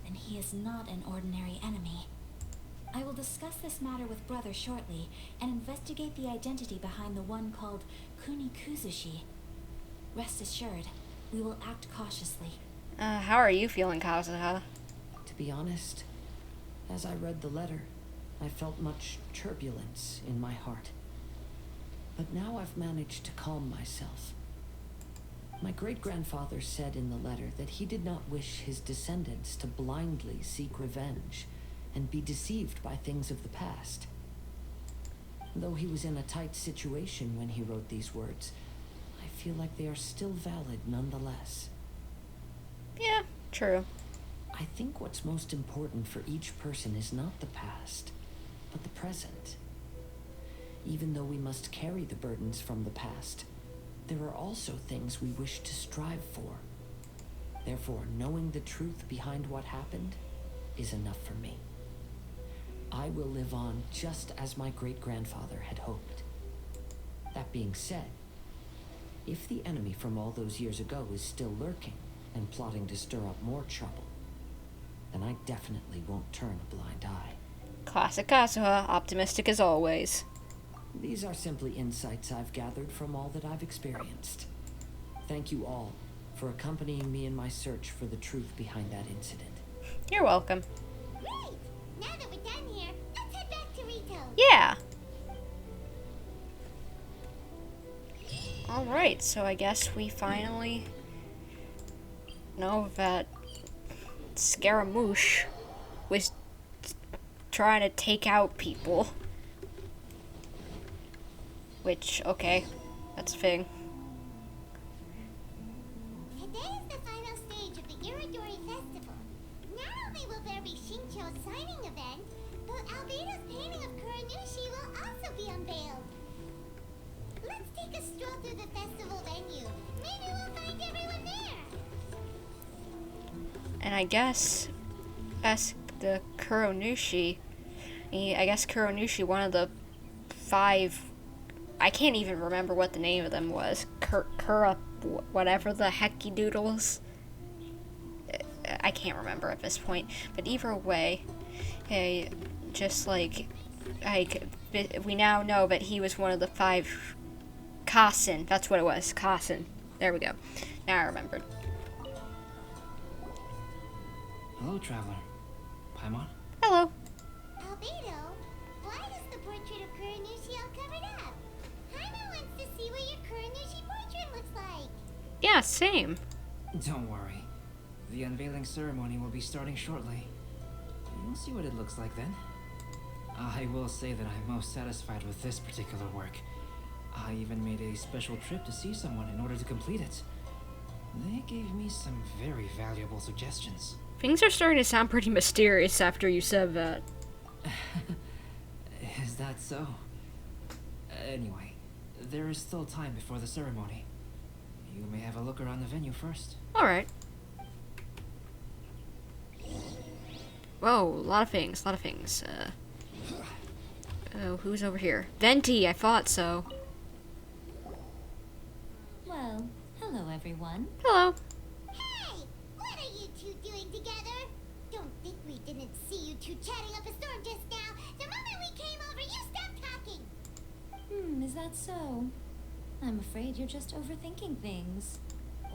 then he is not an ordinary enemy. I will discuss this matter with Brother shortly, and investigate the identity behind the one called Kuni Kuzushi. Rest assured, we will act cautiously. How are you feeling, Kazuha? To be honest, as I read the letter, I felt much turbulence in my heart. But now I've managed to calm myself. My great-grandfather said in the letter that he did not wish his descendants to blindly seek revenge and be deceived by things of the past. Though he was in a tight situation when he wrote these words, I feel like they are still valid nonetheless. Yeah, true. I think what's most important for each person is not the past, but the present. Even though we must carry the burdens from the past, there are also things we wish to strive for. Therefore, knowing the truth behind what happened is enough for me. I will live on just as my great-grandfather had hoped. That being said, if the enemy from all those years ago is still lurking and plotting to stir up more trouble, then I definitely won't turn a blind eye. Classic Kazuha, optimistic as always. These are simply insights I've gathered from all that I've experienced. Thank you all for accompanying me in my search for the truth behind that incident. You're welcome. Great! Now that we're done here, let's head back to Rito. Yeah. Alright, so I guess we finally know that Scaramouche was trying to take out people. Which, okay, that's a thing. Today is the final stage of the Iridori Festival. Not only will there be Shincho's signing event, but Albedo's painting of Kuranushi will also be unveiled. Let's take a stroll through the festival venue. Maybe we'll find everyone there. And I guess that's the Kuranushi. I guess Kuranushi, one of the 5... I can't even remember what the name of them was. Kura... whatever the hecky doodles. I can't remember at this point. But either way, just like we now know that he was one of the 5 Kasen. That's what it was. Kasen. There we go. Now I remembered. Hello, traveler. Paimon? Hello. Albedo, why is the portrait of Kuranushi all covered up? Paimon wants to see what your Kuranushi portrait looks like. Yeah, same. Don't worry. The unveiling ceremony will be starting shortly. You'll see what it looks like then. I will say that I'm most satisfied with this particular work. I even made a special trip to see someone in order to complete it. They gave me some very valuable suggestions. Things are starting to sound pretty mysterious after you said that. Is that so? Anyway, there is still time before the ceremony. You may have a look around the venue first. Alright. Whoa, a lot of things, Oh, who's over here? Venti, I thought so. Well, hello everyone. Hello. Hey, what are you two doing together? Don't think we didn't see you two chatting up a storm just now. The moment we came over, you stopped talking. Is that so? I'm afraid you're just overthinking things.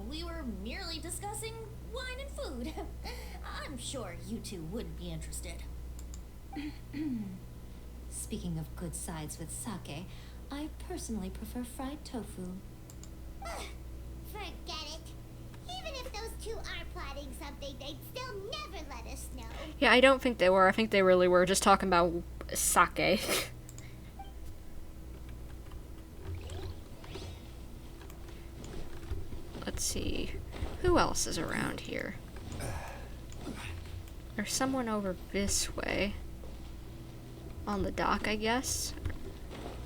We were merely discussing wine and food. I'm sure you two wouldn't be interested. Speaking of good sides with sake, I personally prefer fried tofu. Forget it. Even if those two are plotting something, they'd still never let us know. Yeah, I don't think they were. I think they really were just talking about sake. Let's see. Who else is around here? There's someone over this way. On the dock, I guess?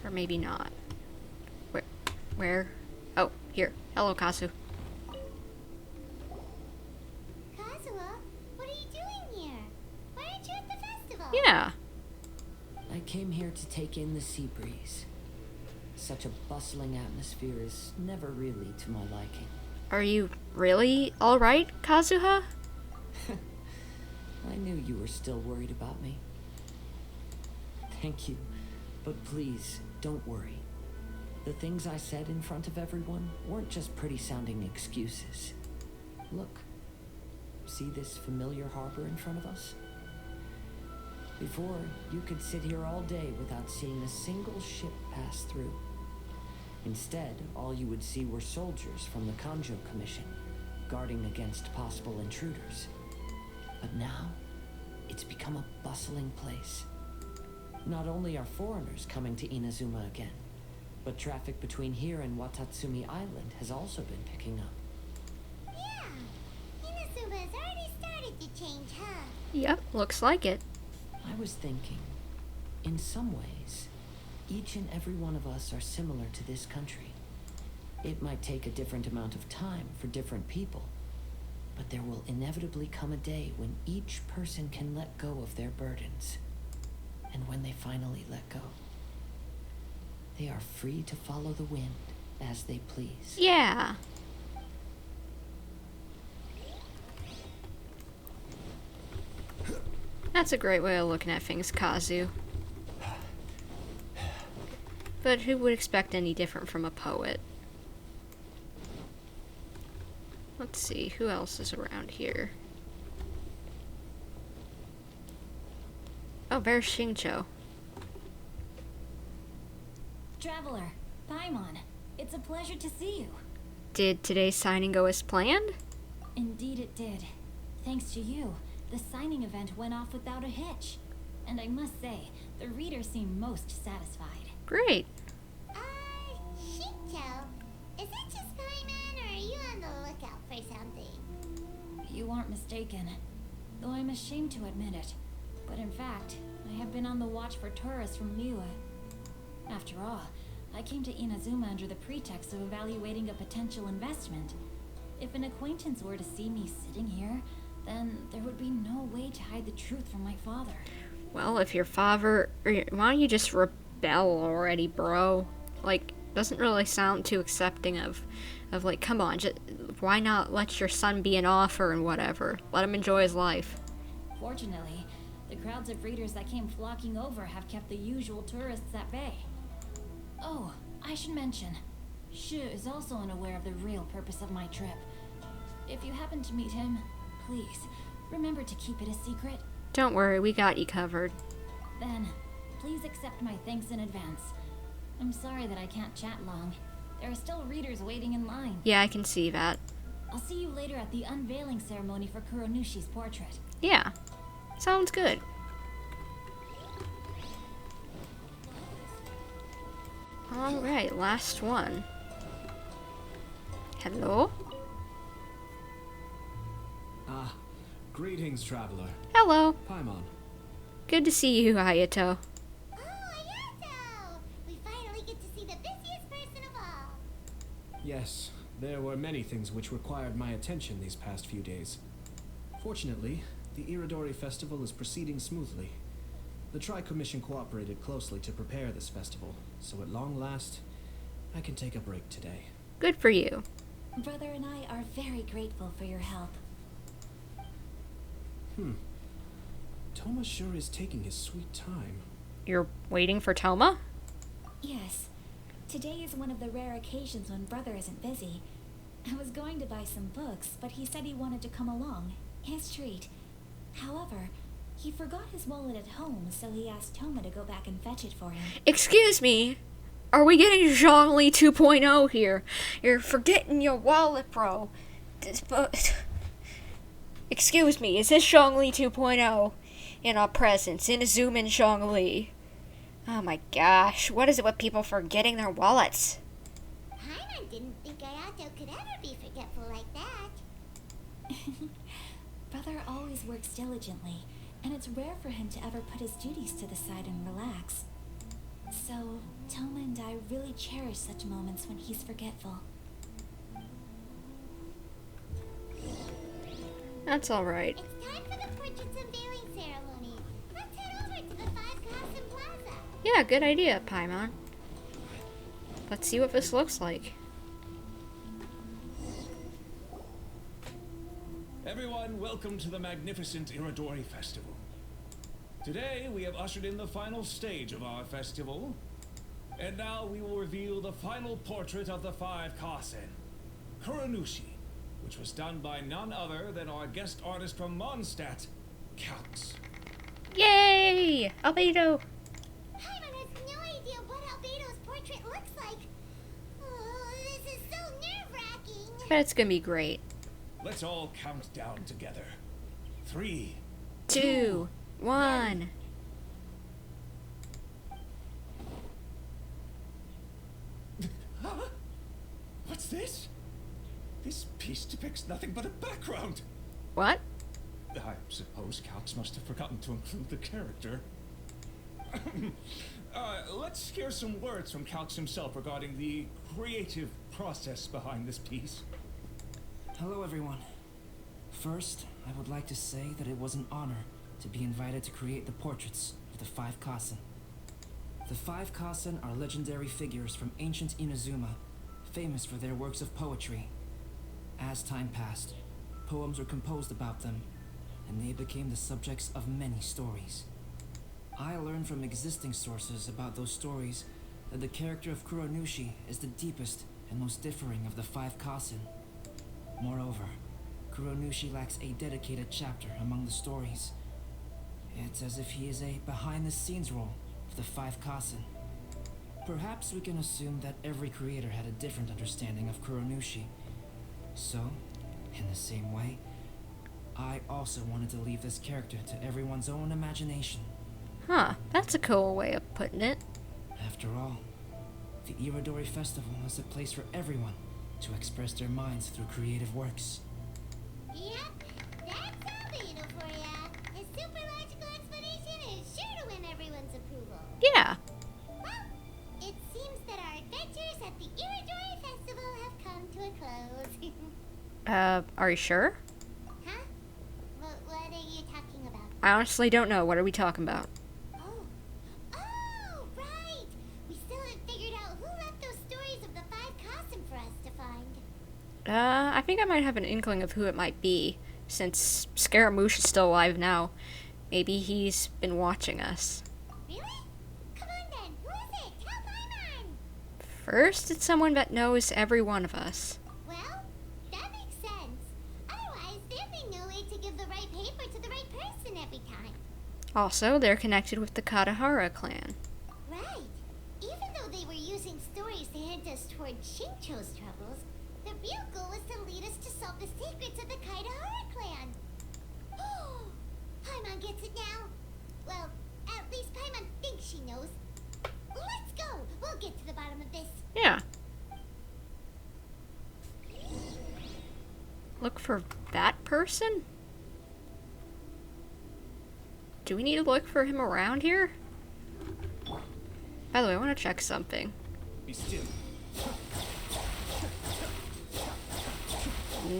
Or maybe not. Where? Oh, here. Hello, Kazu. Kazuha, what are you doing here? Why aren't you at the festival? Yeah. I came here to take in the sea breeze. Such a bustling atmosphere is never really to my liking. Are you really alright, Kazuha? I knew you were still worried about me. Thank you, but please, don't worry. The things I said in front of everyone weren't just pretty-sounding excuses. Look, see this familiar harbor in front of us? Before, you could sit here all day without seeing a single ship pass through. Instead, all you would see were soldiers from the Kanjo Commission, guarding against possible intruders. But now, it's become a bustling place. Not only are foreigners coming to Inazuma again, but traffic between here and Watatsumi Island has also been picking up. Yeah, Inazuma's already started to change, huh? Yep, looks like it. I was thinking, in some ways, each and every one of us are similar to this country. It might take a different amount of time for different people, but there will inevitably come a day when each person can let go of their burdens. And when they finally let go, they are free to follow the wind as they please. Yeah. That's a great way of looking at things, Kazu. But who would expect any different from a poet? Let's see, who else is around here? Oh, there's Shincho. Traveler, Paimon, it's a pleasure to see you. Did today's signing go as planned? Indeed it did. Thanks to you, the signing event went off without a hitch. And I must say, the readers seem most satisfied. Great. Shincho, is it just Paimon, or are you on the lookout for something? You aren't mistaken, though I'm ashamed to admit it. But in fact, I have been on the watch for tourists from Liyue. After all, I came to Inazuma under the pretext of evaluating a potential investment. If an acquaintance were to see me sitting here, then there would be no way to hide the truth from my father. Well, if your father... Why don't you just rebel already, bro. Like, doesn't really sound too accepting of like, come on, why not let your son be an author and whatever? Let him enjoy his life. Fortunately, the crowds of readers that came flocking over have kept the usual tourists at bay. Oh, I should mention, Shu is also unaware of the real purpose of my trip. If you happen to meet him, please, remember to keep it a secret. Don't worry, we got you covered. Then, please accept my thanks in advance. I'm sorry that I can't chat long. There are still readers waiting in line. Yeah, I can see that. I'll see you later at the unveiling ceremony for Kuronushi's portrait. Yeah, sounds good. Alright, last one. Hello? Ah, greetings, traveler. Hello. Paimon. Good to see you, Hayato. Oh, Ayato! We finally get to see the busiest person of all. Yes, there were many things which required my attention these past few days. Fortunately, the Iridori Festival is proceeding smoothly. The Tri-Commission cooperated closely to prepare this festival, so at long last, I can take a break today. Good for you. Brother and I are very grateful for your help. Toma sure is taking his sweet time. You're waiting for Toma? Yes. Today is one of the rare occasions when Brother isn't busy. I was going to buy some books, but he said he wanted to come along. His treat. However, he forgot his wallet at home, so he asked Toma to go back and fetch it for him. Excuse me? Are we getting Zhongli 2.0 here? You're forgetting your wallet, bro. Excuse me, is this Zhongli 2.0 in our presence? Inazuma and Zhongli. Oh my gosh, what is it with people forgetting their wallets? Paimon didn't think Ayato could ever be forgetful like that. Brother always works diligently, and it's rare for him to ever put his duties to the side and relax. So, Toma and I really cherish such moments when he's forgetful. That's alright. It's time for the portraits unveiling ceremony. Let's head over to the 5 Castle Plaza. Yeah, good idea, Paimon. Let's see what this looks like. Everyone, welcome to the magnificent Iridori Festival. Today, we have ushered in the final stage of our festival. And now we will reveal the final portrait of the 5 Kasen, Kuronushi, which was done by none other than our guest artist from Mondstadt, Calx. Yay! Albedo! Paimon has no idea what Albedo's portrait looks like. Oh, this is so nerve-wracking. But it's gonna be great. Let's all count down together. 3, 2, 1. Huh? What's this? This piece depicts nothing but a background. What? I suppose Calx must have forgotten to include the character. Let's hear some words from Calx himself regarding the creative process behind this piece. Hello, everyone. First, I would like to say that it was an honor to be invited to create the portraits of the 5 Kasen. The 5 Kasen are legendary figures from ancient Inazuma, famous for their works of poetry. As time passed, poems were composed about them, and they became the subjects of many stories. I learned from existing sources about those stories that the character of Kuronushi is the deepest and most differing of the 5 Kasen. Moreover, Kuronushi lacks a dedicated chapter among the stories. It's as if he is a behind-the-scenes role of the 5 Kasen. Perhaps we can assume that every creator had a different understanding of Kuronushi. So, in the same way, I also wanted to leave this character to everyone's own imagination. Huh, that's a cool way of putting it. After all, the Iridori Festival is a place for everyone to express their minds through creative works. Yep, that's Albedo for ya. His super logical explanation is sure to win everyone's approval. Yeah. Well, it seems that our adventures at the Iridori Festival have come to a close. Are you sure? Huh? What are you talking about? I honestly don't know. What are we talking about? Oh, right! I think I might have an inkling of who it might be, since Scaramouche is still alive now. Maybe he's been watching us. Really? Come on then, who is it? Tell Paimon! First, it's someone that knows every one of us. Well, that makes sense. Otherwise, there'd be no way to give the right paper to the right person every time. Also, they're connected with the Katahara clan. Right. Even though they were using stories to hint us toward Shincho's troubles, the real goal was to lead us to solve the secrets of the Kaitahara clan. Paimon gets it now. Well, at least Paimon thinks she knows. Let's go. We'll get to the bottom of this. Yeah. Look for that person? Do we need to look for him around here? By the way, I want to check something. Be still.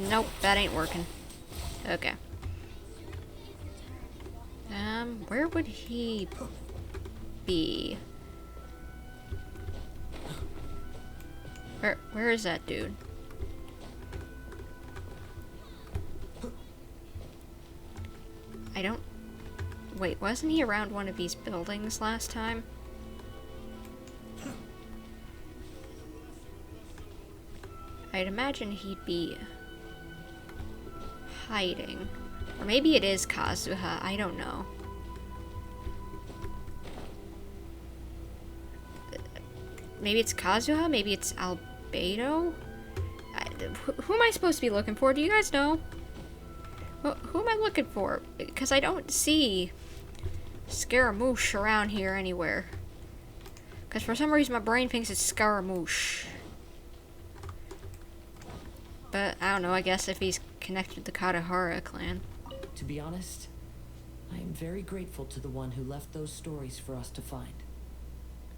Nope, that ain't working. Okay. Where would he be? Where is that dude? I don't... Wait, wasn't he around one of these buildings last time? I'd imagine he'd be hiding. Or maybe it is Kazuha, I don't know. Maybe it's Kazuha, maybe it's Albedo? Who am I supposed to be looking for? Do you guys know? Who am I looking for? Because I don't see Scaramouche around here anywhere. Because for some reason my brain thinks it's Scaramouche. But I don't know, I guess if he's connected to the Katahara clan. To be honest, I am very grateful to the one who left those stories for us to find.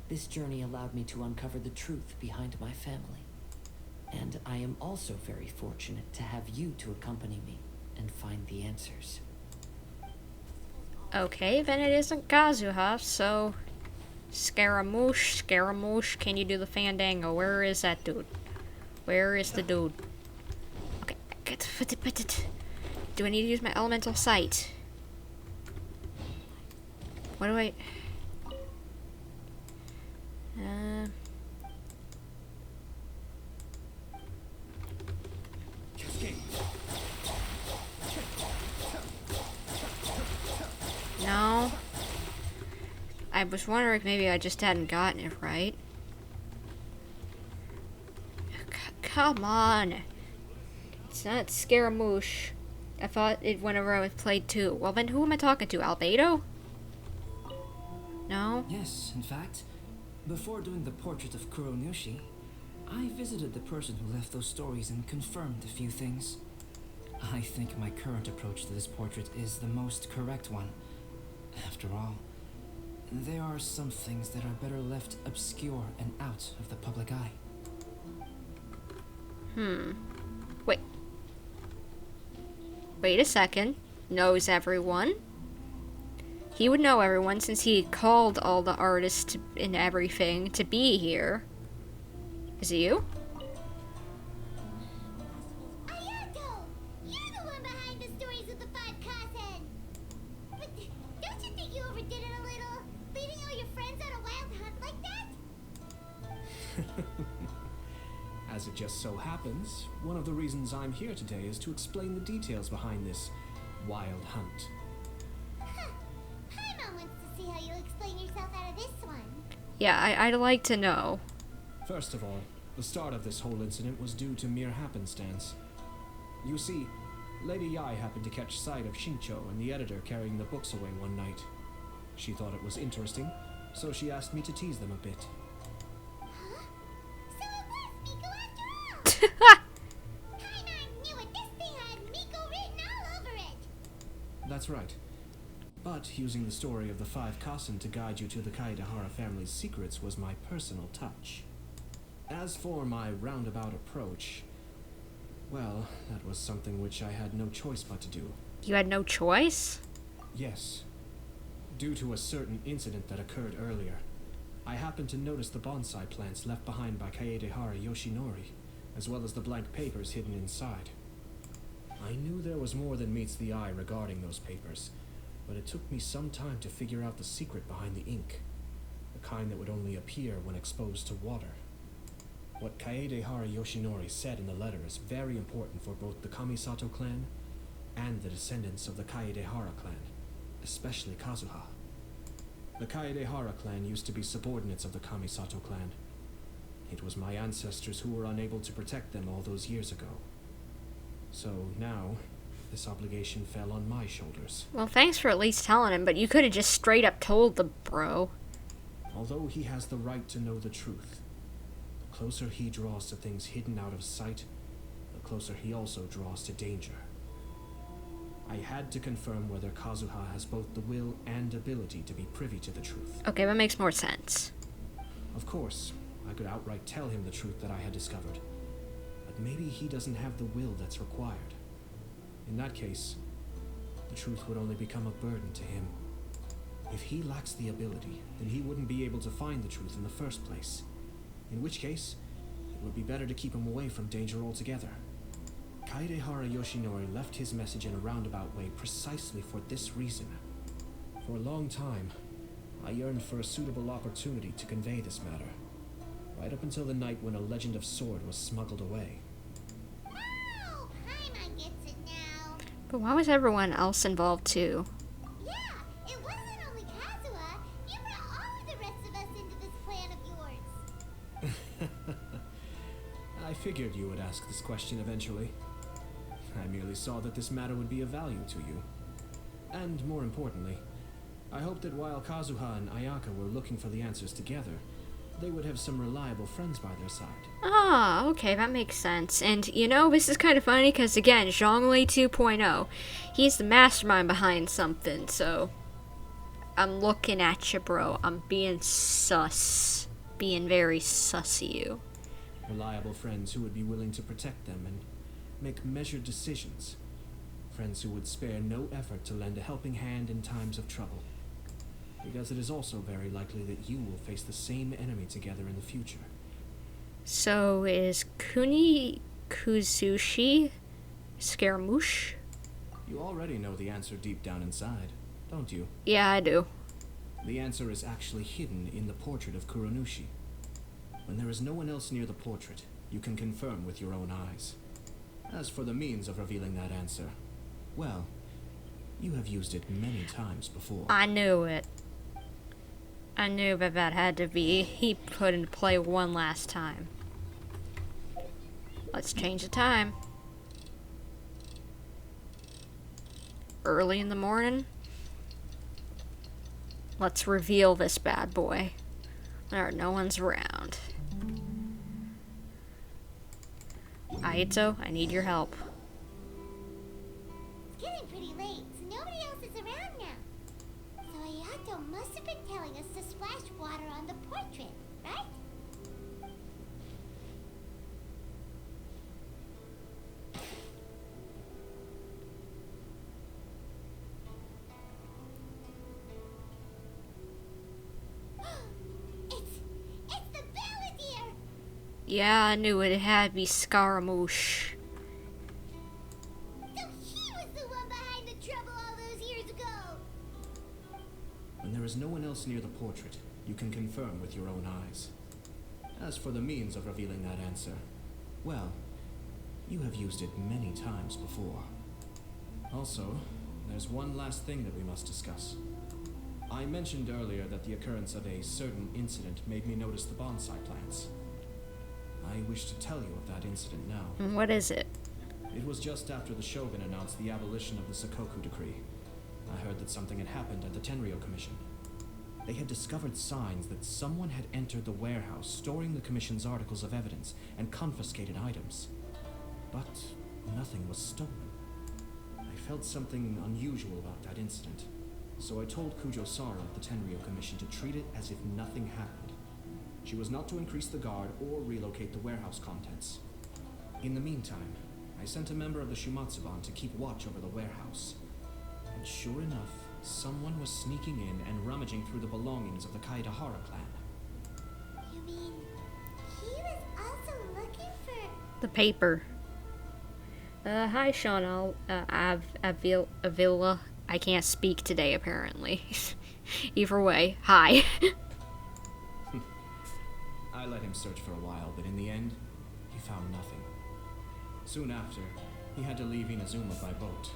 This journey allowed me to uncover the truth behind my family. And I am also very fortunate to have you to accompany me and find the answers. Okay, then it isn't Kazuha, so... Scaramouche, can you do the fandango? Where is that dude? Where is the dude? Okay, do I need to use my elemental sight? What do I... No. I was wondering if maybe I just hadn't gotten it right. Come on. It's not Scaramouche. I thought it whenever I was played too. Well then who am I talking to? Albedo? No? Yes, in fact, before doing the portrait of Kuronushi, I visited the person who left those stories and confirmed a few things. I think my current approach to this portrait is the most correct one. After all, there are some things that are better left obscure and out of the public eye. Wait a second. Knows everyone? He would know everyone since he called all the artists and everything to be here. Is it you? Ayaka! You're the one behind the stories of the 5 Kazen! But don't you think you overdid it a little? Leading all your friends on a wild hunt like that? As it just so happens, one of the reasons I'm here today is to explain the details behind this wild hunt. Paimon wants to see how you explain yourself out of this one. Yeah, I'd like to know. First of all, the start of this whole incident was due to mere happenstance. You see, Lady Yai happened to catch sight of Shincho and the editor carrying the books away one night. She thought it was interesting, so she asked me to tease them a bit. So it was Miko after all! Paimon knew it! This thing had Miko written all over it! That's right. But using the story of the 5 Kasen to guide you to the Kaedahara family's secrets was my personal touch. As for my roundabout approach, well, that was something which I had no choice but to do. You had no choice? Yes. Due to a certain incident that occurred earlier, I happened to notice the bonsai plants left behind by Kaedehara Yoshinori, as well as the blank papers hidden inside. I knew there was more than meets the eye regarding those papers, but it took me some time to figure out the secret behind the ink, the kind that would only appear when exposed to water. What Kaedehara Yoshinori said in the letter is very important for both the Kamisato clan and the descendants of the Kaedehara clan, especially Kazuha. The Kaedehara clan used to be subordinates of the Kamisato clan. It was my ancestors who were unable to protect them all those years ago. So now, this obligation fell on my shoulders. Well, thanks for at least telling him, but you could have just straight up told the bro. Although he has the right to know the truth, the closer he draws to things hidden out of sight, the closer he also draws to danger. I had to confirm whether Kazuha has both the will and ability to be privy to the truth. Okay, that makes more sense. Of course, I could outright tell him the truth that I had discovered, but maybe he doesn't have the will that's required. In that case, the truth would only become a burden to him. If he lacks the ability, then he wouldn't be able to find the truth in the first place. In which case, it would be better to keep him away from danger altogether. Kaedehara Yoshinori left his message in a roundabout way precisely for this reason. For a long time, I yearned for a suitable opportunity to convey this matter, right up until the night when a legend of sword was smuggled away. Oh, Paimon gets it now. But why was everyone else involved too? Yeah, it wasn't only Kazuha. You brought all of the rest of us into this plan of yours. I figured you would ask this question eventually. I merely saw that this matter would be of value to you. And more importantly, I hoped that while Kazuha and Ayaka were looking for the answers together, they would have some reliable friends by their side. Ah, okay, that makes sense. And, you know, this is kind of funny because, again, Zhongli 2.0, he's the mastermind behind something, so I'm looking at you, bro. I'm being sus. Being very sus of you. Reliable friends who would be willing to protect them and make measured decisions. Friends who would spare no effort to lend a helping hand in times of trouble. Because it is also very likely that you will face the same enemy together in the future. So is Kuni Kuzushi Scaramouche? You already know the answer deep down inside, don't you? Yeah, I do. The answer is actually hidden in the portrait of Kuronushi. When there is no one else near the portrait, you can confirm with your own eyes. As for the means of revealing that answer, well, you have used it many times before. I knew it. I knew that had to be he put into play one last time. Let's change the time. Early in the morning. Let's reveal this bad boy. There, no one's around. Aito, I need your help. It's getting pretty late, so nobody else is around now. So Ayato must have been telling us to splash water on the portrait, right? It's the Balladeer! Yeah, I knew it had to be Scaramouche. So he was the one behind the trouble all those years ago! When there is no one else near the portrait, you can confirm with your own eyes. As for the means of revealing that answer, well, you have used it many times before. Also, there's one last thing that we must discuss. I mentioned earlier that the occurrence of a certain incident made me notice the bonsai plants. I wish to tell you of that incident now. What is it? It was just after the Shogun announced the abolition of the Sakoku decree. I heard that something had happened at the Tenryou Commission. They had discovered signs that someone had entered the warehouse storing the Commission's articles of evidence and confiscated items. But nothing was stolen. I felt something unusual about that incident, so I told Kujo-Sara of the Tenryou Commission to treat it as if nothing happened. She was not to increase the guard or relocate the warehouse contents. In the meantime, I sent a member of the Shumatsuban to keep watch over the warehouse. And sure enough, someone was sneaking in and rummaging through the belongings of the Kaedehara clan. You mean he was also looking for The paper. Hi, Sean. Avila. I can't speak today, apparently. Either way, hi. I let him search for a while, but in the end, he found nothing. Soon after, he had to leave Inazuma by boat.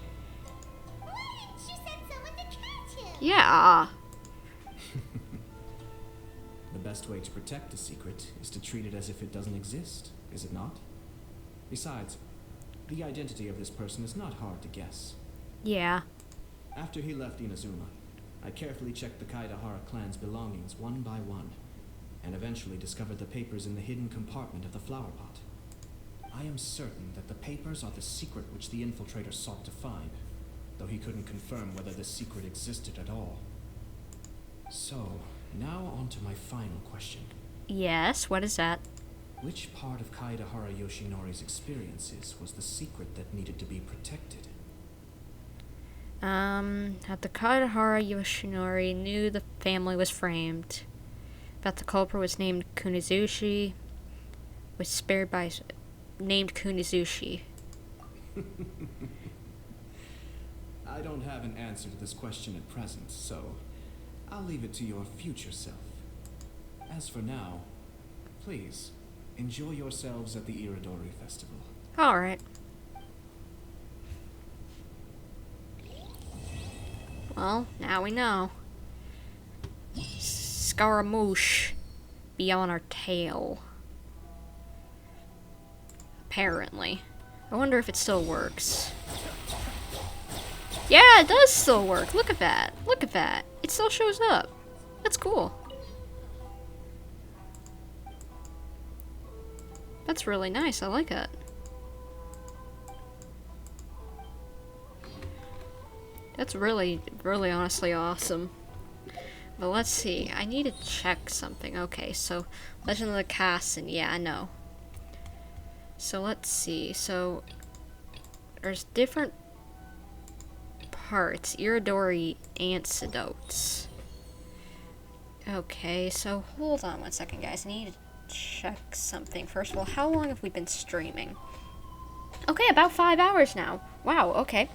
She sent someone to catch him. Yeah. The best way to protect a secret is to treat it as if it doesn't exist, is it not? Besides, the identity of this person is not hard to guess. Yeah. After he left Inazuma, I carefully checked the Kaidahara clan's belongings one by one, and eventually discovered the papers in the hidden compartment of the flower pot. I am certain that the papers are the secret which the infiltrator sought to find, though he couldn't confirm whether the secret existed at all. So, now on to my final question. Yes, what is that? Which part of Kaidahara Yoshinori's experiences was the secret that needed to be protected? That the Kaidahara Yoshinori knew the family was framed. That the culprit was named Kunizushi. Was spared by... named Kunizushi. I don't have an answer to this question at present, so I'll leave it to your future self. As for now, please, enjoy yourselves at the Iridori Festival. Alright. Well, now we know. Scaramouche be on our tail. Apparently. I wonder if it still works. Yeah, it does still work. Look at that. Look at that. It still shows up. That's cool. That's really nice. I like it. That's really, really honestly awesome. But let's see. I need to check something. Okay, so Legend of the Cassin. Yeah, I know. So let's see. So there's different parts. Iridori antidotes. Okay, so hold on one second, guys. I need to check something. First of all, how long have we been streaming? Okay, about 5 hours now. Wow, okay.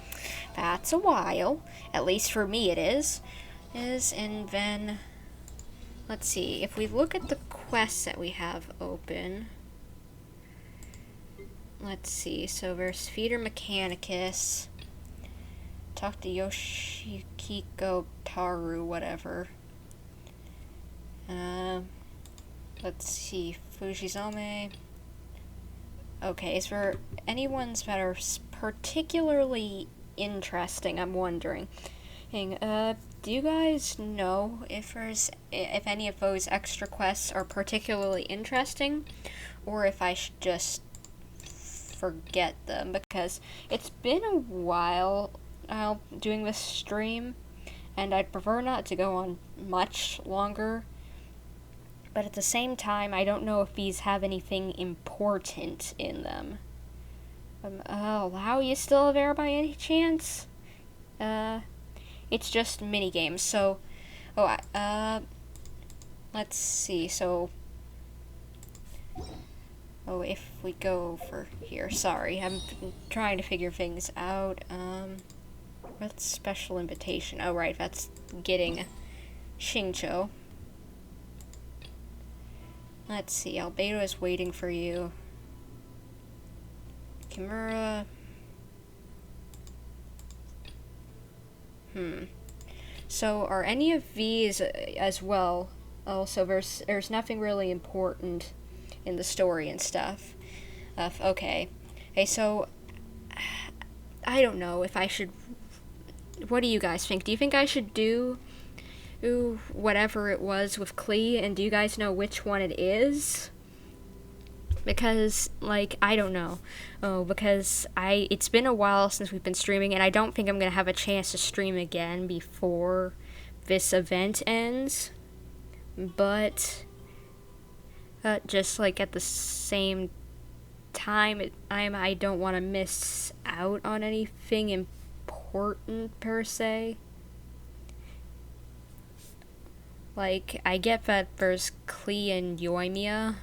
That's a while. At least for me it is. And then, let's see. If we look at the quests that we have open. Let's see. So there's Feeder Mechanicus. Talk to Yoshikiko Taru, whatever. Let's see. Fujizame. Okay, is there any ones that are particularly interesting? I'm wondering. Do you guys know if any of those extra quests are particularly interesting, or if I should just forget them? Because it's been a while doing this stream, and I'd prefer not to go on much longer. But at the same time, I don't know if these have anything important in them. Oh, how are you still there by any chance? It's just mini games. So, let's see. So, if we go over here, sorry, I'm trying to figure things out. What's special invitation? Oh, right, that's getting Shincho. Let's see, Albedo is waiting for you. Kimura. So are any of these as well? Also, there's nothing really important in the story and stuff. Okay, so I don't know if I should. What do you guys think? Do you think I should do whatever it was with Klee, and do you guys know which one it is? Because, like, I don't know. Because it's been a while since we've been streaming, and I don't think I'm gonna have a chance to stream again before this event ends. But, just, like, at the same time, I don't want to miss out on anything important, per se. Like, I get that there's Klee and Yoimiya,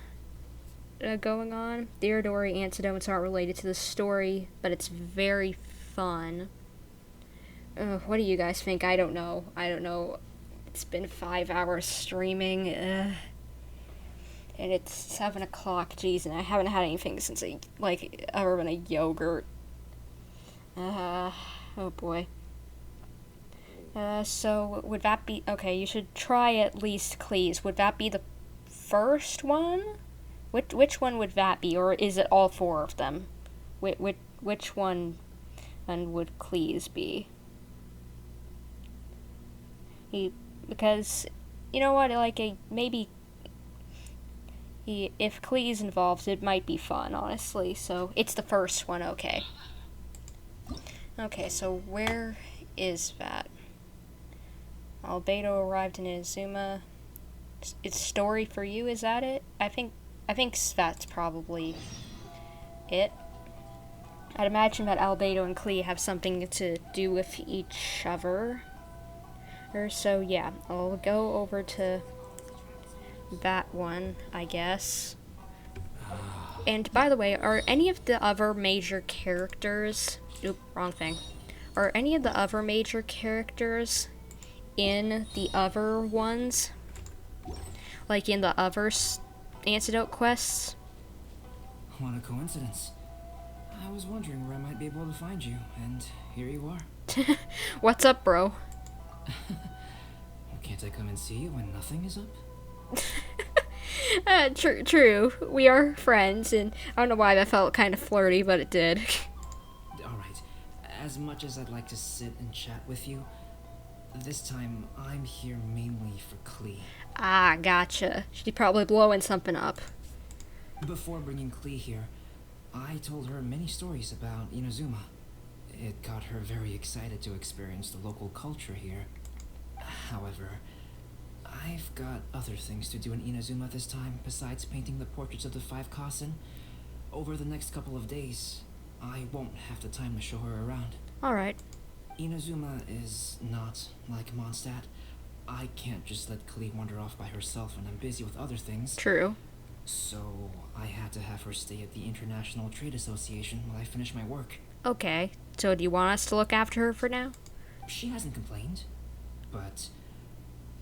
going on. The Irodori antidotes aren't related to the story, but it's very fun. What do you guys think? I don't know. It's been 5 hours streaming, and it's 7 o'clock. Jeez, and I haven't had anything since other than a yogurt. Oh boy. So would that be okay? You should try at least Cleese. Would that be the first one? Which one would that be, or is it all 4 of them? Which one, and would Cleese be? Because you know what? Maybe if Cleese involved, it might be fun, honestly. So it's the first one. Okay. Okay. So where is that? Albedo arrived in Inazuma. It's story for you, is that it? I think that's probably it. I'd imagine that Albedo and Klee have something to do with each other. So yeah, I'll go over to that one, I guess. And by the way, are any of the other major characters... Oop, wrong thing. Are any of the other major characters in the other ones? Like in the other antidote quests? What a coincidence. I was wondering where I might be able to find you, and here you are. What's up, bro? Can't I come and see you when nothing is up? True. We are friends, and I don't know why that felt kind of flirty, but it did. Alright, as much as I'd like to sit and chat with you, this time I'm here mainly for Klee. Ah, gotcha. She's probably blowing something up. Before bringing Klee here, I told her many stories about Inazuma. It got her very excited to experience the local culture here. However, I've got other things to do in Inazuma this time besides painting the portraits of the 5 Kasen. Over the next couple of days, I won't have the time to show her around. Alright. Inazuma is not like Mondstadt. I can't just let Klee wander off by herself when I'm busy with other things. True. So I had to have her stay at the International Trade Association while I finish my work. Okay, so do you want us to look after her for now? She hasn't complained, but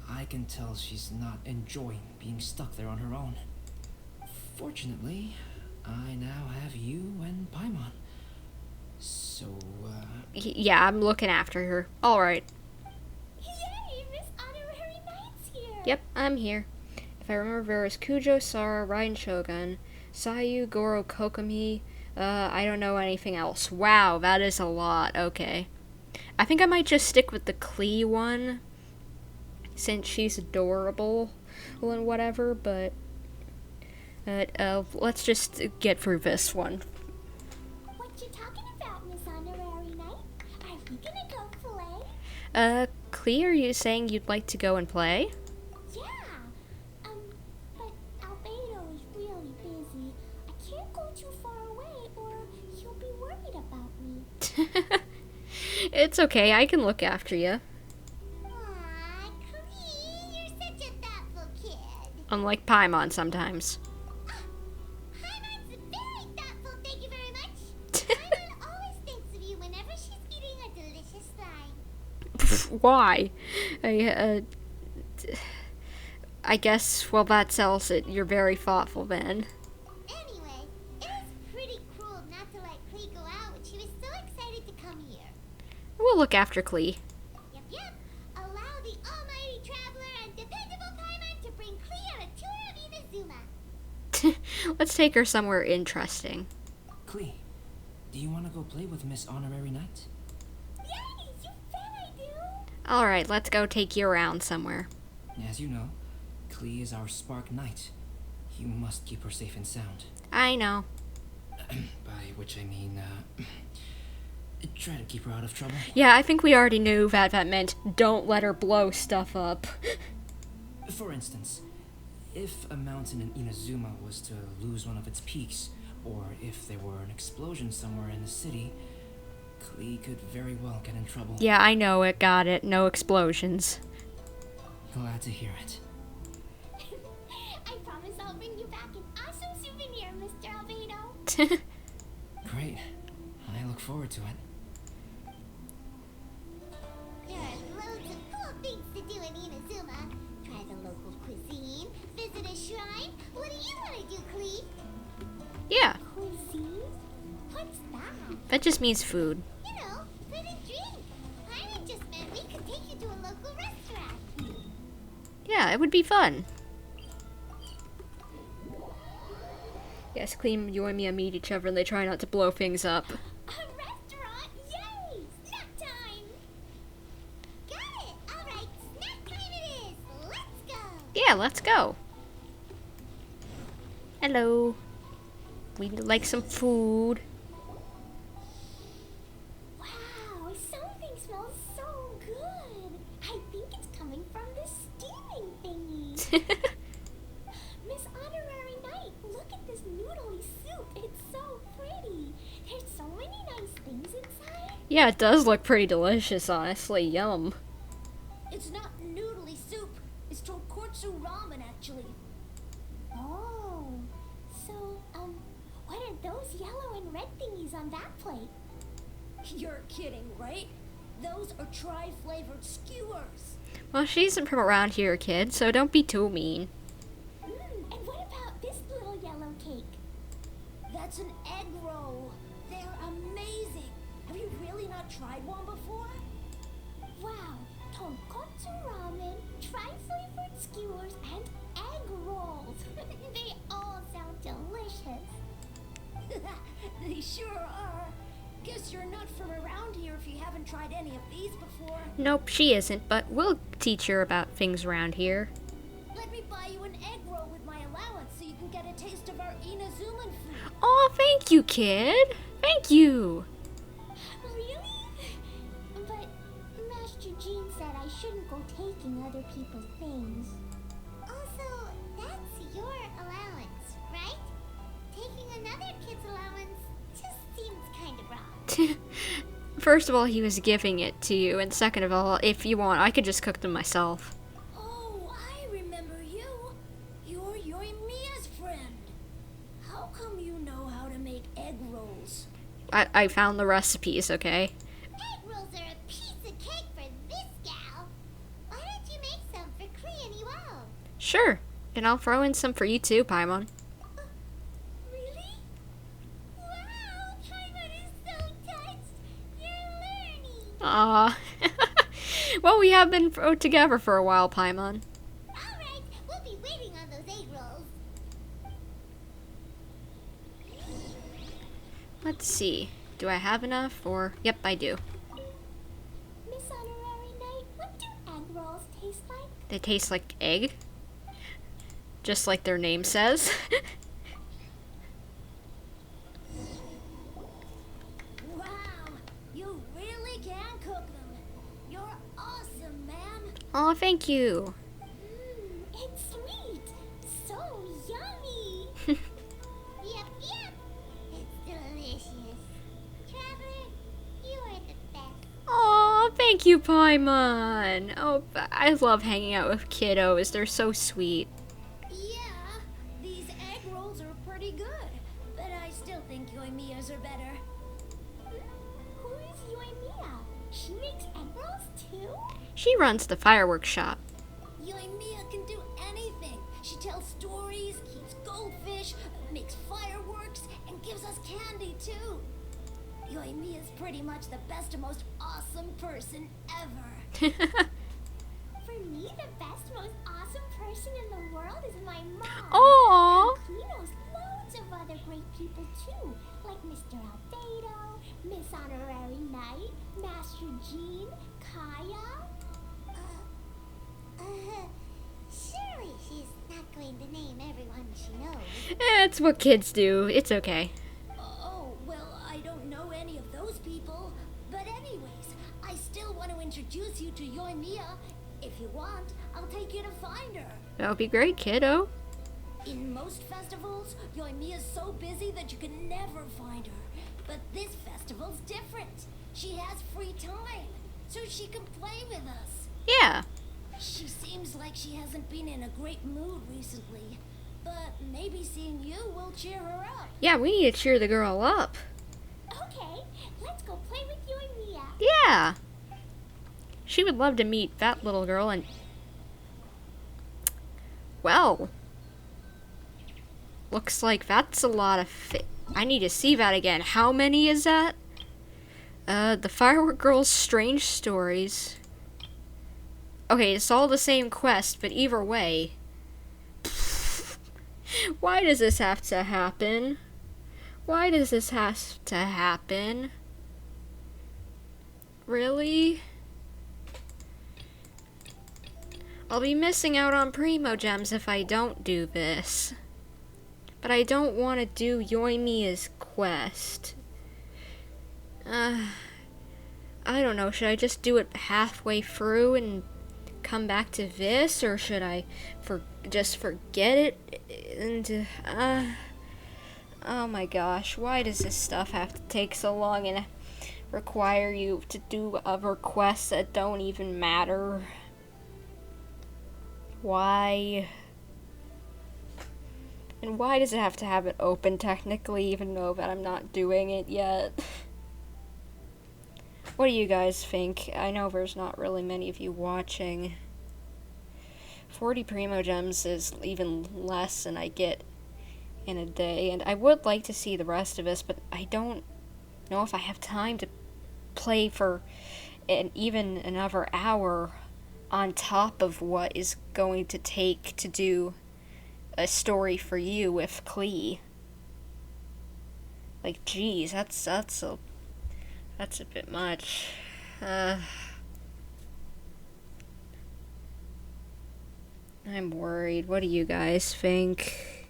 I can tell she's not enjoying being stuck there on her own. Fortunately, I now have you and Paimon. So, yeah, I'm looking after her. Alright. Yay, Miss Honorary Knight's here! Yep, I'm here. If I remember, there was Kujo, Sara, Raiden Shogun, Sayu, Goro, Kokomi. I don't know anything else. Wow, that is a lot. Okay. I think I might just stick with the Klee one, since she's adorable and whatever, but let's just get through this one. What you talking about, Miss Honorary Knight? Are we gonna go play? Klee, are you saying you'd like to go and play? Yeah. But Albedo is really busy. I can't go too far away or he'll be worried about me. It's okay, I can look after you. Aw, Klee, you're such a thoughtful kid. Unlike Paimon sometimes. Paimon's very thoughtful, thank you very much. Paimon always thinks of you whenever she's eating a delicious slime. Why? I guess, well, that sells it. You're very thoughtful then. Anyway, it was pretty cruel not to let Klee go out when she was so excited to come here. We'll look after Klee. Yep. Allow the almighty traveler and dependable Paimon to bring Klee on a tour of Inazuma. Let's take her somewhere interesting. Klee, do you want to go play with Miss Honorary Knight? Yay, you bet I do. Alright, let's go take you around somewhere. As you know, Klee is our Spark Knight. You must keep her safe and sound. I know. By which I mean, try to keep her out of trouble. Yeah, I think we already knew that meant don't let her blow stuff up. For instance, if a mountain in Inazuma was to lose one of its peaks, or if there were an explosion somewhere in the city, Klee could very well get in trouble. Yeah, I know it, got it. No explosions. Glad to hear it. I promise I'll I'll bring you back an awesome souvenir, Mr. Albedo. Great. I look forward to it. There are loads of cool things to do in Inazuma. Try the local cuisine, visit a shrine. What do you want to do, Cleve? Yeah, Cuisine? What's that? that just means food. You know, food and drink. Paimon just meant we could take you to a local restaurant. Yeah, it would be fun. Yes, Cleve and Yoimiya meet each other and they try not to blow things up. A restaurant? Yay! Snack time! Got it! Alright, snack time it is! Let's go! Yeah, let's go. Hello. We'd like some food. Wow, something smells so good! I think it's coming from the steaming thingy. Miss Honorary Knight, look at this noodly soup. It's so pretty. There's so many nice things inside. Yeah, it does look pretty delicious, honestly. Yum. It's not noodly soup. It's tonkotsu ramen, actually. Oh, so, what are those yellow and red thingies on that plate? You're kidding, right? Those are tri-flavored skewers. Well, she isn't from around here, kid, so don't be too mean. And what about this little yellow cake? That's an egg roll. They're amazing. Have you really not tried one before? Wow, tonkotsu ramen, tri-flavored skewers, and egg rolls. They all sound delicious. They sure are. Guess you're not from around here if you haven't tried any of these before. Nope, she isn't, but we'll teach her about things around here. Let me buy you an egg roll with my allowance so you can get a taste of our Inazuman food. Oh, thank you, kid. Thank you. Really? But Master Jean said I shouldn't go taking other people's things. Also, that's your allowance, right? Taking another kid's allowance just seems kind of wrong. First of all, he was giving it to you, and second of all, if you want, I could just cook them myself. Oh, I remember you. You're Yoimiya's friend. How come you know how to make egg rolls? I found the recipes, okay? Egg rolls are a piece of cake for this gal. Why don't you make some for Klee and Iwao? Sure, and I'll throw in some for you too, Paimon. Really? Wow, Paimon is so touched. You're learning. Aw. Well, we have been together for a while, Paimon. Alright, we'll be waiting on those egg rolls. Let's see. Do I have enough, or... Yep, I do. Miss Honorary Knight, what do egg rolls taste like? They taste like egg. Just like their name says. Wow, you really can cook them. You're awesome, man. Aw, thank you. It's sweet. So yummy. Yep. It's delicious. Traveler, you are the best. Aw, thank you, Paimon. Oh, I love hanging out with kiddos. They're so sweet. Yeah, these egg rolls are pretty good, but I still think Yoimiya's are better. Who is Yoimiya? She makes egg rolls too? She runs the fireworks shop. Yoimiya can do anything. She tells stories, keeps goldfish, makes fireworks, and gives us candy too. Yoimiya's pretty much the best and most awesome person ever. For me, the best, most awesome person in the world is my mom. Aww. And he knows loads of other great people too, like Mr. Albedo, Miss Honorary Knight, Master Jean, Kaya. Surely she's not going to name everyone she knows. It's what kids do. It's okay. Oh, well, I don't know any of those people. But anyways, I still want to introduce you to Yoimiya. If you want, I'll take you to find her. That would be great, kiddo. In most festivals, Yoimiya's so busy that you can never find her. But this festival's different. She has free time, so she can play with us. Yeah. She seems like she hasn't been in a great mood recently. but maybe seeing you will cheer her up. Yeah, we need to cheer the girl up. Okay, let's go play with you and Mia. Yeah. She would love to meet that little girl and... Well. Looks like that's a lot of I need to see that again. How many is that? The Firework Girl's Strange Stories. Okay, it's all the same quest, but either way. Why does this have to happen? Why does this have to happen? Really? I'll be missing out on Primo Gems if I don't do this. But I don't want to do Yoimiya's quest. I don't know, should I just do it halfway through and come back to this, or should I just forget it? And, oh my gosh, why does this stuff have to take so long and require you to do other quests that don't even matter? Why? And why does it have to have it open technically, even though that I'm not doing it yet? What do you guys think? I know there's not really many of you watching. 40 Primo Gems is even less than I get in a day, and I would like to see the rest of this, but I don't know if I have time to play for even another hour on top of what is going to take to do a story for you with Klee. Like, geez, that's a bit much. I'm worried. What do you guys think?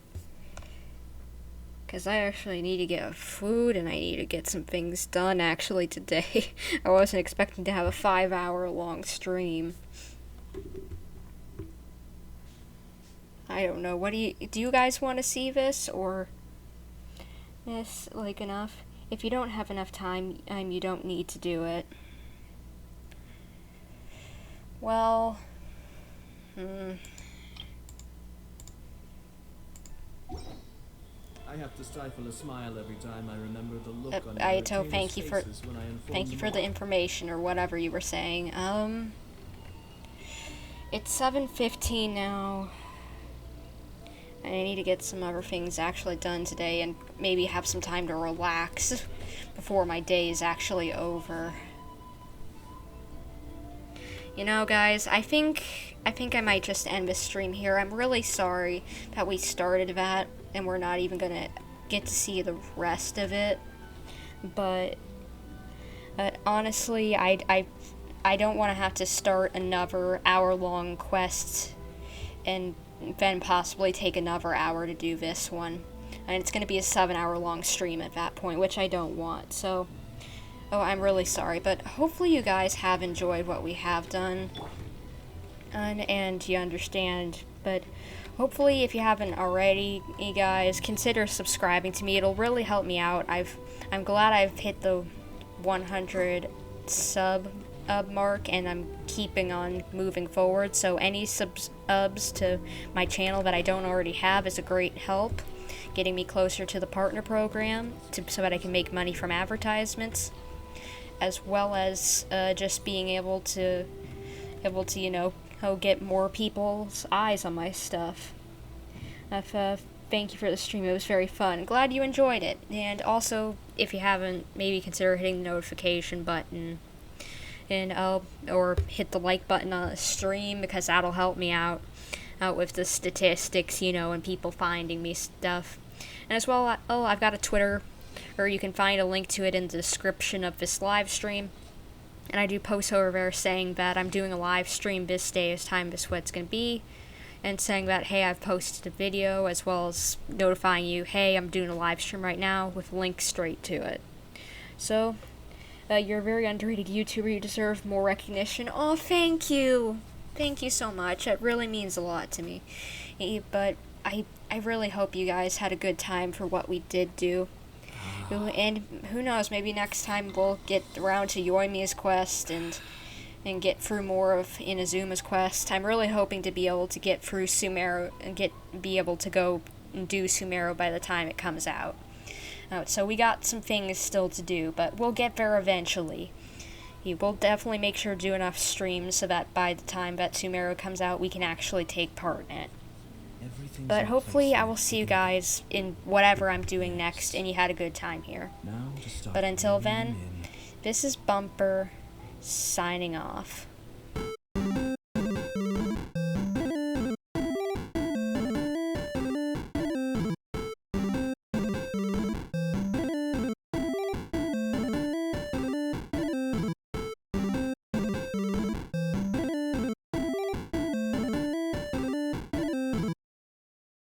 Because I actually need to get food and I need to get some things done actually today. I wasn't expecting to have a 5-hour long stream. I don't know. What do you guys want to see this, or this like enough? If you don't have enough time, you don't need to do it. Well, I have to stifle a smile every time I remember the look on Ayato, thank you for the them. information or whatever you were saying. It's 7:15 now. I need to get some other things actually done today and maybe have some time to relax before my day is actually over. You know, guys, I think I might just end this stream here. I'm really sorry that we started that and we're not even gonna get to see the rest of it. But honestly, I don't want to have to start another hour-long quest and then possibly take another hour to do this one. And it's going to be a 7-hour-long stream at that point, which I don't want. So, I'm really sorry. But hopefully you guys have enjoyed what we have done. And you understand. But hopefully if you haven't already, you guys, consider subscribing to me. It'll really help me out. I'm glad I've hit the 100 sub mark, and I'm keeping on moving forward, so any subs to my channel that I don't already have is a great help, getting me closer to the partner program so that I can make money from advertisements, as well as just being able to you know, get more people's eyes on my stuff. Thank you for the stream. It was very fun. Glad you enjoyed it. And also, if you haven't, maybe consider hitting the notification button and or hit the like button on the stream, because that'll help me out with the statistics, you know, and people finding me stuff. And as well, I've got a Twitter, or you can find a link to it in the description of this live stream. And I do post over there saying that I'm doing a live stream this day, as time is what it's going to be, and saying that, hey, I've posted a video, as well as notifying you, hey, I'm doing a live stream right now, with links straight to it. So, you're a very underrated YouTuber. You deserve more recognition. Oh, thank you. Thank you so much. It really means a lot to me. But I really hope you guys had a good time for what we did do. And who knows, maybe next time we'll get around to Yoimiya's quest and and get through more of Inazuma's quest. I'm really hoping to be able to get through Sumeru and be able to go and do Sumeru by the time it comes out. So we got some things still to do, but we'll get there eventually. We'll definitely make sure to do enough streams so that by the time that Sumeru comes out, we can actually take part in it. But hopefully I will see you guys in whatever I'm doing next, and you had a good time here. But until then, this is Bumper, signing off.